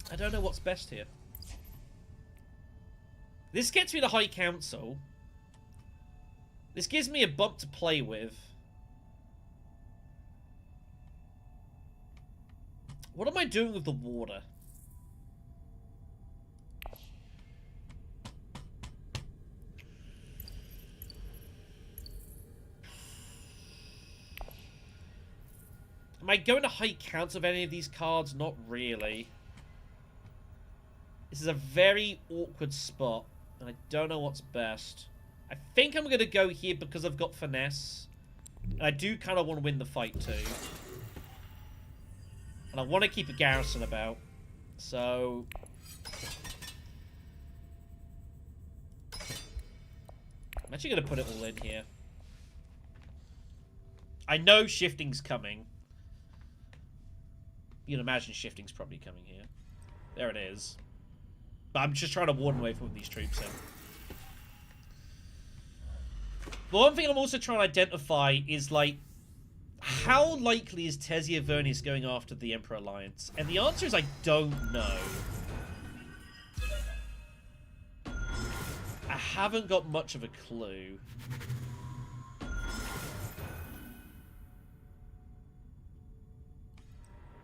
I don't know what's best here. This gets me to High Council. This gives me a bump to play with. What am I doing with the water? Am I going to High Council of any of these cards? Not really. This is a very awkward spot, and I don't know what's best. I think I'm going to go here because I've got finesse. And I do kind of want to win the fight too. And I want to keep a garrison about. So... I'm actually going to put it all in here. I know shifting's coming. You can imagine shifting's probably coming here. There it is. But I'm just trying to warn away from these troops in. The one thing I'm also trying to identify is, like, how likely is Tessia Vernius going after the Emperor Alliance? And the answer is I don't know. I haven't got much of a clue.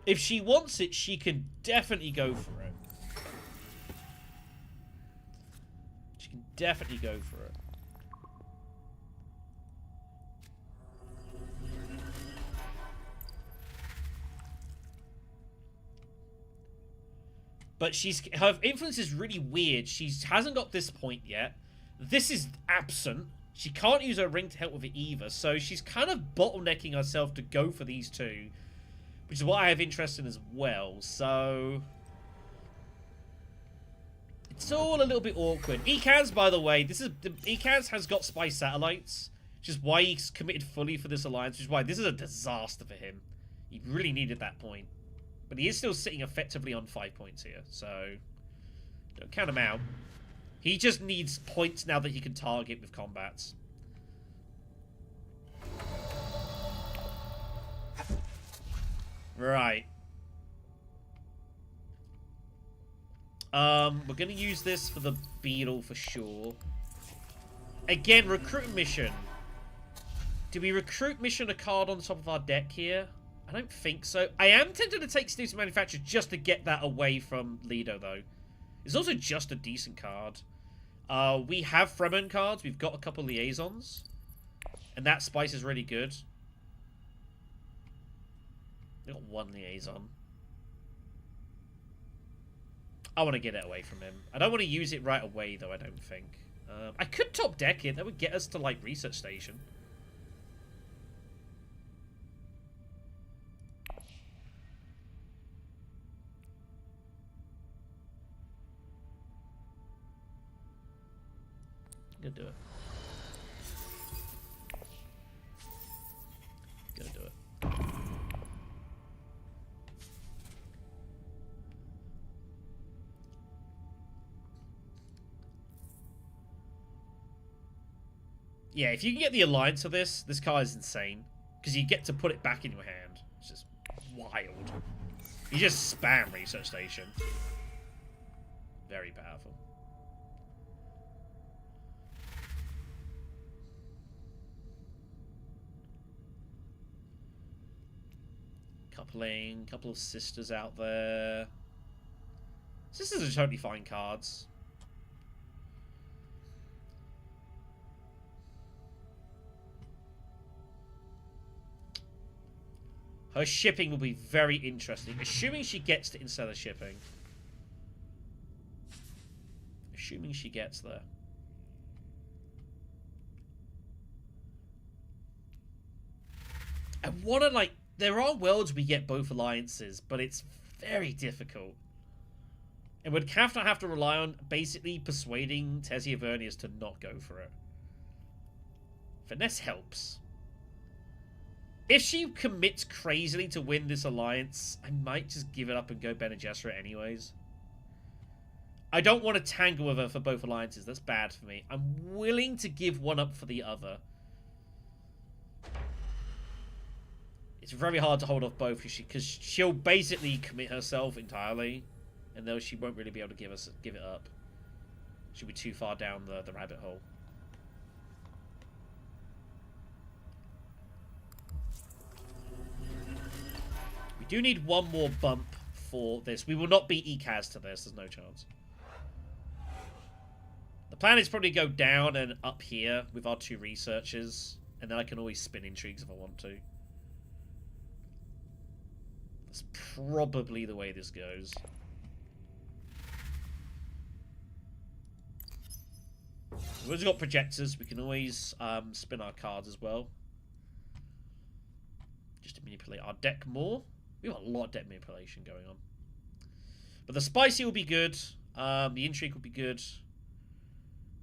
If she wants it, she can definitely go for it. She can definitely go for it. But her influence is really weird. She hasn't got this point yet. This is absent. She can't use her ring to help with it either. So she's kind of bottlenecking herself to go for these 2. Which is what I have interest in as well, so... It's all a little bit awkward. Ecaz, by the way, Ecaz has got spy satellites, which is why he's committed fully for this alliance, which is why this is a disaster for him. He really needed that point. But he is still sitting effectively on 5 points here, so... Don't count him out. He just needs points now that he can target with combats. Right. We're going to use this for the beetle for sure. Again, recruit mission. Do we recruit mission a card on top of our deck here? I don't think so. I am tempted to take Snoop's Manufacturer just to get that away from Lido, though. It's also just a decent card. We have Fremen cards. We've got a couple liaisons. And that spice is really good. We've got one liaison. I want to get it away from him. I don't want to use it right away, though, I don't think. I could top deck it. That would get us to, like, Research Station. I'm gonna do it. Gonna do it. Yeah, if you can get the alliance for this card is insane. Because you get to put it back in your hand. It's just wild. You just spam Research Station. Very powerful. Coupling, couple of sisters out there. Sisters are totally fine cards. Her shipping will be very interesting. Assuming she gets to Interstellar shipping. Assuming she gets there. I want to, like... There are worlds we get both alliances, but it's very difficult. And we'd have to rely on basically persuading Tessia Vernius to not go for it. Finesse helps. If she commits crazily to win this alliance, I might just give it up and go Bene Gesserit anyways. I don't want to tangle with her for both alliances. That's bad for me. I'm willing to give one up for the other. It's very hard to hold off both because she'll basically commit herself entirely, and though she won't really be able to give it up. She'll be too far down the rabbit hole. We do need one more bump for this. We will not beat Ecaz to this. There's no chance. The plan is probably go down and up here with our two researchers, and then I can always spin intrigues if I want to. That's probably the way this goes. We've also got projectors. We can always spin our cards as well. Just to manipulate our deck more. We've got a lot of deck manipulation going on. But the spicy will be good. The intrigue will be good.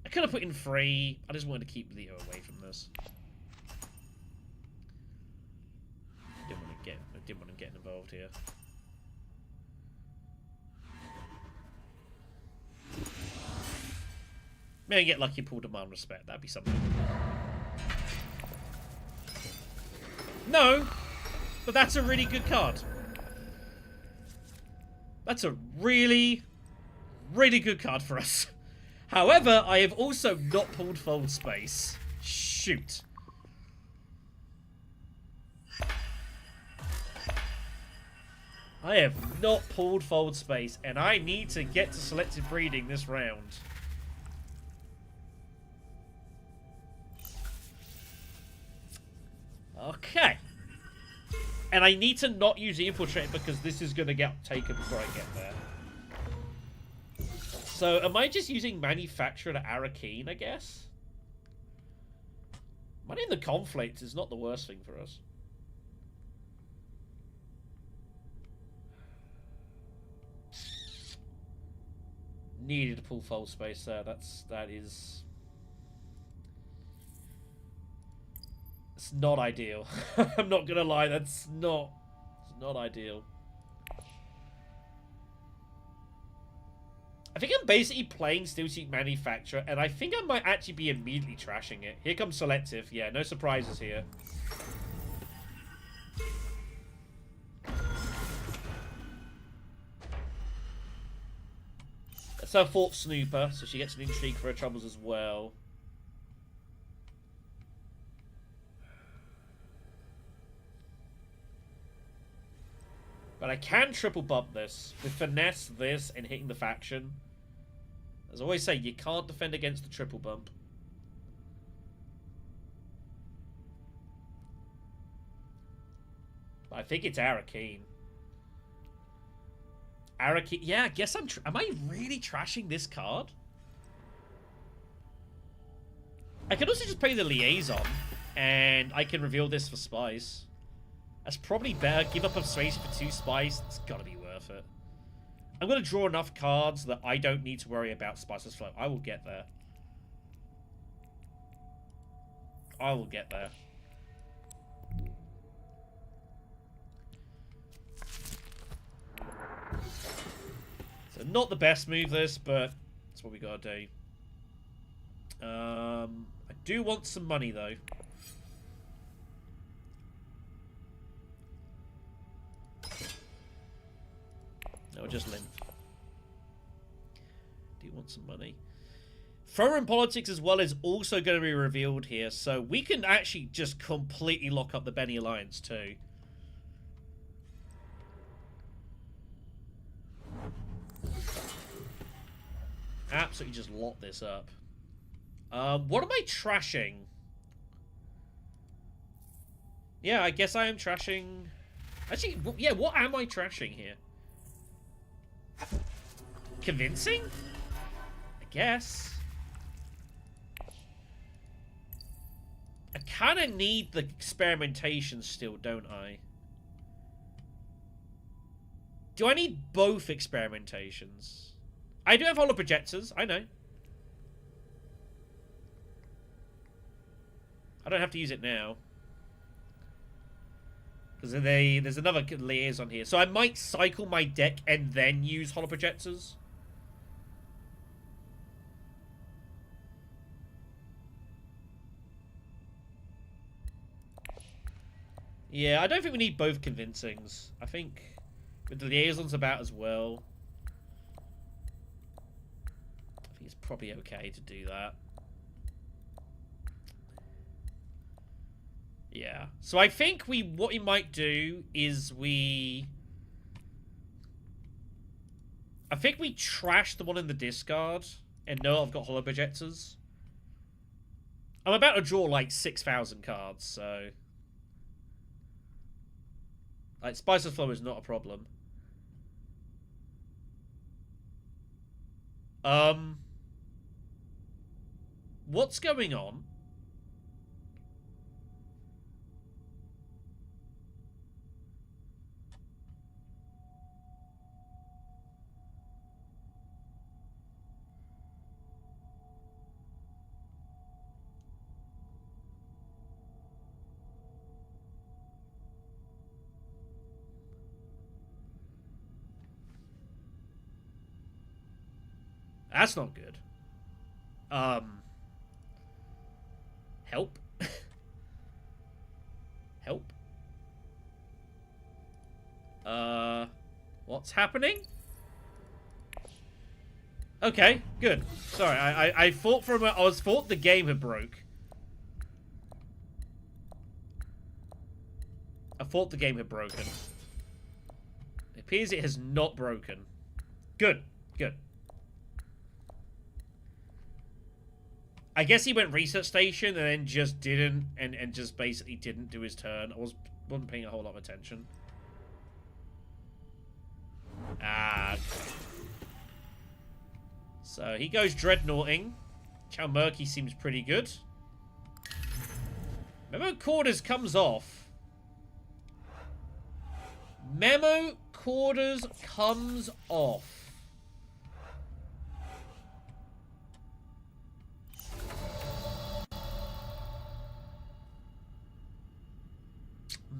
I could have put in 3. I just wanted to keep Leo away from this. I didn't want him getting involved here. Maybe get lucky, pull demand respect. That'd be something. No, but that's a really good card. That's a really, really good card for us. However, I have also not pulled Fold Space. Shoot. I have not pulled Fold Space, and I need to get to selective breeding this round. Okay. And I need to not use Infiltrate because this is going to get taken before I get there. So, am I just using Manufacturer to Arrakis, I guess? Money in the Conflict is not the worst thing for us. Needed to pull Fold Space there. That is... It's not ideal. I'm not gonna lie, it's not ideal. I think I'm basically playing Steelseek Manufacturer, and I think I might actually be immediately trashing it. Here comes Selective. Yeah, no surprises here. That's her fourth snooper, so she gets an intrigue for her troubles as well. But I can triple bump this. With finesse, this, and hitting the faction. As I always say, you can't defend against the triple bump. But I think it's Arrakis. Arrakis. Yeah, I guess I'm... Am I really trashing this card? I can also just play the liaison. And I can reveal this for spies. That's probably better. Give up persuasion for 2 spies. It's gotta be worth it. I'm gonna draw enough cards that I don't need to worry about Spicer's Flow. I will get there. I will get there. So not the best move this, but that's what we gotta do. I do want some money though. No, just limp. Do you want some money? Foreign politics as well is also going to be revealed here, so we can actually just completely lock up the Benny Alliance too. Absolutely just lock this up. What am I trashing? Yeah, I guess I am trashing... Actually, yeah, what am I trashing here? Convincing? I guess. I kind of need the experimentation still, don't I? Do I need both experimentations? I do have hollow projectors, I know. I don't have to use it now. Because there's another liaison here. So I might cycle my deck and then use hollow projectors. Yeah, I don't think we need both convincings. I think with the liaisons about as well. I think it's probably okay to do that. Yeah. So I think what we might do is I think we trash the one in the discard and no, I've got hollow projectors. I'm about to draw like 6,000 cards, so like Spicer's Flow is not a problem. What's going on? That's not good. Help? Help? What's happening? Okay, good. Sorry, I thought for a moment, I thought the game had broke. I thought the game had broken. It appears it has not broken. Good, good. I guess he went research station and then just didn't, and just basically didn't do his turn. I wasn't paying a whole lot of attention. Ah. So he goes dreadnoughting. Chow Murky seems pretty good. Memo Quarters comes off. Memo Quarters comes off.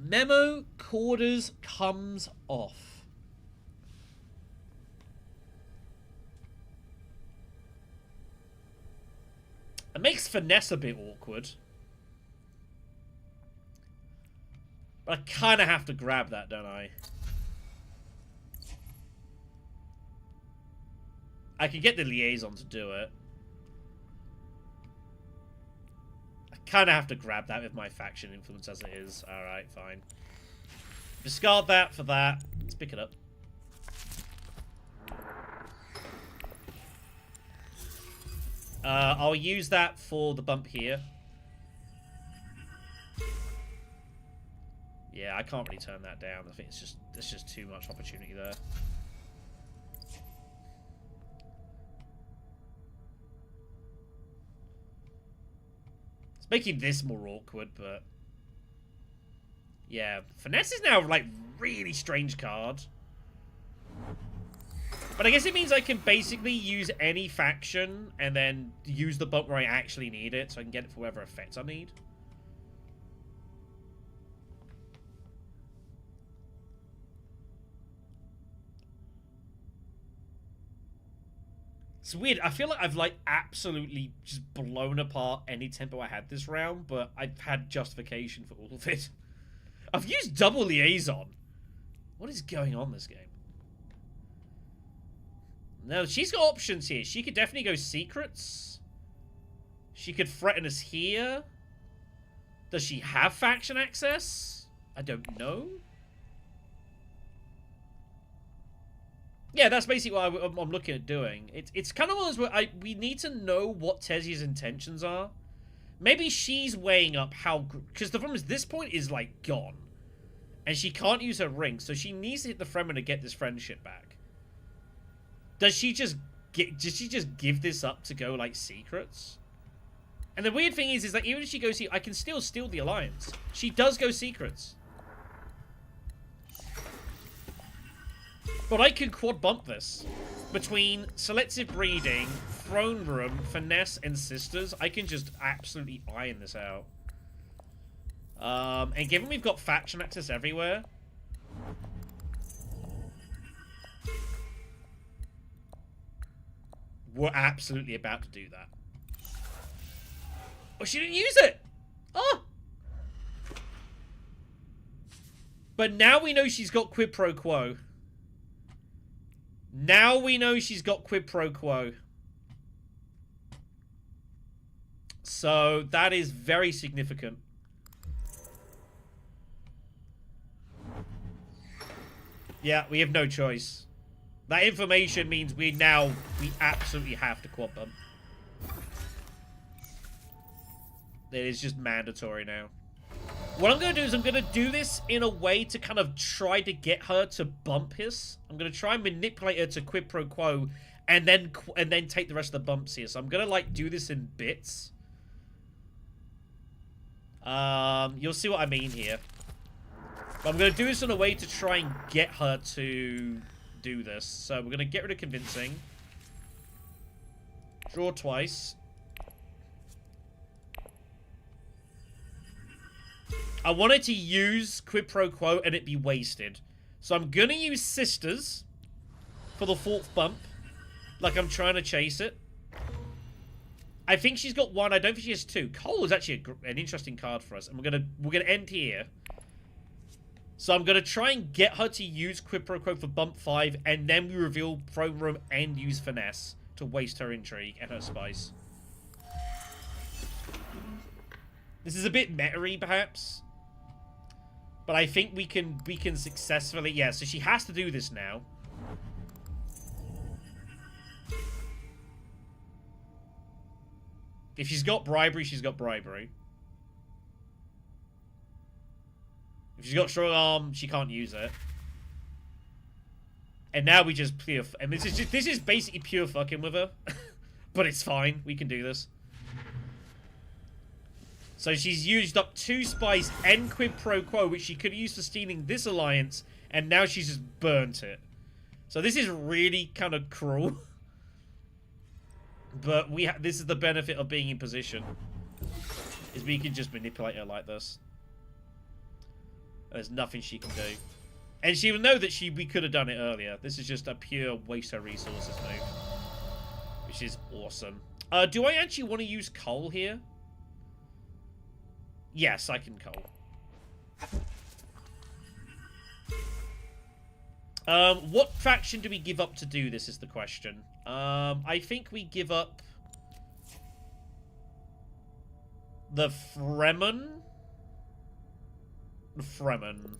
Memo Quarters comes off. It makes finesse a bit awkward. But I kind of have to grab that, don't I? I can get the liaison to do it. I kind of have to grab that with my faction influence as it is. Alright, fine. Discard that for that. Let's pick it up. I'll use that for the bump here. Yeah, I can't really turn that down. I think there's just too much opportunity there. It's making this more awkward, but yeah, finesse is now like really strange card. But I guess it means I can basically use any faction and then use the bump where I actually need it, so I can get it for whatever effects I need. It's weird. I feel like I've like absolutely just blown apart any tempo I had this round, but I've had justification for all of it. I've used double liaison. What is going on this game? No, she's got options here. She could definitely go secrets. She could threaten us here. Does she have faction access? I don't know. Yeah, that's basically what I'm looking at doing. It's kind of one of those where we need to know what Tessia's intentions are. Maybe she's weighing up how... Because the problem is this point is, like, gone. And she can't use her ring, so she needs to hit the Fremen to get this friendship back. Does she just give this up to go, like, secrets? And the weird thing is that even if she goes here, I can still steal the alliance. She does go secrets. But I can quad bump this. Between selective breeding, throne room, finesse, and sisters, I can just absolutely iron this out. And given we've got faction access everywhere... We're absolutely about to do that. Oh, she didn't use it! Oh! But now we know she's got quid pro quo. Now we know she's got quid pro quo. So, that is very significant. Yeah, we have no choice. That information means we absolutely have to quad bump. It is just mandatory now. What I'm going to do is I'm going to do this in a way to kind of try to get her to bump us. I'm going to try and manipulate her to quid pro quo and then take the rest of the bumps here. So I'm going to like do this in bits. You'll see what I mean here. But I'm going to do this in a way to try and get her to do this. So we're going to get rid of convincing. Draw twice. I wanted to use quid pro quo and it be wasted. So I'm going to use sisters for the fourth bump. Like I'm trying to chase it. I think she's got one. I don't think she has two. Cole is actually an interesting card for us. And we're gonna end here. So I'm going to try and get her to use quid pro quo for bump 5, and then we reveal throne room and use finesse to waste her intrigue and her spice. This is a bit meta-y, perhaps. But I think we can successfully... Yeah, so she has to do this now. If she's got bribery, she's got bribery. If she's got strong arm, she can't use it. And now we just pure... And this is basically pure fucking with her. But it's fine. We can do this. So she's used up 2 spice and quid pro quo, which she could have used for stealing this alliance, and now she's just burnt it. So this is really kind of cruel. But this is the benefit of being in position. Is we can just manipulate her like this. There's nothing she can do. And she will know that we could have done it earlier. This is just a pure waste her resources move. Which is awesome. Do I actually want to use coal here? Yes, I can coal. What faction do we give up to do this is the question. I think we give up the Fremen. The Fremen.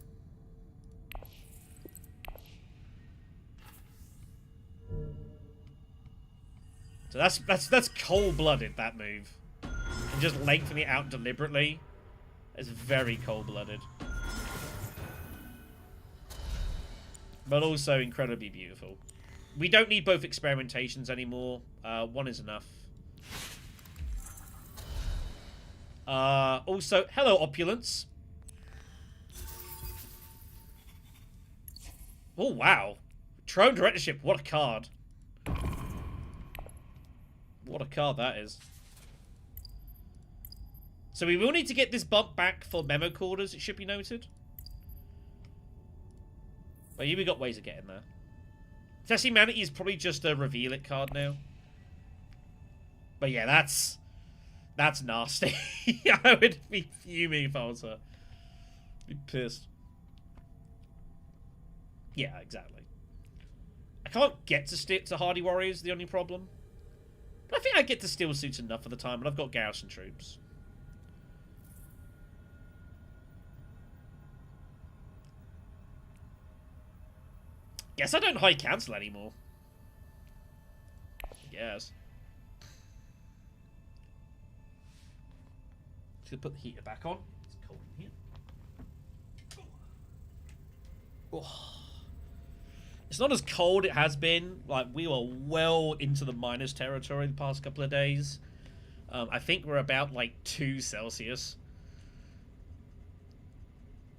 So that's cold-blooded, that move. And just lengthening it out deliberately. It's very cold-blooded. But also incredibly beautiful. We don't need both experimentations anymore. One is enough. Also, hello, Opulence. Oh, wow. Throne Directorship, what a card. What a card that is. So we will need to get this bump back for memo quarters, it should be noted. But yeah, we got ways of getting there. Tessia Humanity is probably just a reveal it card now. But yeah, that's nasty. I would be fuming if I was her. Be pissed. Yeah, exactly. I can't get to Hardy Warriors, the only problem. But I think I get to Steel Suits enough for the time, and I've got Garrison Troops. Guess I don't high cancel anymore. I guess. Just gonna put the heater back on. It's cold in here. Oh. It's not as cold it has been. Like, we were well into the minus territory the past couple of days. I think we're about like 2 Celsius.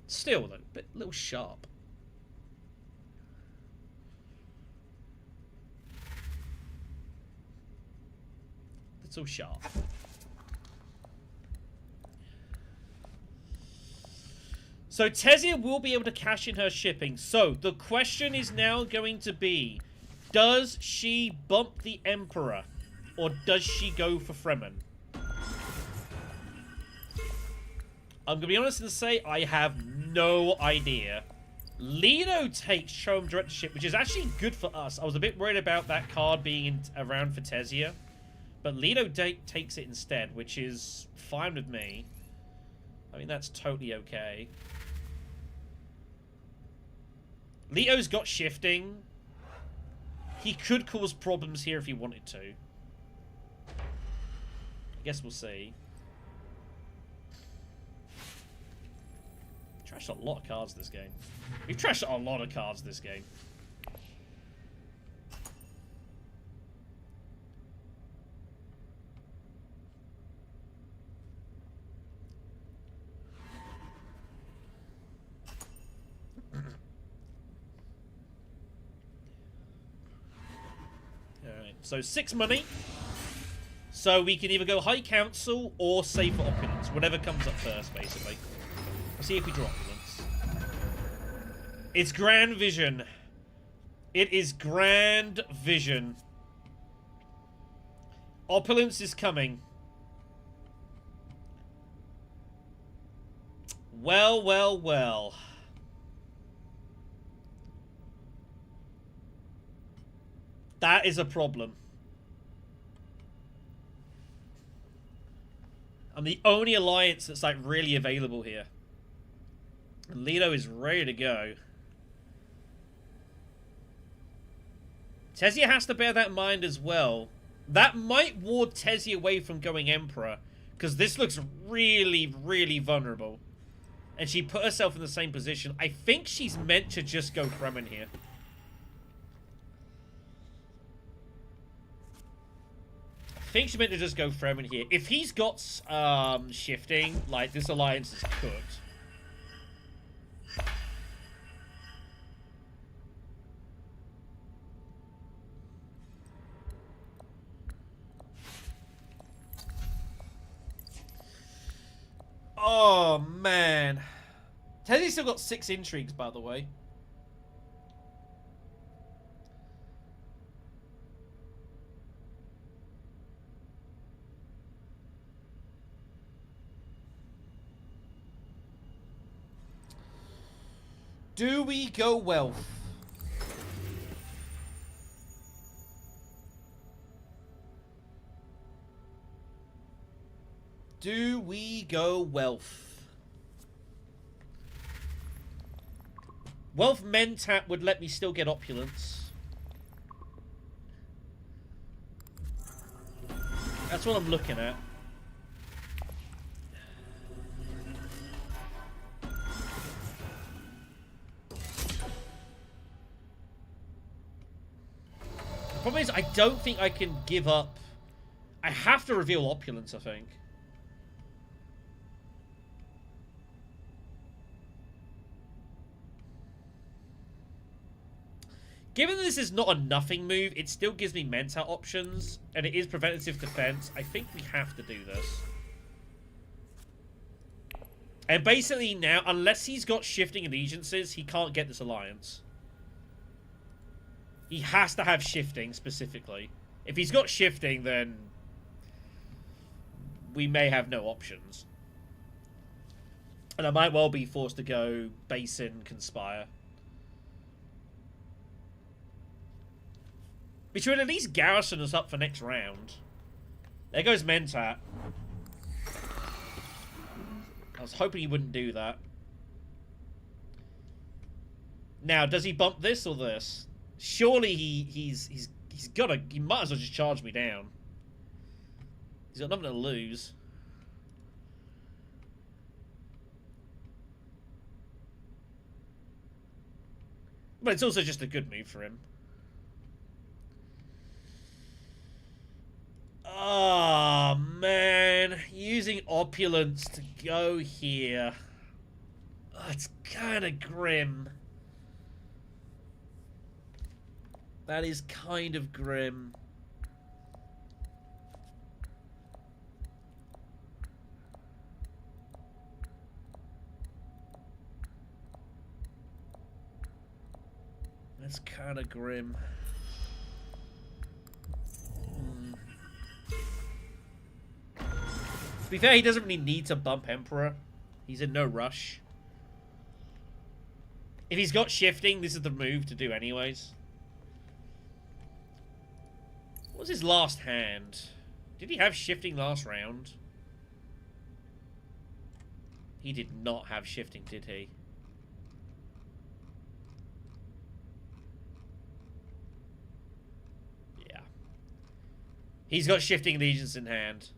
Still, though, a little sharp. It's all sharp. So Tessia will be able to cash in her shipping. So the question is now going to be, does she bump the Emperor or does she go for Fremen? I'm going to be honest and say I have no idea. Leto takes Showroom Directorship, which is actually good for us. I was a bit worried about that card being around for Tessia. But Leto takes it instead, which is fine with me. I mean, that's totally okay. Leto's got shifting. He could cause problems here if he wanted to. I guess we'll see. Trashed a lot of cards this game. We've trashed a lot of cards this game. Alright, so 6 money. So we can either go High Council or save for Opulence. Whatever comes up first, basically. Let's see if we draw Opulence. It's Grand Vision. It is Grand Vision. Opulence is coming. Well, well, well. That is a problem. I'm the only alliance that's like really available here. And Leto is ready to go. Tessia has to bear that in mind as well. That might ward Tessia away from going Emperor. Because this looks really, really vulnerable. And she put herself in the same position. I think she's meant to just go Fremen here. I think she's meant to just go Fremen here. If he's got shifting, like, this alliance is cooked. Oh, man. Teddy's still got 6 intrigues, by the way. Do we go wealth? Do we go wealth? Wealth Mentat would let me still get opulence. That's what I'm looking at. The problem is, I don't think I can give up. I have to reveal opulence, I think. Given that this is not a nothing move, it still gives me mental options, and it is preventative defense. I think we have to do this. And basically now, unless he's got shifting allegiances, he can't get this alliance. He has to have shifting, specifically. If he's got shifting, then we may have no options. And I might well be forced to go Basin, Conspire. Which would at least garrison us up for next round. There goes Mentat. I was hoping he wouldn't do that. Now, does he bump this or this? Surely he's gotta. He might as well just charge me down. He's got nothing to lose. But it's also just a good move for him. Oh, man. Using opulence to go here. Oh, it's kind of grim. That is kind of grim. That's kind of grim. To be fair, he doesn't really need to bump Emperor. He's in no rush. If he's got shifting, this is the move to do anyways. What was his last hand? Did he have shifting last round? He did not have shifting, did he? Yeah. He's got shifting allegiance in hand.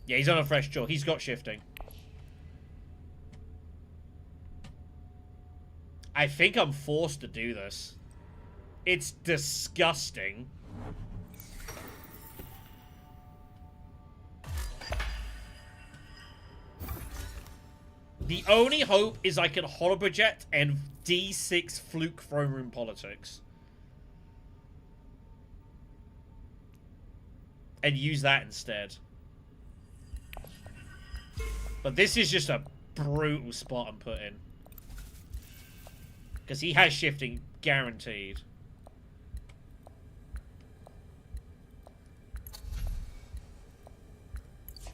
Yeah, he's on a fresh draw. He's got shifting. I think I'm forced to do this. It's disgusting. The only hope is I can holo project and D6 fluke throne room politics. And use that instead. But this is just a brutal spot I'm put in. Because he has shifting guaranteed.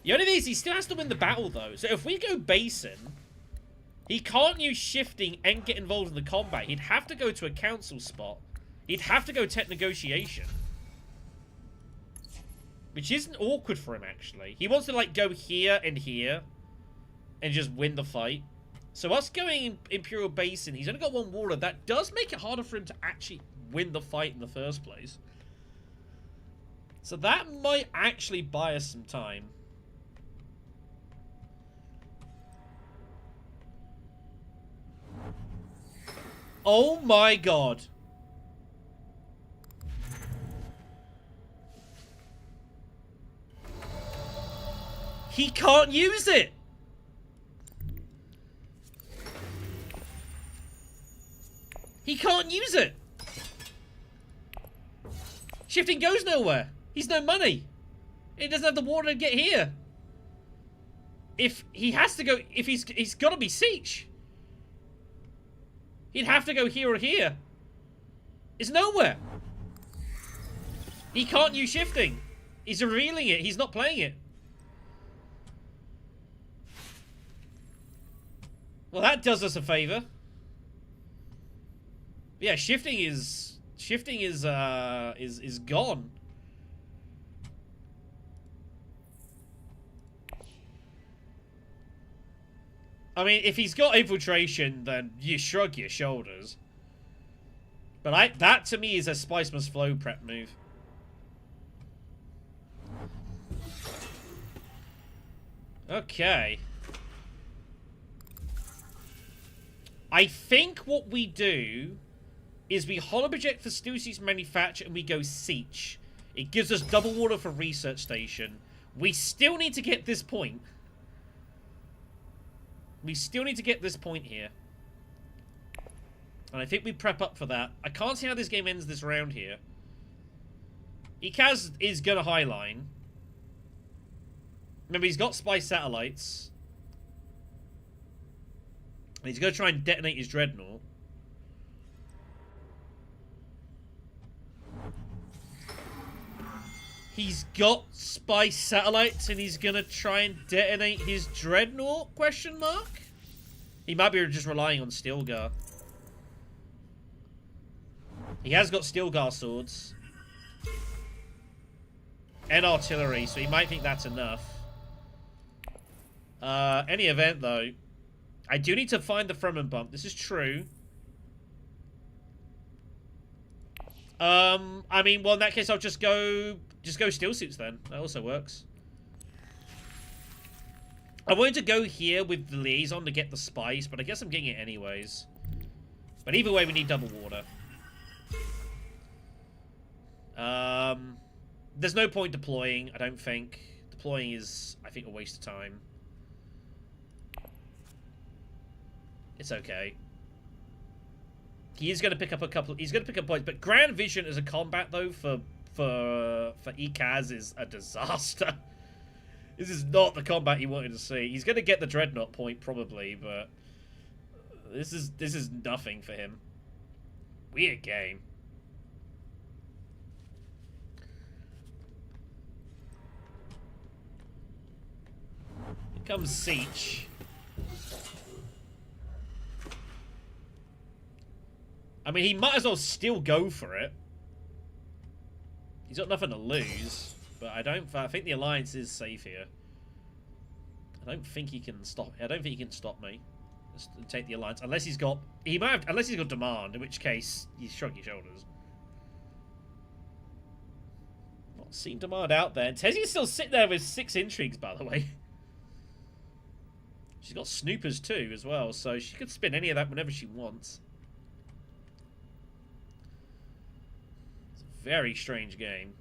The only thing is he still has to win the battle though. So if we go Basin, he can't use shifting and get involved in the combat. He'd have to go to a council spot. He'd have to go tech negotiation. Which isn't awkward for him actually. He wants to like go here and here. And just win the fight. So us going Imperial Basin, he's only got one warlord. That does make it harder for him to actually win the fight in the first place. So that might actually buy us some time. Oh my god. He can't use it! He can't use it! Shifting goes nowhere. He's no money. He doesn't have the water to get here. If he has to go... If he's got to be siege. He'd have to go here or here. It's nowhere. He can't use shifting. He's revealing it. He's not playing it. Well, that does us a favor. Yeah, shifting is gone. I mean, if he's got infiltration, then you shrug your shoulders. But that to me is a Spice Must Flow prep move. Okay. I think what we do is we hollow project for Stussy's manufacture and we go Siege. It gives us double water for research station. We still need to get this point. We still need to get this point here. And I think we prep up for that. I can't see how this game ends this round here. Ecaz is going to highline. Remember, he's got spy satellites. And he's going to try and detonate his dreadnought. He's got spy satellites and he's going to try and detonate his dreadnought? Question mark? He might be just relying on Stilgar. He has got Stilgar swords. And artillery, so he might think that's enough. Any event, though. I do need to find the Fremen bump. This is true. I mean, well, in that case, I'll just go steel suits then. That also works. I wanted to go here with the liaison to get the spice, but I guess I'm getting it anyways. But either way, we need double water. There's no point deploying, I don't think. Deploying is, I think, a waste of time. It's okay. He is going to pick up a couple. He's going to pick up points, but Grand Vision as a combat though for Ecaz is a disaster. This is not the combat you wanted to see. He's going to get the Dreadnought point probably, but this is nothing for him. Weird game. Here comes Siege. I mean, he might as well still go for it. He's got nothing to lose, but I think the alliance is safe here. I don't think he can stop. I don't think he can stop me. Just take the alliance unless he's got. He might have, unless he's got demand, in which case you shrug your shoulders. Not seen demand out there. Tessia's still sitting there with 6 intrigues, by the way. She's got snoopers too, as well, so she could spin any of that whenever she wants. Very strange game.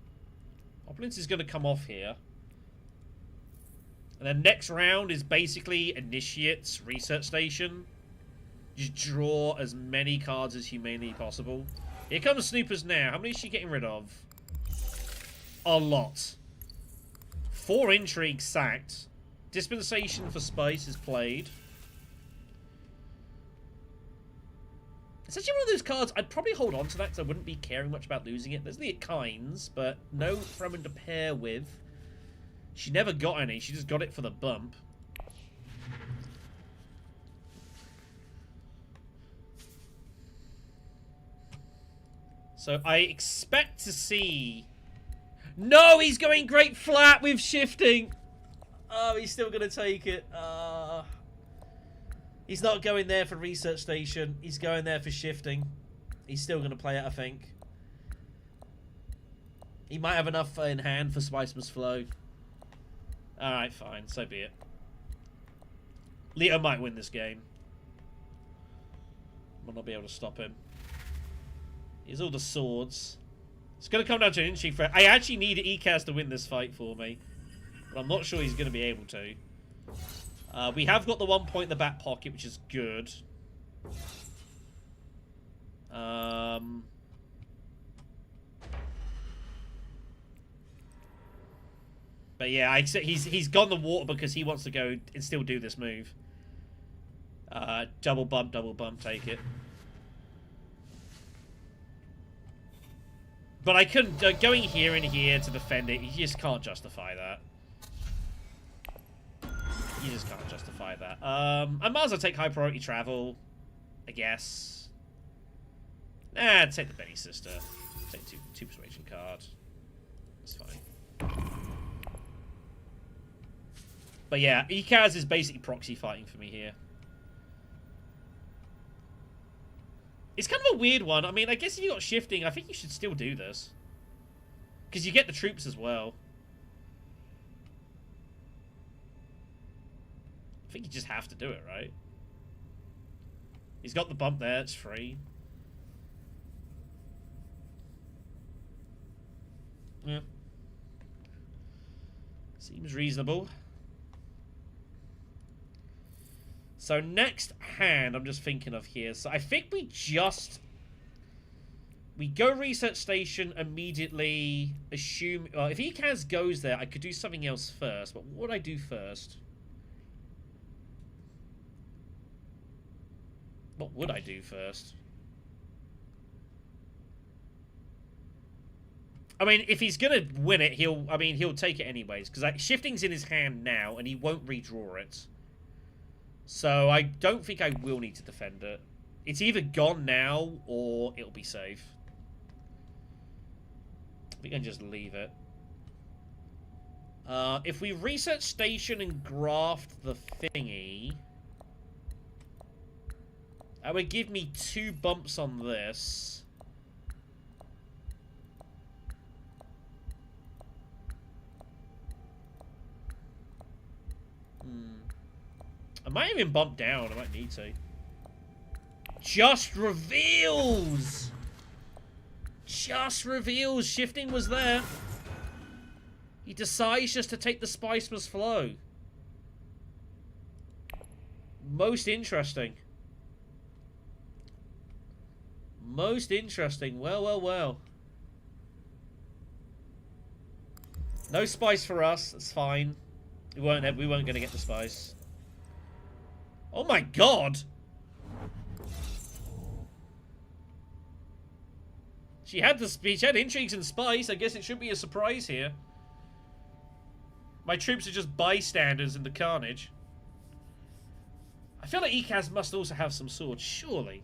Opulence is going to come off here. And then next round is basically Initiates, Research Station. Just draw as many cards as humanly possible. Here comes Snoopers now. How many is she getting rid of? A lot. 4 intrigues sacked. Dispensation for Spice is played. It's actually one of those cards, I'd probably hold on to that because I wouldn't be caring much about losing it. There's the Ecaz, but no Fremen to pair with. She never got any, she just got it for the bump. So I expect to see... No, he's going great flat with shifting! Oh, he's still going to take it. He's not going there for Research Station. He's going there for shifting. He's still going to play it, I think. He might have enough in hand for Spice Must Flow. Alright, fine. So be it. Leo might win this game. We'll not be able to stop him. Here's all the swords. It's going to come down to an intrigue for... I actually need Ecaz to win this fight for me. But I'm not sure he's going to be able to. We have got the 1 point in the back pocket, which is good. But yeah, he's gone the water because he wants to go and still do this move. Double bump, take it. But I couldn't... going here and here to defend it, you just can't justify that. You just can't justify that. I might as well take high priority travel, I guess. Nah, take the Benny Sister. Take two persuasion card. That's fine. But yeah, Ecaz is basically proxy fighting for me here. It's kind of a weird one. I mean, I guess if you got shifting, I think you should still do this. Because you get the troops as well. I think you just have to do it, right? He's got the bump there, it's free. Yeah. Seems reasonable. So next hand I'm just thinking of here. So I think we go research station immediately, assume... if Ecaz goes there, I could do something else first. But what would I do first? What would I do first? I mean, if he's gonna win it, he'll take it anyways. Because like, shifting's in his hand now, and he won't redraw it. So I don't think I will need to defend it. It's either gone now, or it'll be safe. We can just leave it. If we research station and graft the thingy... that would give me 2 bumps on this. I might even bump down. I might need to. Just reveals! Just reveals shifting was there. He decides just to take the spice must flow. Most interesting. Most interesting. Well, well, well. No spice for us. That's fine. We weren't going to get the spice. Oh my god! She had the speech, had intrigues and spice. I guess it should be a surprise here. My troops are just bystanders in the carnage. I feel like Ecaz must also have some swords, surely.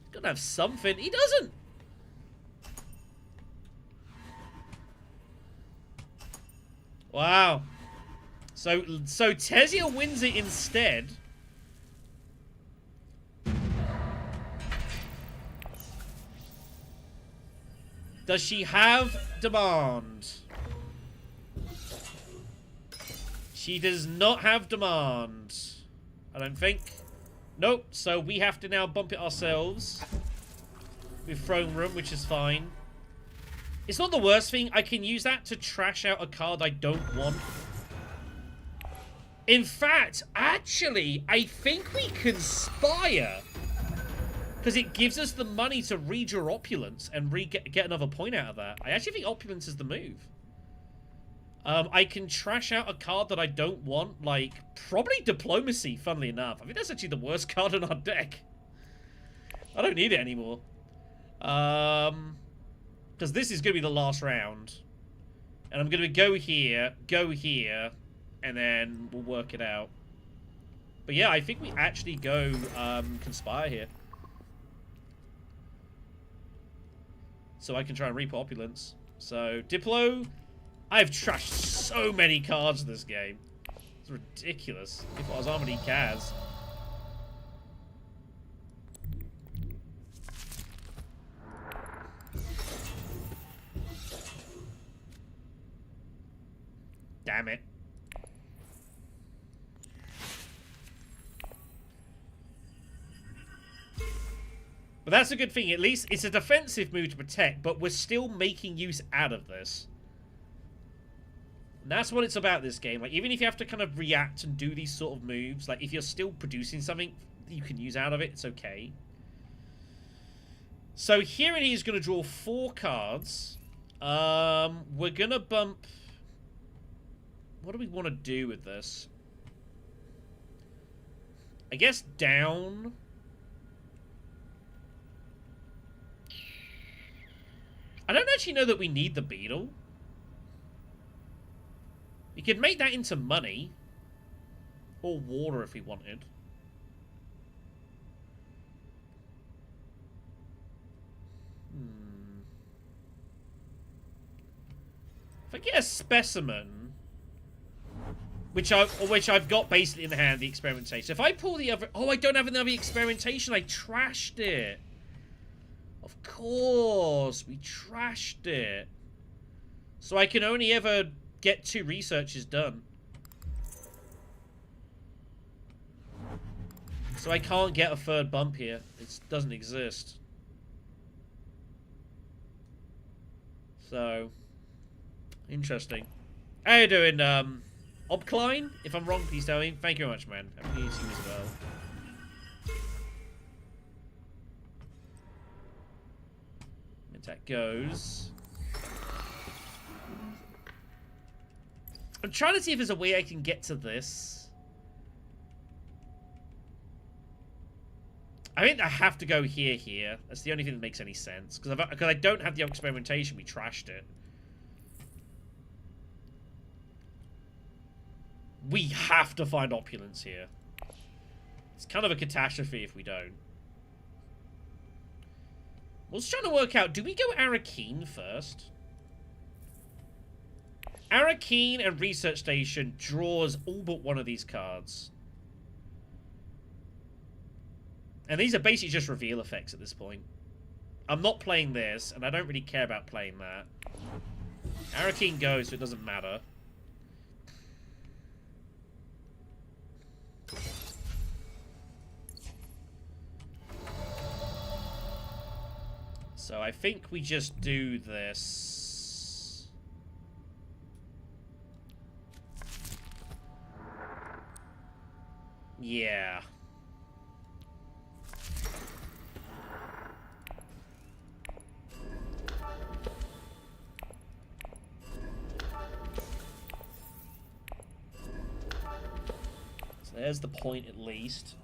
He's gotta have something. He doesn't! Wow. So Tessia wins it instead. Does she have demand? She does not have demand. I don't think. Nope. So we have to now bump it ourselves. With throne room, which is fine. It's not the worst thing. I can use that to trash out a card I don't want. In fact, actually, I think we conspire. Because it gives us the money to redraw Opulence and get another point out of that. I actually think Opulence is the move. I can trash out a card that I don't want, like, probably Diplomacy, funnily enough. I think that's actually the worst card in our deck. I don't need it anymore. Because this is going to be the last round. And I'm going to go here, and then we'll work it out. But yeah, I think we actually go Conspire here. So I can try and reap Opulence. So, Diplo, I've trashed so many cards this game. It's ridiculous. If I was armored Ecaz. Damn it. But that's a good thing. At least it's a defensive move to protect, but we're still making use out of this. And that's what it's about, this game. Like, even if you have to kind of react and do these sort of moves, like, if you're still producing something you can use out of it, it's okay. So here and he's going to draw 4 cards. We're going to bump... What do we want to do with this? I guess down... I don't actually know that we need the beetle. We could make that into money. Or water if we wanted. If I get a specimen... Which I've got basically in hand, the experimentation. If I pull the other... Oh, I don't have another experimentation. I trashed it. Of course. We trashed it. So I can only ever get 2 researches done. So I can't get a 3rd bump here. It doesn't exist. So... Interesting. How you doing, Obkline? If I'm wrong, please tell me. Thank you very much, man. Happy New Year to you as well. Attack goes. I'm trying to see if there's a way I can get to this. I think I have to go here. That's the only thing that makes any sense. Because I don't have the experimentation, we trashed it. We have to find opulence here. It's kind of a catastrophe if we don't. I was trying to work out, do we go Arrakis first? Arrakis and Research Station draws all but one of these cards. And these are basically just reveal effects at this point. I'm not playing this, and I don't really care about playing that. Arrakis goes, so it doesn't matter. So I think we just do this. Yeah. So there's the point at least.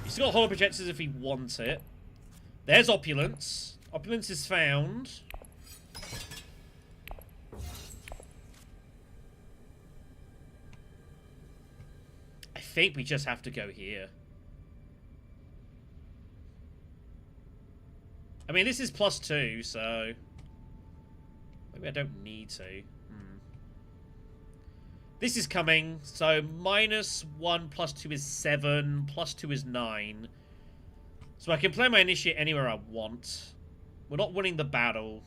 He's got holo projectors if he wants it. There's opulence. Opulence is found. I think we just have to go here. I mean, this is +2, so maybe I don't need to. This is coming, so -1 + 2 is 7, +2 is 9. So I can play my initiate anywhere I want. We're not winning the battle.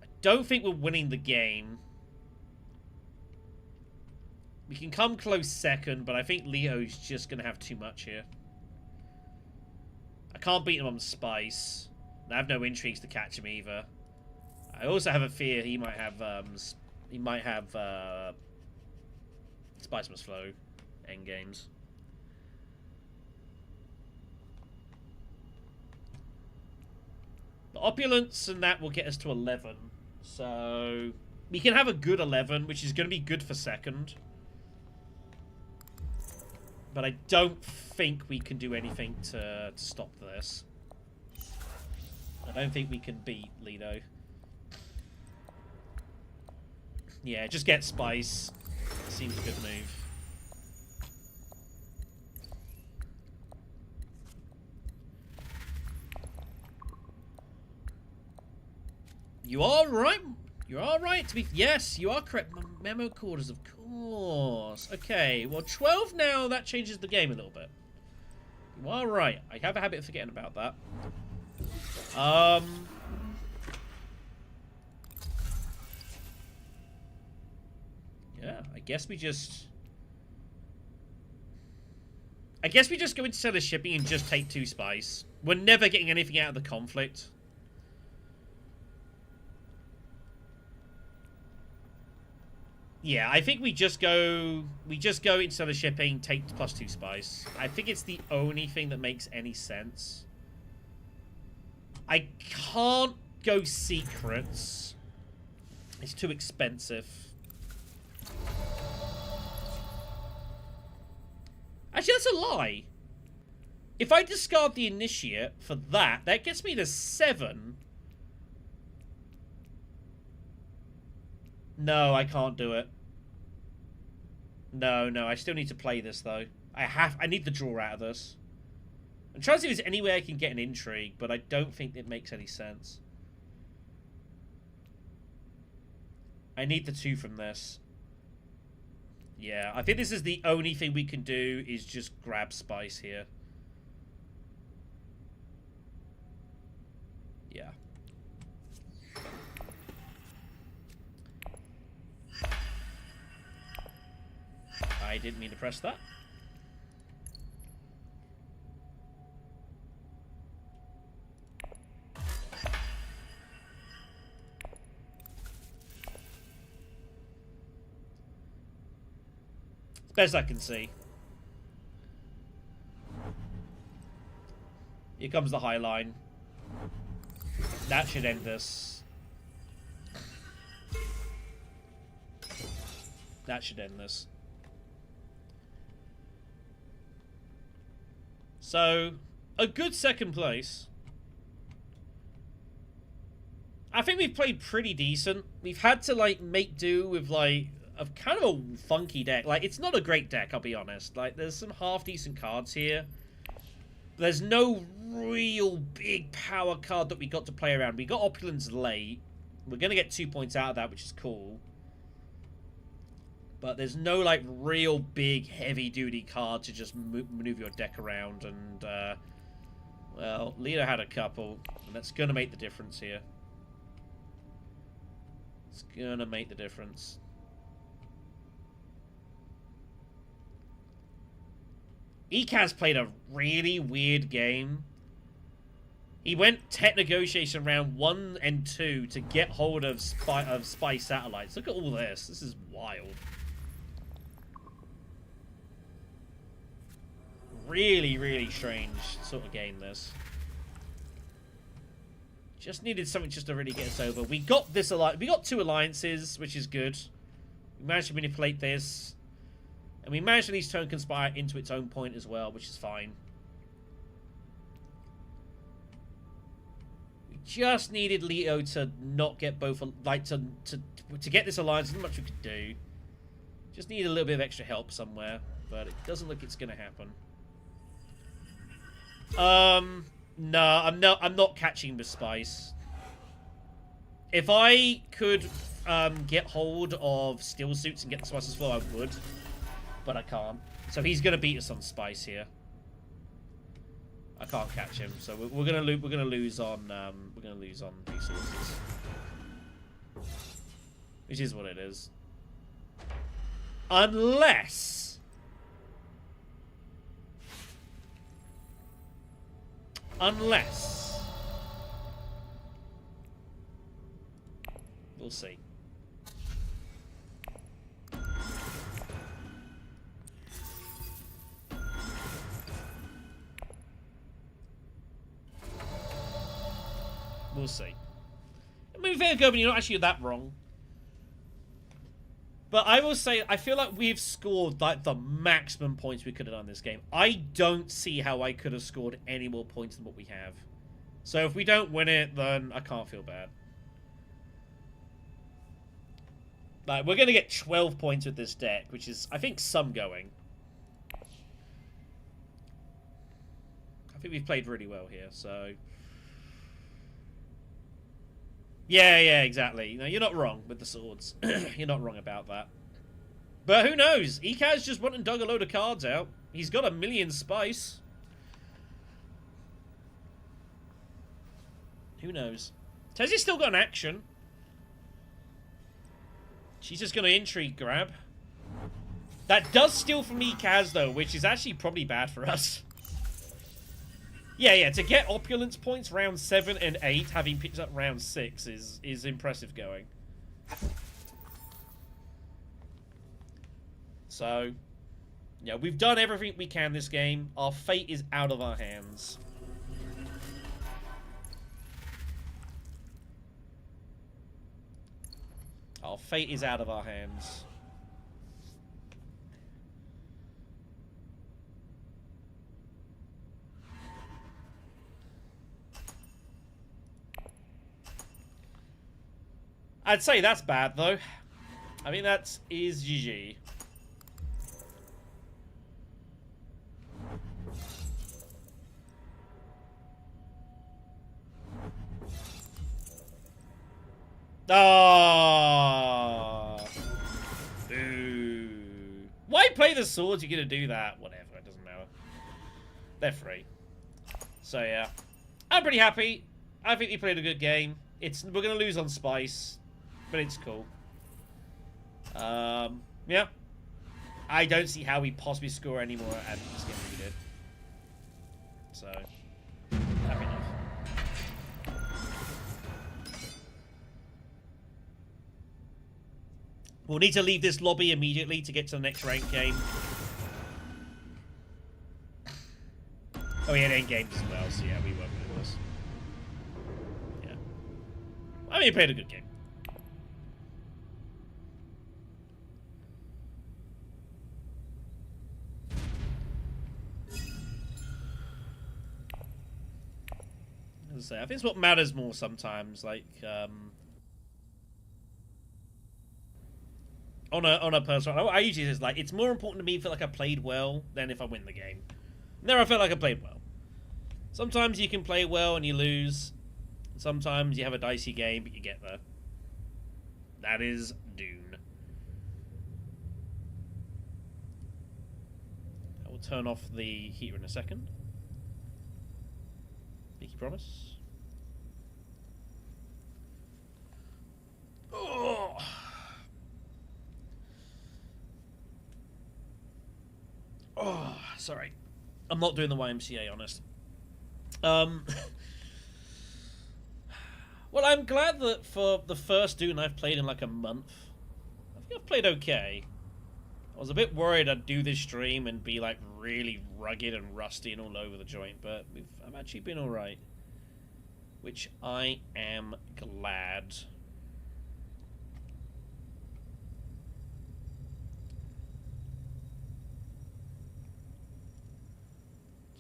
I don't think we're winning the game. We can come close second, but I think Leo's just going to have too much here. I can't beat him on Spice. And I have no intrigues to catch him either. I also have a fear he might have Spice Must Flow endgames. The opulence and that will get us to 11. So we can have a good 11, which is going to be good for second. But I don't think we can do anything to stop this. I don't think we can beat Lido. Yeah, just get Spice. Seems a good move. You are right. You are right to be... Yes, you are correct. Memo quarters, of course. Okay, well, 12 now, that changes the game a little bit. You are right. I have a habit of forgetting about that. Yeah, I guess we just go into Cellar Shipping and just take 2 Spice. We're never getting anything out of the conflict. Yeah, I think we just go into Cellar Shipping, take +2 Spice. I think it's the only thing that makes any sense. I can't go Secrets. It's too expensive. Actually, that's a lie. If I discard the Initiate for that, that gets me to 7. No, I can't do it. No, I still need to play this, though. I need the draw out of this. I'm trying to see if there's any way I can get an intrigue, but I don't think it makes any sense. I need the 2 from this. Yeah, I think this is the only thing we can do is just grab spice here. Yeah. I didn't mean to press that. Best I can see. Here comes the high line. That should end this. That should end this. So, a good second place. I think we've played pretty decent. We've had to, like, make do with, like, a kind of a funky deck. Like, it's not a great deck, I'll be honest. Like, there's some half-decent cards here. There's no real big power card that we got to play around. We got Opulence late. We're going to get 2 points out of that, which is cool. But there's no, like, real big, heavy-duty card to just maneuver your deck around. And, well, Lita had a couple. And that's going to make the difference here. It's going to make the difference. Ecaz played a really weird game. He went tech negotiation round 1 and 2 to get hold of spy satellites. Look at all this. This is wild. Really, really strange sort of game, this. Just needed something just to really get us over. We got this alliance. We got 2 alliances, which is good. We managed to manipulate this. And we managed to at least turn Conspire into its own point as well, which is fine. We just needed Leo to not get both, like, to get this alliance. There's not much we could do. Just need a little bit of extra help somewhere, but it doesn't look it's going to happen. No, I'm not catching the spice. If I could get hold of Steel Suits and get the spices flow, I would. But I can't. So he's gonna beat us on spice here. I can't catch him, so we're gonna lose on resources, which is what it is. Unless we'll see. We'll see. I mean, fair go, but you're not actually that wrong. But I will say, I feel like we've scored like the maximum points we could have done this game. I don't see how I could have scored any more points than what we have. So if we don't win it, then I can't feel bad. Like, we're going to get 12 points with this deck, which is, I think, some going. I think we've played really well here, so... Yeah, exactly. No, you're not wrong with the swords. You're not wrong about that. But who knows? Ecaz just went and dug a load of cards out. He's got 1,000,000 spice. Who knows? Tessia's still got an action. She's just going to intrigue grab. That does steal from Ecaz, though, which is actually probably bad for us. Yeah, to get opulence points round 7 and 8, having picked up round 6 is impressive going. So, yeah, we've done everything we can this game. Our fate is out of our hands. Our fate is out of our hands. I'd say that's bad, though. I mean, that is GG. Oh. play the swords, you're going to do that. Whatever, it doesn't matter. They're free. So, yeah. I'm pretty happy. I think we played a good game. We're going to lose on Spice, but it's cool. Yeah. I don't see how we possibly score any more at this game than we did. So, happy enough. We'll need to leave this lobby immediately to get to the next ranked game. Oh, we had end games as well, so yeah, we won't win this. Yeah. I mean, we played a good game. As I say, I think it's what matters more sometimes, like, on a personal, I usually say, like, it's more important to me to feel like I played well than if I win the game. There I felt like I played well. Sometimes you can play well and you lose. Sometimes you have a dicey game, but you get there. That is Dune. I will turn off the heater in a second. Pinky promise. Oh. Oh, sorry. I'm not doing the YMCA, honest. Well, I'm glad that for the first Dune I've played in like a month, I think I've played okay. I was a bit worried I'd do this stream and be like really rugged and rusty and all over the joint, but I've actually been alright. Which I am glad.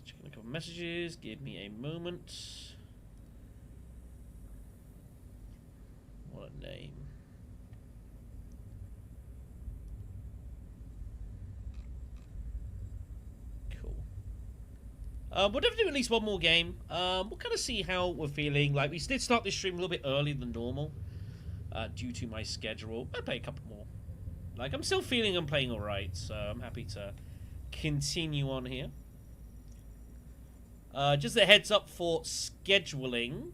Checking a couple messages, give me a moment. What a name. Cool. We'll definitely do at least one more game. We'll kind of see how we're feeling. Like, we did start this stream a little bit earlier than normal. Due to my schedule. I'll play a couple more. Like, I'm still feeling I'm playing alright, so I'm happy to continue on here. Just a heads up for scheduling.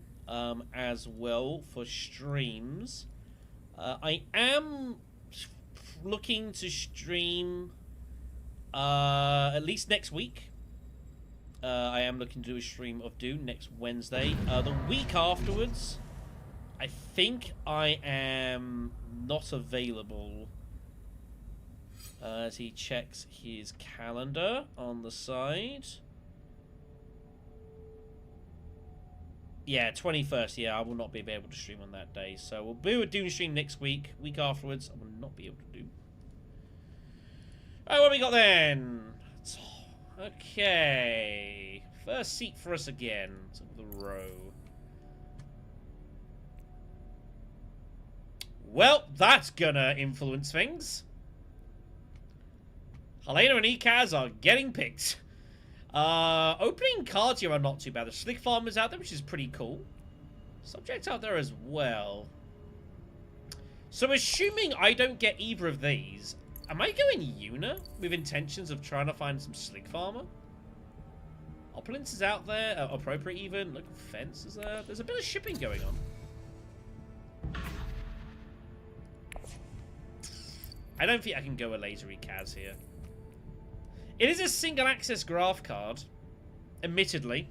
As well for streams. I am looking to stream at least next week. I am looking to do a stream of Dune next Wednesday. The week afterwards, I think I am not available. As he checks his calendar on the side. Yeah, 21st, yeah, I will not be able to stream on that day. So we'll do a Dune stream next week. Week afterwards, I will not be able to do. Alright, what have we got then? Okay. First seat for us again. Top of the row. Well, that's gonna influence things. Helena and Ecaz are getting picked. Opening cards here are not too bad. The Slick Farmer's out there, which is pretty cool. Subject out there as well. So assuming I don't get either of these, am I going Una with intentions of trying to find some Slick Farmer? Opulence is out there, appropriate even. Local Fence is there. There's a bit of shipping going on. I don't think I can go a laser Ecaz here. It is a single access graph card, admittedly.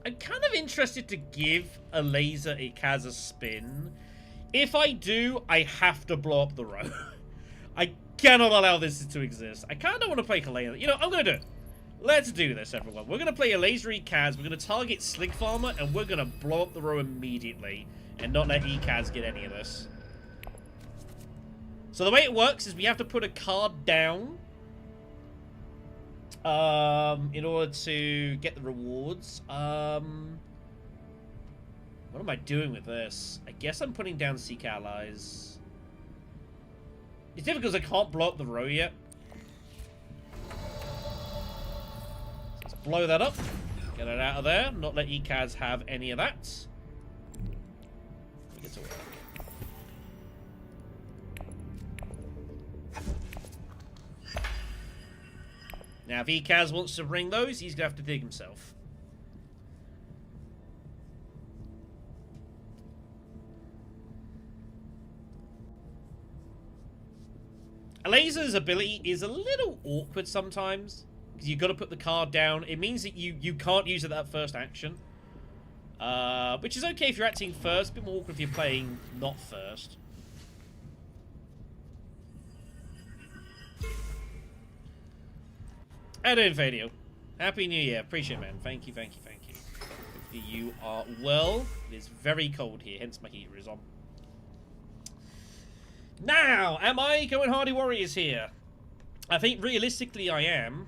I'm kind of interested to give a laser Ecaz a spin. If I do, I have to blow up the row. I cannot allow this to exist. I kind of want to play Helena. You know, I'm going to do it. Let's do this, everyone. We're going to play a laser Ecaz, we're going to target Slick Farmer, and we're going to blow up the row immediately, and not let Ecaz get any of this. So the way it works is we have to put a card down in order to get the rewards. What am I doing with this? I guess I'm putting down Seek Allies. It's difficult because I can't blow up the row yet. blow that up. Get it out of there. Not let Ecaz have any of that. We get to work. Now, if Ecaz wants to bring those, he's going to have to dig himself. Elesa's ability is a little awkward sometimes, because you've got to put the card down. It means that you can't use it that first action. Which is okay if you're acting first, a bit more awkward if you're playing not first. How you doing, Vernius? Happy New Year. Appreciate it, man. Thank you, thank you, thank you. Hopefully you are well. It is very cold here, hence my heater is on. Now, am I going Hardy Warriors here? I think realistically I am.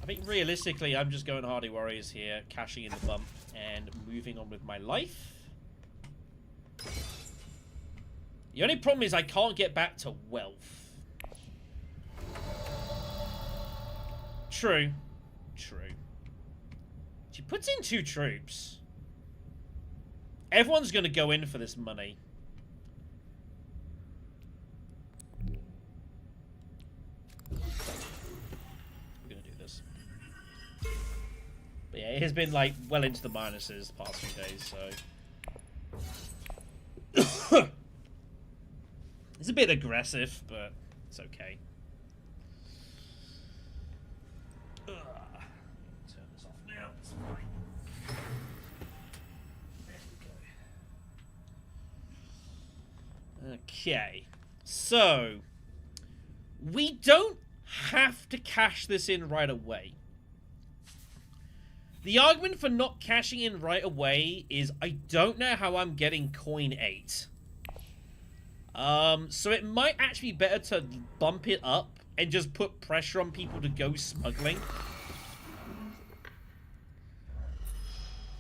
I think realistically I'm just going Hardy Warriors here, cashing in the bump, and moving on with my life. The only problem is I can't get back to wealth. True. True. She puts in 2 troops. Everyone's going to go in for this money. We're going to do this. But yeah, it has been like well into the minuses the past few days, so... It's a bit aggressive, but it's okay. Turn this off now. It's fine. Okay, so we don't have to cash this in right away. The argument for not cashing in right away is I don't know how I'm getting coin 8. So it might actually be better to bump it up and just put pressure on people to go smuggling.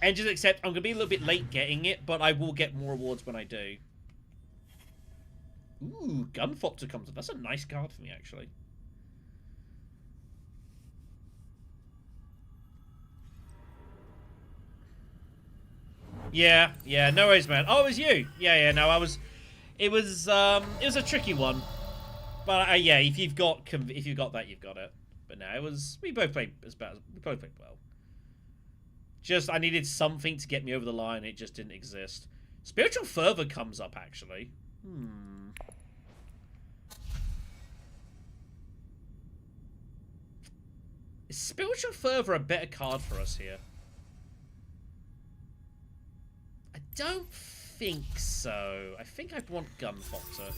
And just accept I'm going to be a little bit late getting it, but I will get more rewards when I do. Ooh, Gunfoctor comes up. That's a nice card for me, actually. Yeah, no worries, man. Oh, it was you. Yeah, no, I was... It was a tricky one. But, yeah, if you've got that, you've got it. But no, it was... We both played well. Just, I needed something to get me over the line. It just didn't exist. Spiritual Fervor comes up, actually. Is Spiritual Fervor a better card for us here? I don't think so. I think I want Gunfoctor.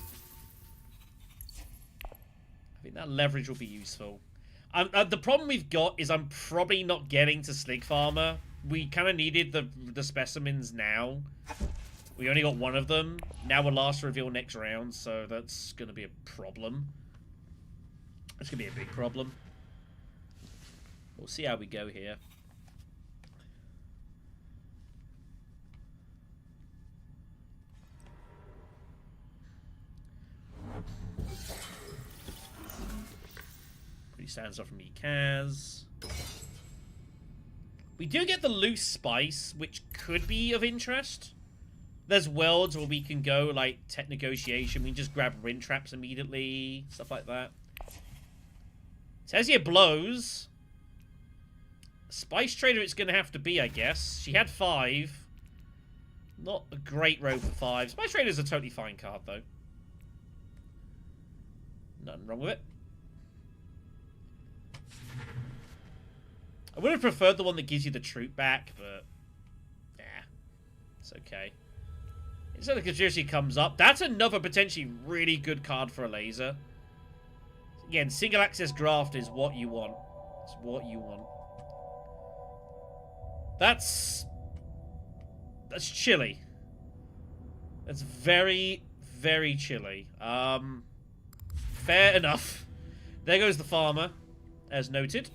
I think that leverage will be useful. The problem we've got is I'm probably not getting to Slig Farmer. We kind of needed the specimens now. We only got one of them. Now we'll last reveal next round, so that's going to be a problem. That's going to be a big problem. We'll see how we go here. Pretty standard stuff from Ecaz. We do get the loose spice, which could be of interest. There's worlds where we can go, like, tech negotiation. We can just grab rin traps immediately. Stuff like that. Tessia blows. Spice Trader it's going to have to be, I guess. She had 5. Not a great row for 5. Spice Trader is a totally fine card, though. Nothing wrong with it. I would have preferred the one that gives you the troop back, but... yeah, it's okay. Instead the Conspiracy comes up. That's another potentially really good card for a laser. Again, single access graft is what you want. It's what you want. That's chilly. That's very, very chilly. Fair enough. There goes the farmer, as noted.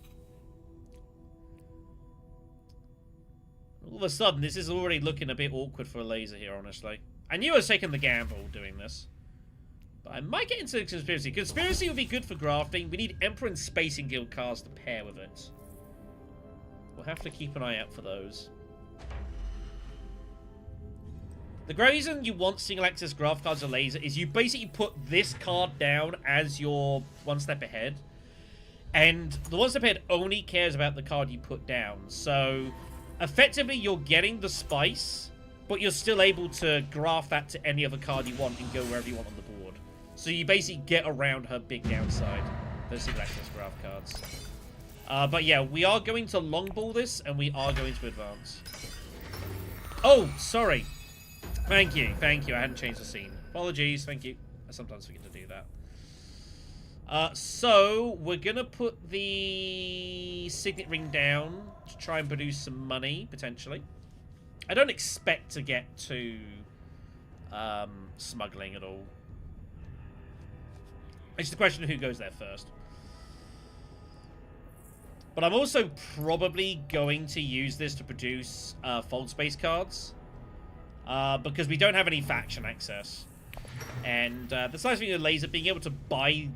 All of a sudden, this is already looking a bit awkward for a laser here, honestly. I knew I was taking the gamble doing this. But I might get into Conspiracy. Conspiracy would be good for grafting. We need Emperor and Spacing Guild cards to pair with it. We'll have to keep an eye out for those. The reason you want single access graph cards or laser is you basically put this card down as your one step ahead. And the one step ahead only cares about the card you put down. So, effectively, you're getting the spice, but you're still able to graph that to any other card you want and go wherever you want on the board. So you basically get around her big downside, those single access graph cards. But yeah, we are going to longball this, and we are going to advance. Oh, sorry. Thank you, thank you. I hadn't changed the scene. Apologies, thank you. I sometimes forget to do that. So, we're going to put the signet ring down to try and produce some money, potentially. I don't expect to get to smuggling at all. It's the question of who goes there first. But I'm also probably going to use this to produce fold space cards. Because we don't have any faction access. And the nice thing with laser, being able to buy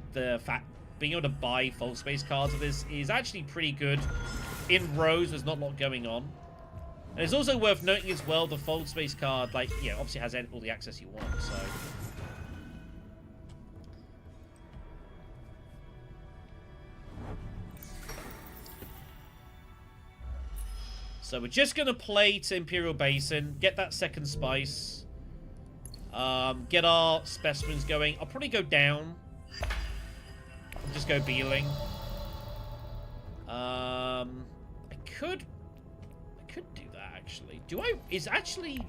fold space cards of this is actually pretty good. In rows, there's not a lot going on. And it's also worth noting as well, the fold space card, like, yeah, obviously has all the access you want, so. So we're just going to play to Imperial Basin, get that second spice, get our specimens going. I'll probably go down, just go Beeling. I could do that, actually. Is actually...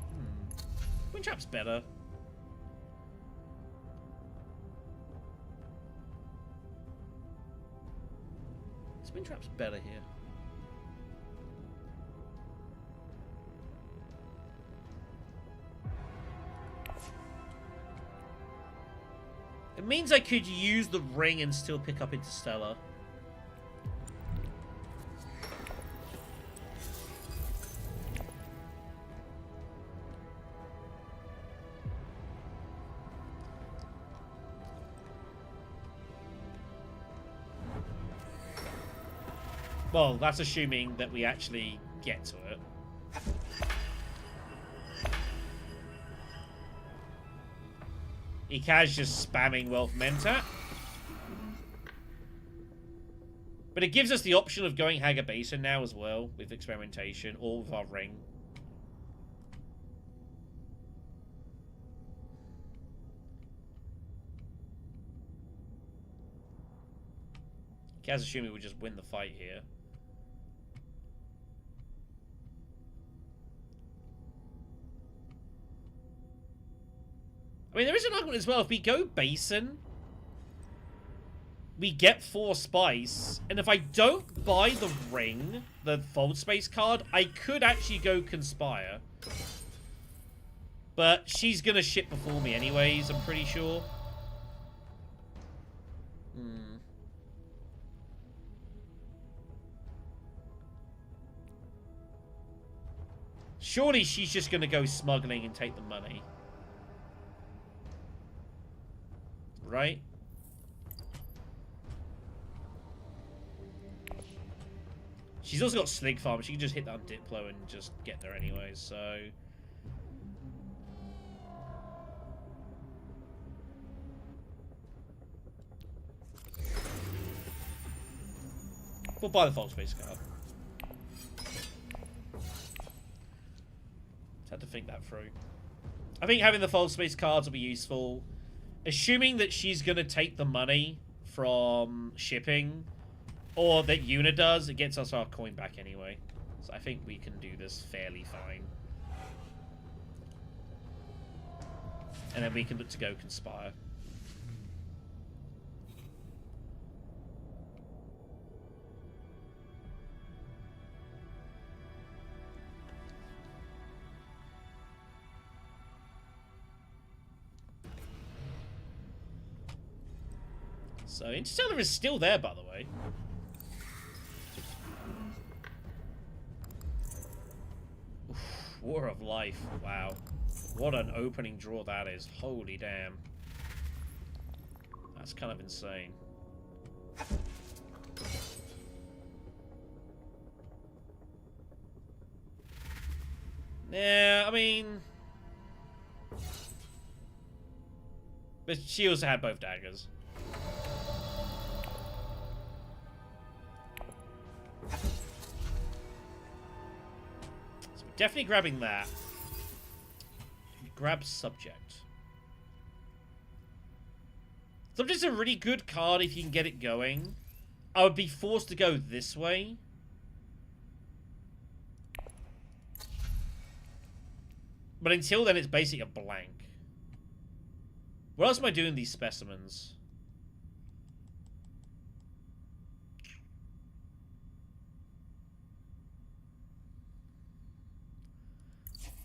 Windtrap's better. Windtrap's better here. It means I could use the ring and still pick up Interstellar. Well, that's assuming that we actually get to it. Ecaz just spamming Wealth Mentat. But it gives us the option of going Haga Basin now as well, with experimentation, or with our ring. Ecaz assuming we just win the fight here. I mean, there is an argument as well. If we go Basin, we get 4 spice, and if I don't buy the ring, the fold space card, I could actually go Conspire. But she's gonna ship before me anyways, I'm pretty sure. Surely she's just gonna go smuggling and take the money. Right? She's also got Slig Farm. She can just hit that on Diplo and just get there anyway, so... We'll buy the Fold Space card. Just had to think that through. I think having the Fold Space cards will be useful. Assuming that she's going to take the money from shipping, or that Una does, it gets us our coin back anyway. So I think we can do this fairly fine. And then we can look to go Conspire. So, Interstellar is still there, by the way. Oof, War of Life. Wow. What an opening draw that is. Holy damn. That's kind of insane. Yeah, I mean... But she also had both daggers. So we're definitely grabbing that. Grab subject. Subject's a really good card if you can get it going. I would be forced to go this way. But until then, it's basically a blank. What else am I doing with these specimens?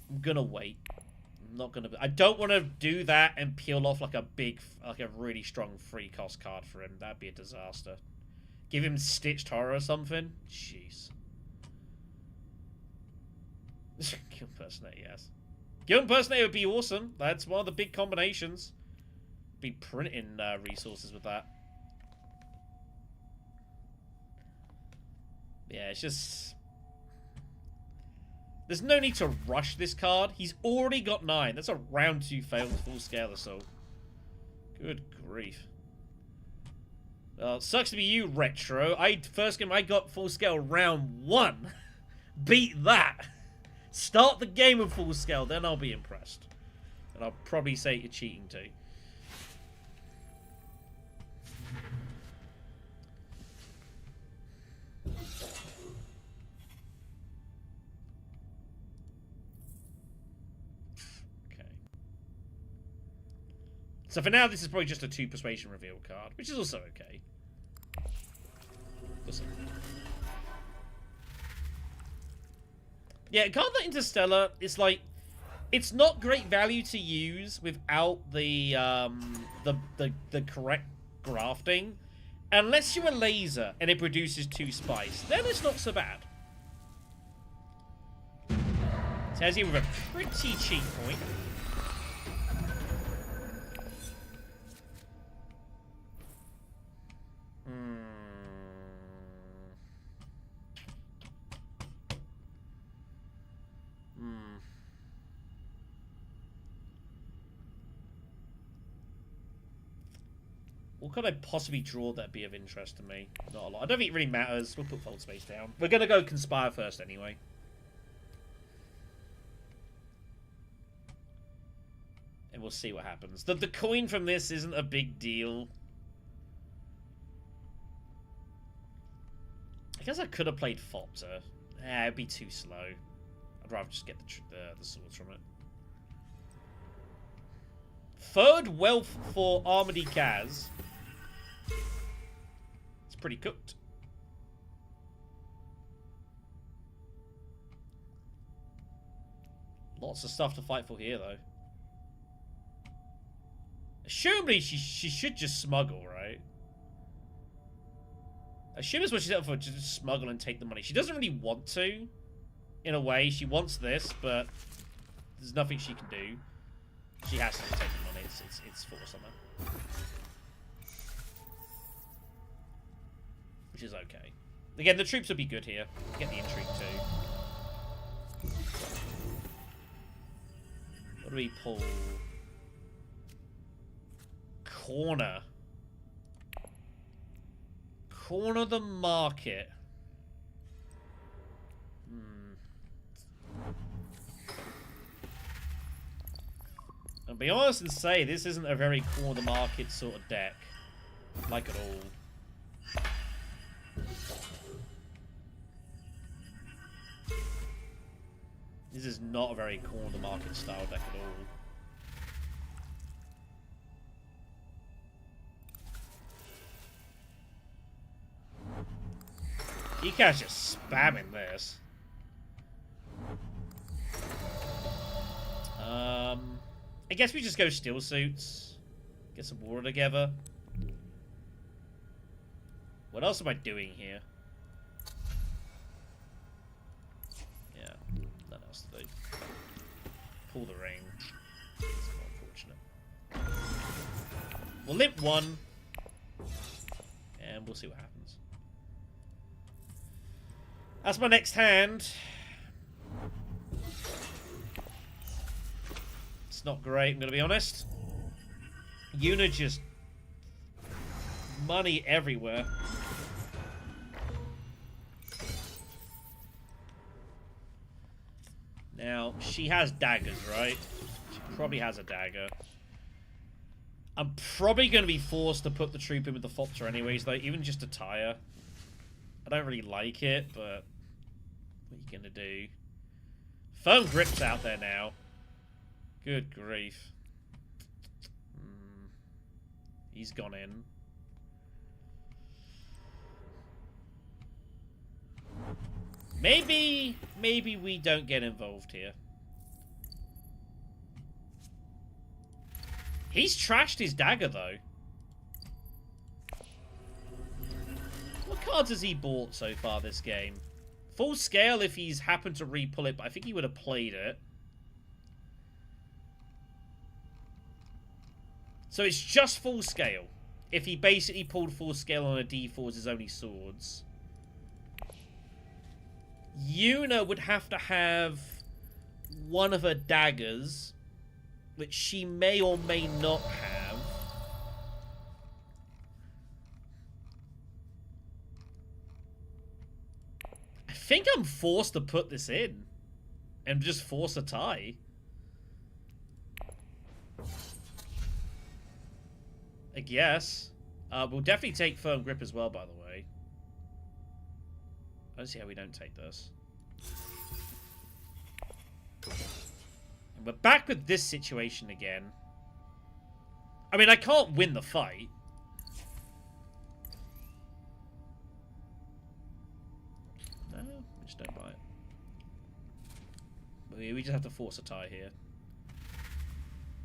I'm gonna wait. I'm not gonna... I don't want to do that and peel off like a big... like a really strong free cost card for him. That'd be a disaster. Give him Stitched Horror or something? Jeez. Guild Impersonator, yes. Guild Impersonator would be awesome. That's one of the big combinations. Be printing resources with that. Yeah, it's just... There's no need to rush this card. He's already got 9. That's a round 2 failed full-scale assault. Good grief. Well, it sucks to be you, Retro. First game I got full-scale round 1. Beat that. Start the game with full-scale, then I'll be impressed. And I'll probably say you're cheating too. So for now, this is probably just a 2 persuasion reveal card, which is also okay. Listen. Yeah, a card like Interstellar is like, it's not great value to use without the correct grafting, unless you're a laser and it produces 2 spice. Then it's not so bad. Tessia with a pretty cheap point. What could I possibly draw that'd be of interest to me? Not a lot. I don't think it really matters. We'll put Fold Space down. We're going to go Conspire first anyway. And we'll see what happens. The coin from this isn't a big deal. I guess I could have played Fopter. It'd be too slow. I'd rather just get the swords from it. Third wealth for Armored Ecaz. It's pretty cooked. Lots of stuff to fight for here, though. Assumably, she should just smuggle, right? Assume is what she's up for, just smuggle and take the money. She doesn't really want to, in a way. She wants this, but there's nothing she can do. She has to take the money. It's forced on her. Which is okay. Again, the troops would be good here. Get the intrigue too. What do we pull? Corner. Corner the market. I'll be honest and say this isn't a very corner the market sort of deck. Like at all. This is not a very corner the market style deck at all. Ecaz just spamming this. I guess we just go Steel Suits. Get some water together. What else am I doing here? Yeah, nothing else to do. Pull the ring. It's more unfortunate. We'll limp 1. We'll see what happens. That's my next hand. It's not great, I'm going to be honest. Yuna just... money everywhere. Now, she has daggers, right? She probably has a dagger. I'm probably going to be forced to put the troop in with the Fopter anyways, though, even just to tire. I don't really like it, but... what are you going to do? Firm grip's out there now. Good grief. He's gone in. Maybe we don't get involved here. He's trashed his dagger, though. What cards has he bought so far this game? Full scale if he's happened to re-pull it, but I think he would have played it. So it's just full scale. If he basically pulled full scale on a D4 as his only swords. Yuna would have to have one of her daggers, which she may or may not have. I think I'm forced to put this in and just force a tie. I guess. We'll definitely take firm grip as well, by the way. I don't see how we don't take this. And we're back with this situation again. I mean, I can't win the fight. No, we just don't buy it. But we just have to force a tie here.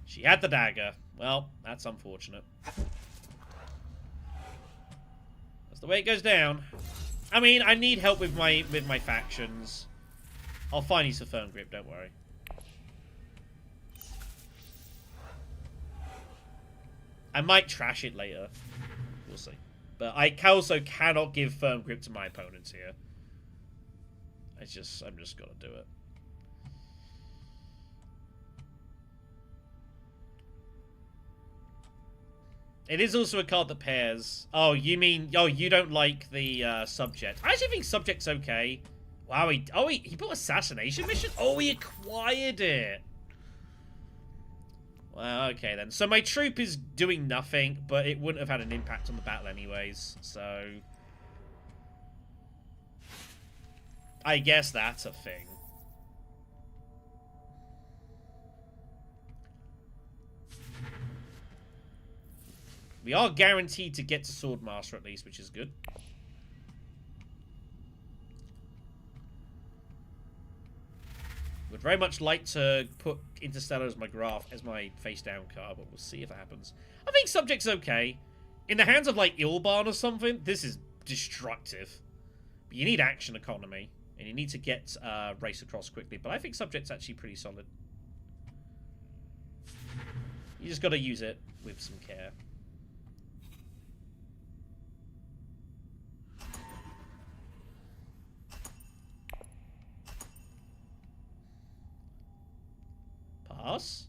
She had the dagger. Well, that's unfortunate. That's the way it goes down. I mean, I need help with my factions. I'll find you some firm grip, don't worry. I might trash it later. We'll see. But I also cannot give firm grip to my opponents here. I'm just gonna do it. It is also a card that pairs. Oh, you mean... oh, you don't like the subject. I actually think subject's okay. Wow, he bought Assassination Mission? Oh, he acquired it. Well, okay then. So my troop is doing nothing, but it wouldn't have had an impact on the battle anyways. So... I guess that's a thing. We are guaranteed to get to Swordmaster at least, which is good. Would very much like to put Interstellar as my graph, as my face-down card, but we'll see if it happens. I think Subject's okay. In the hands of, like, Ilban or something, this is destructive. But you need action economy, and you need to get race across quickly. But I think Subject's actually pretty solid. You just got to use it with some care. Pass.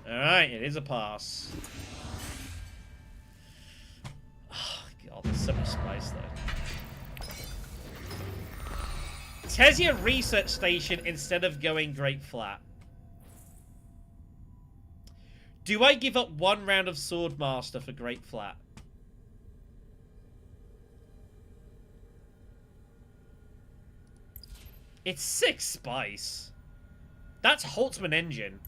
Alright, it is a pass. Oh, God, there's so much spice there. Tessia Research Station instead of going Great Flat. Do I give up one round of Swordmaster for Great Flat? It's 6 spice. That's Holtzman Engine.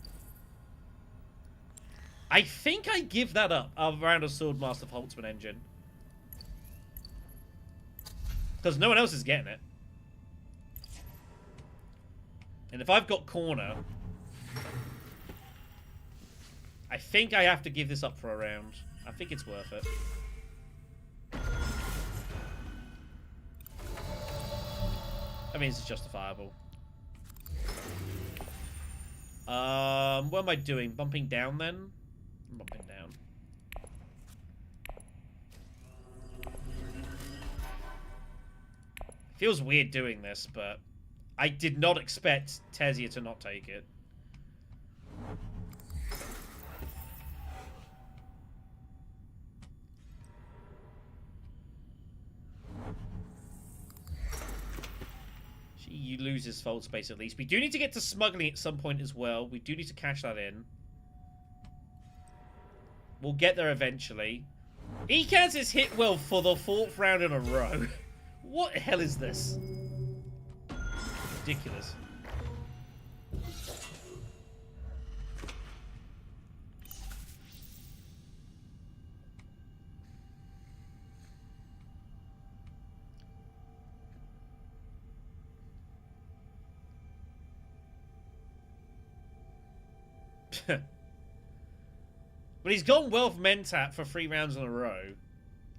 I think I give that up. A round of Swordmaster for Holtzman Engine. Because no one else is getting it. And if I've got corner... I think I have to give this up for a round. I think it's worth it. I mean, it's justifiable. What am I doing? Bumping down then? I'm bumping down. Feels weird doing this, but I did not expect Tessia to not take it. She loses fold space at least. We do need to get to smuggling at some point as well. We do need to cash that in. We'll get there eventually. Ecaz is hit well for the 4th round in a row. What the hell is this? Ridiculous. But he's gone Wealth Mentat for 3 rounds in a row.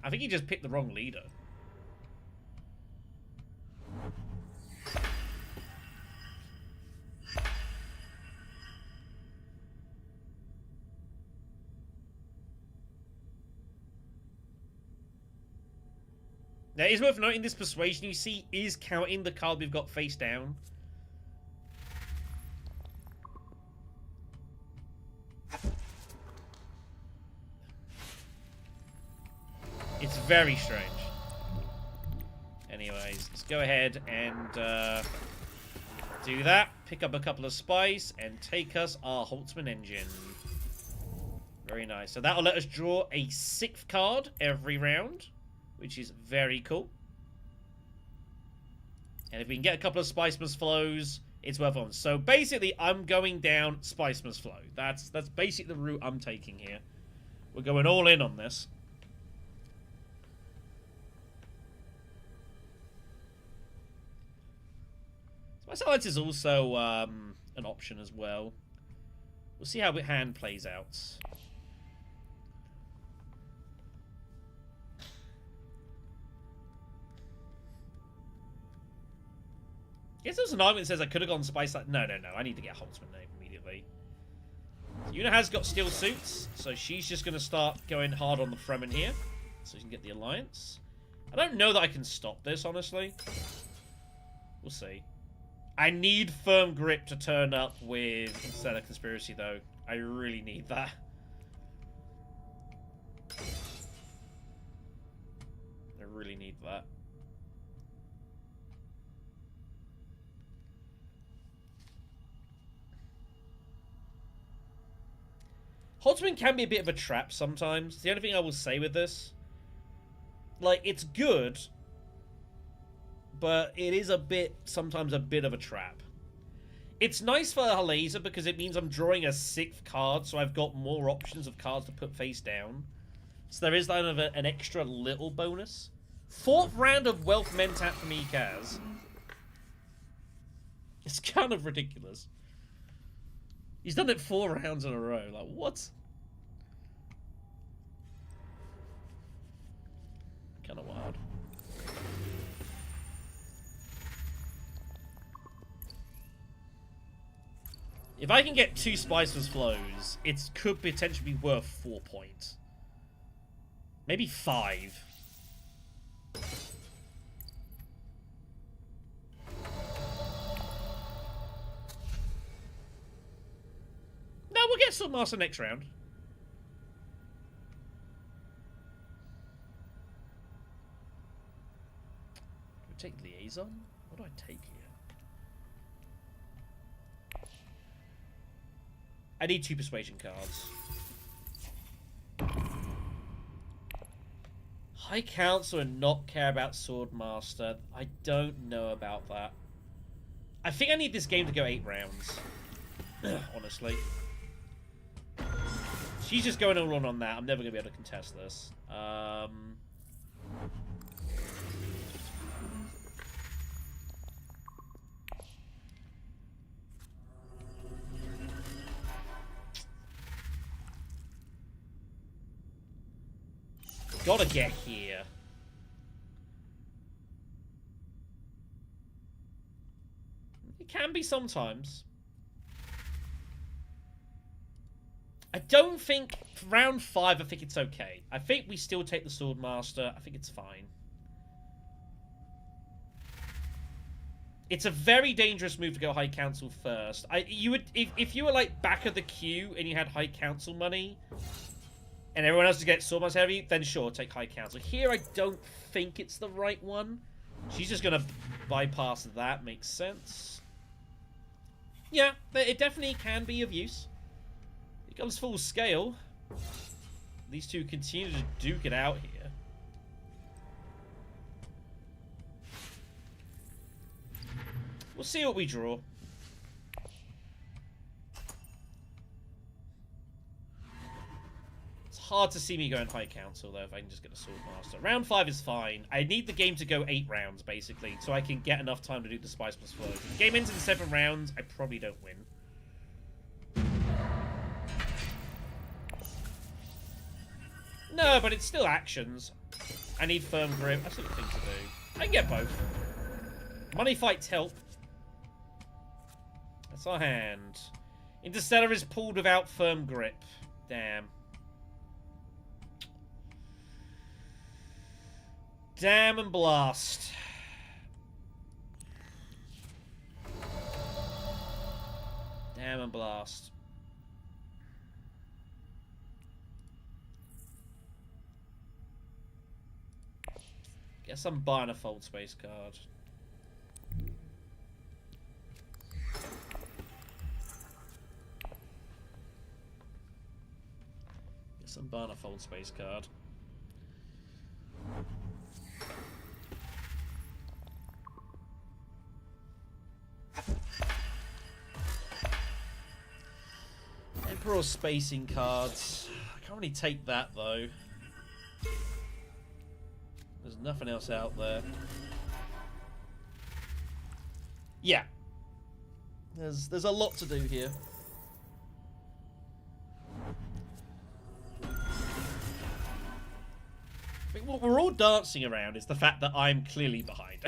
I think he just picked the wrong leader. Now, it's worth noting this persuasion, you see, is counting the card we've got face down. It's very strange. Anyways, let's go ahead and do that. Pick up a couple of spice and take us our Holtzman engine. Very nice. So that'll let us draw a 6th card every round, which is very cool. And if we can get a couple of Spiceman's Flows, it's worth on. So basically, I'm going down Spiceman's Flow. That's basically the route I'm taking here. We're going all in on this. My silence is also an option as well. We'll see how the hand plays out. I guess there's an argument that says I could have gone Spice. No. I need to get Holtzman name immediately. So Una has got Steel Suits, so she's just going to start going hard on the Fremen here. So she can get the Alliance. I don't know that I can stop this, honestly. We'll see. I need Firm Grip to turn up with instead of Conspiracy, though. I really need that. I really need that. Holtzman can be a bit of a trap sometimes. The only thing I will say with this, like, it's good, but it is sometimes a bit of a trap. It's nice for Helena because it means I'm drawing a 6th card, so I've got more options of cards to put face down. So there is kind of an extra little bonus. 4th round of Wealth Mentat from Ecaz. It's kind of ridiculous. He's done it 4 rounds in a row. Like, what? Kind of wild. If I can get 2 Spiceless Flows, it could potentially be worth 4 points. Maybe 5. No, we'll get Swordmaster next round. Do we take Liaison? What do I take here? I need 2 persuasion cards. High Council and not care about Swordmaster. I don't know about that. I think I need this game to go 8 rounds. Honestly. She's just going all on that. I'm never going to be able to contest this. Gotta get here. It can be sometimes. I don't think... round 5, I think it's okay. I think we still take the Swordmaster. I think it's fine. It's a very dangerous move to go High Council first. You would if you were like back of the queue and you had High Council money, and everyone else to get Sword Master Heavy, then sure, take High Council. Here, I don't think it's the right one. She's just gonna bypass that. Makes sense. Yeah, it definitely can be of use. It comes full scale. These two continue to duke it out here. We'll see what we draw. It's hard to see me going High Council, though, if I can just get a Sword Master. Round 5 is fine. I need the game to go 8 rounds, basically, so I can get enough time to do the Spice plus Flow. If the game ends in 7 rounds, I probably don't win. No, but it's still actions. I need Firm Grip. That's a good thing to do. I can get both. Money fights help. That's our hand. Interstellar is pulled without Firm Grip. Damn. Damn and blast. Damn and blast. Guess I'm buying a Fold Space card. Guess I'm buying a Fold Space card. Emperor spacing cards. I can't really take that though. There's nothing else out there. Yeah. There's a lot to do here. I think what we're all dancing around is the fact that I'm clearly behind.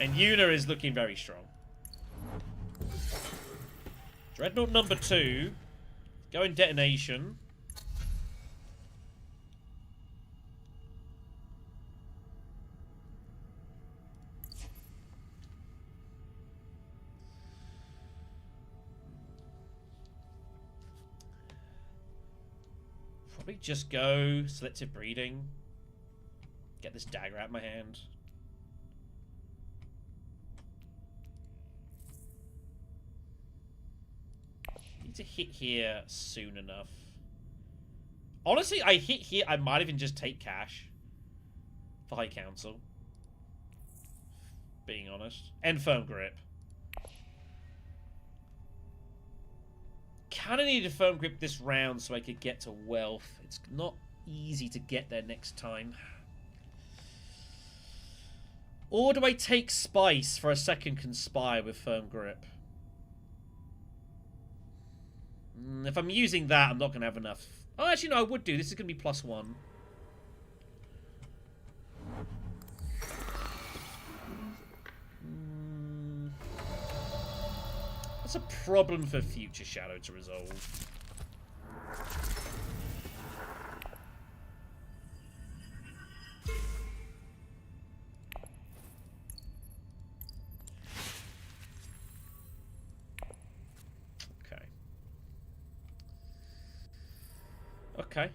And Yuna is looking very strong. Dreadnought number 2. Going detonation. Probably just go selective breeding. Get this dagger out of my hand. Need to hit here soon enough. Honestly, I hit here. I might even just take cash for High Council. Being honest. And Firm Grip. Kinda need a Firm Grip this round so I could get to wealth. It's not easy to get there next time. Or do I take Spice for a second Conspire with Firm Grip? If I'm using that, I'm not going to have enough. Oh, actually, no, I would do. This is going to be +1. That's a problem for Future Shadow to resolve. Okay.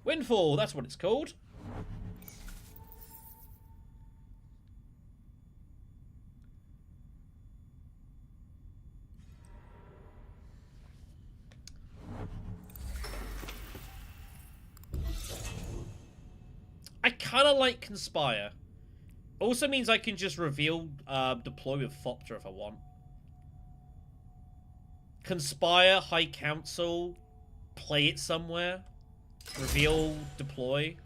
Windfall, that's what it's called. I kind of like Conspire. Also means I can just reveal deploy with Thopter if I want. Conspire, High Council, play it somewhere. Reveal, deploy.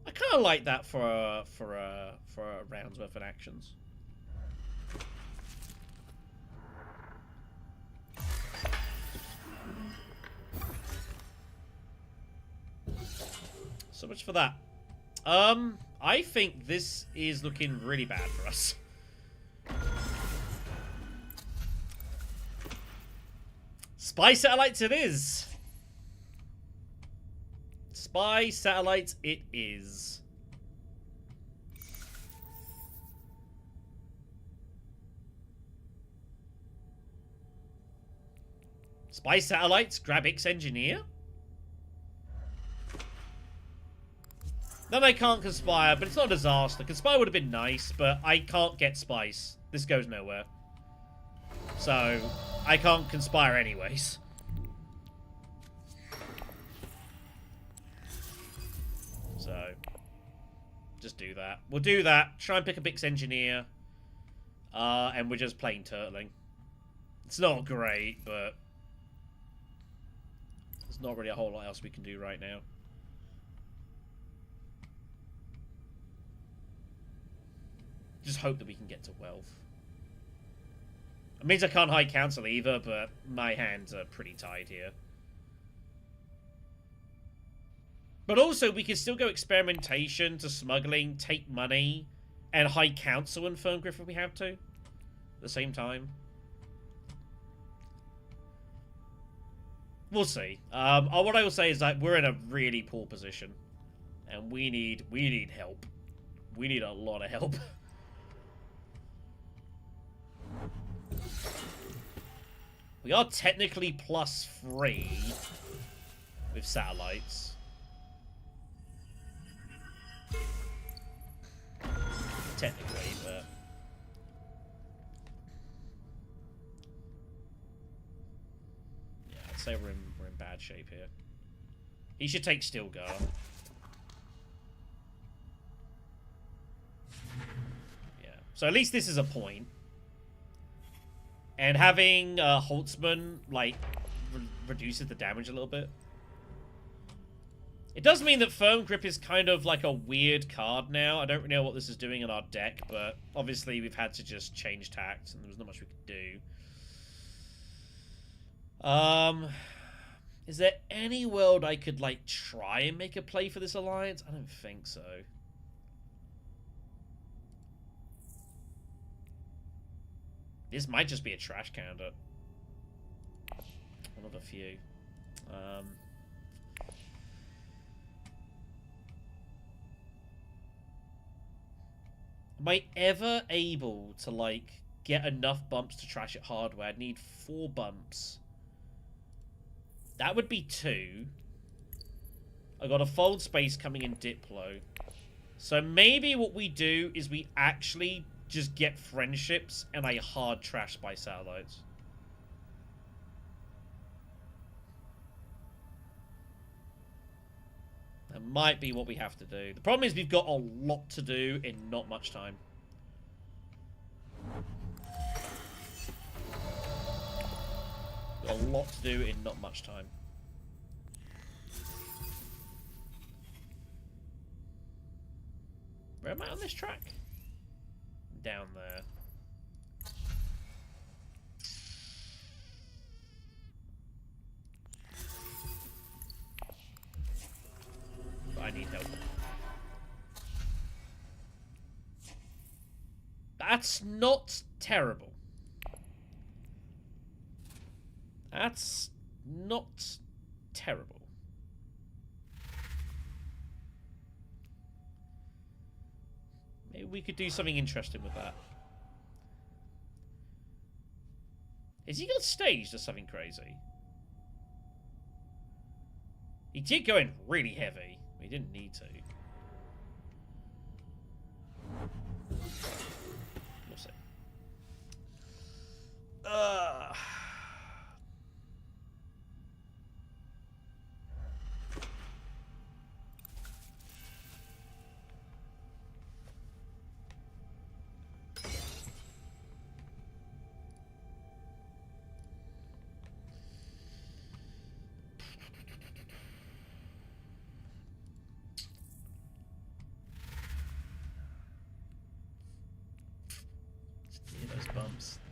I kind of like that for a round's worth of actions. So much for that. I think this is looking really bad for us. Spy satellites it is. Spy satellites it is. Spy satellites, grab X engineer? Then I can't conspire, but it's not a disaster. Conspire would have been nice, but I can't get spice. This goes nowhere. So, I can't conspire anyways. So, just do that. We'll do that. Try and pick a Bix engineer. And we're just plain turtling. It's not great, but there's not really a whole lot else we can do right now. Just hope that we can get to wealth. It means I can't high council either, but my hands are pretty tied here. But also, we can still go experimentation to smuggling, take money, and high council and firm grip if we have to. At the same time. We'll see. What I will say is that we're in a really poor position. And we need help. We need a lot of help. We are technically +3 with satellites. Technically, but yeah, I'd say we're in bad shape here. He should take Stilgar. Yeah. So at least this is a point. And having Holtzman, like, reduces the damage a little bit. It does mean that Firm Grip is kind of like a weird card now. I don't really know what this is doing in our deck, but obviously we've had to just change tact, and there was not much we could do. Is there any world I could, like, try and make a play for this alliance? I don't think so. This might just be a trash candidate. One of a few. Am I ever able to, like, get enough bumps to trash it hardware? I'd need 4 bumps. That would be 2. I got a fold space coming in Diplo. So maybe what we do is we actually just get friendships and I hard trash by satellites. That might be what we have to do. The problem is we've got a lot to do in not much time. Got a lot to do in not much time. Where am I on this track? Down there. But I need help. That's not terrible. That's not terrible. Maybe we could do something interesting with that. Has he got staged or something crazy? He did go in really heavy. He didn't need to. We'll see.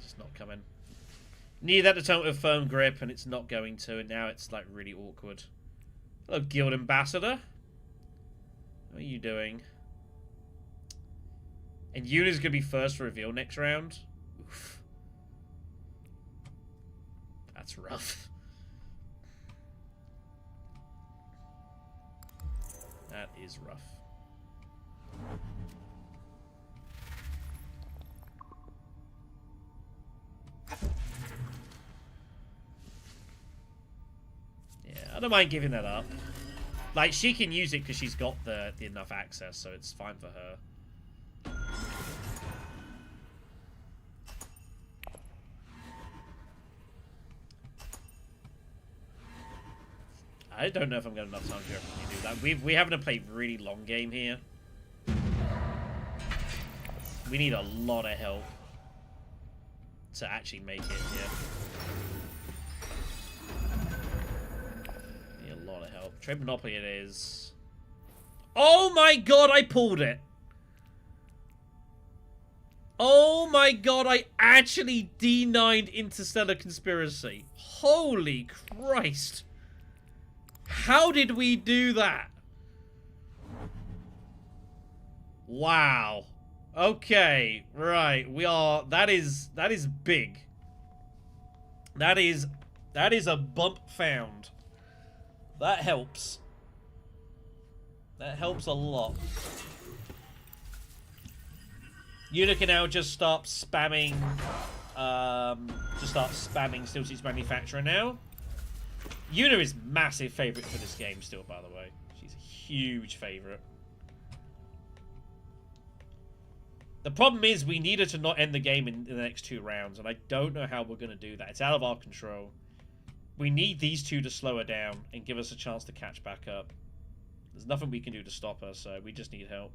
Just not coming. Need that determined with firm grip, and it's not going to, and now it's like really awkward. Hello, Guild Ambassador. What are you doing? And Yuna's gonna be first to reveal next round? Oof. That's rough. That is rough. Yeah, I don't mind giving that up. Like, she can use it because she's got the enough access, so it's fine for her. I don't know if I'm going to have enough time to do that. We haven't played really long game here. We need a lot of help to actually make it here. Need a lot of help. Trade Monopoly it is. Oh my god, I pulled it! Oh my god, I actually D9'd Interstellar Conspiracy. Holy Christ. How did we do that? Wow. Okay, right. We are that is big. That is a bump found. That helps. That helps a lot. Yuna can now just start spamming Steel Suits Manufacturer now. Yuna is massive favourite for this game still, by the way. She's a huge favourite. The problem is we need her to not end the game in the next 2 rounds, and I don't know how we're going to do that. It's out of our control. We need these two to slow her down and give us a chance to catch back up. There's nothing we can do to stop her, so we just need help.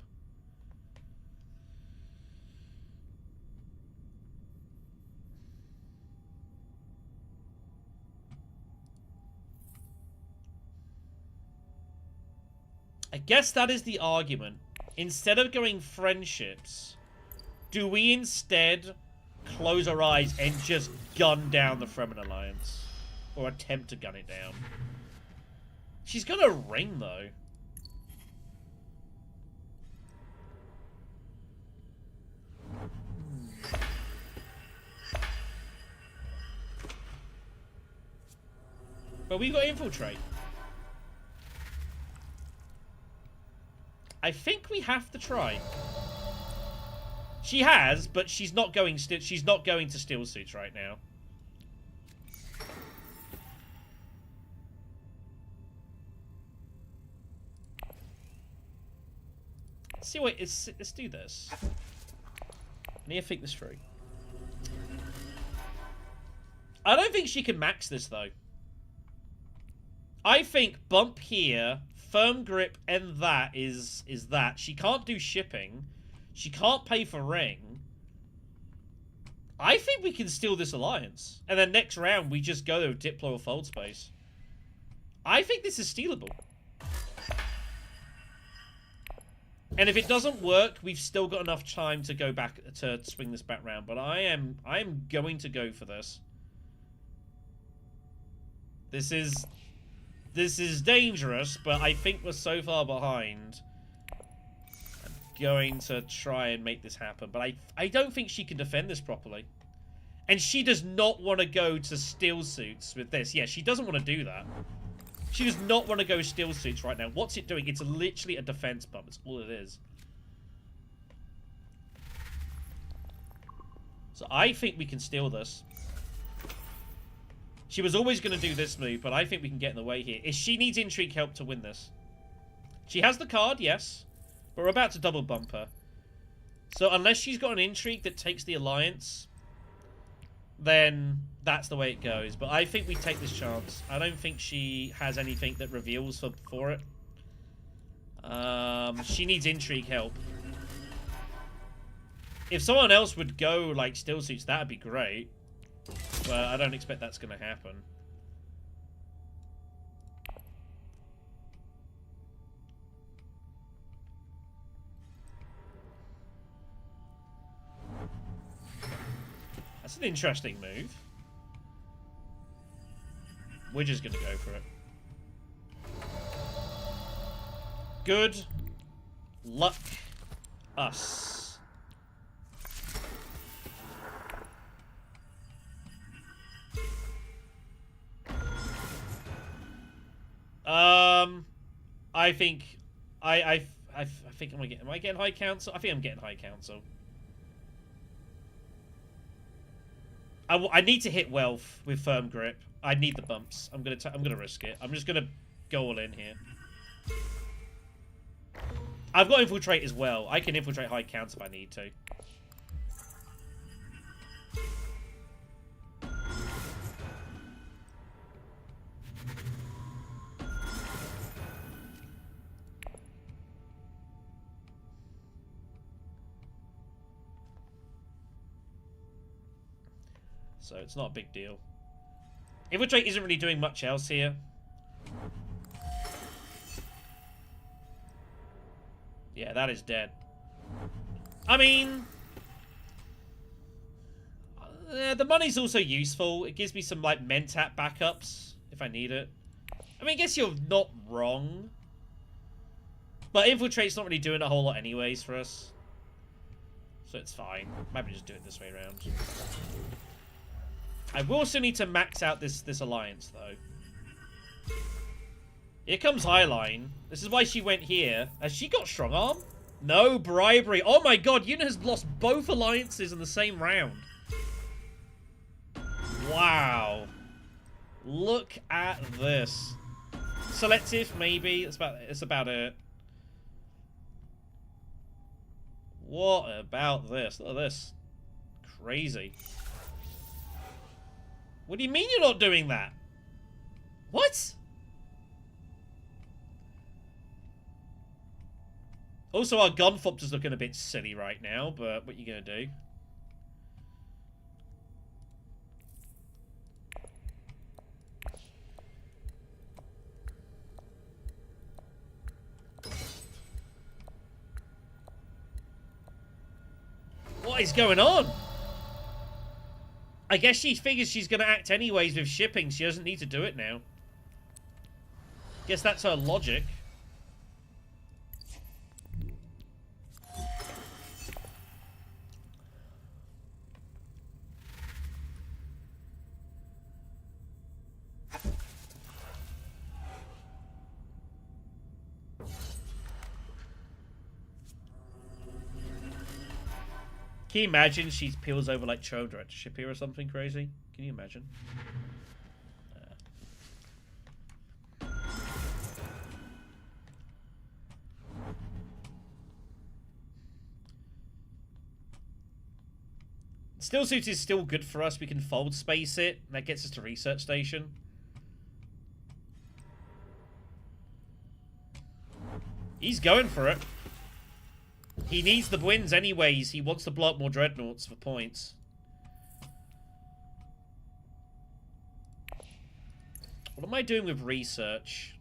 I guess that is the argument. Instead of going friendships, do we instead close our eyes and just gun down the Fremen Alliance? Or attempt to gun it down? She's got a ring, though. But we've got Infiltrate. I think we have to try. She has, but she's not going to Steel Suits right now. See, wait, let's do this. I need to think this through. I don't think she can max this, though. I think bump here, firm grip, and that is that. She can't do shipping. She can't pay for ring. I think we can steal this alliance. And then next round, we just go to Diplo or Fold Space. I think this is stealable. And if it doesn't work, we've still got enough time to go back, to swing this back round. But I am going to go for this. This is dangerous, but I think we're so far behind. I'm going to try and make this happen. But I don't think she can defend this properly. And she does not want to go to Steel Suits with this. Yeah, she doesn't want to do that. She does not want to go Steel Suits right now. What's it doing? It's literally a defense bump. That's all it is. So I think we can steal this. She was always going to do this move, but I think we can get in the way here. She needs intrigue help to win this. She has the card, yes. But we're about to double bump her. So unless she's got an intrigue that takes the alliance, then that's the way it goes. But I think we take this chance. I don't think she has anything that reveals for it. She needs intrigue help. If someone else would go like Steel Suits, that'd be great. But I don't expect that's going to happen. That's an interesting move. We're just going to go for it. Good. Luck us. I think I think am I getting high council? I think I'm getting high council. I need to hit wealth with firm grip. I need the bumps. I'm gonna risk it. I'm just gonna go all in here. I've got infiltrate as well. I can infiltrate high council if I need to. So it's not a big deal. Infiltrate isn't really doing much else here. Yeah, that is dead. I mean, the money's also useful. It gives me some, like, Mentat backups if I need it. I mean, I guess you're not wrong. But Infiltrate's not really doing a whole lot anyways for us. So it's fine. Maybe just do it this way around. I will also need to max out this alliance, though. Here comes Highline. This is why she went here. Has she got strong arm? No, bribery. Oh my god, Una has lost both alliances in the same round. Wow. Look at this. Selective, maybe. It's about it. What about this? Look at this. Crazy. What do you mean you're not doing that? What? Also, our Gunfopter's looking a bit silly right now, but what are you going to do? What is going on? I guess she figures she's going to act anyways with shipping. She doesn't need to do it now. Guess that's her logic. Can you imagine she peels over like Cho directorship here or something crazy? Can you imagine? Still suit is still good for us. We can fold space it. That gets us to research station. He's going for it. He needs the wins anyways. He wants to blow up more dreadnoughts for points. What am I doing with research?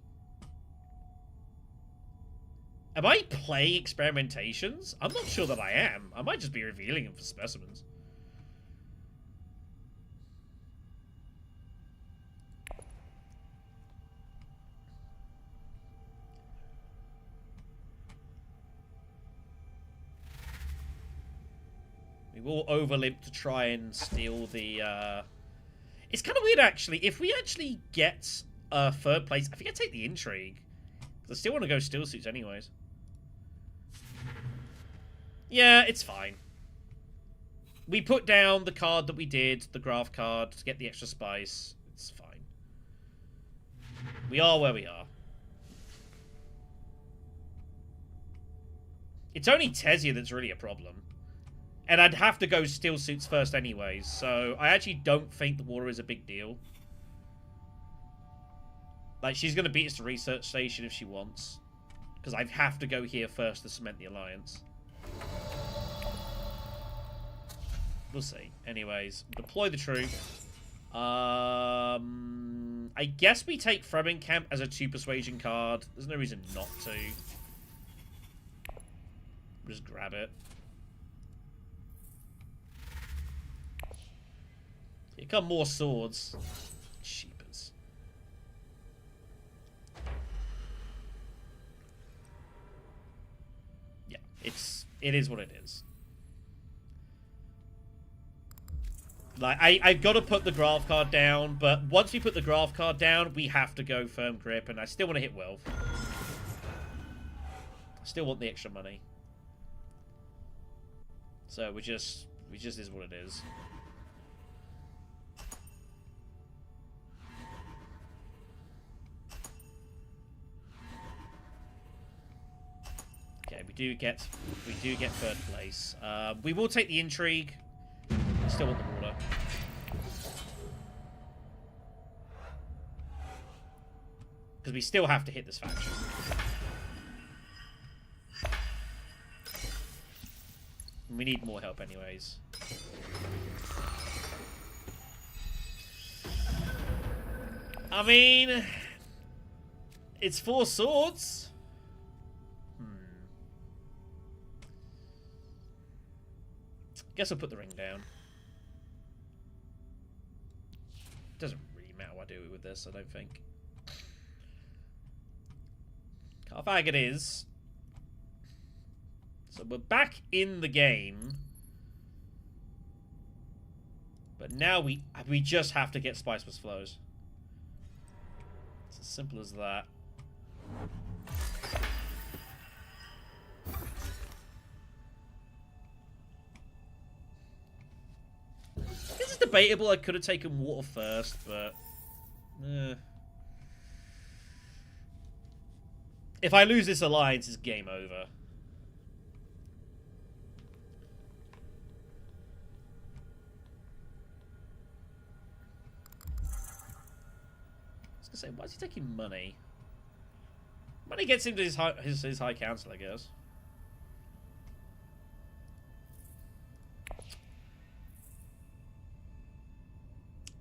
Am I playing experimentations? I'm not sure that I am. I might just be revealing them for specimens. We will overlimp to try and steal the, It's kind of weird, actually. If we actually get third place, I think I'd take the intrigue. Because I still want to go steel suits anyways. Yeah, it's fine. We put down the card that we did, the graph card, to get the extra spice. It's fine. We are where we are. It's only Tessia that's really a problem. And I'd have to go steel suits first anyways, so I actually don't think the water is a big deal. Like, she's going to beat us to research station if she wants. Because I'd have to go here first to cement the alliance. We'll see. Anyways, deploy the troop. I guess we take Camp as a 2 persuasion card. There's no reason not to. Just grab it. Here come more swords. Cheapers. It is what it is. Like, I've got to put the Graph card down, but once we put the Graph card down, we have to go Firm Grip, and I still want to hit Wealth. I still want the extra money. So we just is what it is. Okay, we do get third place. We will take the Intrigue. I still want the water. Because we still have to hit this faction. We need more help anyways. I mean, it's 4 swords. Guess I'll put the ring down. Doesn't really matter what I do with this, I don't think. Carthag it is. So we're back in the game. But now we just have to get Spiceless Flows. It's as simple as that. This is debatable. I could have taken water first, but... If I lose this alliance, it's game over. I was gonna say, why is he taking money? Money gets him to his high council, I guess.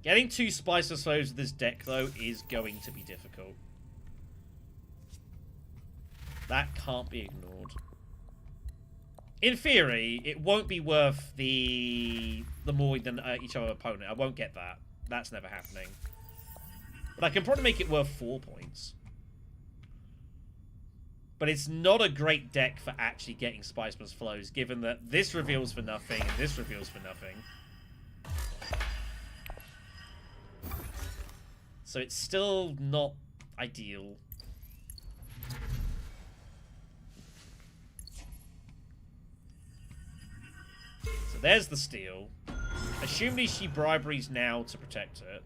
Getting 2 Spiceless Flows with this deck, though, is going to be difficult. That can't be ignored. In theory, it won't be worth the more than each other opponent. I won't get that. That's never happening. But I can probably make it worth 4 points. But it's not a great deck for actually getting Spiceless Flows, given that this reveals for nothing and this reveals for nothing. So it's still not ideal. So there's the steal. Assumably she briberies now to protect it.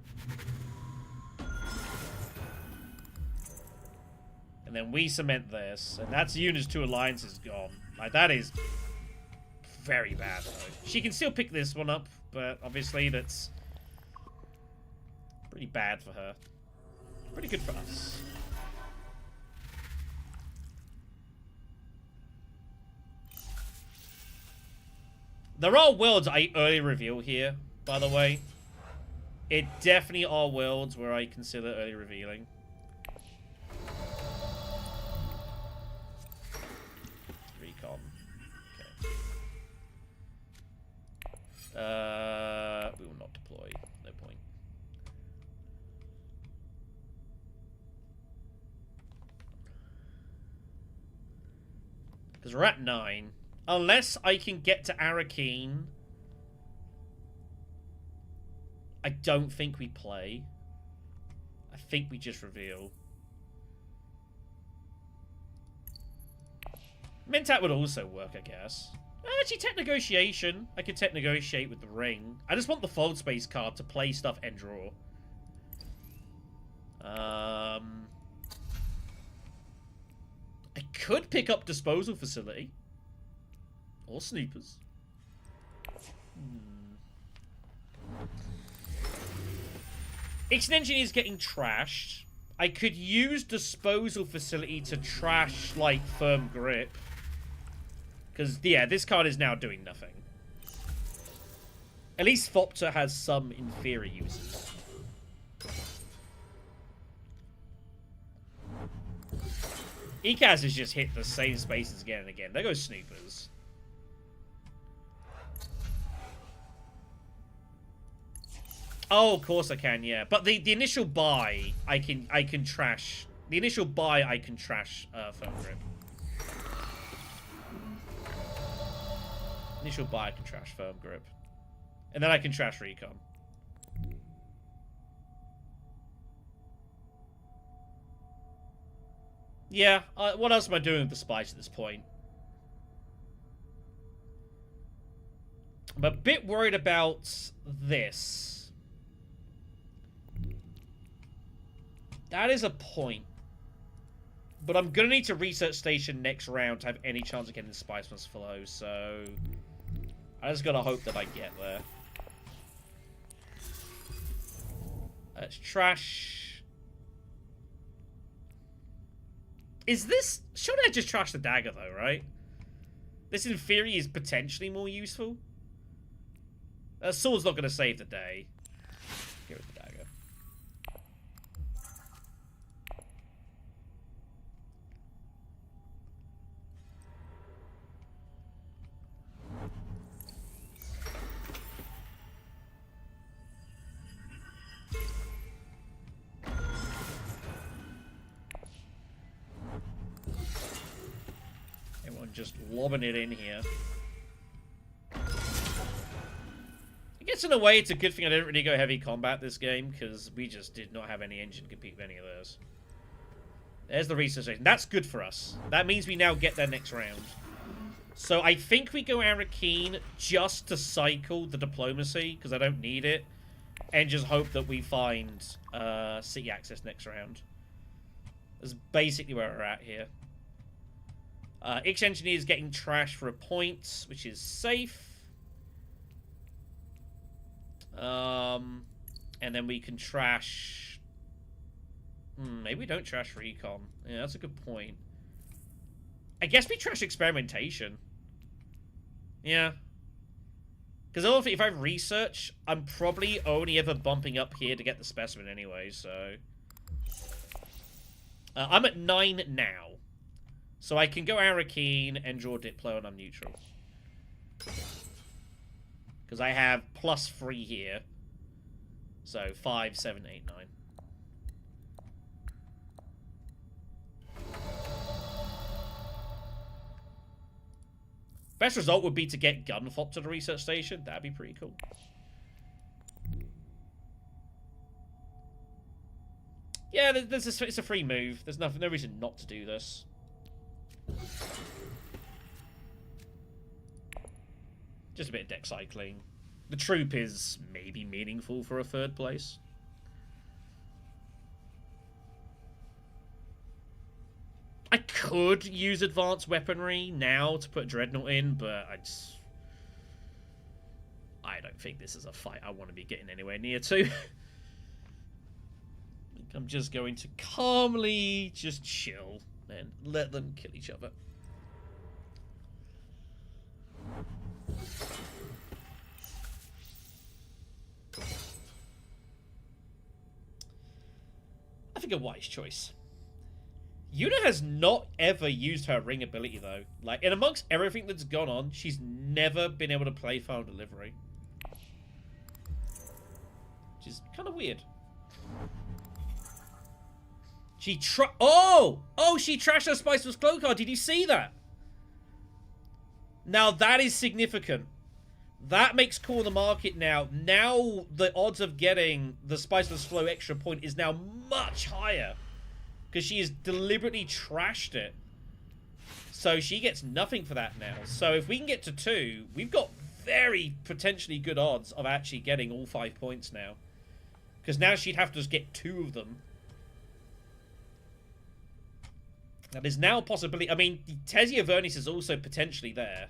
And then we cement this. And that's Yuna's 2 alliances gone. Like, that is very bad, though. She can still pick this one up, but obviously that's pretty bad for her. Pretty good for us. There are worlds I early reveal here, by the way. It definitely are worlds where I consider early revealing. Recon. Okay. We will not deploy. No point. Because we're at 9. Unless I can get to Arrakis, I don't think we play. I think we just reveal. Mentat would also work, I guess. Actually, tech negotiation. I could tech negotiate with the ring. I just want the fold space card to play stuff and draw. I could pick up disposal facility. Or snoopers. Ixan Engineer is getting trashed. I could use disposal facility to trash, like, Firm Grip. Because, yeah, this card is now doing nothing. At least Thopter has some inferior uses. Ecaz has just hit the same spaces again and again. There goes snoopers. Oh, of course I can, yeah. But the initial buy, I can trash. The initial buy, I can trash Firm Grip. Initial buy, I can trash firm grip. And then I can trash recon. Yeah, what else am I doing with the spice at this point? I'm a bit worried about this. That is a point. But I'm going to need to research station next round to have any chance of getting the spice must flow, so I just got to hope that I get there. Let's trash. Is this... Surely I just trash the dagger, though, right? This, in theory, is potentially more useful. Sword's not going to save the day. Get rid of the dagger. Just lobbing it in here. I guess in a way it's a good thing I didn't really go heavy combat this game, because we just did not have any engine to compete with any of those. There's the research station. That's good for us. That means we now get there next round. So I think we go Arrakis just to cycle the diplomacy, because I don't need it, and just hope that we find city access next round. That's basically where we're at here. Engineer is getting trashed for a point, which is safe. And then we can trash... maybe we don't trash recon. Yeah, that's a good point. I guess we trash experimentation. Yeah. Because if I research, I'm probably only ever bumping up here to get the specimen anyway, so... I'm at 9 now. So I can go Arrakis and draw Diplo and I'm neutral. Because I have +3 here. So 5, 7, 8, 9. Best result would be to get Gunfop to the research station. That'd be pretty cool. Yeah, it's a free move. There's no reason not to do this. Just a bit of deck cycling. The troop is maybe meaningful for a 3rd place. I could use advanced weaponry now to put Dreadnought in, but I don't think this is a fight I want to be getting anywhere near to. I'm just going to calmly just chill and let them kill each other. I think a wise choice. Yuna has not ever used her ring ability, though. Like, in amongst everything that's gone on, she's never been able to play Final Delivery. Which is kind of weird. She Oh, she trashed her Spiceless Cloak card. Did you see that? Now, that is significant. That makes Call the Market now. Now, the odds of getting the Spiceless Flow extra point is now much higher. Because she has deliberately trashed it. So she gets nothing for that now. So if we can get to 2, we've got very potentially good odds of actually getting all 5 points now. Because now she'd have to just get 2 of them. That is now a possibility. I mean, Tessia Vernius is also potentially there.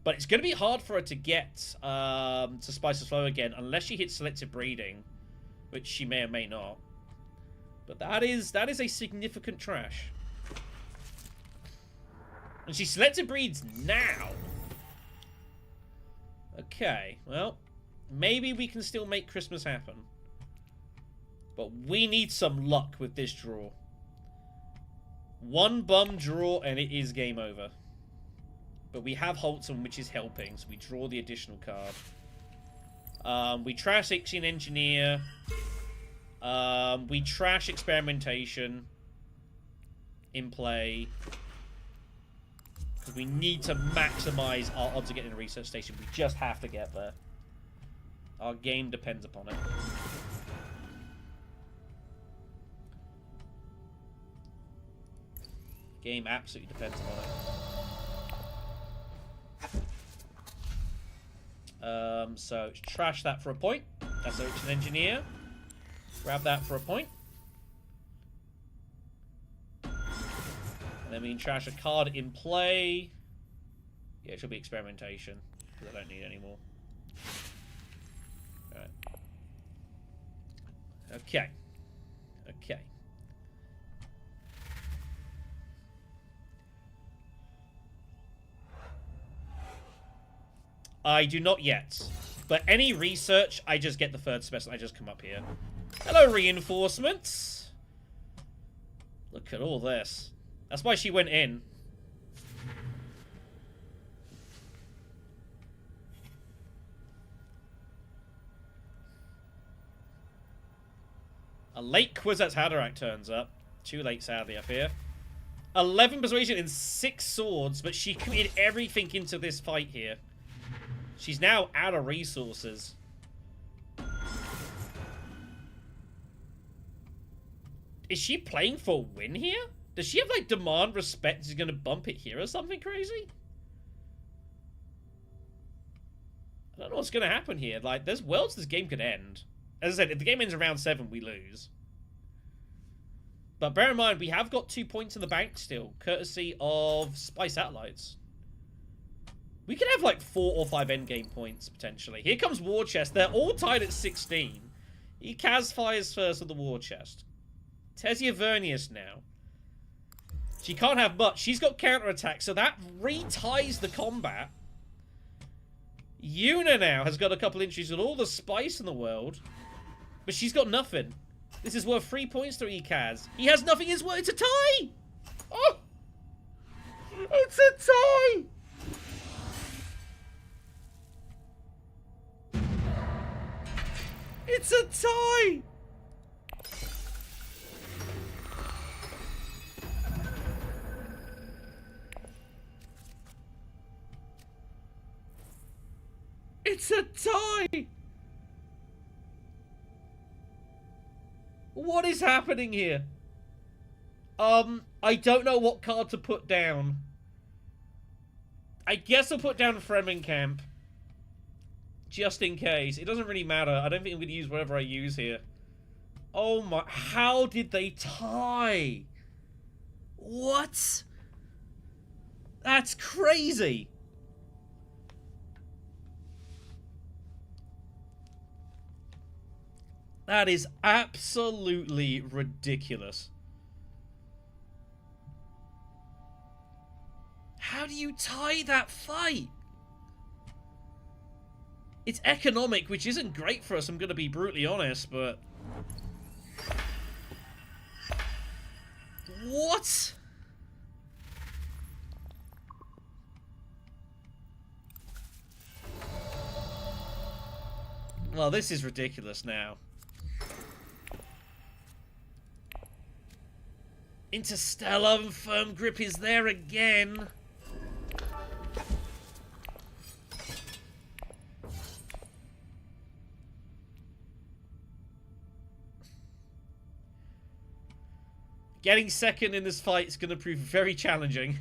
But it's going to be hard for her to get to Spiceless Flow again unless she hits selective breeding. Which she may or may not. But that is a significant trash. And she selective breeds now. Okay, well, maybe we can still make Christmas happen. But we need some luck with this draw. 1 bum draw and it is game over. But we have Holtzman, which is helping, so we draw the additional card. We trash Ixian Engineer. We trash Experimentation in play. Because we need to maximize our odds of getting a research station. We just have to get there. Our game depends upon it. Game absolutely depends upon it. So trash that for a point. That's an engineer. Grab that for a point. And then we can trash a card in play. Yeah, it should be experimentation. Because I don't need any more. Alright. Okay. Okay. I do not yet. But any research, I just get the third specimen. I just come up here. Hello, reinforcements. Look at all this. That's why she went in. A late Kwisatz Haderach turns up. Too late, sadly, I fear. 11 persuasion and 6 swords, but she committed everything into this fight here. She's now out of resources. Is she playing for a win here? Does she have, like, demand respect? She's gonna bump it here or something crazy? I don't know what's gonna happen here. Like, there's worlds this game could end. As I said, if the game ends in round 7, we lose. But bear in mind, we have got 2 points in the bank still, courtesy of Spy Satellites. We could have like 4 or 5 endgame points, potentially. Here comes War Chest. They're all tied at 16. Ecaz fires first with the War Chest. Tessia Vernius now. She can't have much. She's got counterattack, so that reties the combat. Yuna now has got a couple inches with all the spice in the world. But she's got nothing. This is worth 3 points to Ecaz. He has nothing. It's a tie! Oh! It's a tie! It's a tie! It's a tie! What is happening here? I don't know what card to put down. I guess I'll put down Fremmenkamp. Just in case. It doesn't really matter. I don't think I'm going to use whatever I use here. Oh my... How did they tie? What? That's crazy. That is absolutely ridiculous. How do you tie that fight? It's economic, which isn't great for us, I'm going to be brutally honest, but... What? Well, this is ridiculous now. Interstellar and Firm Grip is there again. Getting second in this fight is going to prove very challenging.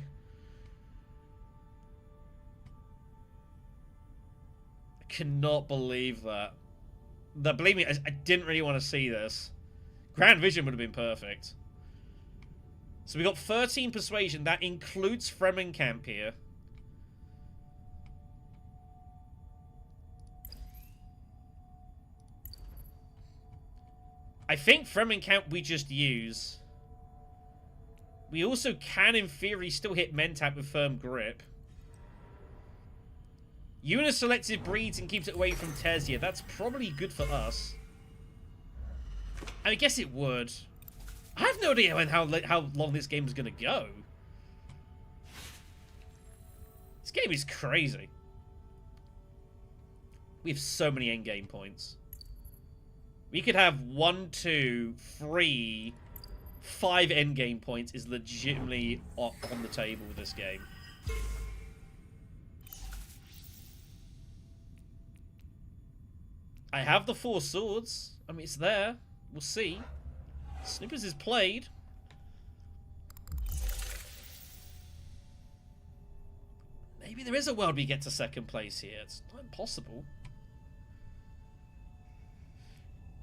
I cannot believe that. Believe me, I didn't really want to see this. Grand Vision would have been perfect. So we got 13 persuasion. That includes Fremmenkamp here. I think Fremmenkamp we just use. We also can, in theory, still hit Mentap with Firm Grip. Yuna selected breeds and keeps it away from Tessia. That's probably good for us. I guess it would. I have no idea how long this game is going to go. This game is crazy. We have so many endgame points. We could have 1, 2, 3... 5 endgame points is legitimately on the table with this game. I have the 4 swords. I mean, it's there. We'll see. Snippers is played. Maybe there is a world we get to 2nd place here. It's not impossible.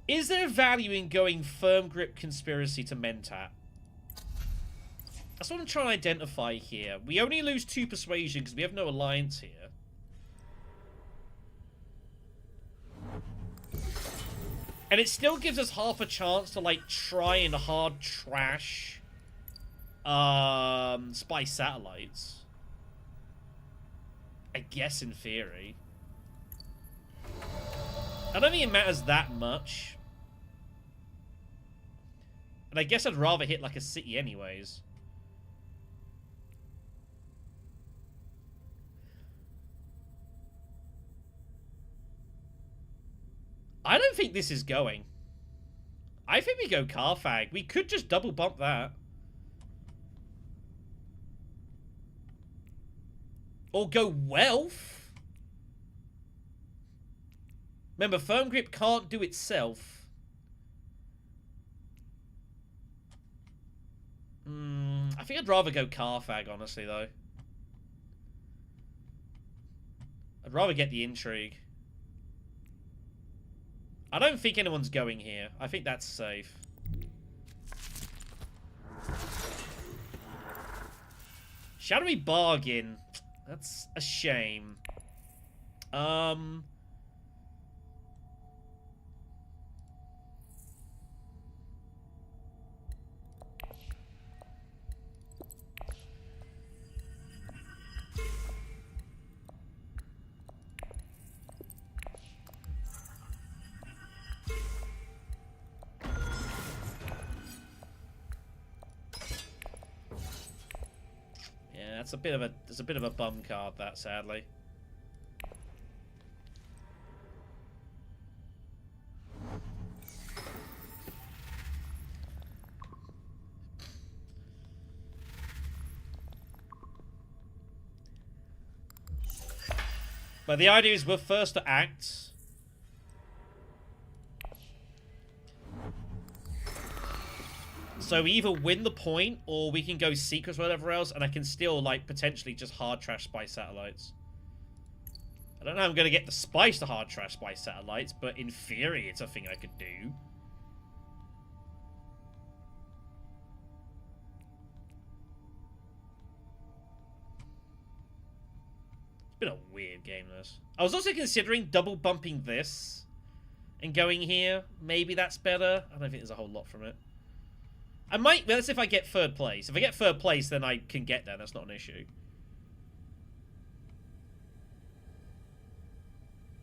Is there value in going firm grip conspiracy to Mentat? That's what I'm trying to identify here. We only lose 2 persuasion because we have no alliance here. And it still gives us half a chance to, like, try and hard trash spy satellites. I guess in theory. I don't think it matters that much. And I guess I'd rather hit, like, a city anyways. I don't think this is going. I think we go Carthag. We could just double bump that. Or go Wealth. Remember, Firm Grip can't do itself. I think I'd rather go Carthag, honestly, though. I'd rather get the intrigue. I don't think anyone's going here. I think that's safe. Shadowy Bargain. That's a shame. It's a bit of a bum card, that, sadly. But the idea is we're first to act. So we either win the point, or we can go secrets or whatever else, and I can still, like, potentially just hard trash spy satellites. I don't know how I'm going to get the spice to hard trash spy satellites, but in theory, it's a thing I could do. It's been a weird game, this. I was also considering double bumping this and going here. Maybe that's better. I don't think there's a whole lot from it. I might, well, that's if I get 3rd place. If I get 3rd place, then I can get there. That's not an issue.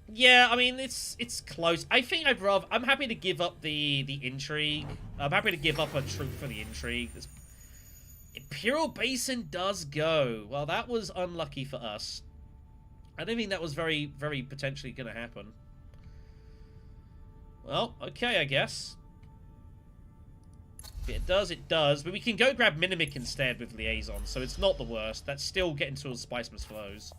Yeah, I mean, it's close. I think I'm happy to give up the intrigue. I'm happy to give up a troop for the intrigue. Imperial Basin does go. Well, that was unlucky for us. I don't think that was very, very potentially going to happen. Well, okay, I guess. If it does, it does. But we can go grab Minimic instead with Liaison, so it's not the worst. That's still getting towards Spiceman's Flows.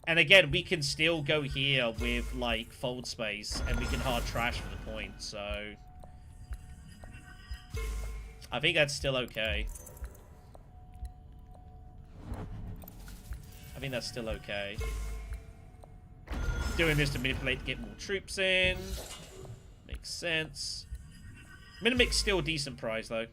And again, we can still go here with, like, Fold Space, and we can hard trash for the point, so... I think that's still okay. I think that's still okay. Doing this to manipulate to get more troops in. Makes sense. Minimic's still a decent prize, though.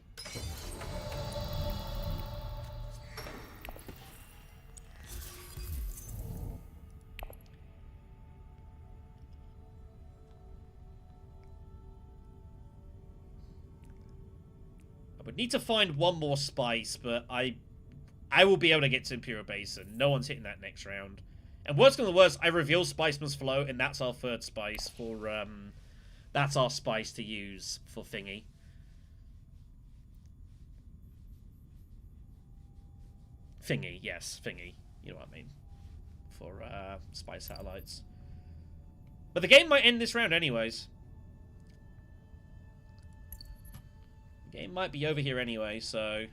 I would need to find one more spice, but I will be able to get to Imperial Basin. No one's hitting that next round. And worst comes to worst, I reveal Spiceman's Flow, and that's our 3rd spice for, that's our spice to use for Thingy. Thingy, yes, Thingy. You know what I mean. For, spy satellites. But the game might end this round anyways. The game might be over here anyway, so...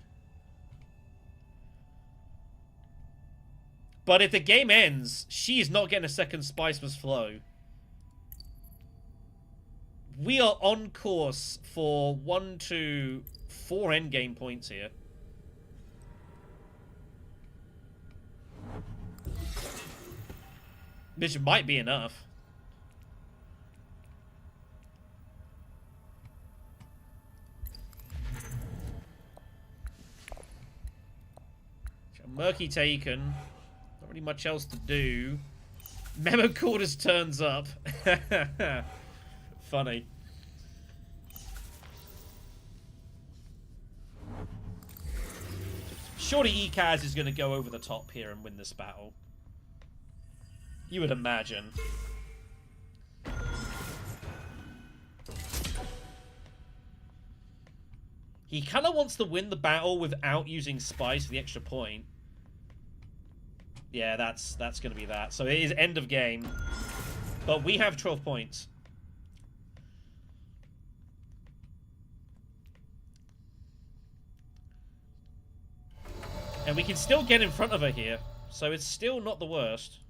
But if the game ends, she is not getting a second Spice Must Flow. We are on course for 1, 2, 4 endgame points here. Which might be enough. Murky taken. Not really much else to do. Memo Quarters turns up. Funny. Surely Ecaz is going to go over the top here and win this battle. You would imagine. He kind of wants to win the battle without using Spice for the extra point. Yeah, that's going to be that. So it is end of game. But we have 12 points. And we can still get in front of her here. So it's still not the worst.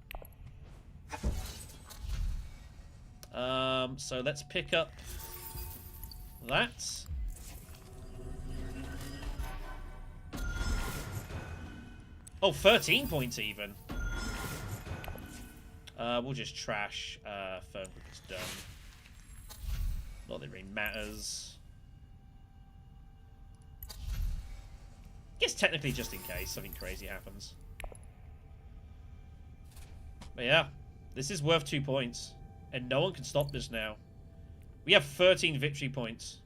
So let's pick up that. Oh, 13 points even. We'll just trash Firm Grip. It's done. Not that it really matters. Guess technically just in case something crazy happens. But yeah, this is worth 2 points. And no one can stop this now. We have 13 victory points.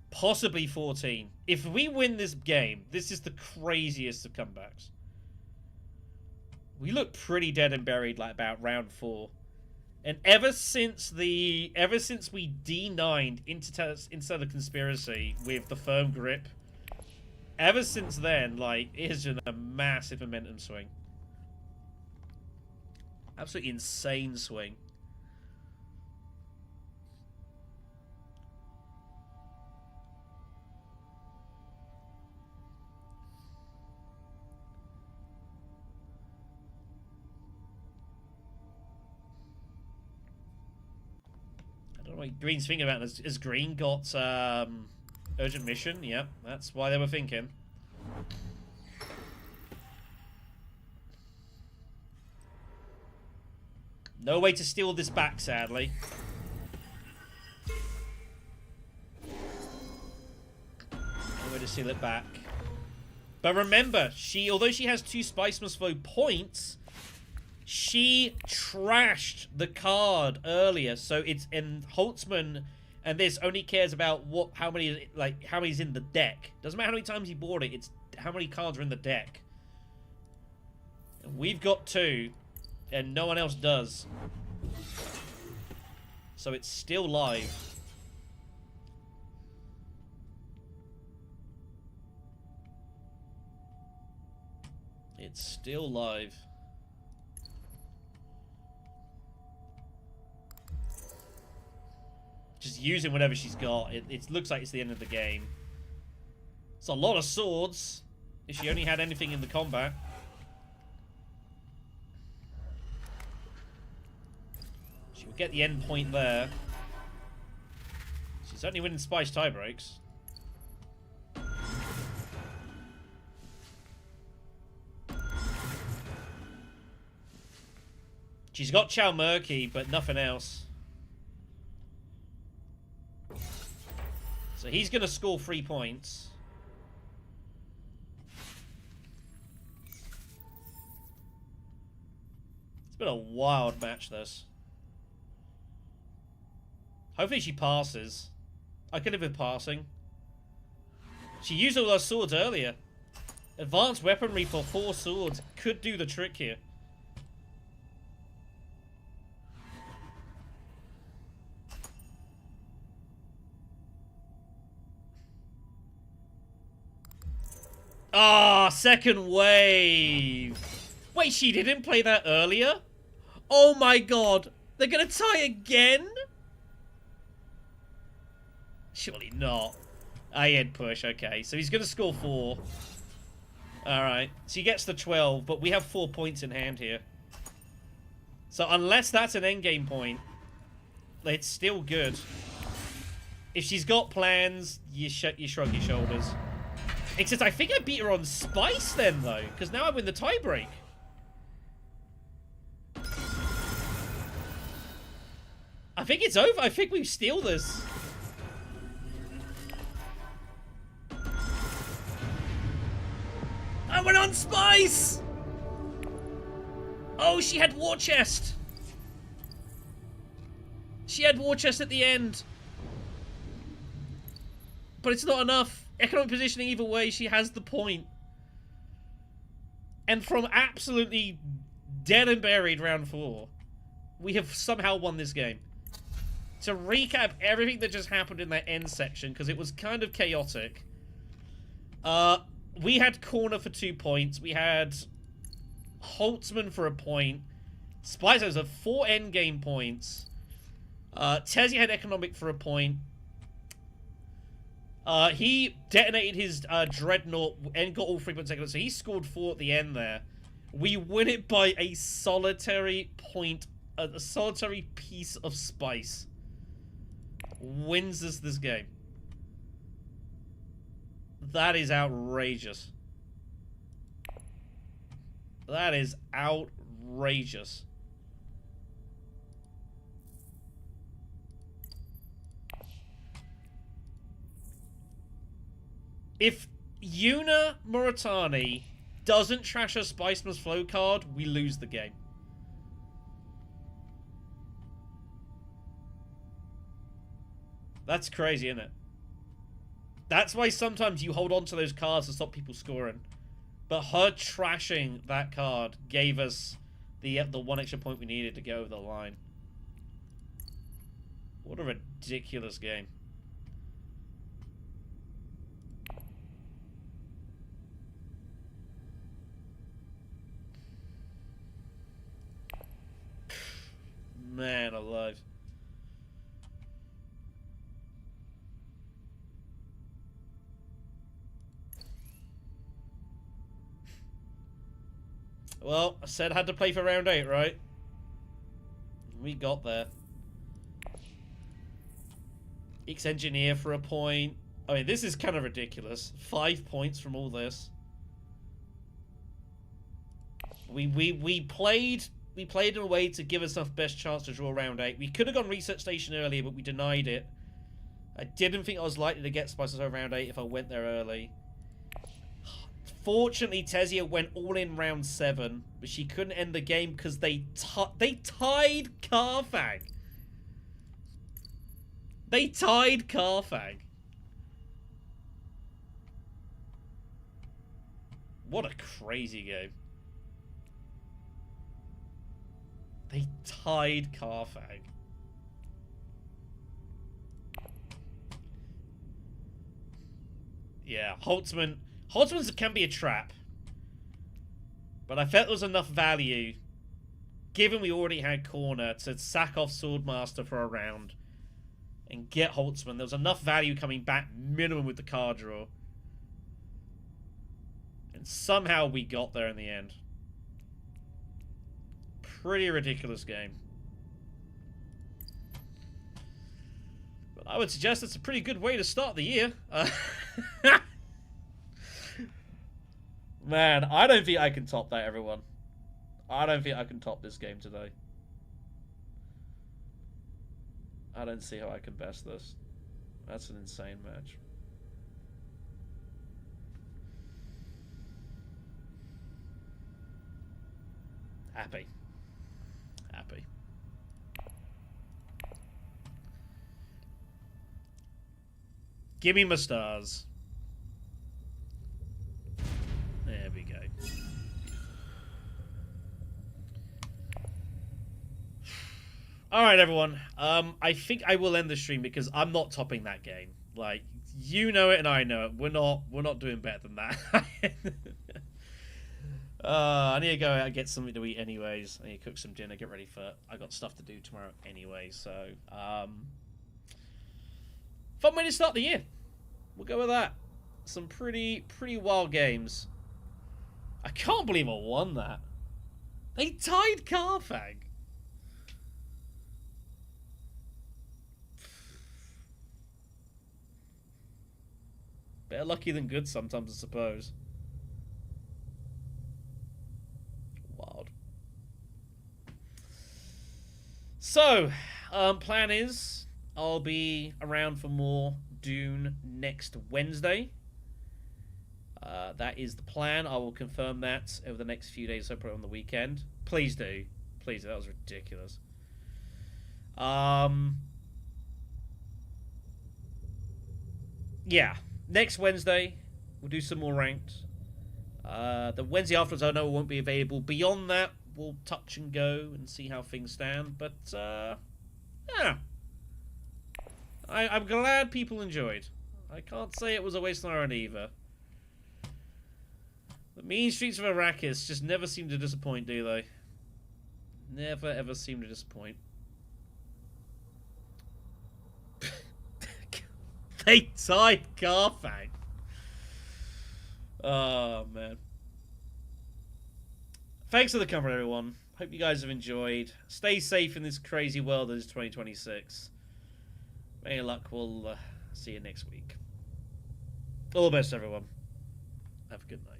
Possibly 14. If we win this game, this is the craziest of comebacks. We look pretty dead and buried like about round 4. And ever since we D9'd into the conspiracy with the Firm Grip, ever since then, like, it has been a massive momentum swing. Absolutely insane swing. I don't know what Green's thinking about. Has Green got urgent mission? Yep, that's why they were thinking. No way to steal this back, sadly. No way to steal it back. But remember, although she has 2 Spice Must Flow points, she trashed the card earlier. So it's in Holtzman, and this only cares about how many's in the deck. Doesn't matter how many times you bought it. It's how many cards are in the deck. And we've got 2. And no one else does. So it's still live. It's still live. Just using whatever she's got. It looks like it's the end of the game. It's a lot of swords. If she only had anything in the combat. She would get the end point there. She's only winning Spice tiebreaks. She's got Chow Murky, but nothing else. So he's going to score 3 points. It's been a wild match, this. Hopefully she passes. I could live with passing. She used all those swords earlier. Advanced weaponry for 4 swords could do the trick here. Ah, second wave. Wait, she didn't play that earlier? Oh my god. They're gonna tie again? Surely not. Head push, okay. So he's gonna score 4. Alright. She gets the 12, but we have 4 points in hand here. So unless that's an endgame point, it's still good. If she's got plans, you shrug your shoulders. Except I think I beat her on Spice then, though, because now I win the tiebreak. I think it's over. I think we steal this. I went on Spice! Oh, she had War Chest. She had War Chest at the end. But it's not enough. Economic positioning either way, she has the point. And from absolutely dead and buried round 4, we have somehow won this game. To recap everything that just happened in that end section, because it was kind of chaotic. We had Corner for 2 points. We had Holtzman for a point. Spice has 4 endgame points. Tessia had Economic for a point. He detonated his Dreadnought and got all 3 points, so he scored 4 at the end there. We win it by a solitary point, a solitary piece of Spice. Wins us this game. That is outrageous. That is outrageous. If Yuna Moritani doesn't trash a Spice Must Flow card, we lose the game. That's crazy, isn't it? That's why sometimes you hold on to those cards to stop people scoring. But her trashing that card gave us the 1 extra point we needed to go over the line. What a ridiculous game. Man alive. Well, I said I had to play for round 8, right? We got there. X-Engineer for a point. I mean, this is kind of ridiculous. 5 points from all this. We played in a way to give us enough best chance to draw round 8. We could have gone Research Station earlier, but we denied it. I didn't think I was likely to get Spices over round 8 if I went there early. Fortunately, Tessia went all in round 7, but she couldn't end the game because they tied Carfag. They tied Carfag. What a crazy game. They tied Carfag. Yeah, Holtzman can be a trap. But I felt there was enough value, given we already had Corner, to sack off Swordmaster for a round and get Holtzman. There was enough value coming back minimum with the card draw. And somehow we got there in the end. Pretty ridiculous game. But I would suggest it's a pretty good way to start the year. Man, I don't think I can top that, everyone. I don't think I can top this game today. I don't see how I can best this. That's an insane match. Happy. Happy. Give me my stars. There we go. Alright, everyone. I think I will end the stream because I'm not topping that game. Like, you know it and I know it. We're not doing better than that. I need to go out and get something to eat anyways. I need to cook some dinner, get ready for... I got stuff to do tomorrow anyway, so... fun way to start the year. We'll go with that. Some pretty wild games. can't believe I won that. They tied Carthag. Better lucky than good sometimes, I suppose. Wild. So, plan is I'll be around for more Dune next Wednesday. That is the plan. I will confirm that over the next few days, so probably on the weekend. Please do. Please do. That was ridiculous. Yeah. Next Wednesday, we'll do some more ranked. The Wednesday afterwards, I know it won't be available. Beyond that, we'll touch and go and see how things stand. But, yeah. I'm glad people enjoyed. I can't say it was a waste of iron either. The mean streets of Arrakis just never seem to disappoint, do they? Never ever seem to disappoint. They tied Carthag. Oh, man. Thanks for the cover, everyone. Hope you guys have enjoyed. Stay safe in this crazy world that is 2026. May luck. We'll see you next week. All the best, everyone. Have a good night.